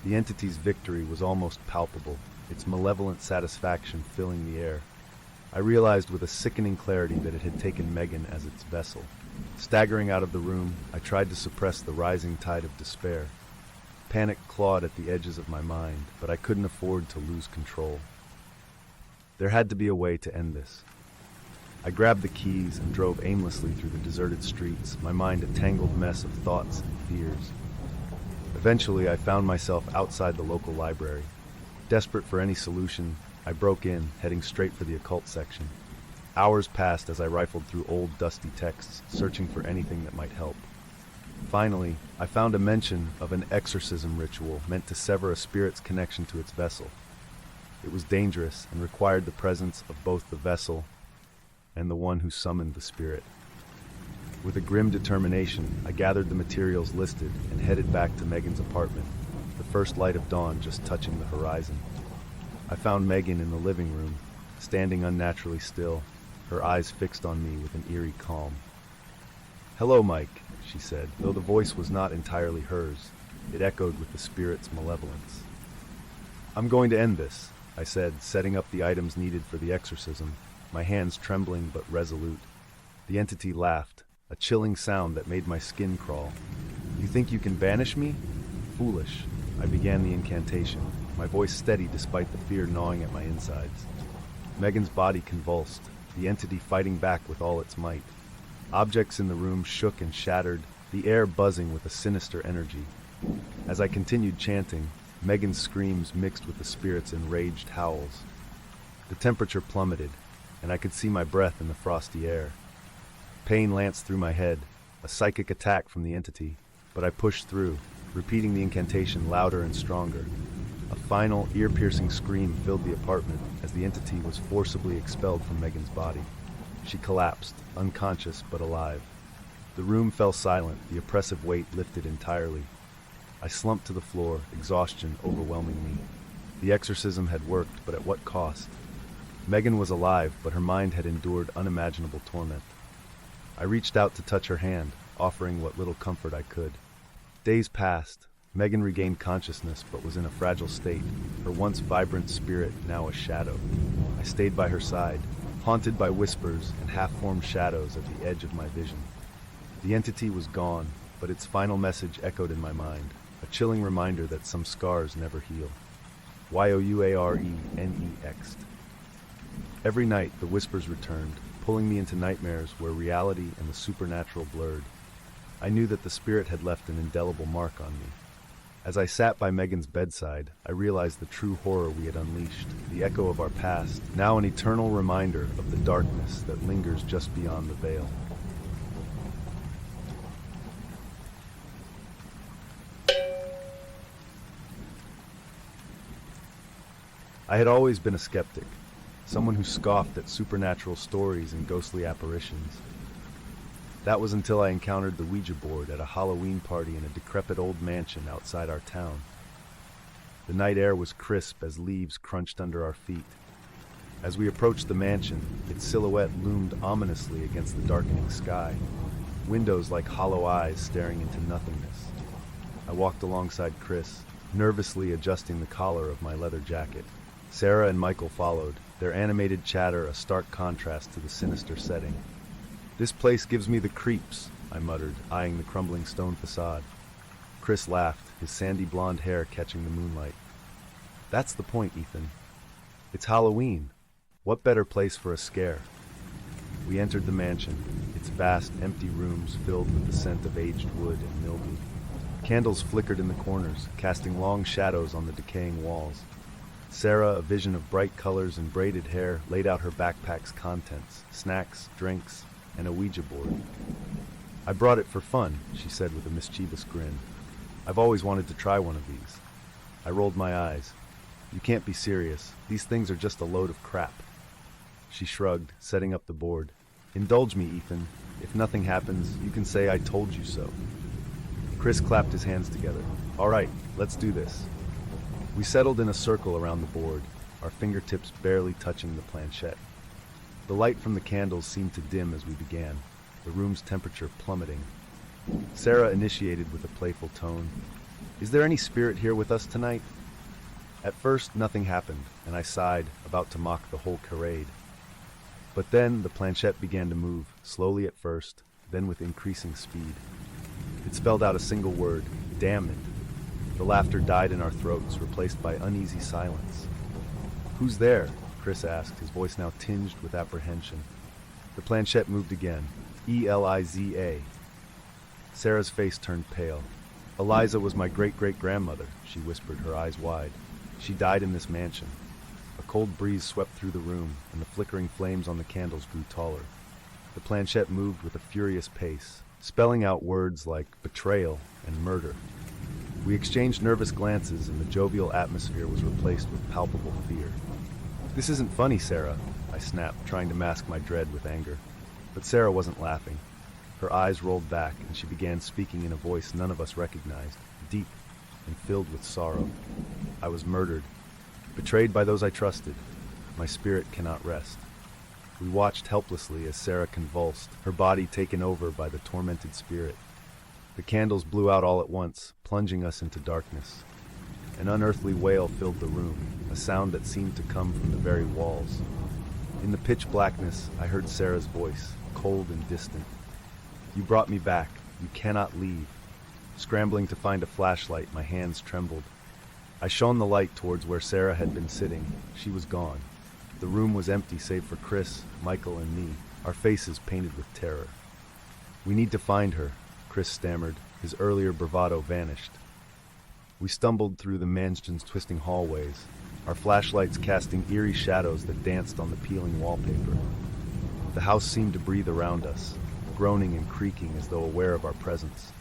The entity's victory was almost palpable, its malevolent satisfaction filling the air. I realized with a sickening clarity that it had taken Megan as its vessel. Staggering out of the room, I tried to suppress the rising tide of despair. Panic clawed at the edges of my mind, but I couldn't afford to lose control. There had to be a way to end this. I grabbed the keys and drove aimlessly through the deserted streets, my mind a tangled mess of thoughts and fears. Eventually, I found myself outside the local library. Desperate for any solution, I broke in, heading straight for the occult section. Hours passed as I rifled through old, dusty texts, searching for anything that might help. Finally, I found a mention of an exorcism ritual meant to sever a spirit's connection to its vessel. It was dangerous and required the presence of both the vessel and the one who summoned the spirit. With a grim determination, I gathered the materials listed and headed back to Megan's apartment, the first light of dawn just touching the horizon. I found Megan in the living room, standing unnaturally still, her eyes fixed on me with an eerie calm. "Hello, Mike," she said, though the voice was not entirely hers. It echoed with the spirit's malevolence. "I'm going to end this," I said, setting up the items needed for the exorcism, my hands trembling but resolute. The entity laughed, a chilling sound that made my skin crawl. "You think you can banish me? Foolish." I began the incantation, my voice steady despite the fear gnawing at my insides. Megan's body convulsed, the entity fighting back with all its might. Objects in the room shook and shattered, the air buzzing with a sinister energy. As I continued chanting, Megan's screams mixed with the spirit's enraged howls. The temperature plummeted, and I could see my breath in the frosty air. Pain lanced through my head, a psychic attack from the entity, but I pushed through, repeating the incantation louder and stronger. A final, ear-piercing scream filled the apartment as the entity was forcibly expelled from Megan's body. She collapsed, unconscious but alive. The room fell silent, the oppressive weight lifted entirely. I slumped to the floor, exhaustion overwhelming me. The exorcism had worked, but at what cost? Megan was alive, but her mind had endured unimaginable torment. I reached out to touch her hand, offering what little comfort I could. Days passed. Megan regained consciousness, but was in a fragile state, her once vibrant spirit now a shadow. I stayed by her side, haunted by whispers and half-formed shadows at the edge of my vision. The entity was gone, but its final message echoed in my mind, a chilling reminder that some scars never heal. Youarenext. Every night, the whispers returned, pulling me into nightmares where reality and the supernatural blurred. I knew that the spirit had left an indelible mark on me. As I sat by Megan's bedside, I realized the true horror we had unleashed, the echo of our past, now an eternal reminder of the darkness that lingers just beyond the veil. I had always been a skeptic, someone who scoffed at supernatural stories and ghostly apparitions. That was until I encountered the Ouija board at a Halloween party in a decrepit old mansion outside our town. The night air was crisp as leaves crunched under our feet. As we approached the mansion, its silhouette loomed ominously against the darkening sky, windows like hollow eyes staring into nothingness. I walked alongside Chris, nervously adjusting the collar of my leather jacket. Sarah and Michael followed, their animated chatter a stark contrast to the sinister setting. "This place gives me the creeps," I muttered, eyeing the crumbling stone facade. Chris laughed, his sandy blonde hair catching the moonlight. "That's the point, Ethan. It's Halloween. What better place for a scare?" We entered the mansion, its vast, empty rooms filled with the scent of aged wood and mildew. Candles flickered in the corners, casting long shadows on the decaying walls. Sarah, a vision of bright colors and braided hair, laid out her backpack's contents, snacks, drinks, and a Ouija board. "I brought it for fun," she said with a mischievous grin. "I've always wanted to try one of these." I rolled my eyes. "You can't be serious. These things are just a load of crap." She shrugged, setting up the board. "Indulge me, Ethan. If nothing happens, you can say I told you so." Chris clapped his hands together. "All right, let's do this." We settled in a circle around the board, our fingertips barely touching the planchette. The light from the candles seemed to dim as we began, the room's temperature plummeting. Sarah initiated with a playful tone. "Is there any spirit here with us tonight?" At first, nothing happened, and I sighed, about to mock the whole charade. But then the planchette began to move, slowly at first, then with increasing speed. It spelled out a single word: "Damn it." The laughter died in our throats, replaced by uneasy silence. "Who's there?" Chris asked, his voice now tinged with apprehension. The planchette moved again. "Eliza." Sarah's face turned pale. "Eliza was my great-great-grandmother," she whispered, her eyes wide. "She died in this mansion." A cold breeze swept through the room, and the flickering flames on the candles grew taller. The planchette moved with a furious pace, spelling out words like betrayal and murder. We exchanged nervous glances, and the jovial atmosphere was replaced with palpable fear. "This isn't funny, Sarah," I snapped, trying to mask my dread with anger. But Sarah wasn't laughing. Her eyes rolled back, and she began speaking in a voice none of us recognized, deep and filled with sorrow. "I was murdered, betrayed by those I trusted. My spirit cannot rest." We watched helplessly as Sarah convulsed, her body taken over by the tormented spirit. The candles blew out all at once, plunging us into darkness. An unearthly wail filled the room, a sound that seemed to come from the very walls. In the pitch blackness, I heard Sarah's voice, cold and distant. "You brought me back. You cannot leave." Scrambling to find a flashlight, my hands trembled. I shone the light towards where Sarah had been sitting. She was gone. The room was empty save for Chris, Michael, and me, our faces painted with terror. "We need to find her," Chris stammered, his earlier bravado vanished. We stumbled through the mansion's twisting hallways, our flashlights casting eerie shadows that danced on the peeling wallpaper. The house seemed to breathe around us, groaning and creaking as though aware of our presence.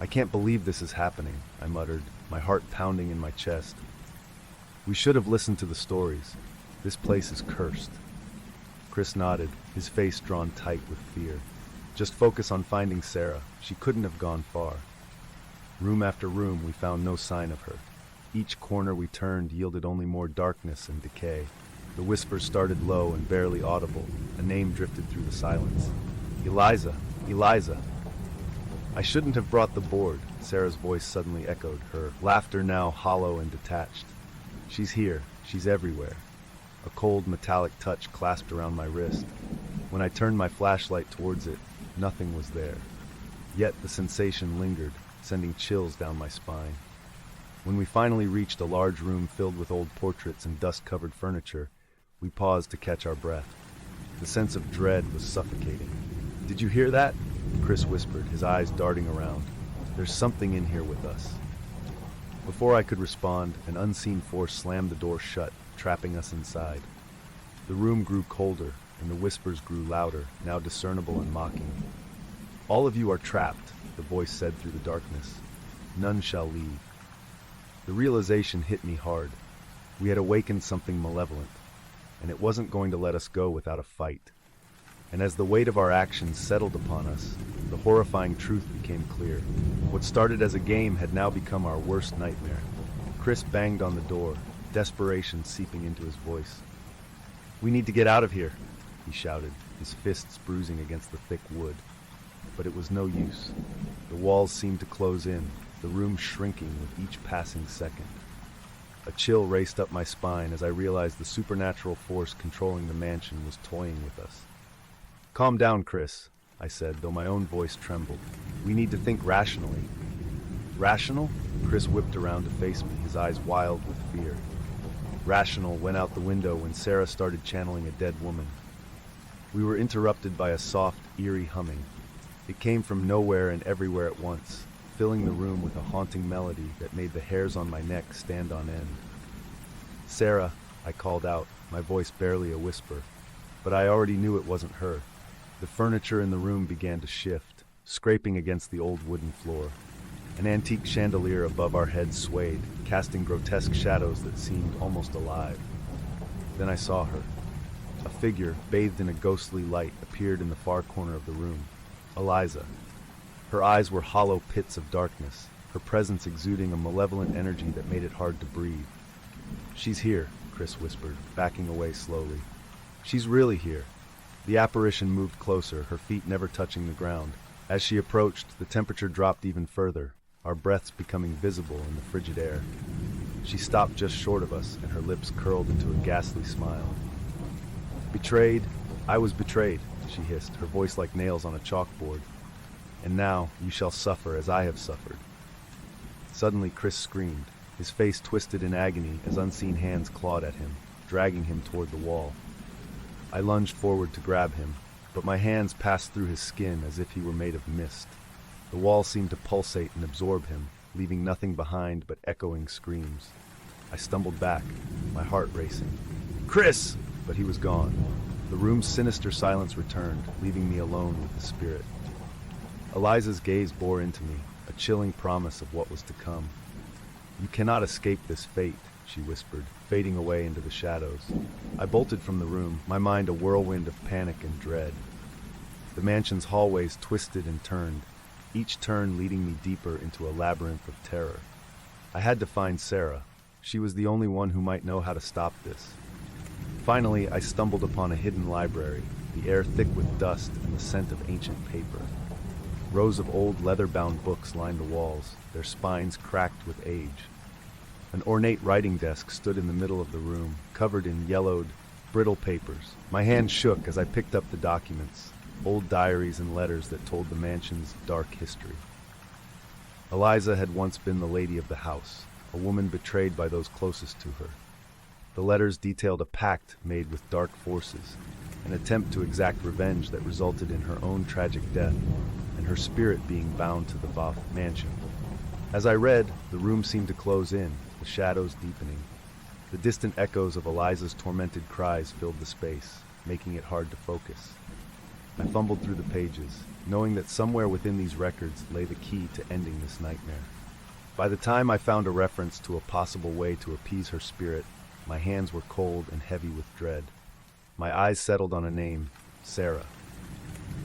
"I can't believe this is happening," I muttered, my heart pounding in my chest. "We should have listened to the stories. This place is cursed." Chris nodded, his face drawn tight with fear. "Just focus on finding Sarah. She couldn't have gone far." Room after room, we found no sign of her. Each corner we turned yielded only more darkness and decay. The whispers started low and barely audible. A name drifted through the silence. Eliza! Eliza! I shouldn't have brought the board, Sarah's voice suddenly echoed, her laughter now hollow and detached. She's here. She's everywhere. A cold metallic touch clasped around my wrist. When I turned my flashlight towards it, nothing was there. Yet the sensation lingered, sending chills down my spine. When we finally reached a large room filled with old portraits and dust-covered furniture, we paused to catch our breath. The sense of dread was suffocating. "Did you hear that?" Chris whispered, his eyes darting around. "There's something in here with us." Before I could respond, an unseen force slammed the door shut, trapping us inside. The room grew colder, and the whispers grew louder, now discernible and mocking. "All of you are trapped," the voice said through the darkness. "None shall leave." The realization hit me hard. We had awakened something malevolent, and it wasn't going to let us go without a fight. And as the weight of our actions settled upon us, the horrifying truth became clear. What started as a game had now become our worst nightmare. Chris banged on the door, desperation seeping into his voice. "We need to get out of here," he shouted, his fists bruising against the thick wood. But it was no use. The walls seemed to close in, the room shrinking with each passing second. A chill raced up my spine as I realized the supernatural force controlling the mansion was toying with us. "Calm down, Chris," I said, though my own voice trembled. "We need to think rationally." "Rational?" Chris whipped around to face me, his eyes wild with fear. Rational went out the window when Sarah started channeling a dead woman. We were interrupted by a soft, eerie humming. It came from nowhere and everywhere at once, filling the room with a haunting melody that made the hairs on my neck stand on end. "Sarah," I called out, my voice barely a whisper, but I already knew it wasn't her. The furniture in the room began to shift, scraping against the old wooden floor. An antique chandelier above our heads swayed, casting grotesque shadows that seemed almost alive. Then I saw her. A figure, bathed in a ghostly light, appeared in the far corner of the room. Eliza. Her eyes were hollow pits of darkness, her presence exuding a malevolent energy that made it hard to breathe. "She's here," Chris whispered, backing away slowly. "She's really here." The apparition moved closer, her feet never touching the ground. As she approached, the temperature dropped even further, our breaths becoming visible in the frigid air. She stopped just short of us, and her lips curled into a ghastly smile. "Betrayed? I was betrayed," she hissed, her voice like nails on a chalkboard. "And now you shall suffer as I have suffered." Suddenly Chris screamed, his face twisted in agony as unseen hands clawed at him, dragging him toward the wall. I lunged forward to grab him, but my hands passed through his skin as if he were made of mist. The wall seemed to pulsate and absorb him, leaving nothing behind but echoing screams. I stumbled back, my heart racing. "Chris!" But he was gone. The room's sinister silence returned, leaving me alone with the spirit. Eliza's gaze bore into me, a chilling promise of what was to come. "You cannot escape this fate," she whispered, fading away into the shadows. I bolted from the room, my mind a whirlwind of panic and dread. The mansion's hallways twisted and turned, each turn leading me deeper into a labyrinth of terror. I had to find Sarah. She was the only one who might know how to stop this. Finally, I stumbled upon a hidden library, the air thick with dust and the scent of ancient paper. Rows of old leather-bound books lined the walls, their spines cracked with age. An ornate writing desk stood in the middle of the room, covered in yellowed, brittle papers. My hand shook as I picked up the documents, old diaries and letters that told the mansion's dark history. Eliza had once been the lady of the house, a woman betrayed by those closest to her. The letters detailed a pact made with dark forces, an attempt to exact revenge that resulted in her own tragic death, and her spirit being bound to the Voth mansion. As I read, the room seemed to close in, the shadows deepening. The distant echoes of Eliza's tormented cries filled the space, making it hard to focus. I fumbled through the pages, knowing that somewhere within these records lay the key to ending this nightmare. By the time I found a reference to a possible way to appease her spirit, my hands were cold and heavy with dread. My eyes settled on a name, Sarah.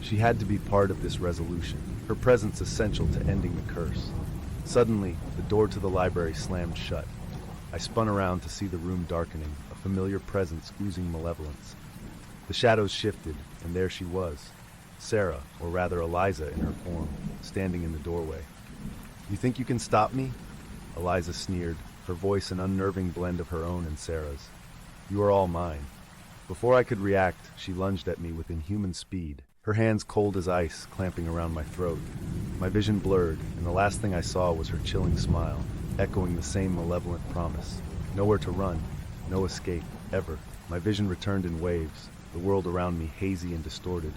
She had to be part of this resolution, her presence essential to ending the curse. Suddenly, the door to the library slammed shut. I spun around to see the room darkening, a familiar presence oozing malevolence. The shadows shifted, and there she was, Sarah, or rather Eliza in her form, standing in the doorway. "You think you can stop me?" Eliza sneered, her voice an unnerving blend of her own and Sarah's. "You are all mine." Before I could react, she lunged at me with inhuman speed, her hands cold as ice clamping around my throat. My vision blurred, and the last thing I saw was her chilling smile, echoing the same malevolent promise. Nowhere to run, no escape, ever. My vision returned in waves, the world around me hazy and distorted.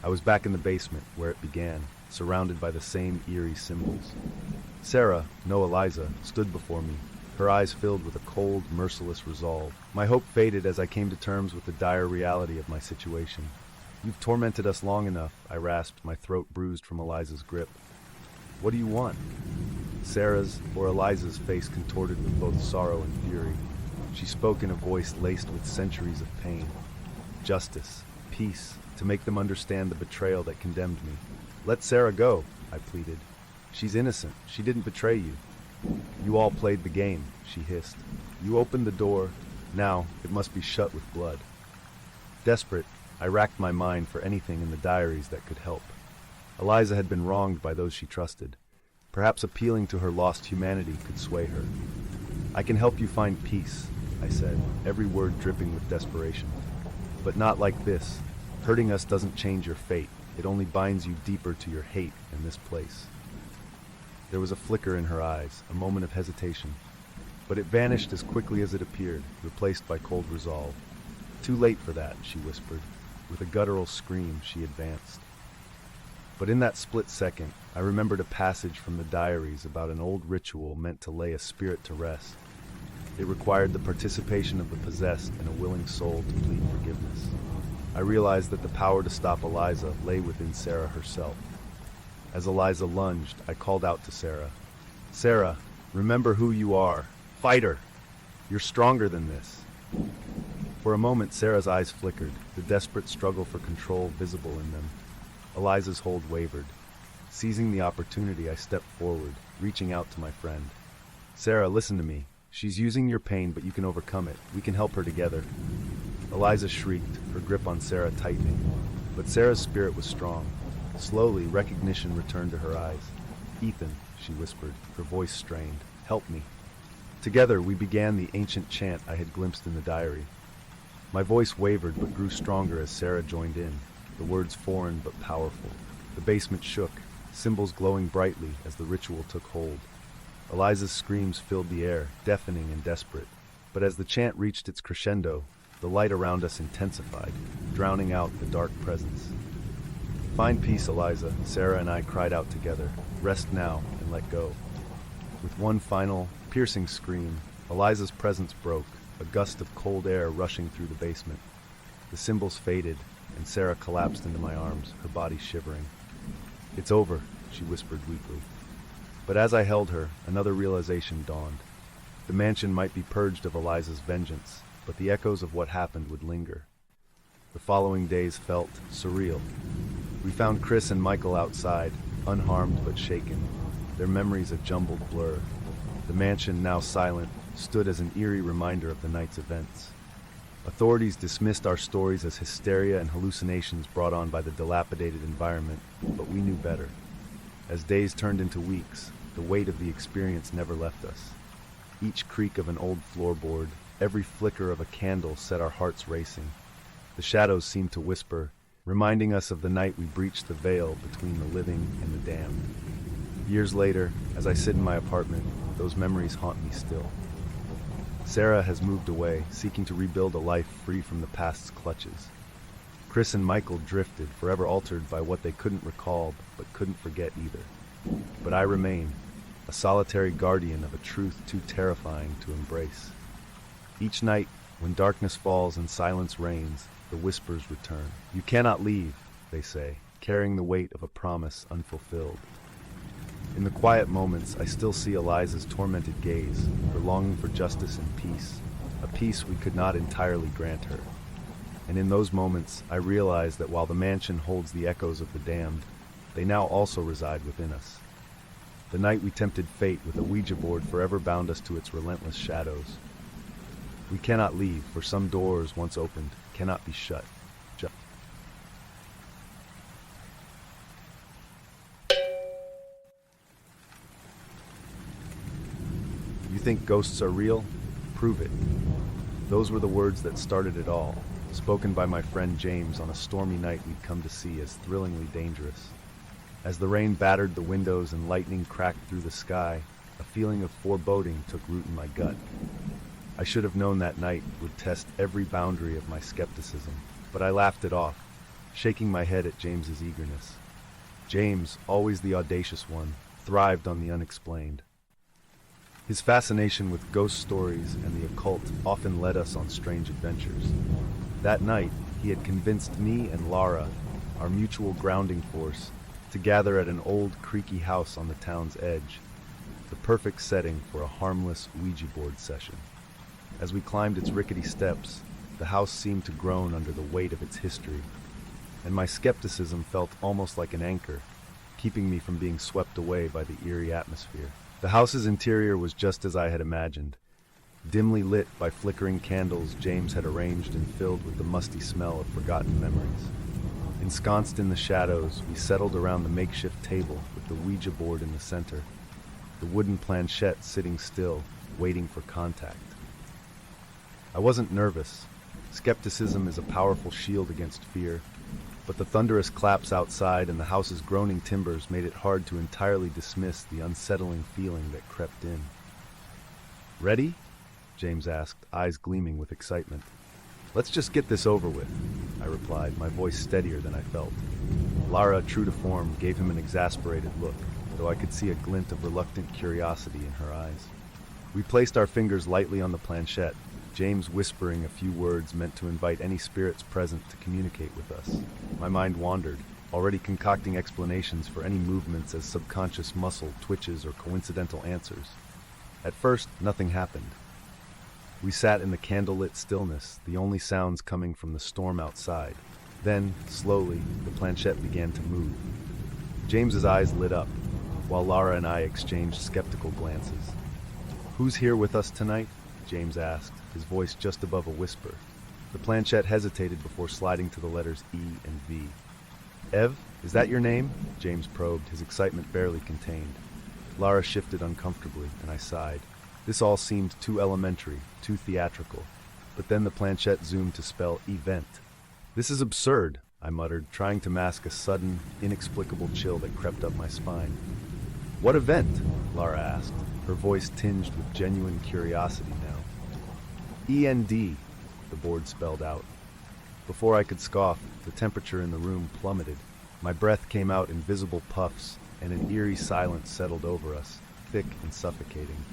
I was back in the basement, where it began, surrounded by the same eerie symbols. Sarah, no Eliza, stood before me, her eyes filled with a cold, merciless resolve. My hope faded as I came to terms with the dire reality of my situation. "You've tormented us long enough," I rasped, my throat bruised from Eliza's grip. "What do you want?" Sarah's, or Eliza's, face contorted with both sorrow and fury. She spoke in a voice laced with centuries of pain. "Justice, peace, to make them understand the betrayal that condemned me." "Let Sarah go," I pleaded. "She's innocent. She didn't betray you." "You all played the game," she hissed. "You opened the door. Now it must be shut with blood." Desperate, I racked my mind for anything in the diaries that could help. Eliza had been wronged by those she trusted. Perhaps appealing to her lost humanity could sway her. "I can help you find peace," I said, every word dripping with desperation. "But not like this. Hurting us doesn't change your fate. It only binds you deeper to your hate in this place." There was a flicker in her eyes, a moment of hesitation. But it vanished as quickly as it appeared, replaced by cold resolve. "Too late for that," she whispered. With a guttural scream, she advanced. But in that split second, I remembered a passage from the diaries about an old ritual meant to lay a spirit to rest. It required the participation of the possessed and a willing soul to plead forgiveness. I realized that the power to stop Eliza lay within Sarah herself. As Eliza lunged, I called out to Sarah. "Sarah, remember who you are. Fighter! You're stronger than this." For a moment, Sarah's eyes flickered, the desperate struggle for control visible in them. Eliza's hold wavered. Seizing the opportunity, I stepped forward, reaching out to my friend. "Sarah, listen to me. She's using your pain, but you can overcome it. We can help her together." Eliza shrieked, her grip on Sarah tightening. But Sarah's spirit was strong. Slowly, recognition returned to her eyes. "Ethan," she whispered, her voice strained. "Help me." Together, we began the ancient chant I had glimpsed in the diary. My voice wavered but grew stronger as Sarah joined in, the words foreign but powerful. The basement shook, symbols glowing brightly as the ritual took hold. Eliza's screams filled the air, deafening and desperate. But as the chant reached its crescendo, the light around us intensified, drowning out the dark presence. "Find peace, Eliza," Sarah and I cried out together. "Rest now and let go." With one final, piercing scream, Eliza's presence broke, a gust of cold air rushing through the basement. The symbols faded, and Sarah collapsed into my arms, her body shivering. "It's over," she whispered weakly. But as I held her, another realization dawned. The mansion might be purged of Eliza's vengeance, but the echoes of what happened would linger. The following days felt surreal. We found Chris and Michael outside, unharmed but shaken, their memories a jumbled blur. The mansion, now silent, stood as an eerie reminder of the night's events. Authorities dismissed our stories as hysteria and hallucinations brought on by the dilapidated environment, but we knew better. As days turned into weeks, the weight of the experience never left us. Each creak of an old floorboard, every flicker of a candle set our hearts racing. The shadows seemed to whisper, reminding us of the night we breached the veil between the living and the damned. Years later, as I sit in my apartment, those memories haunt me still. Sarah has moved away, seeking to rebuild a life free from the past's clutches. Chris and Michael drifted, forever altered by what they couldn't recall, but couldn't forget either. But I remain, a solitary guardian of a truth too terrifying to embrace. Each night, when darkness falls and silence reigns, the whispers return. "You cannot leave," they say, carrying the weight of a promise unfulfilled. In the quiet moments, I still see Eliza's tormented gaze, her longing for justice and peace, a peace we could not entirely grant her. And in those moments, I realize that while the mansion holds the echoes of the damned, they now also reside within us. The night we tempted fate with a Ouija board forever bound us to its relentless shadows. We cannot leave, for some doors, once opened, cannot be shut. You think ghosts are real? Prove it. Those were the words that started it all, spoken by my friend James on a stormy night we'd come to see as thrillingly dangerous. As the rain battered the windows and lightning cracked through the sky, a feeling of foreboding took root in my gut. I should have known that night would test every boundary of my skepticism, but I laughed it off, shaking my head at James's eagerness. James, always the audacious one, thrived on the unexplained. His fascination with ghost stories and the occult often led us on strange adventures. That night, he had convinced me and Lara, our mutual grounding force, to gather at an old, creaky house on the town's edge, the perfect setting for a harmless Ouija board session. As we climbed its rickety steps, the house seemed to groan under the weight of its history, and my skepticism felt almost like an anchor, keeping me from being swept away by the eerie atmosphere. The house's interior was just as I had imagined, dimly lit by flickering candles James had arranged and filled with the musty smell of forgotten memories. Ensconced in the shadows, we settled around the makeshift table with the Ouija board in the center, the wooden planchette sitting still, waiting for contact. I wasn't nervous. Skepticism is a powerful shield against fear, but the thunderous claps outside and the house's groaning timbers made it hard to entirely dismiss the unsettling feeling that crept in. "Ready?" James asked, eyes gleaming with excitement. "Let's just get this over with," I replied, my voice steadier than I felt. Lara, true to form, gave him an exasperated look, though I could see a glint of reluctant curiosity in her eyes. We placed our fingers lightly on the planchette, James whispering a few words meant to invite any spirits present to communicate with us. My mind wandered, already concocting explanations for any movements as subconscious muscle twitches or coincidental answers. At first, nothing happened. We sat in the candlelit stillness, the only sounds coming from the storm outside. Then, slowly, the planchette began to move. James's eyes lit up, while Lara and I exchanged skeptical glances. "Who's here with us tonight?" James asked, his voice just above a whisper. The planchette hesitated before sliding to the letters E and V. "Ev, is that your name?" James probed, his excitement barely contained. Lara shifted uncomfortably, and I sighed. This all seemed too elementary, too theatrical. But then the planchette zoomed to spell event. "This is absurd," I muttered, trying to mask a sudden, inexplicable chill that crept up my spine. "What event?" Lara asked, her voice tinged with genuine curiosity now. "END," the board spelled out. Before I could scoff, the temperature in the room plummeted. My breath came out in visible puffs, and an eerie silence settled over us, thick and suffocating.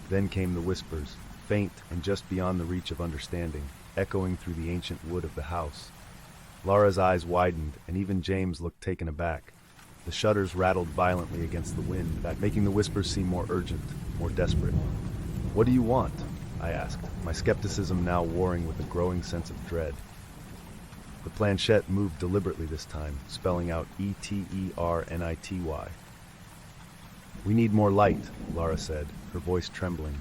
Then came the whispers, faint and just beyond the reach of understanding, echoing through the ancient wood of the house. Lara's eyes widened, and even James looked taken aback. The shutters rattled violently against the wind, making the whispers seem more urgent, more desperate. "What do you want?" I asked, my skepticism now warring with a growing sense of dread. The planchette moved deliberately this time, spelling out ETERNITY. "We need more light," Lara said, her voice trembling.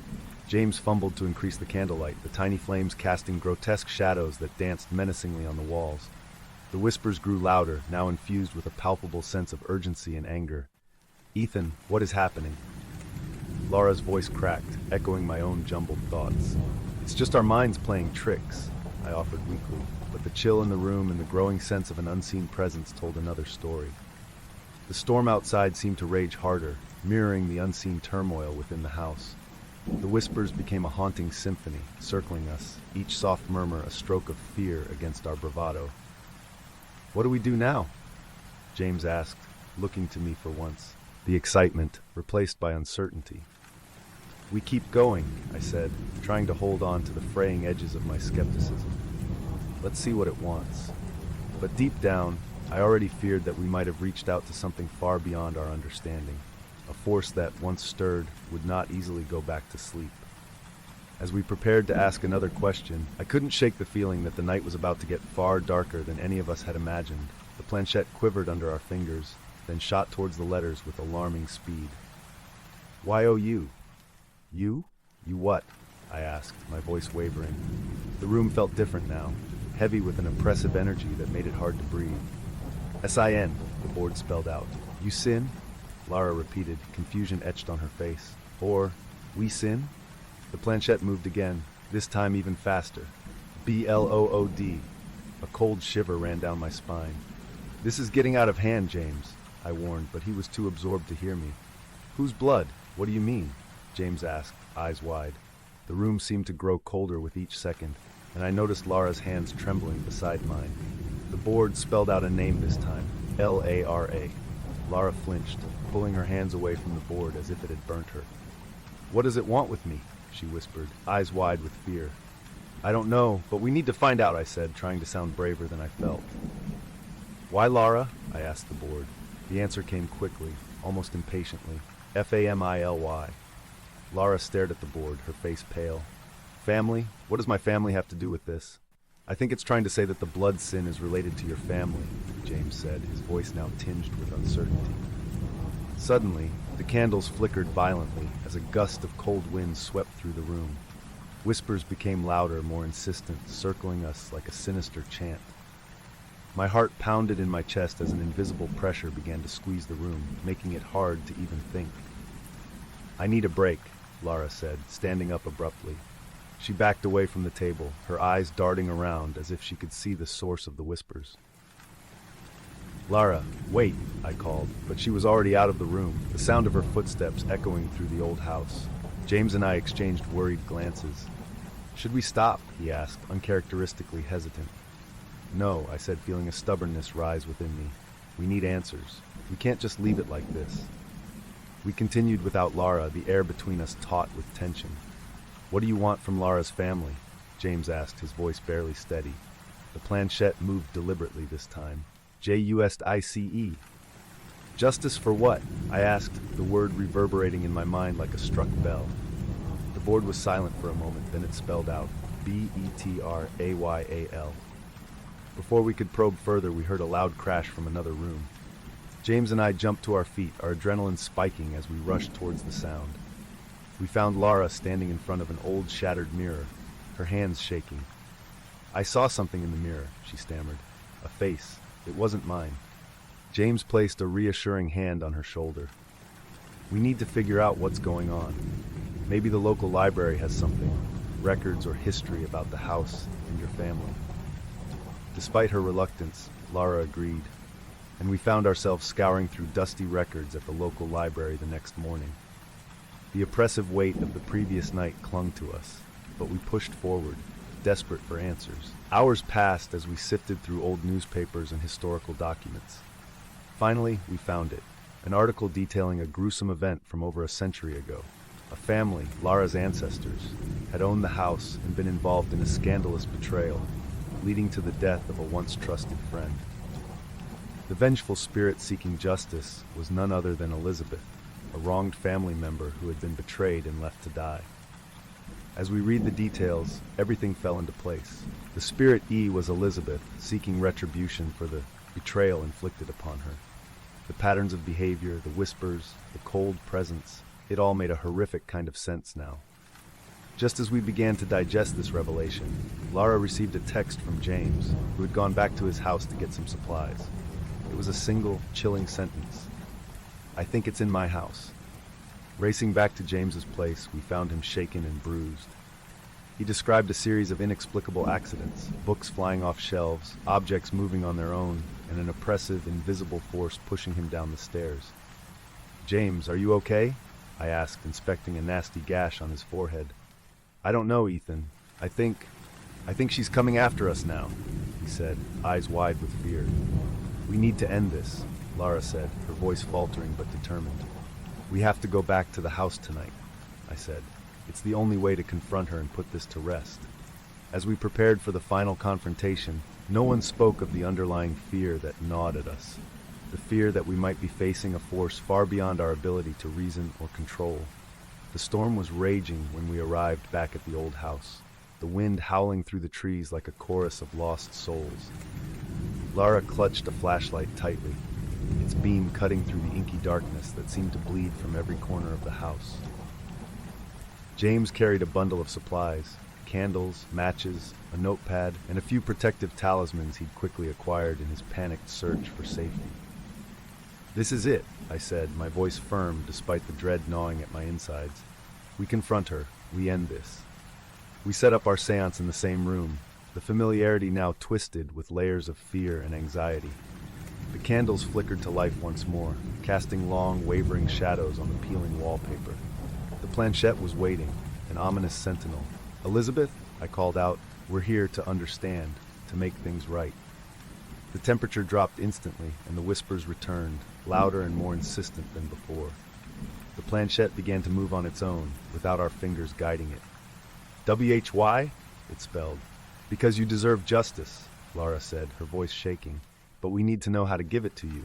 James fumbled to increase the candlelight, the tiny flames casting grotesque shadows that danced menacingly on the walls. The whispers grew louder, now infused with a palpable sense of urgency and anger. "Ethan, what is happening?" Lara's voice cracked, echoing my own jumbled thoughts. "It's just our minds playing tricks," I offered weakly, but the chill in the room and the growing sense of an unseen presence told another story. The storm outside seemed to rage harder, mirroring the unseen turmoil within the house. The whispers became a haunting symphony, circling us, each soft murmur a stroke of fear against our bravado. "What do we do now?" James asked, looking to me for once, the excitement replaced by uncertainty. "We keep going," I said, trying to hold on to the fraying edges of my skepticism. "Let's see what it wants." But deep down, I already feared that we might have reached out to something far beyond our understanding, a force that, once stirred, would not easily go back to sleep. As we prepared to ask another question, I couldn't shake the feeling that the night was about to get far darker than any of us had imagined. The planchette quivered under our fingers, then shot towards the letters with alarming speed. Y-O-U. You? You what? I asked, my voice wavering. The room felt different now, heavy with an oppressive energy that made it hard to breathe. S-I-N, the board spelled out. You sin? Lara repeated, confusion etched on her face. Or, we sin? The planchette moved again, this time even faster. B-L-O-O-D. A cold shiver ran down my spine. This is getting out of hand, James, I warned, but he was too absorbed to hear me. Whose blood? What do you mean? James asked, eyes wide. The room seemed to grow colder with each second, and I noticed Lara's hands trembling beside mine. The board spelled out a name this time, L-A-R-A. Lara flinched, pulling her hands away from the board as if it had burnt her. What does it want with me? She whispered, eyes wide with fear. I don't know, but we need to find out, I said, trying to sound braver than I felt. Why Lara? I asked the board. The answer came quickly, almost impatiently. F-A-M-I-L-Y. Lara stared at the board, her face pale. Family? What does my family have to do with this? I think it's trying to say that the blood sin is related to your family, James said, his voice now tinged with uncertainty. Suddenly, the candles flickered violently as a gust of cold wind swept through the room. Whispers became louder, more insistent, circling us like a sinister chant. My heart pounded in my chest as an invisible pressure began to squeeze the room, making it hard to even think. I need a break, Lara said, standing up abruptly. She backed away from the table, her eyes darting around as if she could see the source of the whispers. Lara, wait, I called, but she was already out of the room, the sound of her footsteps echoing through the old house. James and I exchanged worried glances. Should we stop? He asked, uncharacteristically hesitant. No, I said, feeling a stubbornness rise within me. We need answers. We can't just leave it like this. We continued without Lara, the air between us taut with tension. What do you want from Lara's family? James asked, his voice barely steady. The planchette moved deliberately this time. J-U-S-T-I-C-E. Justice for what? I asked, the word reverberating in my mind like a struck bell. The board was silent for a moment, then it spelled out, B-E-T-R-A-Y-A-L. Before we could probe further, we heard a loud crash from another room. James and I jumped to our feet, our adrenaline spiking as we rushed towards the sound. We found Lara standing in front of an old shattered mirror, her hands shaking. I saw something in the mirror, she stammered. A face. It wasn't mine. James placed a reassuring hand on her shoulder. We need to figure out what's going on. Maybe the local library has something, records or history about the house and your family. Despite her reluctance, Lara agreed, and we found ourselves scouring through dusty records at the local library the next morning. The oppressive weight of the previous night clung to us, but we pushed forward, desperate for answers. Hours passed as we sifted through old newspapers and historical documents. Finally, we found it, an article detailing a gruesome event from over a century ago. A family, Lara's ancestors, had owned the house and been involved in a scandalous betrayal, leading to the death of a once trusted friend. The vengeful spirit seeking justice was none other than Elizabeth, a wronged family member who had been betrayed and left to die. As we read the details, everything fell into place. The spirit E was Elizabeth, seeking retribution for the betrayal inflicted upon her. The patterns of behavior, the whispers, the cold presence, it all made a horrific kind of sense now. Just as we began to digest this revelation, Lara received a text from James, who had gone back to his house to get some supplies. It was a single, chilling sentence. I think it's in my house. Racing back to James's place, we found him shaken and bruised. He described a series of inexplicable accidents, books flying off shelves, objects moving on their own, and an oppressive, invisible force pushing him down the stairs. James, are you okay? I asked, inspecting a nasty gash on his forehead. I don't know, Ethan. I think she's coming after us now, he said, eyes wide with fear. We need to end this, Lara said, her voice faltering but determined. We have to go back to the house tonight, I said. It's the only way to confront her and put this to rest. As we prepared for the final confrontation, no one spoke of the underlying fear that gnawed at us. The fear that we might be facing a force far beyond our ability to reason or control. The storm was raging when we arrived back at the old house, the wind howling through the trees like a chorus of lost souls. Lara clutched a flashlight tightly. its beam cutting through the inky darkness that seemed to bleed from every corner of the house. James carried a bundle of supplies, candles, matches, a notepad, and a few protective talismans he'd quickly acquired in his panicked search for safety. "This is it," I said, my voice firm despite the dread gnawing at my insides. "We confront her. We end this." We set up our seance in the same room, the familiarity now twisted with layers of fear and anxiety. The candles flickered to life once more, casting long, wavering shadows on the peeling wallpaper. The planchette was waiting, an ominous sentinel. "Elizabeth," I called out, "we're here to understand, to make things right." The temperature dropped instantly, and the whispers returned, louder and more insistent than before. The planchette began to move on its own, without our fingers guiding it. "WHY?" it spelled. "Because you deserve justice," Lara said, her voice shaking. "But we need to know how to give it to you."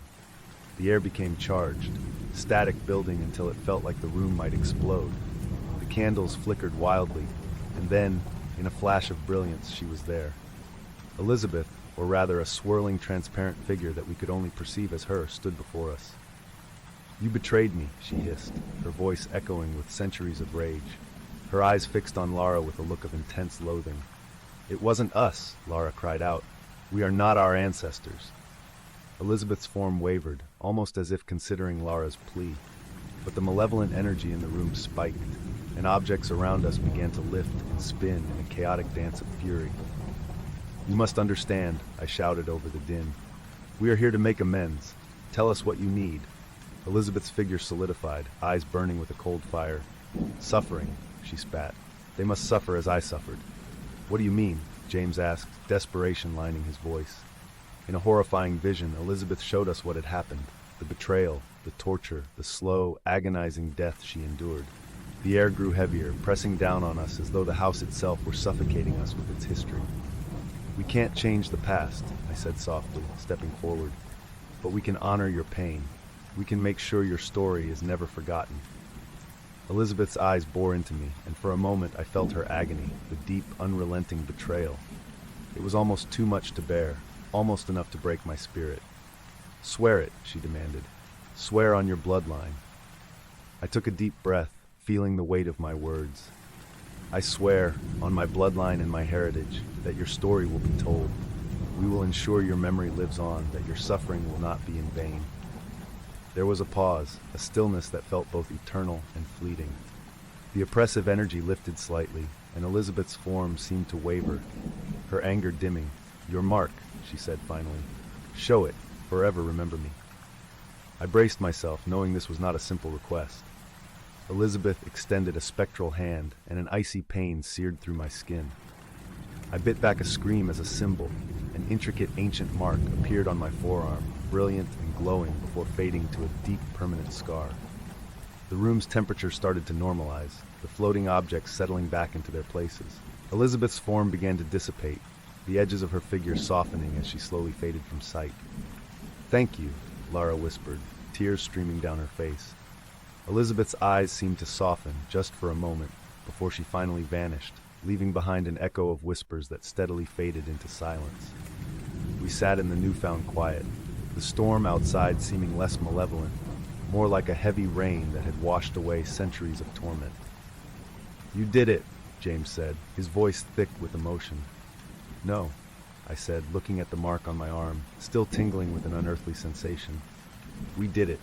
The air became charged, static building until it felt like the room might explode. The candles flickered wildly, and then, in a flash of brilliance, she was there. Elizabeth, or rather a swirling, transparent figure that we could only perceive as her, stood before us. "You betrayed me," she hissed, her voice echoing with centuries of rage, her eyes fixed on Lara with a look of intense loathing. "It wasn't us," Lara cried out. "We are not our ancestors." Elizabeth's form wavered, almost as if considering Lara's plea, but the malevolent energy in the room spiked, and objects around us began to lift and spin in a chaotic dance of fury. "You must understand," I shouted over the din. "We are here to make amends. Tell us what you need." Elizabeth's figure solidified, eyes burning with a cold fire. "Suffering," she spat. "They must suffer as I suffered." "What do you mean?" James asked, desperation lining his voice. In a horrifying vision, Elizabeth showed us what had happened, the betrayal, the torture, the slow, agonizing death she endured. The air grew heavier, pressing down on us as though the house itself were suffocating us with its history. "We can't change the past," I said softly, stepping forward. "But we can honor your pain. We can make sure your story is never forgotten." Elizabeth's eyes bore into me, and for a moment I felt her agony, the deep, unrelenting betrayal. It was almost too much to bear, almost enough to break my spirit. "Swear it," she demanded. "Swear on your bloodline." I took a deep breath, feeling the weight of my words. "I swear, on my bloodline and my heritage, that your story will be told. We will ensure your memory lives on, that your suffering will not be in vain." There was a pause, a stillness that felt both eternal and fleeting. The oppressive energy lifted slightly, and Elizabeth's form seemed to waver, her anger dimming. "Your mark," she said finally. "Show it. Forever remember me." I braced myself, knowing this was not a simple request. Elizabeth extended a spectral hand, and an icy pain seared through my skin. I bit back a scream as a symbol. An intricate ancient mark appeared on my forearm, brilliant and glowing before fading to a deep, permanent scar. The room's temperature started to normalize, the floating objects settling back into their places. Elizabeth's form began to dissipate, the edges of her figure softening as she slowly faded from sight. "Thank you," Lara whispered, tears streaming down her face. Elizabeth's eyes seemed to soften just for a moment before she finally vanished, leaving behind an echo of whispers that steadily faded into silence. We sat in the newfound quiet, the storm outside seeming less malevolent, more like a heavy rain that had washed away centuries of torment. "You did it," James said, his voice thick with emotion. "No," I said, looking at the mark on my arm, still tingling with an unearthly sensation. "We did it."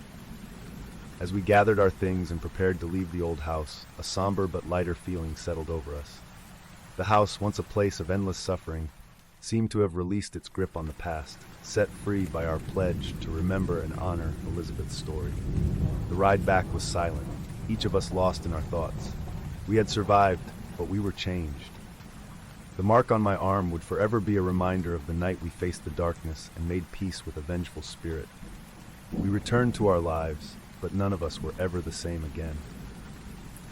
As we gathered our things and prepared to leave the old house, a somber but lighter feeling settled over us. The house, once a place of endless suffering, seemed to have released its grip on the past, set free by our pledge to remember and honor Elizabeth's story. The ride back was silent, each of us lost in our thoughts. We had survived, but we were changed. The mark on my arm would forever be a reminder of the night we faced the darkness and made peace with a vengeful spirit. We returned to our lives, but none of us were ever the same again.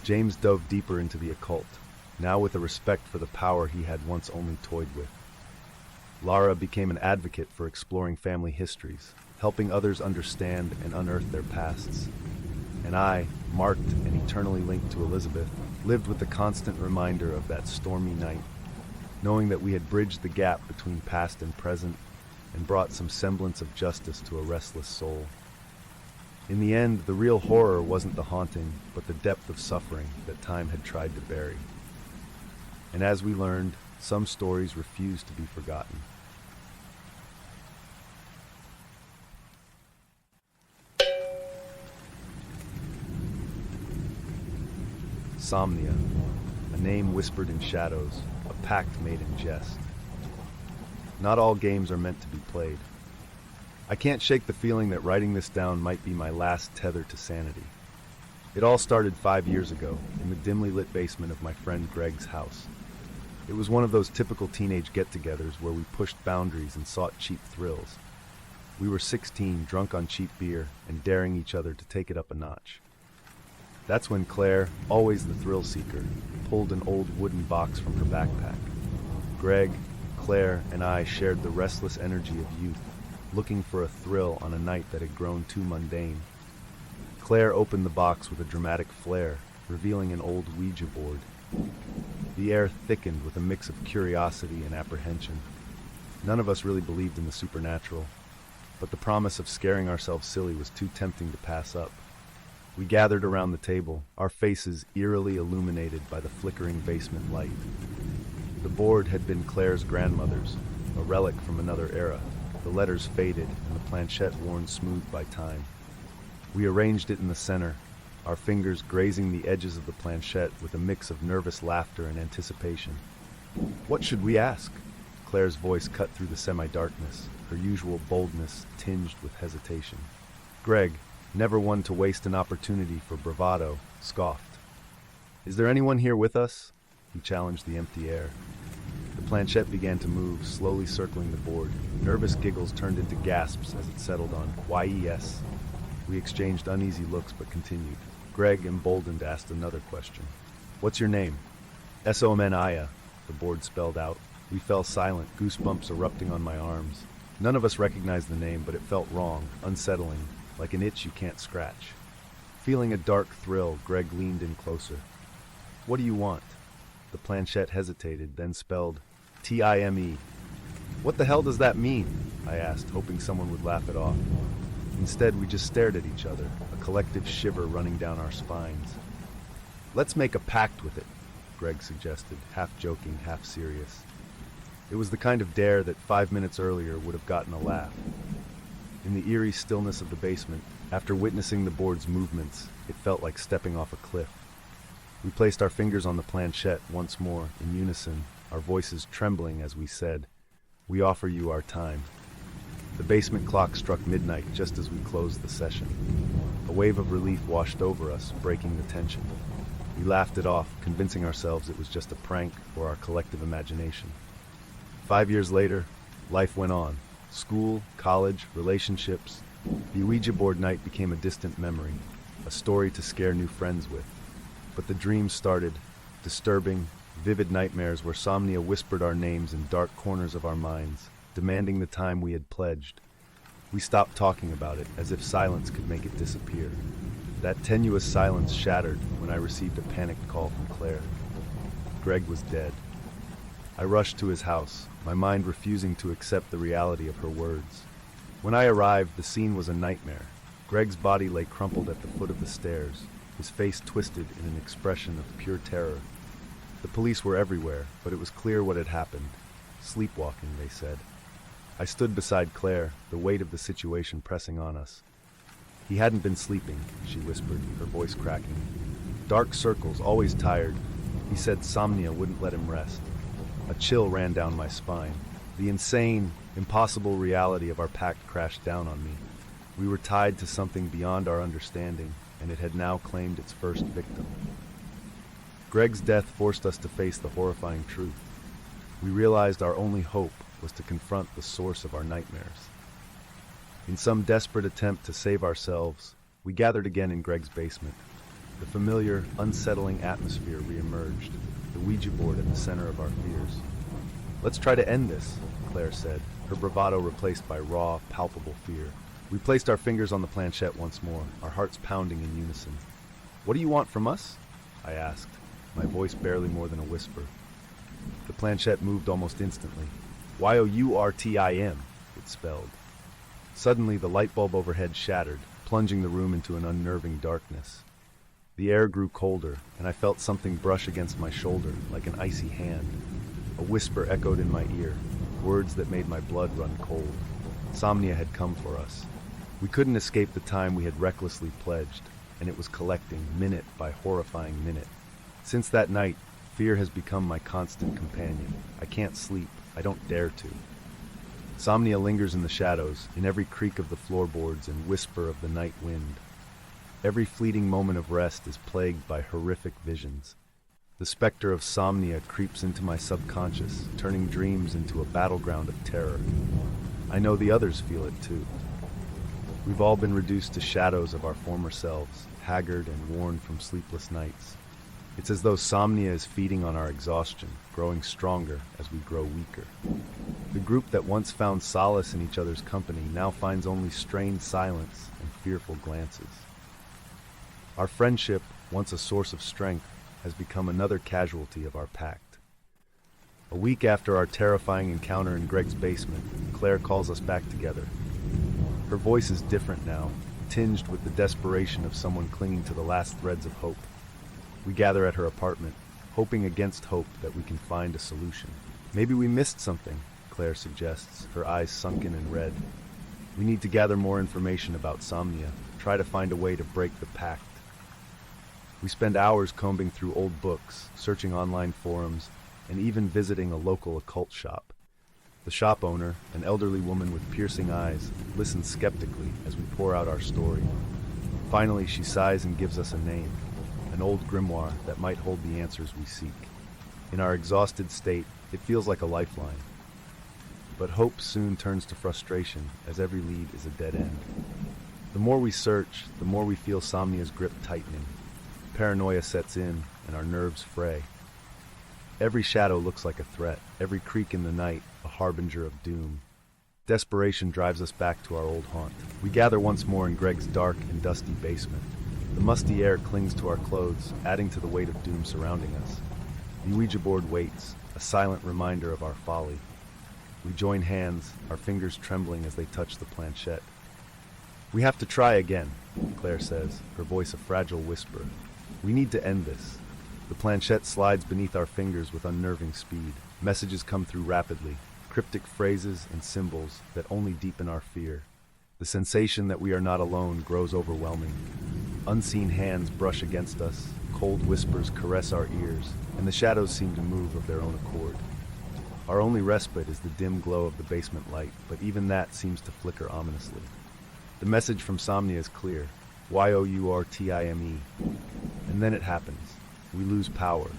James dove deeper into the occult, now with a respect for the power he had once only toyed with. Lara became an advocate for exploring family histories, helping others understand and unearth their pasts. And I, marked and eternally linked to Elizabeth, lived with the constant reminder of that stormy night, knowing that we had bridged the gap between past and present, and brought some semblance of justice to a restless soul. In the end, the real horror wasn't the haunting, but the depth of suffering that time had tried to bury. And as we learned, some stories refuse to be forgotten. Somnia, a name whispered in shadows, a pact made in jest. Not all games are meant to be played. I can't shake the feeling that writing this down might be my last tether to sanity. It all started 5 years ago, in the dimly lit basement of my friend Greg's house. It was one of those typical teenage get-togethers where we pushed boundaries and sought cheap thrills. We were 16, drunk on cheap beer, and daring each other to take it up a notch. That's when Claire, always the thrill seeker, pulled an old wooden box from her backpack. Greg, Claire, and I shared the restless energy of youth, looking for a thrill on a night that had grown too mundane. Claire opened the box with a dramatic flair, revealing an old Ouija board. The air thickened with a mix of curiosity and apprehension. None of us really believed in the supernatural, but the promise of scaring ourselves silly was too tempting to pass up. We gathered around the table, our faces eerily illuminated by the flickering basement light. The board had been Claire's grandmother's, a relic from another era, the letters faded and the planchette worn smooth by time. We arranged it in the center, our fingers grazing the edges of the planchette with a mix of nervous laughter and anticipation. What should we ask? Claire's voice cut through the semi-darkness, her usual boldness tinged with hesitation. Greg, never one to waste an opportunity for bravado, scoffed. Is there anyone here with us? He challenged the empty air. The planchette began to move, slowly circling the board. Nervous giggles turned into gasps as it settled on YES. We exchanged uneasy looks but continued. Greg, emboldened, asked another question. What's your name? Somnia, the board spelled out. We fell silent, goosebumps erupting on my arms. None of us recognized the name, but it felt wrong, unsettling, like an itch you can't scratch. Feeling a dark thrill, Greg leaned in closer. What do you want? The planchette hesitated, then spelled Time. What the hell does that mean? I asked, hoping someone would laugh it off. Instead, we just stared at each other, a collective shiver running down our spines. Let's make a pact with it, Greg suggested, half joking, half serious. It was the kind of dare that 5 minutes earlier would have gotten a laugh. In the eerie stillness of the basement, after witnessing the board's movements, it felt like stepping off a cliff. We placed our fingers on the planchette once more, in unison, our voices trembling as we said, "We offer you our time." The basement clock struck midnight just as we closed the session. A wave of relief washed over us, breaking the tension. We laughed it off, convincing ourselves it was just a prank or our collective imagination. 5 years later, life went on. School, college, relationships. The Ouija board night became a distant memory, a story to scare new friends with. But the dreams started, disturbing, vivid nightmares where Somnia whispered our names in dark corners of our minds, demanding the time we had pledged. We stopped talking about it, as if silence could make it disappear. That tenuous silence shattered when I received a panicked call from Claire. Greg was dead. I rushed to his house, my mind refusing to accept the reality of her words. When I arrived, the scene was a nightmare. Greg's body lay crumpled at the foot of the stairs, his face twisted in an expression of pure terror. The police were everywhere, but it was clear what had happened. Sleepwalking, they said. I stood beside Claire, the weight of the situation pressing on us. He hadn't been sleeping, she whispered, her voice cracking. Dark circles, always tired. He said Somnia wouldn't let him rest. A chill ran down my spine. The insane, impossible reality of our pact crashed down on me. We were tied to something beyond our understanding, and it had now claimed its first victim. Greg's death forced us to face the horrifying truth. We realized our only hope was to confront the source of our nightmares. In some desperate attempt to save ourselves, we gathered again in Greg's basement. The familiar, unsettling atmosphere reemerged, the Ouija board at the center of our fears. Let's try to end this, Claire said, her bravado replaced by raw, palpable fear. We placed our fingers on the planchette once more, our hearts pounding in unison. What do you want from us? I asked, my voice barely more than a whisper. The planchette moved almost instantly. YOURTIM, it spelled. Suddenly, the light bulb overhead shattered, plunging the room into an unnerving darkness. The air grew colder, and I felt something brush against my shoulder, like an icy hand. A whisper echoed in my ear, words that made my blood run cold. Somnia had come for us. We couldn't escape the time we had recklessly pledged, and it was collecting, minute by horrifying minute. Since that night, fear has become my constant companion. I can't sleep. I don't dare to. Somnia lingers in the shadows, in every creak of the floorboards and whisper of the night wind. Every fleeting moment of rest is plagued by horrific visions. The specter of Somnia creeps into my subconscious, turning dreams into a battleground of terror. I know the others feel it too. We've all been reduced to shadows of our former selves, haggard and worn from sleepless nights. It's as though Somnia is feeding on our exhaustion, growing stronger as we grow weaker. The group that once found solace in each other's company now finds only strained silence and fearful glances. Our friendship, once a source of strength, has become another casualty of our pact. A week after our terrifying encounter in Greg's basement, Claire calls us back together. Her voice is different now, tinged with the desperation of someone clinging to the last threads of hope. We gather at her apartment, hoping against hope that we can find a solution. Maybe we missed something, Claire suggests, her eyes sunken and red. We need to gather more information about Somnia, try to find a way to break the pact. We spend hours combing through old books, searching online forums, and even visiting a local occult shop. The shop owner, an elderly woman with piercing eyes, listens skeptically as we pour out our story. Finally, she sighs and gives us a name, an old grimoire that might hold the answers we seek. In our exhausted state, it feels like a lifeline. But hope soon turns to frustration, as every lead is a dead end. The more we search, the more we feel Somnia's grip tightening. Paranoia sets in, and our nerves fray. Every shadow looks like a threat, every creak in the night a harbinger of doom. Desperation drives us back to our old haunt. We gather once more in Greg's dark and dusty basement. The musty air clings to our clothes, adding to the weight of doom surrounding us. The Ouija board waits, a silent reminder of our folly. We join hands, our fingers trembling as they touch the planchette. "We have to try again," Claire says, her voice a fragile whisper. "We need to end this." The planchette slides beneath our fingers with unnerving speed. Messages come through rapidly, cryptic phrases and symbols that only deepen our fear. The sensation that we are not alone grows overwhelming. Unseen hands brush against us, cold whispers caress our ears, and the shadows seem to move of their own accord. Our only respite is the dim glow of the basement light, but even that seems to flicker ominously. The message from Somnia is clear, YOURTIME. And then it happens. We lose power.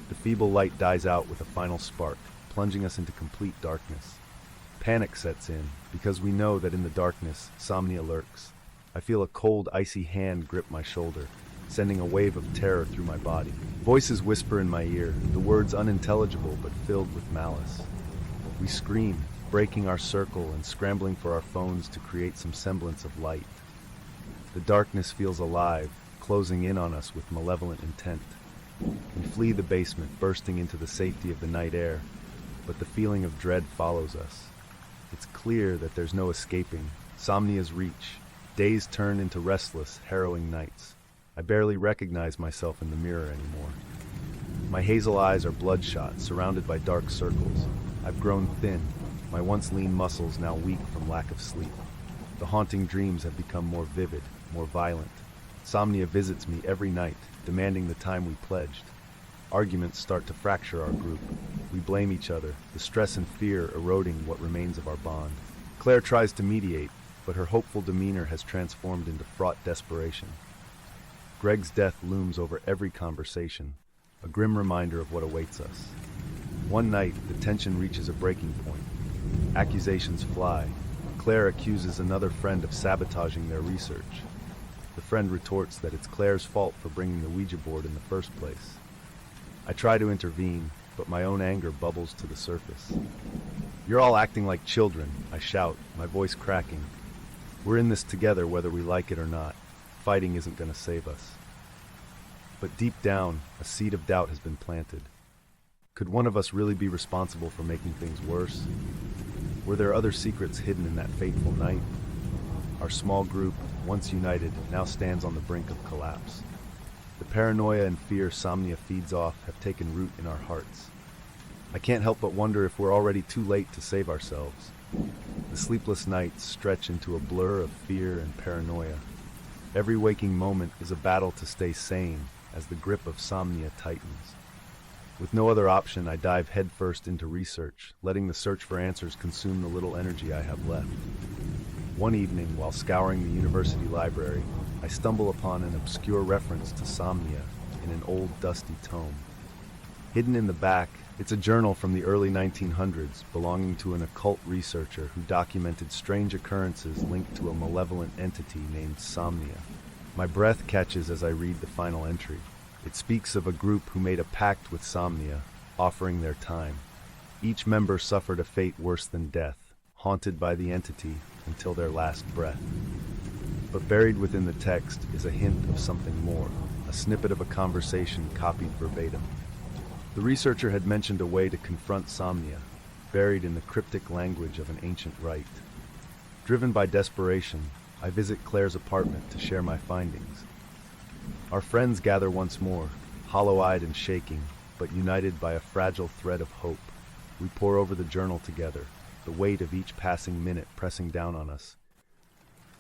The feeble light dies out with a final spark, plunging us into complete darkness. Panic sets in, because we know that in the darkness, Somnia lurks. I feel a cold, icy hand grip my shoulder, sending a wave of terror through my body. Voices whisper in my ear, the words unintelligible but filled with malice. We scream, breaking our circle and scrambling for our phones to create some semblance of light. The darkness feels alive, closing in on us with malevolent intent. We flee the basement, bursting into the safety of the night air, but the feeling of dread follows us. It's clear that there's no escaping Somnia's reach. Days turn into restless, harrowing nights. I barely recognize myself in the mirror anymore. My hazel eyes are bloodshot, surrounded by dark circles. I've grown thin, my once lean muscles now weak from lack of sleep. The haunting dreams have become more vivid, more violent. Somnia visits me every night, demanding the time we pledged. Arguments start to fracture our group. We blame each other, the stress and fear eroding what remains of our bond. Claire tries to mediate, but her hopeful demeanor has transformed into fraught desperation. Greg's death looms over every conversation, a grim reminder of what awaits us. One night, the tension reaches a breaking point. Accusations fly. Claire accuses another friend of sabotaging their research. The friend retorts that it's Claire's fault for bringing the Ouija board in the first place. I try to intervene, but my own anger bubbles to the surface. "You're all acting like children," I shout, my voice cracking. "We're in this together whether we like it or not. Fighting isn't going to save us." But deep down, a seed of doubt has been planted. Could one of us really be responsible for making things worse? Were there other secrets hidden in that fateful night? Our small group, once united, now stands on the brink of collapse. The paranoia and fear Somnia feeds off have taken root in our hearts. I can't help but wonder if we're already too late to save ourselves. The sleepless nights stretch into a blur of fear and paranoia. Every waking moment is a battle to stay sane as the grip of Somnia tightens. With no other option, I dive headfirst into research, letting the search for answers consume the little energy I have left. One evening, while scouring the university library, I stumble upon an obscure reference to Somnia in an old dusty tome. Hidden in the back, it's a journal from the early 1900s belonging to an occult researcher who documented strange occurrences linked to a malevolent entity named Somnia. My breath catches as I read the final entry. It speaks of a group who made a pact with Somnia, offering their time. Each member suffered a fate worse than death, haunted by the entity until their last breath. But buried within the text is a hint of something more, a snippet of a conversation copied verbatim. The researcher had mentioned a way to confront Somnia, buried in the cryptic language of an ancient rite. Driven by desperation, I visit Claire's apartment to share my findings. Our friends gather once more, hollow-eyed and shaking, but united by a fragile thread of hope. We pore over the journal together, the weight of each passing minute pressing down on us.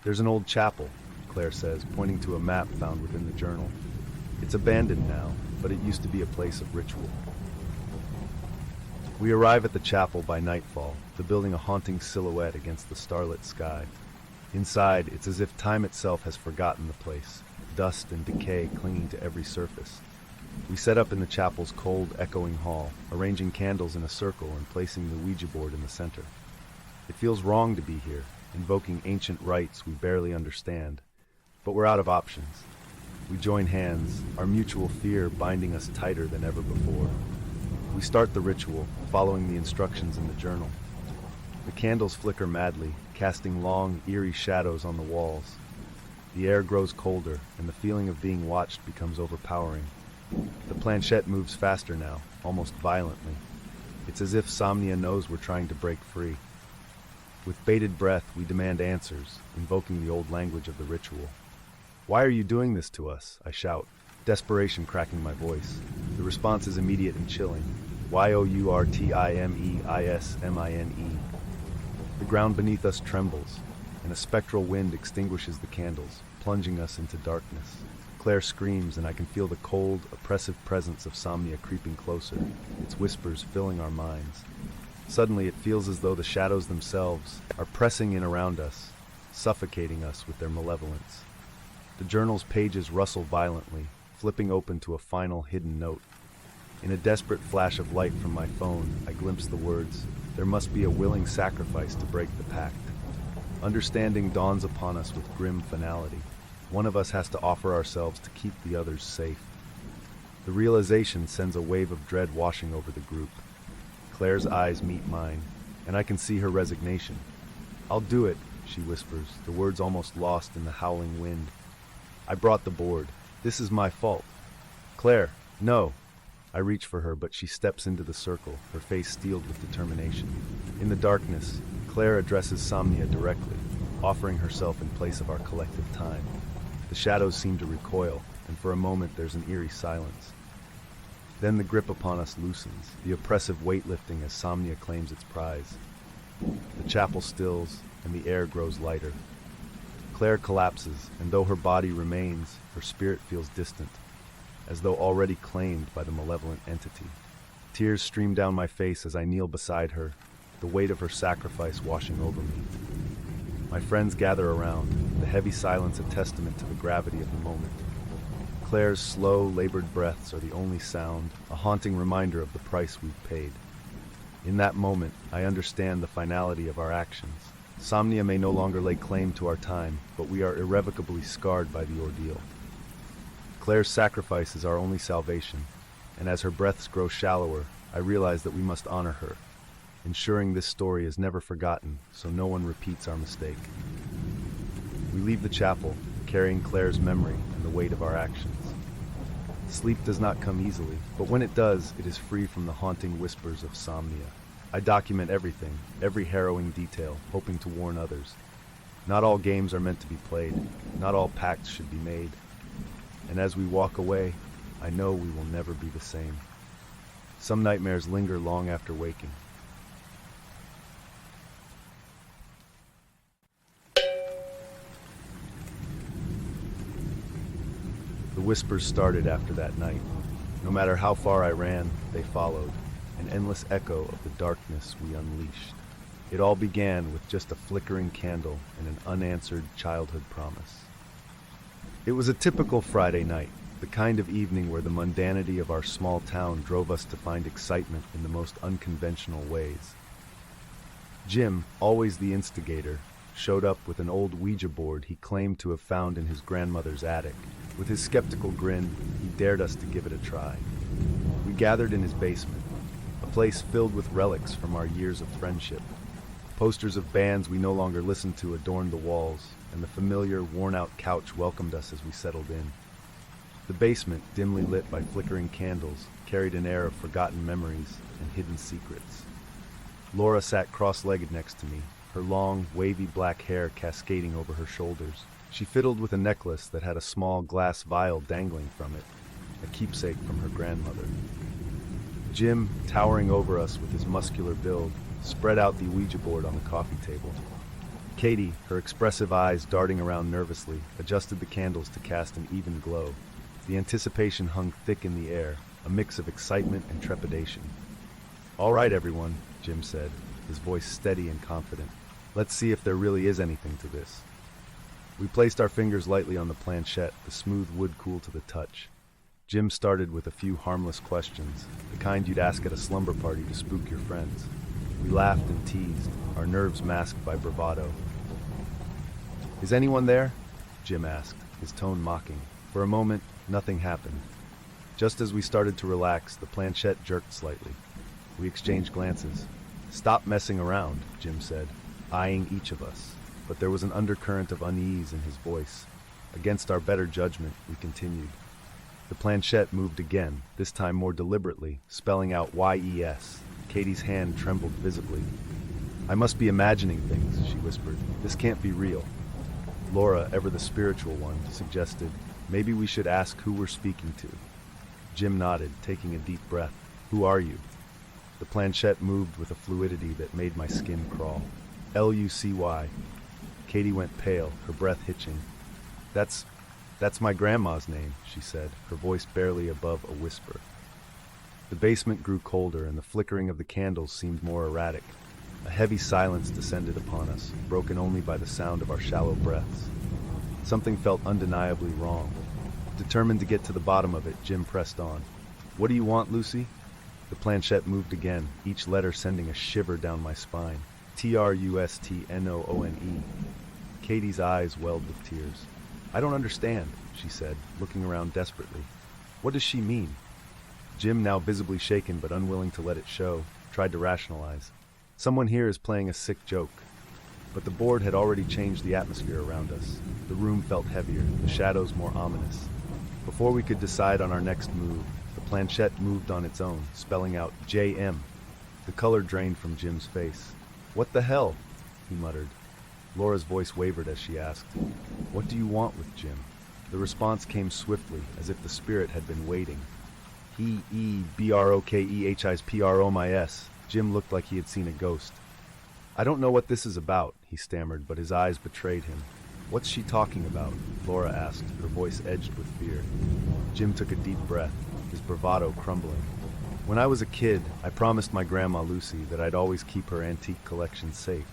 "There's an old chapel," Claire says, pointing to a map found within the journal. "It's abandoned now, but it used to be a place of ritual." We arrive at the chapel by nightfall, the building a haunting silhouette against the starlit sky. Inside, it's as if time itself has forgotten the place, dust and decay clinging to every surface. We set up in the chapel's cold, echoing hall, arranging candles in a circle and placing the Ouija board in the center. It feels wrong to be here, invoking ancient rites we barely understand, but we're out of options. We join hands, our mutual fear binding us tighter than ever before. We start the ritual, following the instructions in the journal. The candles flicker madly, casting long, eerie shadows on the walls. The air grows colder, and the feeling of being watched becomes overpowering. The planchette moves faster now, almost violently. It's as if Somnia knows we're trying to break free. With bated breath, we demand answers, invoking the old language of the ritual. "Why are you doing this to us?" I shout, desperation cracking my voice. The response is immediate and chilling. "Yourtimeismine." The ground beneath us trembles, and a spectral wind extinguishes the candles, plunging us into darkness. Claire screams, and I can feel the cold, oppressive presence of Somnia creeping closer, its whispers filling our minds. Suddenly, it feels as though the shadows themselves are pressing in around us, suffocating us with their malevolence. The journal's pages rustle violently, flipping open to a final hidden note. In a desperate flash of light from my phone, I glimpse the words, "There must be a willing sacrifice to break the pact." Understanding dawns upon us with grim finality. One of us has to offer ourselves to keep the others safe. The realization sends a wave of dread washing over the group. Claire's eyes meet mine, and I can see her resignation. "I'll do it," she whispers, the words almost lost in the howling wind. "I brought the board. This is my fault." "Claire, no!" I reach for her, but she steps into the circle, her face steeled with determination. In the darkness, Claire addresses Somnia directly, offering herself in place of our collective time. The shadows seem to recoil, and for a moment there's an eerie silence. Then the grip upon us loosens, the oppressive weight lifting as Somnia claims its prize. The chapel stills, and the air grows lighter. Claire collapses, and though her body remains, her spirit feels distant, as though already claimed by the malevolent entity. Tears stream down my face as I kneel beside her, the weight of her sacrifice washing over me. My friends gather around, the heavy silence a testament to the gravity of the moment. Claire's slow, labored breaths are the only sound, a haunting reminder of the price we've paid. In that moment, I understand the finality of our actions. Somnia may no longer lay claim to our time, but we are irrevocably scarred by the ordeal. Claire's sacrifice is our only salvation, and as her breaths grow shallower, I realize that we must honor her, ensuring this story is never forgotten so no one repeats our mistake. We leave the chapel, carrying Claire's memory and the weight of our actions. Sleep does not come easily, but when it does, it is free from the haunting whispers of Somnia. I document everything, every harrowing detail, hoping to warn others. Not all games are meant to be played. Not all pacts should be made. And as we walk away, I know we will never be the same. Some nightmares linger long after waking. The whispers started after that night. No matter how far I ran, they followed, an endless echo of the darkness we unleashed. It all began with just a flickering candle and an unanswered childhood promise. It was a typical Friday night, the kind of evening where the mundanity of our small town drove us to find excitement in the most unconventional ways. Jim, always the instigator, showed up with an old Ouija board he claimed to have found in his grandmother's attic. With his skeptical grin, he dared us to give it a try. We gathered in his basement, a place filled with relics from our years of friendship. Posters of bands we no longer listened to adorned the walls, and the familiar, worn-out couch welcomed us as we settled in. The basement, dimly lit by flickering candles, carried an air of forgotten memories and hidden secrets. Laura sat cross-legged next to me, her long, wavy black hair cascading over her shoulders. She fiddled with a necklace that had a small glass vial dangling from it, a keepsake from her grandmother. Jim, towering over us with his muscular build, spread out the Ouija board on the coffee table. Katie, her expressive eyes darting around nervously, adjusted the candles to cast an even glow. The anticipation hung thick in the air, a mix of excitement and trepidation. "All right, everyone," Jim said, his voice steady and confident. "Let's see if there really is anything to this." We placed our fingers lightly on the planchette, the smooth wood cool to the touch. Jim started with a few harmless questions, the kind you'd ask at a slumber party to spook your friends. We laughed and teased, our nerves masked by bravado. "Is anyone there?" Jim asked, his tone mocking. For a moment, nothing happened. Just as we started to relax, the planchette jerked slightly. We exchanged glances. "Stop messing around," Jim said, eyeing each of us. But there was an undercurrent of unease in his voice. Against our better judgment, we continued. The planchette moved again, this time more deliberately, spelling out YES. Katie's hand trembled visibly. "I must be imagining things," she whispered. "This can't be real." Laura, ever the spiritual one, suggested, "Maybe we should ask who we're speaking to." Jim nodded, taking a deep breath. "Who are you?" The planchette moved with a fluidity that made my skin crawl. "LUCY. Katie went pale, her breath hitching. That's my grandma's name," she said, her voice barely above a whisper. The basement grew colder, and the flickering of the candles seemed more erratic. A heavy silence descended upon us, broken only by the sound of our shallow breaths. Something felt undeniably wrong. Determined to get to the bottom of it, Jim pressed on. "What do you want, Lucy?" The planchette moved again, each letter sending a shiver down my spine. TRUSTNOONE. Katie's eyes welled with tears. "I don't understand," she said, looking around desperately. "What does she mean?" Jim, now visibly shaken but unwilling to let it show, tried to rationalize. "Someone here is playing a sick joke." But the board had already changed the atmosphere around us. The room felt heavier, the shadows more ominous. Before we could decide on our next move, the planchette moved on its own, spelling out JM. The color drained from Jim's face. "What the hell?" he muttered. Laura's voice wavered as she asked, "What do you want with Jim?" The response came swiftly, as if the spirit had been waiting. "HEBROKEHISPROMIS. Jim looked like he had seen a ghost. "I don't know what this is about," he stammered, but his eyes betrayed him. "What's she talking about?" Laura asked, her voice edged with fear. Jim took a deep breath, his bravado crumbling. "When I was a kid, I promised my grandma Lucy that I'd always keep her antique collection safe.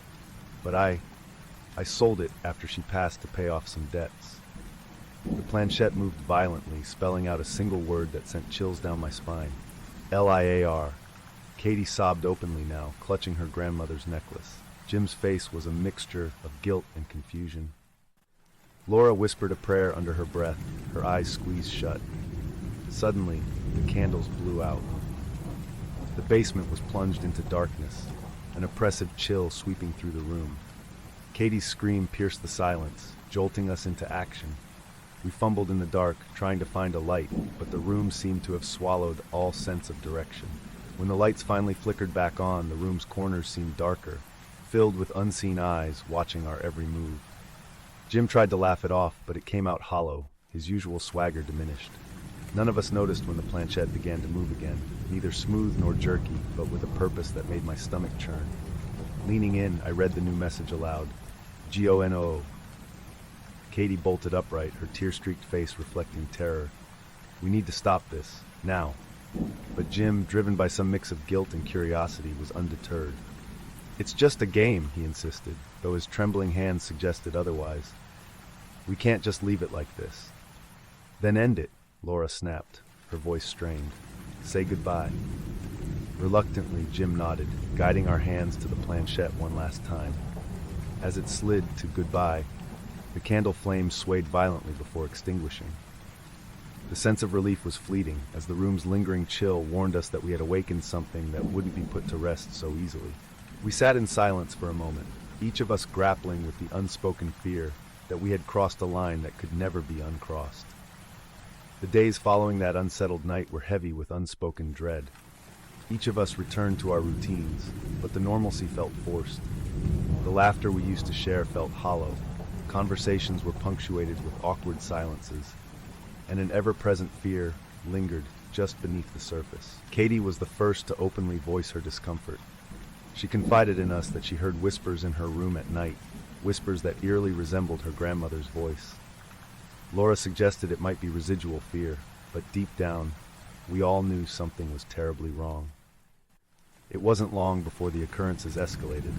But I sold it after she passed to pay off some debts." The planchette moved violently, spelling out a single word that sent chills down my spine. LIAR. Katie sobbed openly now, clutching her grandmother's necklace. Jim's face was a mixture of guilt and confusion. Laura whispered a prayer under her breath, her eyes squeezed shut. Suddenly, the candles blew out. The basement was plunged into darkness, an oppressive chill sweeping through the room. Katie's scream pierced the silence, jolting us into action. We fumbled in the dark, trying to find a light, but the room seemed to have swallowed all sense of direction. When the lights finally flickered back on, the room's corners seemed darker, filled with unseen eyes watching our every move. Jim tried to laugh it off, but it came out hollow, his usual swagger diminished. None of us noticed when the planchette began to move again, neither smooth nor jerky, but with a purpose that made my stomach churn. Leaning in, I read the new message aloud. GONO. Katie bolted upright, her tear-streaked face reflecting terror. We need to stop this, now. But Jim, driven by some mix of guilt and curiosity, was undeterred. It's just a game, he insisted, though his trembling hands suggested otherwise. We can't just leave it like this. Then end it, Laura snapped, her voice strained. Say goodbye. Reluctantly, Jim nodded, guiding our hands to the planchette one last time. As it slid to goodbye, the candle flame swayed violently before extinguishing. The sense of relief was fleeting, as the room's lingering chill warned us that we had awakened something that wouldn't be put to rest so easily. We sat in silence for a moment, each of us grappling with the unspoken fear that we had crossed a line that could never be uncrossed. The days following that unsettled night were heavy with unspoken dread. Each of us returned to our routines, but the normalcy felt forced. The laughter we used to share felt hollow. Conversations were punctuated with awkward silences, and an ever-present fear lingered just beneath the surface. Katie was the first to openly voice her discomfort. She confided in us that she heard whispers in her room at night, whispers that eerily resembled her grandmother's voice. Laura suggested it might be residual fear, but deep down, we all knew something was terribly wrong. It wasn't long before the occurrences escalated.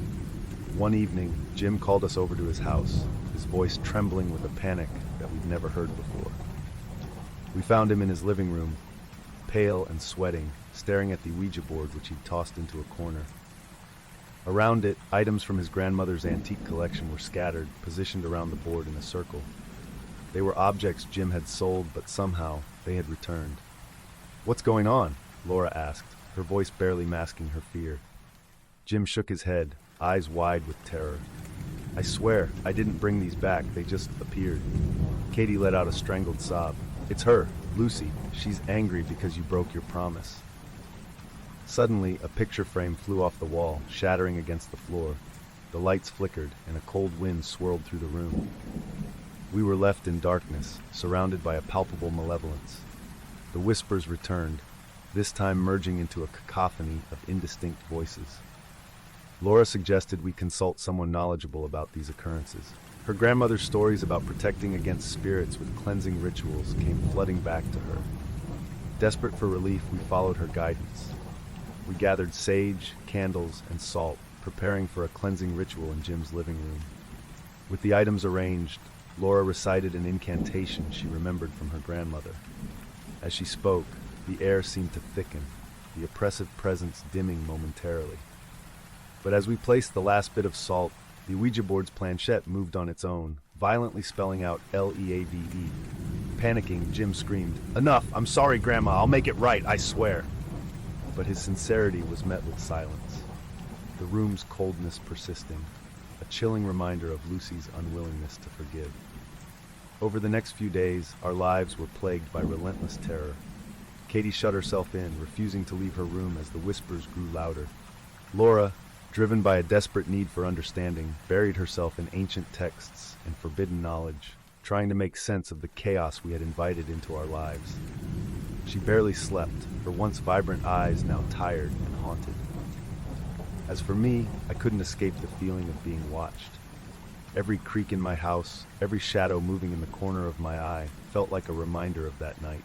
One evening, Jim called us over to his house, his voice trembling with a panic that we'd never heard before. We found him in his living room, pale and sweating, staring at the Ouija board which he'd tossed into a corner. Around it, items from his grandmother's antique collection were scattered, positioned around the board in a circle. They were objects Jim had sold, but somehow they had returned. "What's going on?" Laura asked, her voice barely masking her fear. Jim shook his head, eyes wide with terror. "I swear, I didn't bring these back, they just appeared." Katie let out a strangled sob. "It's her, Lucy. She's angry because you broke your promise." Suddenly, a picture frame flew off the wall, shattering against the floor. The lights flickered, and a cold wind swirled through the room. We were left in darkness, surrounded by a palpable malevolence. The whispers returned, this time merging into a cacophony of indistinct voices. Laura suggested we consult someone knowledgeable about these occurrences. Her grandmother's stories about protecting against spirits with cleansing rituals came flooding back to her. Desperate for relief, we followed her guidance. We gathered sage, candles, and salt, preparing for a cleansing ritual in Jim's living room. With the items arranged, Laura recited an incantation she remembered from her grandmother. As she spoke, the air seemed to thicken, the oppressive presence dimming momentarily. But as we placed the last bit of salt, the Ouija board's planchette moved on its own, violently spelling out L-E-A-V-E. Panicking, Jim screamed, "Enough! I'm sorry, Grandma! I'll make it right, I swear!" But his sincerity was met with silence, the room's coldness persisting, a chilling reminder of Lucy's unwillingness to forgive. Over the next few days, our lives were plagued by relentless terror. Katie shut herself in, refusing to leave her room as the whispers grew louder. Laura, driven by a desperate need for understanding, buried herself in ancient texts and forbidden knowledge, trying to make sense of the chaos we had invited into our lives. She barely slept, her once vibrant eyes now tired and haunted. As for me, I couldn't escape the feeling of being watched. Every creak in my house, every shadow moving in the corner of my eye, felt like a reminder of that night.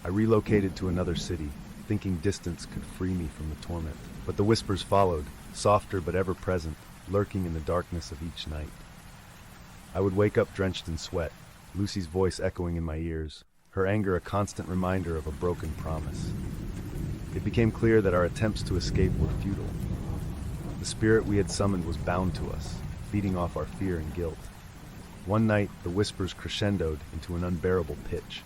I relocated to another city, thinking distance could free me from the torment. But the whispers followed, softer but ever present, lurking in the darkness of each night. I would wake up drenched in sweat, Lucy's voice echoing in my ears, her anger a constant reminder of a broken promise. It became clear that our attempts to escape were futile. The spirit we had summoned was bound to us, feeding off our fear and guilt. One night, the whispers crescendoed into an unbearable pitch.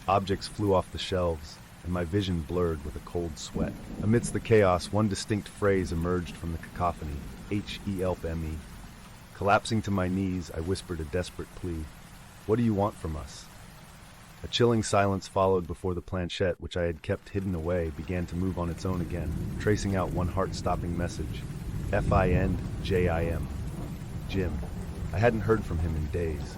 Objects flew off the shelves, and my vision blurred with a cold sweat. Amidst the chaos, one distinct phrase emerged from the cacophony, H-E-L-P-M-E. Collapsing to my knees, I whispered a desperate plea. "What do you want from us?" A chilling silence followed before the planchette, which I had kept hidden away, began to move on its own again, tracing out one heart-stopping message. FINJIM. Jim. I hadn't heard from him in days.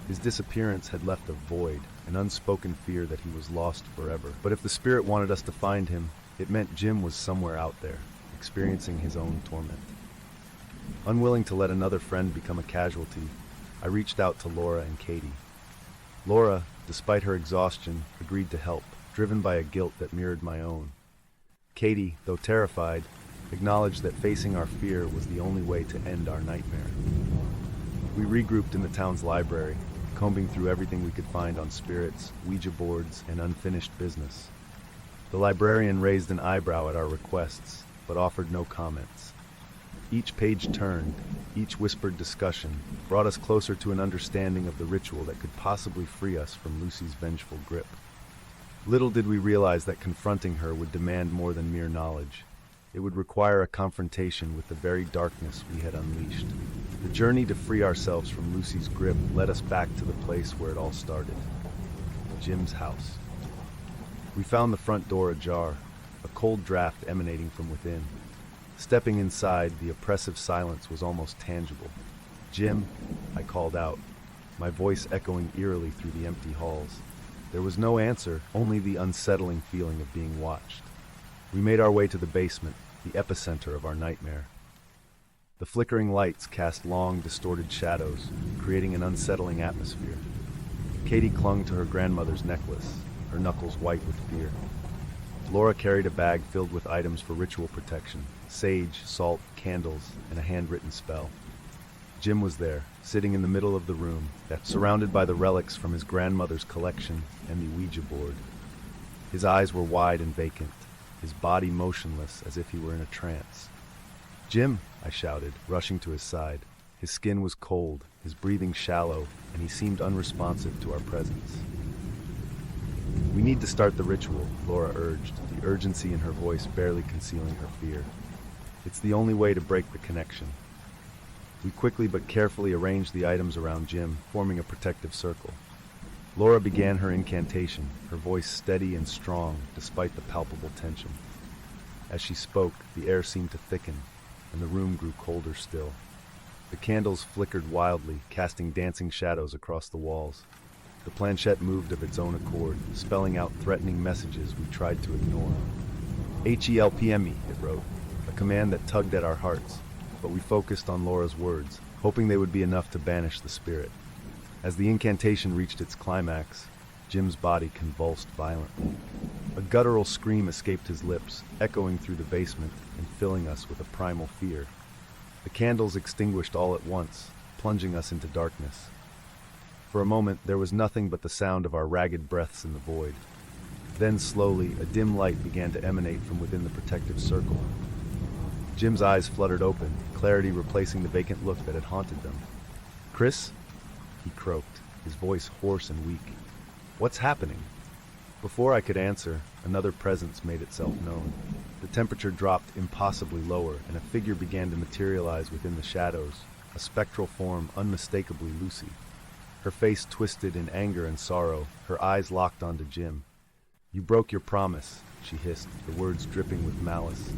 His disappearance had left a void, an unspoken fear that he was lost forever. But if the spirit wanted us to find him, it meant Jim was somewhere out there, experiencing his own torment. Unwilling to let another friend become a casualty, I reached out to Laura and Katie. Laura, despite her exhaustion, agreed to help, driven by a guilt that mirrored my own. Katie, though terrified, acknowledged that facing our fear was the only way to end our nightmare. We regrouped in the town's library, combing through everything we could find on spirits, Ouija boards, and unfinished business. The librarian raised an eyebrow at our requests, but offered no comments. Each page turned, each whispered discussion, brought us closer to an understanding of the ritual that could possibly free us from Lucy's vengeful grip. Little did we realize that confronting her would demand more than mere knowledge. It would require a confrontation with the very darkness we had unleashed. The journey to free ourselves from Lucy's grip led us back to the place where it all started, Jim's house. We found the front door ajar, a cold draft emanating from within. Stepping inside, the oppressive silence was almost tangible. "Jim," I called out, my voice echoing eerily through the empty halls. There was no answer, only the unsettling feeling of being watched. We made our way to the basement, the epicenter of our nightmare. The flickering lights cast long, distorted shadows, creating an unsettling atmosphere. Katie clung to her grandmother's necklace, her knuckles white with fear. Laura carried a bag filled with items for ritual protection: sage, salt, candles, and a handwritten spell. Jim was there, sitting in the middle of the room, surrounded by the relics from his grandmother's collection and the Ouija board. His eyes were wide and vacant, his body motionless as if he were in a trance. "Jim!" I shouted, rushing to his side. His skin was cold, his breathing shallow, and he seemed unresponsive to our presence. "We need to start the ritual," Laura urged, the urgency in her voice barely concealing her fear. "It's the only way to break the connection." We quickly but carefully arranged the items around Jim, forming a protective circle. Laura began her incantation, her voice steady and strong despite the palpable tension. As she spoke, the air seemed to thicken, and the room grew colder still. The candles flickered wildly, casting dancing shadows across the walls. The planchette moved of its own accord, spelling out threatening messages we tried to ignore. "HELPME," it wrote, a command that tugged at our hearts, but we focused on Laura's words, hoping they would be enough to banish the spirit. As the incantation reached its climax, Jim's body convulsed violently. A guttural scream escaped his lips, echoing through the basement and filling us with a primal fear. The candles extinguished all at once, plunging us into darkness. For a moment, there was nothing but the sound of our ragged breaths in the void. Then, slowly, a dim light began to emanate from within the protective circle. Jim's eyes fluttered open, clarity replacing the vacant look that had haunted them. "Chris?" he croaked, his voice hoarse and weak. "What's happening?" Before I could answer, another presence made itself known. The temperature dropped impossibly lower, and a figure began to materialize within the shadows, a spectral form unmistakably Lucy. Her face twisted in anger and sorrow, her eyes locked onto Jim. "You broke your promise," she hissed, the words dripping with malice.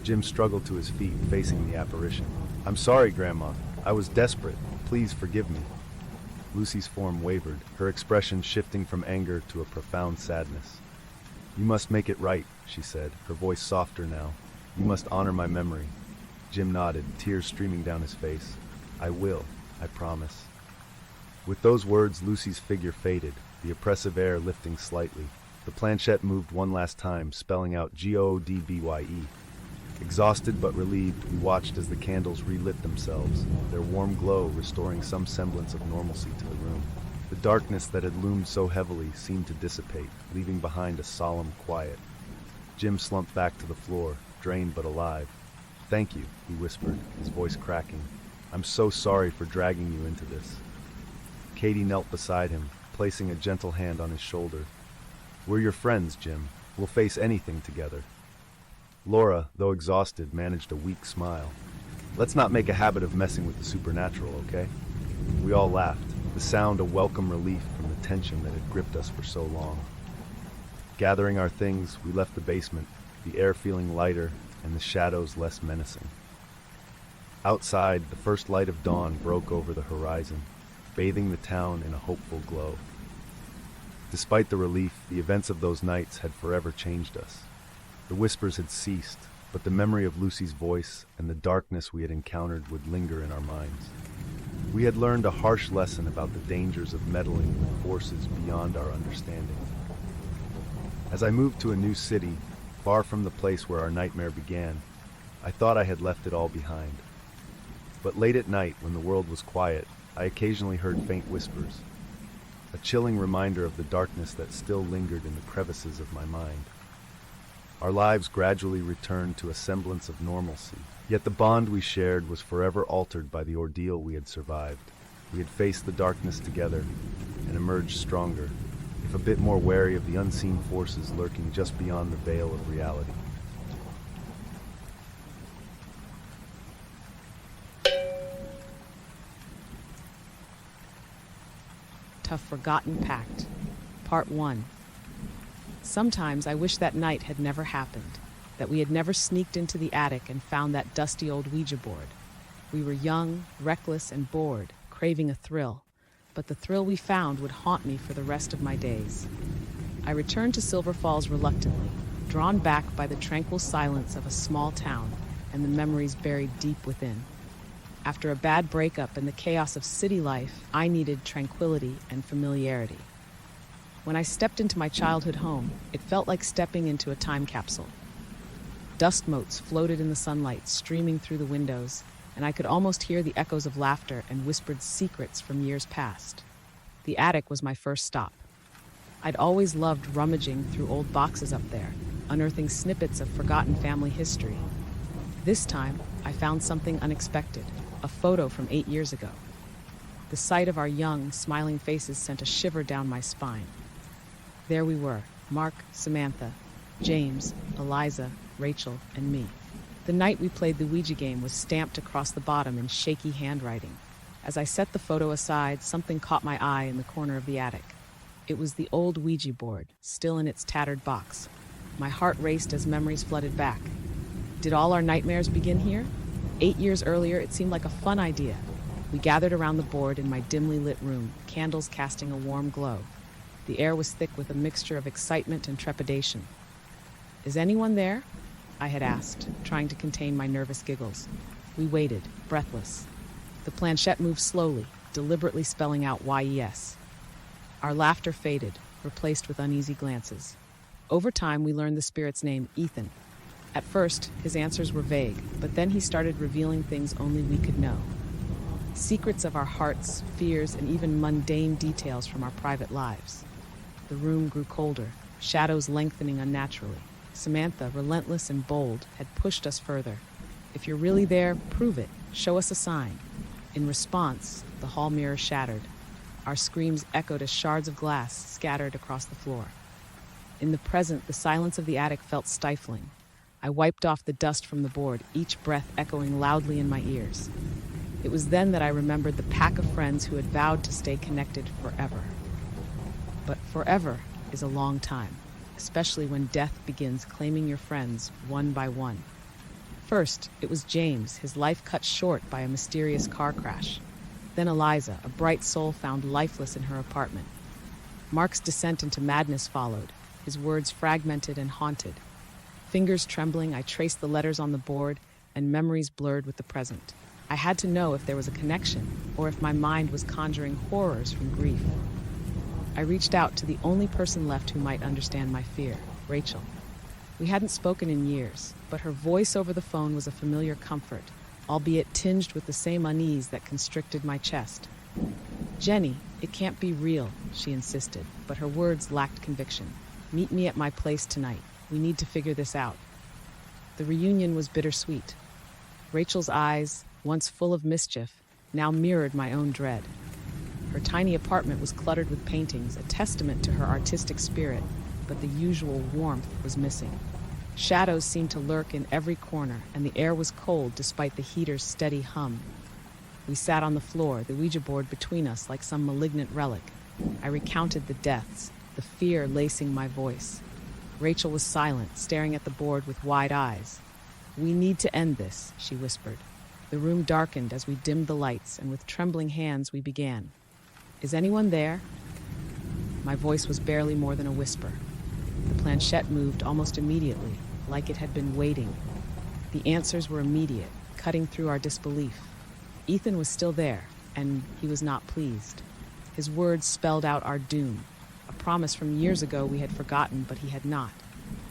Jim struggled to his feet, facing the apparition. "I'm sorry, Grandma. I was desperate. Please forgive me." Lucy's form wavered, her expression shifting from anger to a profound sadness. "You must make it right," she said, her voice softer now. "You must honor my memory." Jim nodded, tears streaming down his face. "I will, I promise." With those words, Lucy's figure faded, the oppressive air lifting slightly. The planchette moved one last time, spelling out GOODBYE. Exhausted but relieved, we watched as the candles relit themselves, their warm glow restoring some semblance of normalcy to the room. The darkness that had loomed so heavily seemed to dissipate, leaving behind a solemn quiet. Jim slumped back to the floor, drained but alive. "Thank you," he whispered, his voice cracking. "I'm so sorry for dragging you into this." Katie knelt beside him, placing a gentle hand on his shoulder. "We're your friends, Jim. We'll face anything together." Laura, though exhausted, managed a weak smile. "Let's not make a habit of messing with the supernatural, okay?" We all laughed, the sound a welcome relief from the tension that had gripped us for so long. Gathering our things, we left the basement, the air feeling lighter and the shadows less menacing. Outside, the first light of dawn broke over the horizon, bathing the town in a hopeful glow. Despite the relief, the events of those nights had forever changed us. The whispers had ceased, but the memory of Lucy's voice and the darkness we had encountered would linger in our minds. We had learned a harsh lesson about the dangers of meddling with forces beyond our understanding. As I moved to a new city, far from the place where our nightmare began, I thought I had left it all behind. But late at night, when the world was quiet, I occasionally heard faint whispers, a chilling reminder of the darkness that still lingered in the crevices of my mind. Our lives gradually returned to a semblance of normalcy, yet the bond we shared was forever altered by the ordeal we had survived. We had faced the darkness together and emerged stronger, if a bit more wary of the unseen forces lurking just beyond the veil of reality. A Forgotten Pact, Part 1. Sometimes I wish that night had never happened, that we had never sneaked into the attic and found that dusty old Ouija board. We were young, reckless, and bored, craving a thrill, but the thrill we found would haunt me for the rest of my days. I returned to Silver Falls reluctantly, drawn back by the tranquil silence of a small town and the memories buried deep within. After a bad breakup and the chaos of city life, I needed tranquility and familiarity. When I stepped into my childhood home, it felt like stepping into a time capsule. Dust motes floated in the sunlight, streaming through the windows, and I could almost hear the echoes of laughter and whispered secrets from years past. The attic was my first stop. I'd always loved rummaging through old boxes up there, unearthing snippets of forgotten family history. This time, I found something unexpected. A photo from 8 years ago. The sight of our young, smiling faces sent a shiver down my spine. There we were, Mark, Samantha, James, Eliza, Rachel, and me. The night we played the Ouija game was stamped across the bottom in shaky handwriting. As I set the photo aside, something caught my eye in the corner of the attic. It was the old Ouija board, still in its tattered box. My heart raced as memories flooded back. Did all our nightmares begin here? 8 years earlier, it seemed like a fun idea. We gathered around the board in my dimly lit room, candles casting a warm glow. The air was thick with a mixture of excitement and trepidation. "Is anyone there?" I had asked, trying to contain my nervous giggles. We waited, breathless. The planchette moved slowly, deliberately spelling out YES. Our laughter faded, replaced with uneasy glances. Over time, we learned the spirit's name, Ethan. At first, his answers were vague, but then he started revealing things only we could know. Secrets of our hearts, fears, and even mundane details from our private lives. The room grew colder, shadows lengthening unnaturally. Samantha, relentless and bold, had pushed us further. "If you're really there, prove it. Show us a sign." In response, the hall mirror shattered. Our screams echoed as shards of glass scattered across the floor. In the present, the silence of the attic felt stifling. I wiped off the dust from the board, each breath echoing loudly in my ears. It was then that I remembered the pack of friends who had vowed to stay connected forever. But forever is a long time, especially when death begins claiming your friends one by one. First, it was James, his life cut short by a mysterious car crash. Then Eliza, a bright soul found lifeless in her apartment. Mark's descent into madness followed, his words fragmented and haunted. Fingers trembling, I traced the letters on the board, and memories blurred with the present. I had to know if there was a connection, or if my mind was conjuring horrors from grief. I reached out to the only person left who might understand my fear, Rachel. We hadn't spoken in years, but her voice over the phone was a familiar comfort, albeit tinged with the same unease that constricted my chest. "Jenny, it can't be real," she insisted, but her words lacked conviction. "Meet me at my place tonight. We need to figure this out." The reunion was bittersweet. Rachel's eyes, once full of mischief, now mirrored my own dread. Her tiny apartment was cluttered with paintings, a testament to her artistic spirit, but the usual warmth was missing. Shadows seemed to lurk in every corner, and the air was cold despite the heater's steady hum. We sat on the floor, the Ouija board between us like some malignant relic. I recounted the deaths, the fear lacing my voice. Rachel was silent, staring at the board with wide eyes. "We need to end this," she whispered. The room darkened as we dimmed the lights, and with trembling hands we began. "Is anyone there?" My voice was barely more than a whisper. The planchette moved almost immediately, like it had been waiting. The answers were immediate, cutting through our disbelief. Ethan was still there, and he was not pleased. His words spelled out our doom, a promise from years ago we had forgotten, but he had not.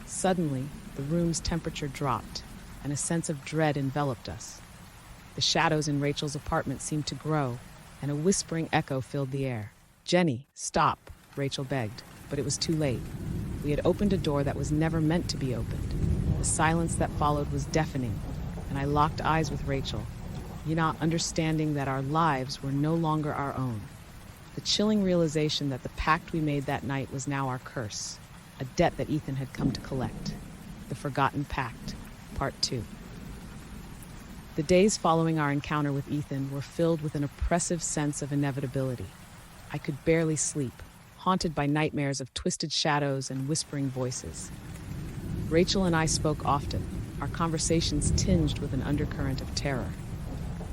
Suddenly, the room's temperature dropped, and a sense of dread enveloped us. The shadows in Rachel's apartment seemed to grow, and a whispering echo filled the air. "Jenny, stop," Rachel begged, but it was too late. We had opened a door that was never meant to be opened. The silence that followed was deafening, and I locked eyes with Rachel, not understanding that our lives were no longer our own. The chilling realization that the pact we made that night was now our curse, a debt that Ethan had come to collect. The Forgotten Pact, Part 2. The days following our encounter with Ethan were filled with an oppressive sense of inevitability. I could barely sleep, haunted by nightmares of twisted shadows and whispering voices. Rachel and I spoke often, our conversations tinged with an undercurrent of terror.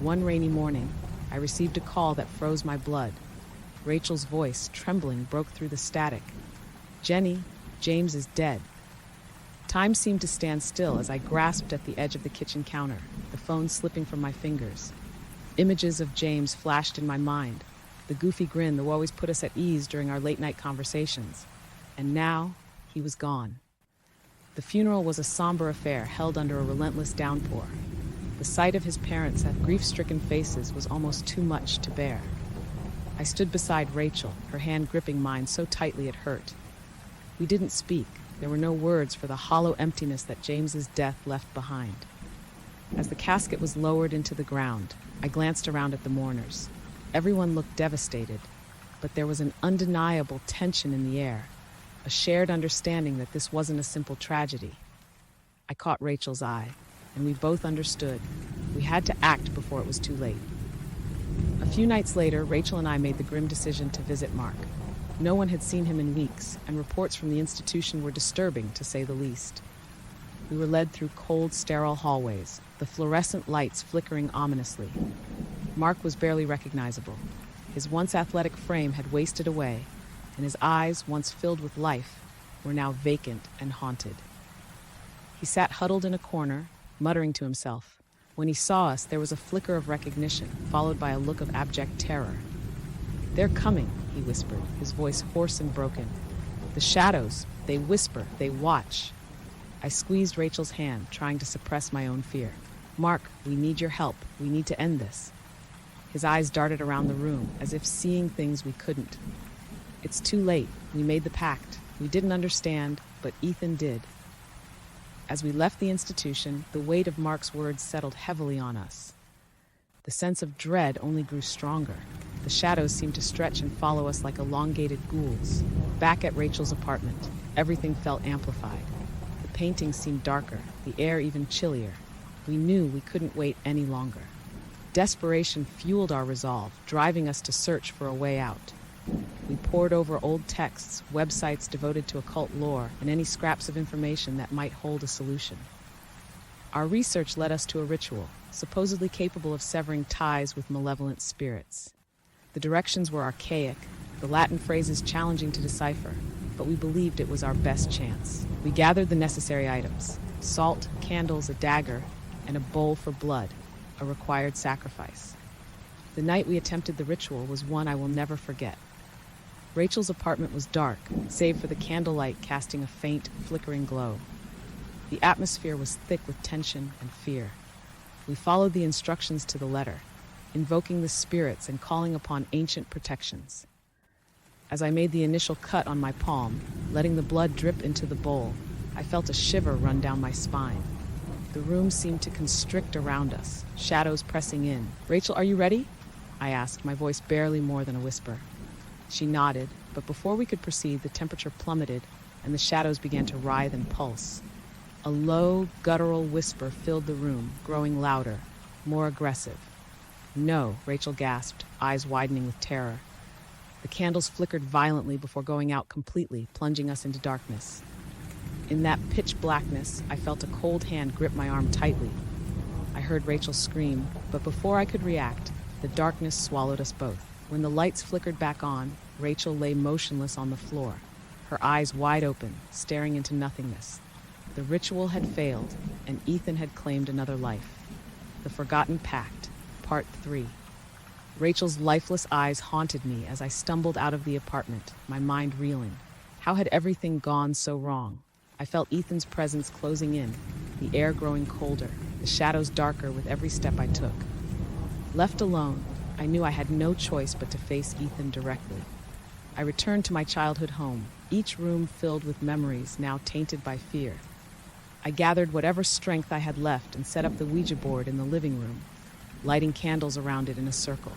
One rainy morning, I received a call that froze my blood. Rachel's voice, trembling, broke through the static. "Jenny, James is dead." Time seemed to stand still as I grasped at the edge of the kitchen counter, the phone slipping from my fingers. Images of James flashed in my mind, the goofy grin that always put us at ease during our late-night conversations. And now, he was gone. The funeral was a somber affair held under a relentless downpour. The sight of his parents' grief-stricken faces was almost too much to bear. I stood beside Rachel, her hand gripping mine so tightly it hurt. We didn't speak. There were no words for the hollow emptiness that James's death left behind. As the casket was lowered into the ground, I glanced around at the mourners. Everyone looked devastated, but there was an undeniable tension in the air, a shared understanding that this wasn't a simple tragedy. I caught Rachel's eye, and we both understood. We had to act before it was too late. A few nights later, Rachel and I made the grim decision to visit Mark. No one had seen him in weeks, and reports from the institution were disturbing, to say the least. We were led through cold, sterile hallways, the fluorescent lights flickering ominously. Mark was barely recognizable. His once athletic frame had wasted away, and his eyes, once filled with life, were now vacant and haunted. He sat huddled in a corner, muttering to himself. When he saw us, there was a flicker of recognition, followed by a look of abject terror. "They're coming," he whispered, his voice hoarse and broken. "The shadows, they whisper, they watch." I squeezed Rachel's hand, trying to suppress my own fear. "Mark, we need your help. We need to end this." His eyes darted around the room, as if seeing things we couldn't. "It's too late. We made the pact. We didn't understand, but Ethan did." As we left the institution, the weight of Mark's words settled heavily on us. The sense of dread only grew stronger. The shadows seemed to stretch and follow us like elongated ghouls. Back at Rachel's apartment, everything felt amplified. The paintings seemed darker, the air even chillier. We knew we couldn't wait any longer. Desperation fueled our resolve, driving us to search for a way out. We pored over old texts, websites devoted to occult lore, and any scraps of information that might hold a solution. Our research led us to a ritual, supposedly capable of severing ties with malevolent spirits. The directions were archaic, the Latin phrases challenging to decipher, but we believed it was our best chance. We gathered the necessary items: salt, candles, a dagger, and a bowl for blood, a required sacrifice. The night we attempted the ritual was one I will never forget. Rachel's apartment was dark, save for the candlelight casting a faint, flickering glow. The atmosphere was thick with tension and fear. We followed the instructions to the letter, invoking the spirits and calling upon ancient protections. As I made the initial cut on my palm, letting the blood drip into the bowl, I felt a shiver run down my spine. The room seemed to constrict around us, shadows pressing in. "Rachel, are you ready?" I asked, my voice barely more than a whisper. She nodded, but before we could proceed, the temperature plummeted and the shadows began to writhe and pulse. A low, guttural whisper filled the room, growing louder, more aggressive. "No," Rachel gasped, eyes widening with terror. The candles flickered violently before going out completely, plunging us into darkness. In that pitch blackness, I felt a cold hand grip my arm tightly. I heard Rachel scream, but before I could react, the darkness swallowed us both. When the lights flickered back on, Rachel lay motionless on the floor, her eyes wide open, staring into nothingness. The ritual had failed, and Ethan had claimed another life. The Forgotten Pact, Part 3. Rachel's lifeless eyes haunted me as I stumbled out of the apartment, my mind reeling. How had everything gone so wrong? I felt Ethan's presence closing in, the air growing colder, the shadows darker with every step I took. Left alone, I knew I had no choice but to face Ethan directly. I returned to my childhood home, each room filled with memories now tainted by fear. I gathered whatever strength I had left and set up the Ouija board in the living room, lighting candles around it in a circle.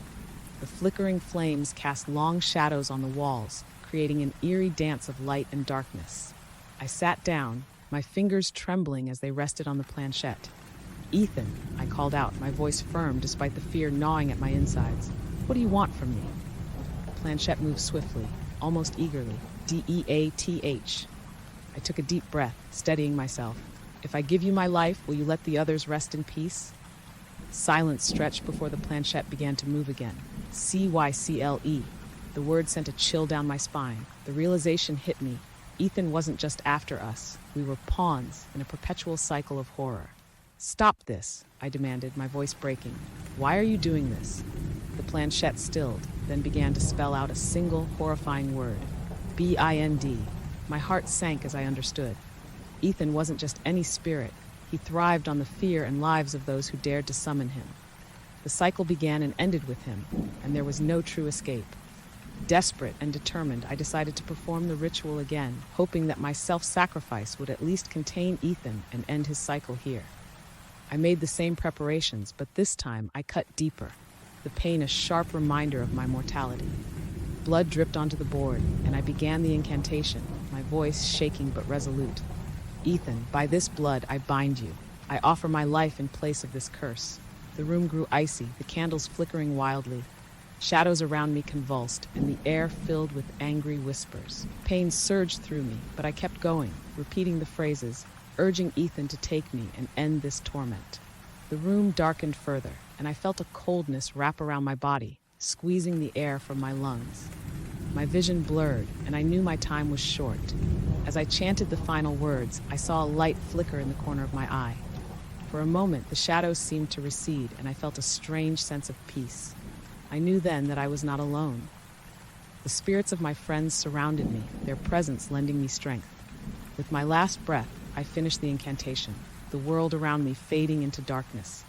The flickering flames cast long shadows on the walls, creating an eerie dance of light and darkness. I sat down, my fingers trembling as they rested on the planchette. "Ethan," I called out, my voice firm despite the fear gnawing at my insides. "What do you want from me?" The planchette moved swiftly, almost eagerly. DEATH. I took a deep breath, steadying myself. "If I give you my life, will you let the others rest in peace?" Silence stretched before the planchette began to move again. CYCLE. The word sent a chill down my spine. The realization hit me. Ethan wasn't just after us. We were pawns in a perpetual cycle of horror. "Stop this," I demanded, my voice breaking. "Why are you doing this?" The planchette stilled, then began to spell out a single horrifying word. BIND. My heart sank as I understood. Ethan wasn't just any spirit. He thrived on the fear and lives of those who dared to summon him. The cycle began and ended with him, and there was no true escape. Desperate and determined, I decided to perform the ritual again, hoping that my self-sacrifice would at least contain Ethan and end his cycle here. I made the same preparations, but this time I cut deeper, the pain a sharp reminder of my mortality. Blood dripped onto the board, and I began the incantation, my voice shaking but resolute. "Ethan, by this blood I bind you. I offer my life in place of this curse." The room grew icy, the candles flickering wildly. Shadows around me convulsed, and the air filled with angry whispers. Pain surged through me, but I kept going, repeating the phrases, urging Ethan to take me and end this torment. The room darkened further, and I felt a coldness wrap around my body, squeezing the air from my lungs. My vision blurred, and I knew my time was short. As I chanted the final words, I saw a light flicker in the corner of my eye. For a moment, the shadows seemed to recede, and I felt a strange sense of peace. I knew then that I was not alone. The spirits of my friends surrounded me, their presence lending me strength. With my last breath, I finished the incantation, the world around me fading into darkness.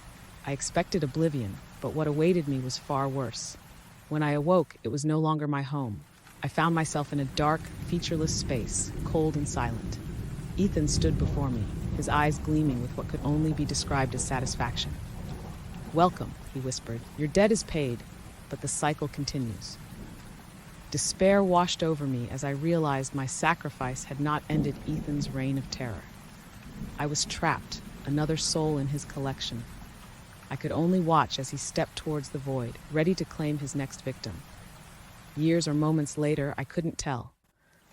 I expected oblivion, but what awaited me was far worse. When I awoke, it was no longer my home. I found myself in a dark, featureless space, cold and silent. Ethan stood before me, his eyes gleaming with what could only be described as satisfaction. "Welcome," he whispered. "Your debt is paid, but the cycle continues." Despair washed over me as I realized my sacrifice had not ended Ethan's reign of terror. I was trapped, another soul in his collection. I could only watch as he stepped towards the void, ready to claim his next victim. Years or moments later, I couldn't tell.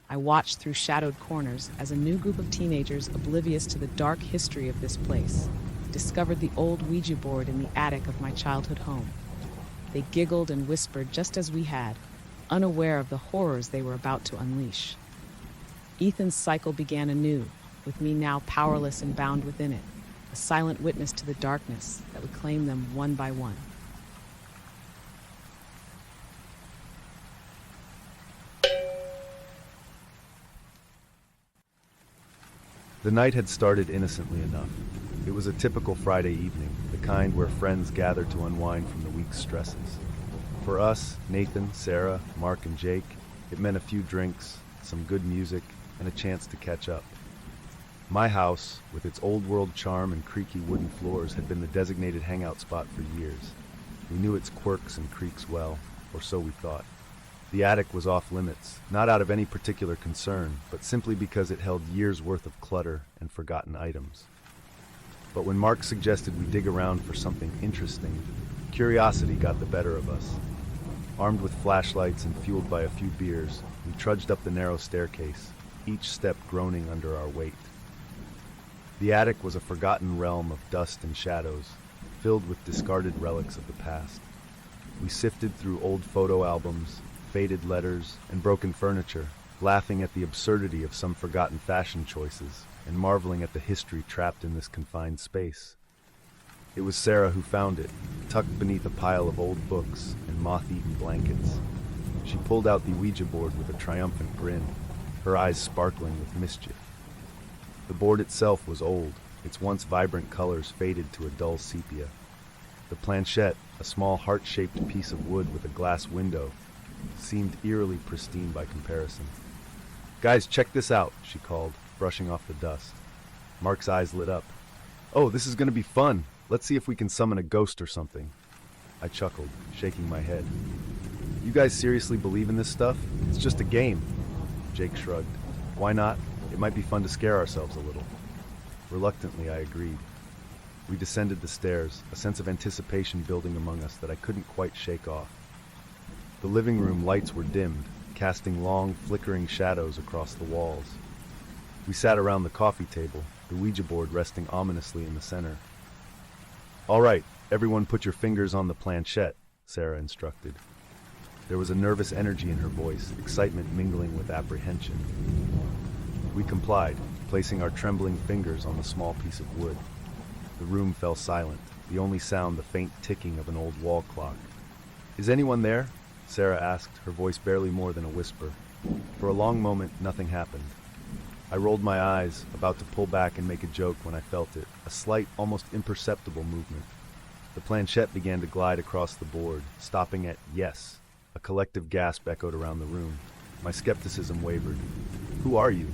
I watched through shadowed corners as a new group of teenagers, oblivious to the dark history of this place, discovered the old Ouija board in the attic of my childhood home. They giggled and whispered just as we had, unaware of the horrors they were about to unleash. Ethan's cycle began anew, with me now powerless and bound within it, a silent witness to the darkness that would claim them one by one. The night had started innocently enough. It was a typical Friday evening, the kind where friends gathered to unwind from the week's stresses. For us, Nathan, Sarah, Mark, and Jake, it meant a few drinks, some good music, and a chance to catch up. My house, with its old-world charm and creaky wooden floors, had been the designated hangout spot for years. We knew its quirks and creaks well, or so we thought. The attic was off limits, not out of any particular concern, but simply because it held years' worth of clutter and forgotten items. But when Mark suggested we dig around for something interesting, curiosity got the better of us. Armed with flashlights and fueled by a few beers, we trudged up the narrow staircase, each step groaning under our weight. The attic was a forgotten realm of dust and shadows, filled with discarded relics of the past. We sifted through old photo albums, faded letters, and broken furniture, laughing at the absurdity of some forgotten fashion choices and marveling at the history trapped in this confined space. It was Sarah who found it, tucked beneath a pile of old books and moth-eaten blankets. She pulled out the Ouija board with a triumphant grin, her eyes sparkling with mischief. The board itself was old, its once vibrant colors faded to a dull sepia. The planchette, a small heart-shaped piece of wood with a glass window, seemed eerily pristine by comparison. "Guys, check this out," she called, brushing off the dust. Mark's eyes lit up. "Oh, this is going to be fun. Let's see if we can summon a ghost or something." I chuckled, shaking my head. "You guys seriously believe in this stuff? It's just a game." Jake shrugged. "Why not? It might be fun to scare ourselves a little." Reluctantly, I agreed. We descended the stairs, a sense of anticipation building among us that I couldn't quite shake off. The living room lights were dimmed, casting long, flickering shadows across the walls. We sat around the coffee table, the Ouija board resting ominously in the center. "All right, everyone put your fingers on the planchette," Sarah instructed. There was a nervous energy in her voice, excitement mingling with apprehension. We complied, placing our trembling fingers on the small piece of wood. The room fell silent, the only sound the faint ticking of an old wall clock. "Is anyone there?" Sarah asked, her voice barely more than a whisper. For a long moment, nothing happened. I rolled my eyes, about to pull back and make a joke when I felt it, a slight, almost imperceptible movement. The planchette began to glide across the board, stopping at "yes." A collective gasp echoed around the room. My skepticism wavered. "Who are you?"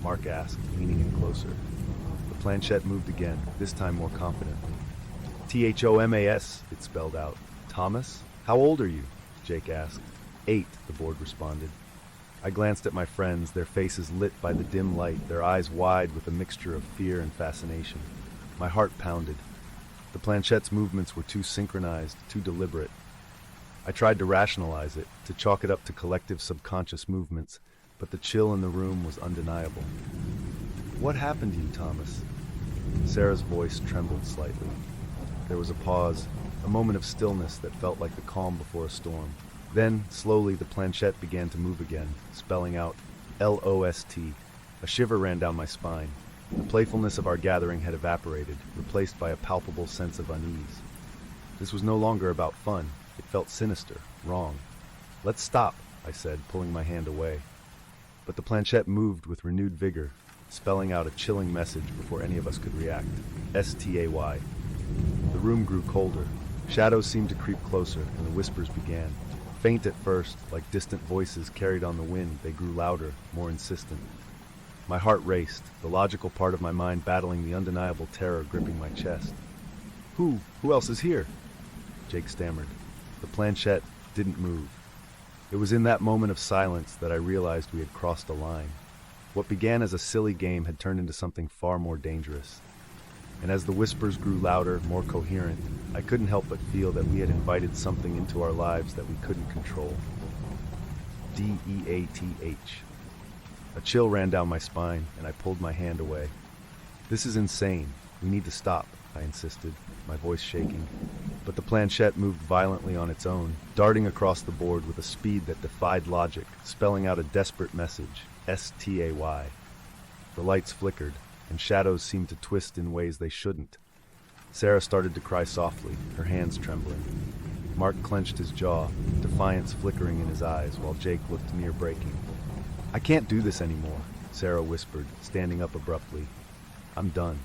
Mark asked, leaning in closer. The planchette moved again, this time more confidently. "Thomas," it spelled out. "Thomas? How old are you?" Jake asked. 8, the board responded. I glanced at my friends, their faces lit by the dim light, their eyes wide with a mixture of fear and fascination. My heart pounded. The planchette's movements were too synchronized, too deliberate. I tried to rationalize it, to chalk it up to collective subconscious movements, but the chill in the room was undeniable. "What happened to you, Thomas?" Sarah's voice trembled slightly. There was a pause, a moment of stillness that felt like the calm before a storm. Then, slowly, the planchette began to move again, spelling out LOST. A shiver ran down my spine. The playfulness of our gathering had evaporated, replaced by a palpable sense of unease. This was no longer about fun. It felt sinister, wrong. "Let's stop," I said, pulling my hand away. But the planchette moved with renewed vigor, spelling out a chilling message before any of us could react. STAY. The room grew colder. Shadows seemed to creep closer, and the whispers began. Faint at first, like distant voices carried on the wind, they grew louder, more insistent. My heart raced, the logical part of my mind battling the undeniable terror gripping my chest. Who else is here?" Jake stammered. The planchette didn't move. It was in that moment of silence that I realized we had crossed a line. What began as a silly game had turned into something far more dangerous. And as the whispers grew louder, more coherent, I couldn't help but feel that we had invited something into our lives that we couldn't control. DEATH. A chill ran down my spine, and I pulled my hand away. "This is insane. We need to stop," I insisted, my voice shaking. But the planchette moved violently on its own, darting across the board with a speed that defied logic, spelling out a desperate message, STAY. The lights flickered, and shadows seemed to twist in ways they shouldn't. Sarah started to cry softly, her hands trembling. Mark clenched his jaw, defiance flickering in his eyes, while Jake looked near breaking. "I can't do this anymore," Sarah whispered, standing up abruptly. "I'm done."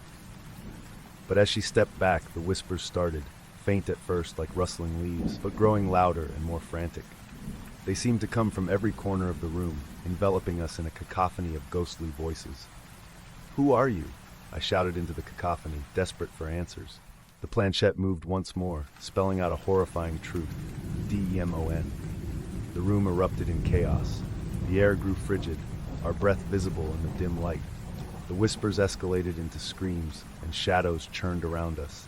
But as she stepped back, the whispers started, faint at first like rustling leaves, but growing louder and more frantic. They seemed to come from every corner of the room, enveloping us in a cacophony of ghostly voices. "Who are you?" I shouted into the cacophony, desperate for answers. The planchette moved once more, spelling out a horrifying truth, DEMON. The room erupted in chaos. The air grew frigid, our breath visible in the dim light. The whispers escalated into screams, and shadows churned around us.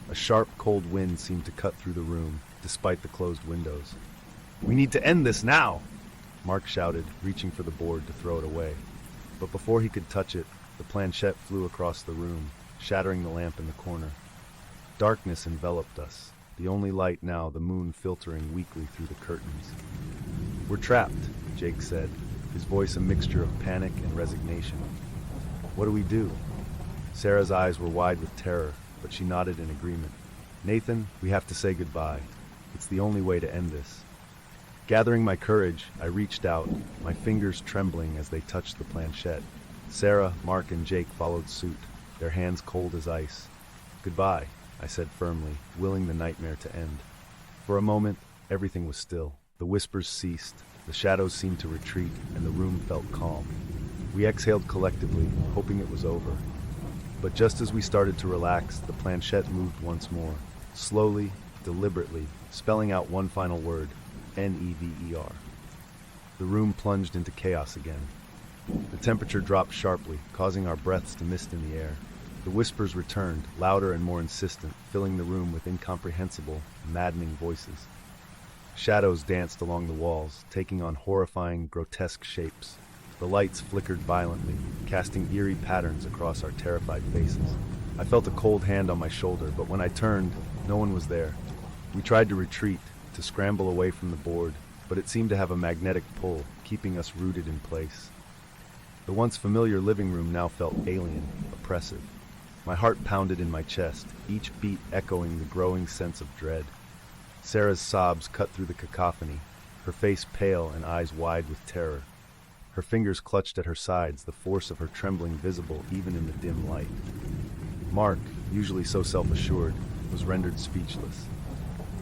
A sharp, cold wind seemed to cut through the room, despite the closed windows. We need to end this now, Mark shouted, reaching for the board to throw it away. But before he could touch it, the planchette flew across the room, shattering the lamp in the corner. Darkness enveloped us, the only light now the moon filtering weakly through the curtains. We're trapped, Jake said, his voice a mixture of panic and resignation. What do we do? Sarah's eyes were wide with terror, but she nodded in agreement. Nathan, we have to say goodbye. It's the only way to end this. Gathering my courage, I reached out, my fingers trembling as they touched the planchette. Sarah, Mark, and Jake followed suit, their hands cold as ice. Goodbye, I said firmly, willing the nightmare to end. For a moment, everything was still. The whispers ceased, the shadows seemed to retreat, and the room felt calm. We exhaled collectively, hoping it was over. But just as we started to relax, the planchette moved once more, slowly, deliberately, spelling out one final word, Never. The room plunged into chaos again. The temperature dropped sharply, causing our breaths to mist in the air. The whispers returned, louder and more insistent, filling the room with incomprehensible, maddening voices. Shadows danced along the walls, taking on horrifying, grotesque shapes. The lights flickered violently, casting eerie patterns across our terrified faces. I felt a cold hand on my shoulder, but when I turned, no one was there. We tried to retreat, to scramble away from the board, but it seemed to have a magnetic pull, keeping us rooted in place. The once familiar living room now felt alien, oppressive. My heart pounded in my chest, each beat echoing the growing sense of dread. Sarah's sobs cut through the cacophony, her face pale and eyes wide with terror. Her fingers clutched at her sides, the force of her trembling visible even in the dim light. Mark, usually so self-assured, was rendered speechless.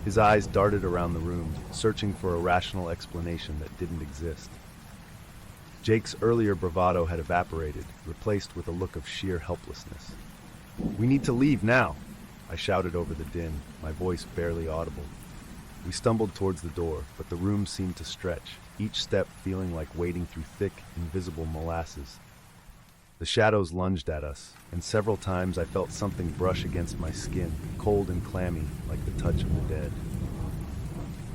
His eyes darted around the room, searching for a rational explanation that didn't exist. Jake's earlier bravado had evaporated, replaced with a look of sheer helplessness. "We need to leave now," I shouted over the din, my voice barely audible. We stumbled towards the door, but the room seemed to stretch, each step feeling like wading through thick, invisible molasses. The shadows lunged at us, and several times I felt something brush against my skin, cold and clammy, like the touch of the dead.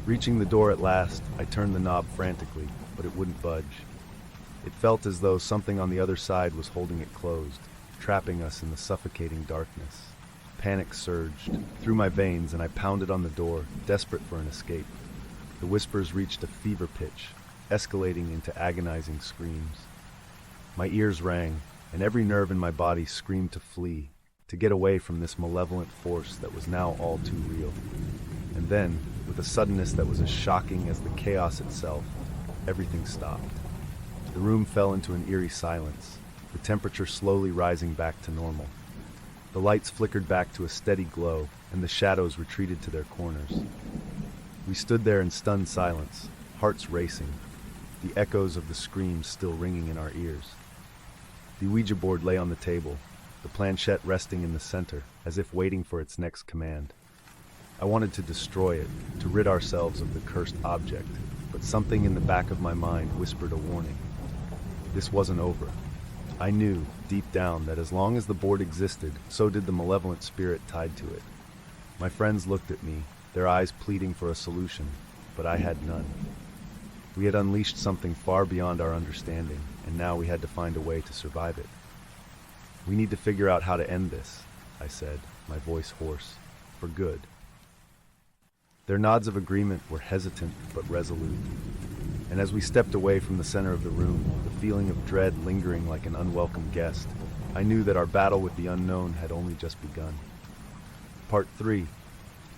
Reaching the door at last, I turned the knob frantically, but it wouldn't budge. It felt as though something on the other side was holding it closed, trapping us in the suffocating darkness. Panic surged through my veins, and I pounded on the door, desperate for an escape. The whispers reached a fever pitch, escalating into agonizing screams. My ears rang, and every nerve in my body screamed to flee, to get away from this malevolent force that was now all too real. And then, with a suddenness that was as shocking as the chaos itself, everything stopped. The room fell into an eerie silence, the temperature slowly rising back to normal. The lights flickered back to a steady glow, and the shadows retreated to their corners. We stood there in stunned silence, hearts racing, the echoes of the screams still ringing in our ears. The Ouija board lay on the table, the planchette resting in the center, as if waiting for its next command. I wanted to destroy it, to rid ourselves of the cursed object, but something in the back of my mind whispered a warning. This wasn't over. I knew, deep down, that as long as the board existed, so did the malevolent spirit tied to it. My friends looked at me, their eyes pleading for a solution, but I had none. We had unleashed something far beyond our understanding, and now we had to find a way to survive it. "We need to figure out how to end this," I said, my voice hoarse, "for good." Their nods of agreement were hesitant but resolute, and as we stepped away from the center of the room, the feeling of dread lingering like an unwelcome guest, I knew that our battle with the unknown had only just begun. Part 3.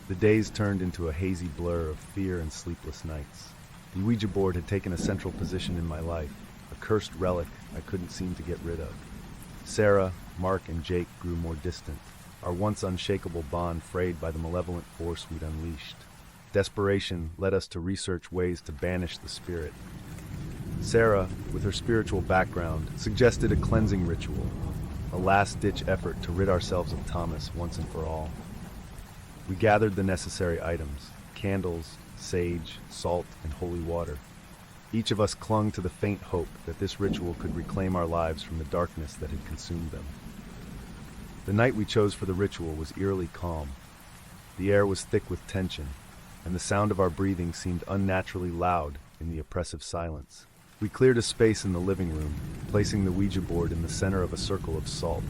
The days turned into a hazy blur of fear and sleepless nights. The Ouija board had taken a central position in my life, a cursed relic I couldn't seem to get rid of. Sarah, Mark, and Jake grew more distant, our once unshakable bond frayed by the malevolent force we'd unleashed. Desperation led us to research ways to banish the spirit. Sarah, with her spiritual background, suggested a cleansing ritual, a last-ditch effort to rid ourselves of Thomas once and for all. We gathered the necessary items: candles, sage, salt, and holy water. Each of us clung to the faint hope that this ritual could reclaim our lives from the darkness that had consumed them. The night we chose for the ritual was eerily calm. The air was thick with tension, and the sound of our breathing seemed unnaturally loud in the oppressive silence. We cleared a space in the living room, placing the Ouija board in the center of a circle of salt.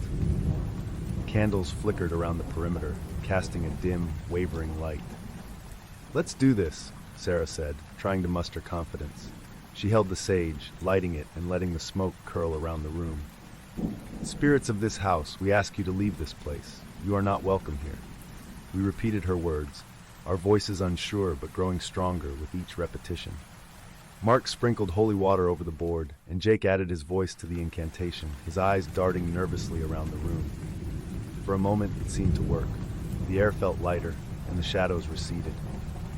Candles flickered around the perimeter, casting a dim, wavering light. "Let's do this," Sarah said, trying to muster confidence. She held the sage, lighting it and letting the smoke curl around the room. "Spirits of this house, we ask you to leave this place. You are not welcome here." We repeated her words, our voices unsure but growing stronger with each repetition. Mark sprinkled holy water over the board, and Jake added his voice to the incantation, his eyes darting nervously around the room. For a moment, it seemed to work. The air felt lighter, and the shadows receded.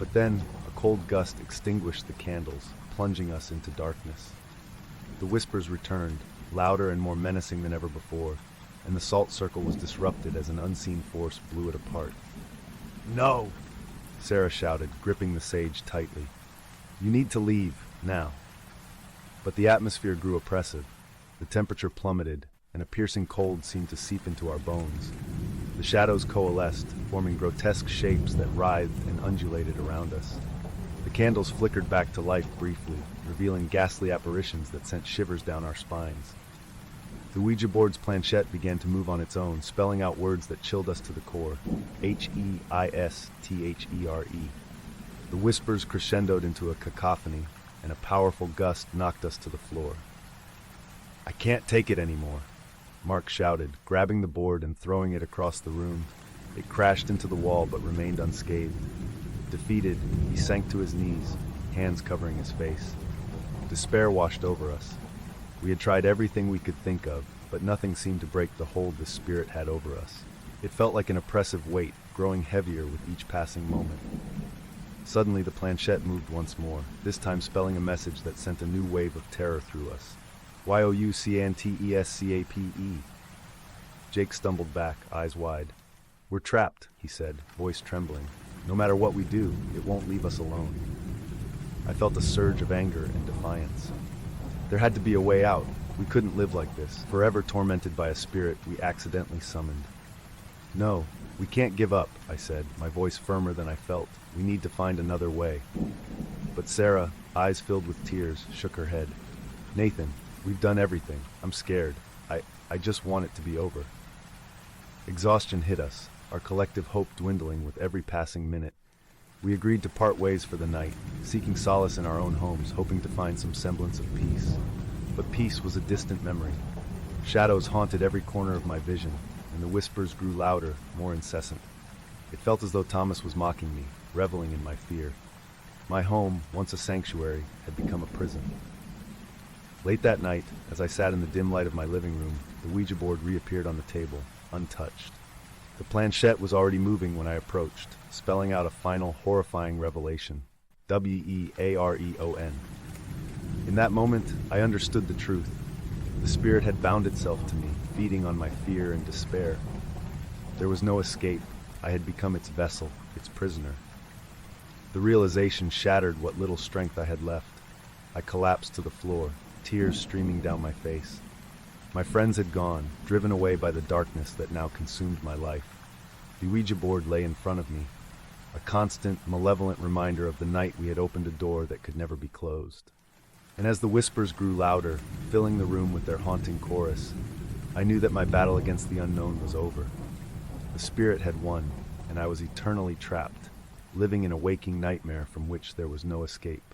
But then, a cold gust extinguished the candles, plunging us into darkness. The whispers returned, louder and more menacing than ever before, and the salt circle was disrupted as an unseen force blew it apart. "No!" Sarah shouted, gripping the sage tightly. "You need to leave, now." But the atmosphere grew oppressive. The temperature plummeted, and a piercing cold seemed to seep into our bones. The shadows coalesced, forming grotesque shapes that writhed and undulated around us. The candles flickered back to life briefly, revealing ghastly apparitions that sent shivers down our spines. The Ouija board's planchette began to move on its own, spelling out words that chilled us to the core. H-E-I-S-T-H-E-R-E. The whispers crescendoed into a cacophony, and a powerful gust knocked us to the floor. "I can't take it anymore," Mark shouted, grabbing the board and throwing it across the room. It crashed into the wall but remained unscathed. Defeated, he sank to his knees, hands covering his face. Despair washed over us. We had tried everything we could think of, but nothing seemed to break the hold the spirit had over us. It felt like an oppressive weight, growing heavier with each passing moment. Suddenly the planchette moved once more, this time spelling a message that sent a new wave of terror through us. "Youtantescape." Jake stumbled back, eyes wide. "We're trapped," he said, voice trembling. "No matter what we do, it won't leave us alone." I felt a surge of anger and defiance. There had to be a way out. We couldn't live like this, forever tormented by a spirit we accidentally summoned. "No, we can't give up," I said, my voice firmer than I felt. "We need to find another way." But Sarah, eyes filled with tears, shook her head. "Nathan, we've done everything. I'm scared. I just want it to be over." Exhaustion hit us, our collective hope dwindling with every passing minute. We agreed to part ways for the night, seeking solace in our own homes, hoping to find some semblance of peace. But peace was a distant memory. Shadows haunted every corner of my vision, and the whispers grew louder, more incessant. It felt as though Thomas was mocking me, reveling in my fear. My home, once a sanctuary, had become a prison. Late that night, as I sat in the dim light of my living room, the Ouija board reappeared on the table, untouched. The planchette was already moving when I approached, spelling out a final, horrifying revelation. WEAREON. In that moment, I understood the truth. The spirit had bound itself to me, feeding on my fear and despair. There was no escape. I had become its vessel, its prisoner. The realization shattered what little strength I had left. I collapsed to the floor, tears streaming down my face. My friends had gone, driven away by the darkness that now consumed my life. The Ouija board lay in front of me, a constant, malevolent reminder of the night we had opened a door that could never be closed. And as the whispers grew louder, filling the room with their haunting chorus, I knew that my battle against the unknown was over. The spirit had won, and I was eternally trapped, living in a waking nightmare from which there was no escape.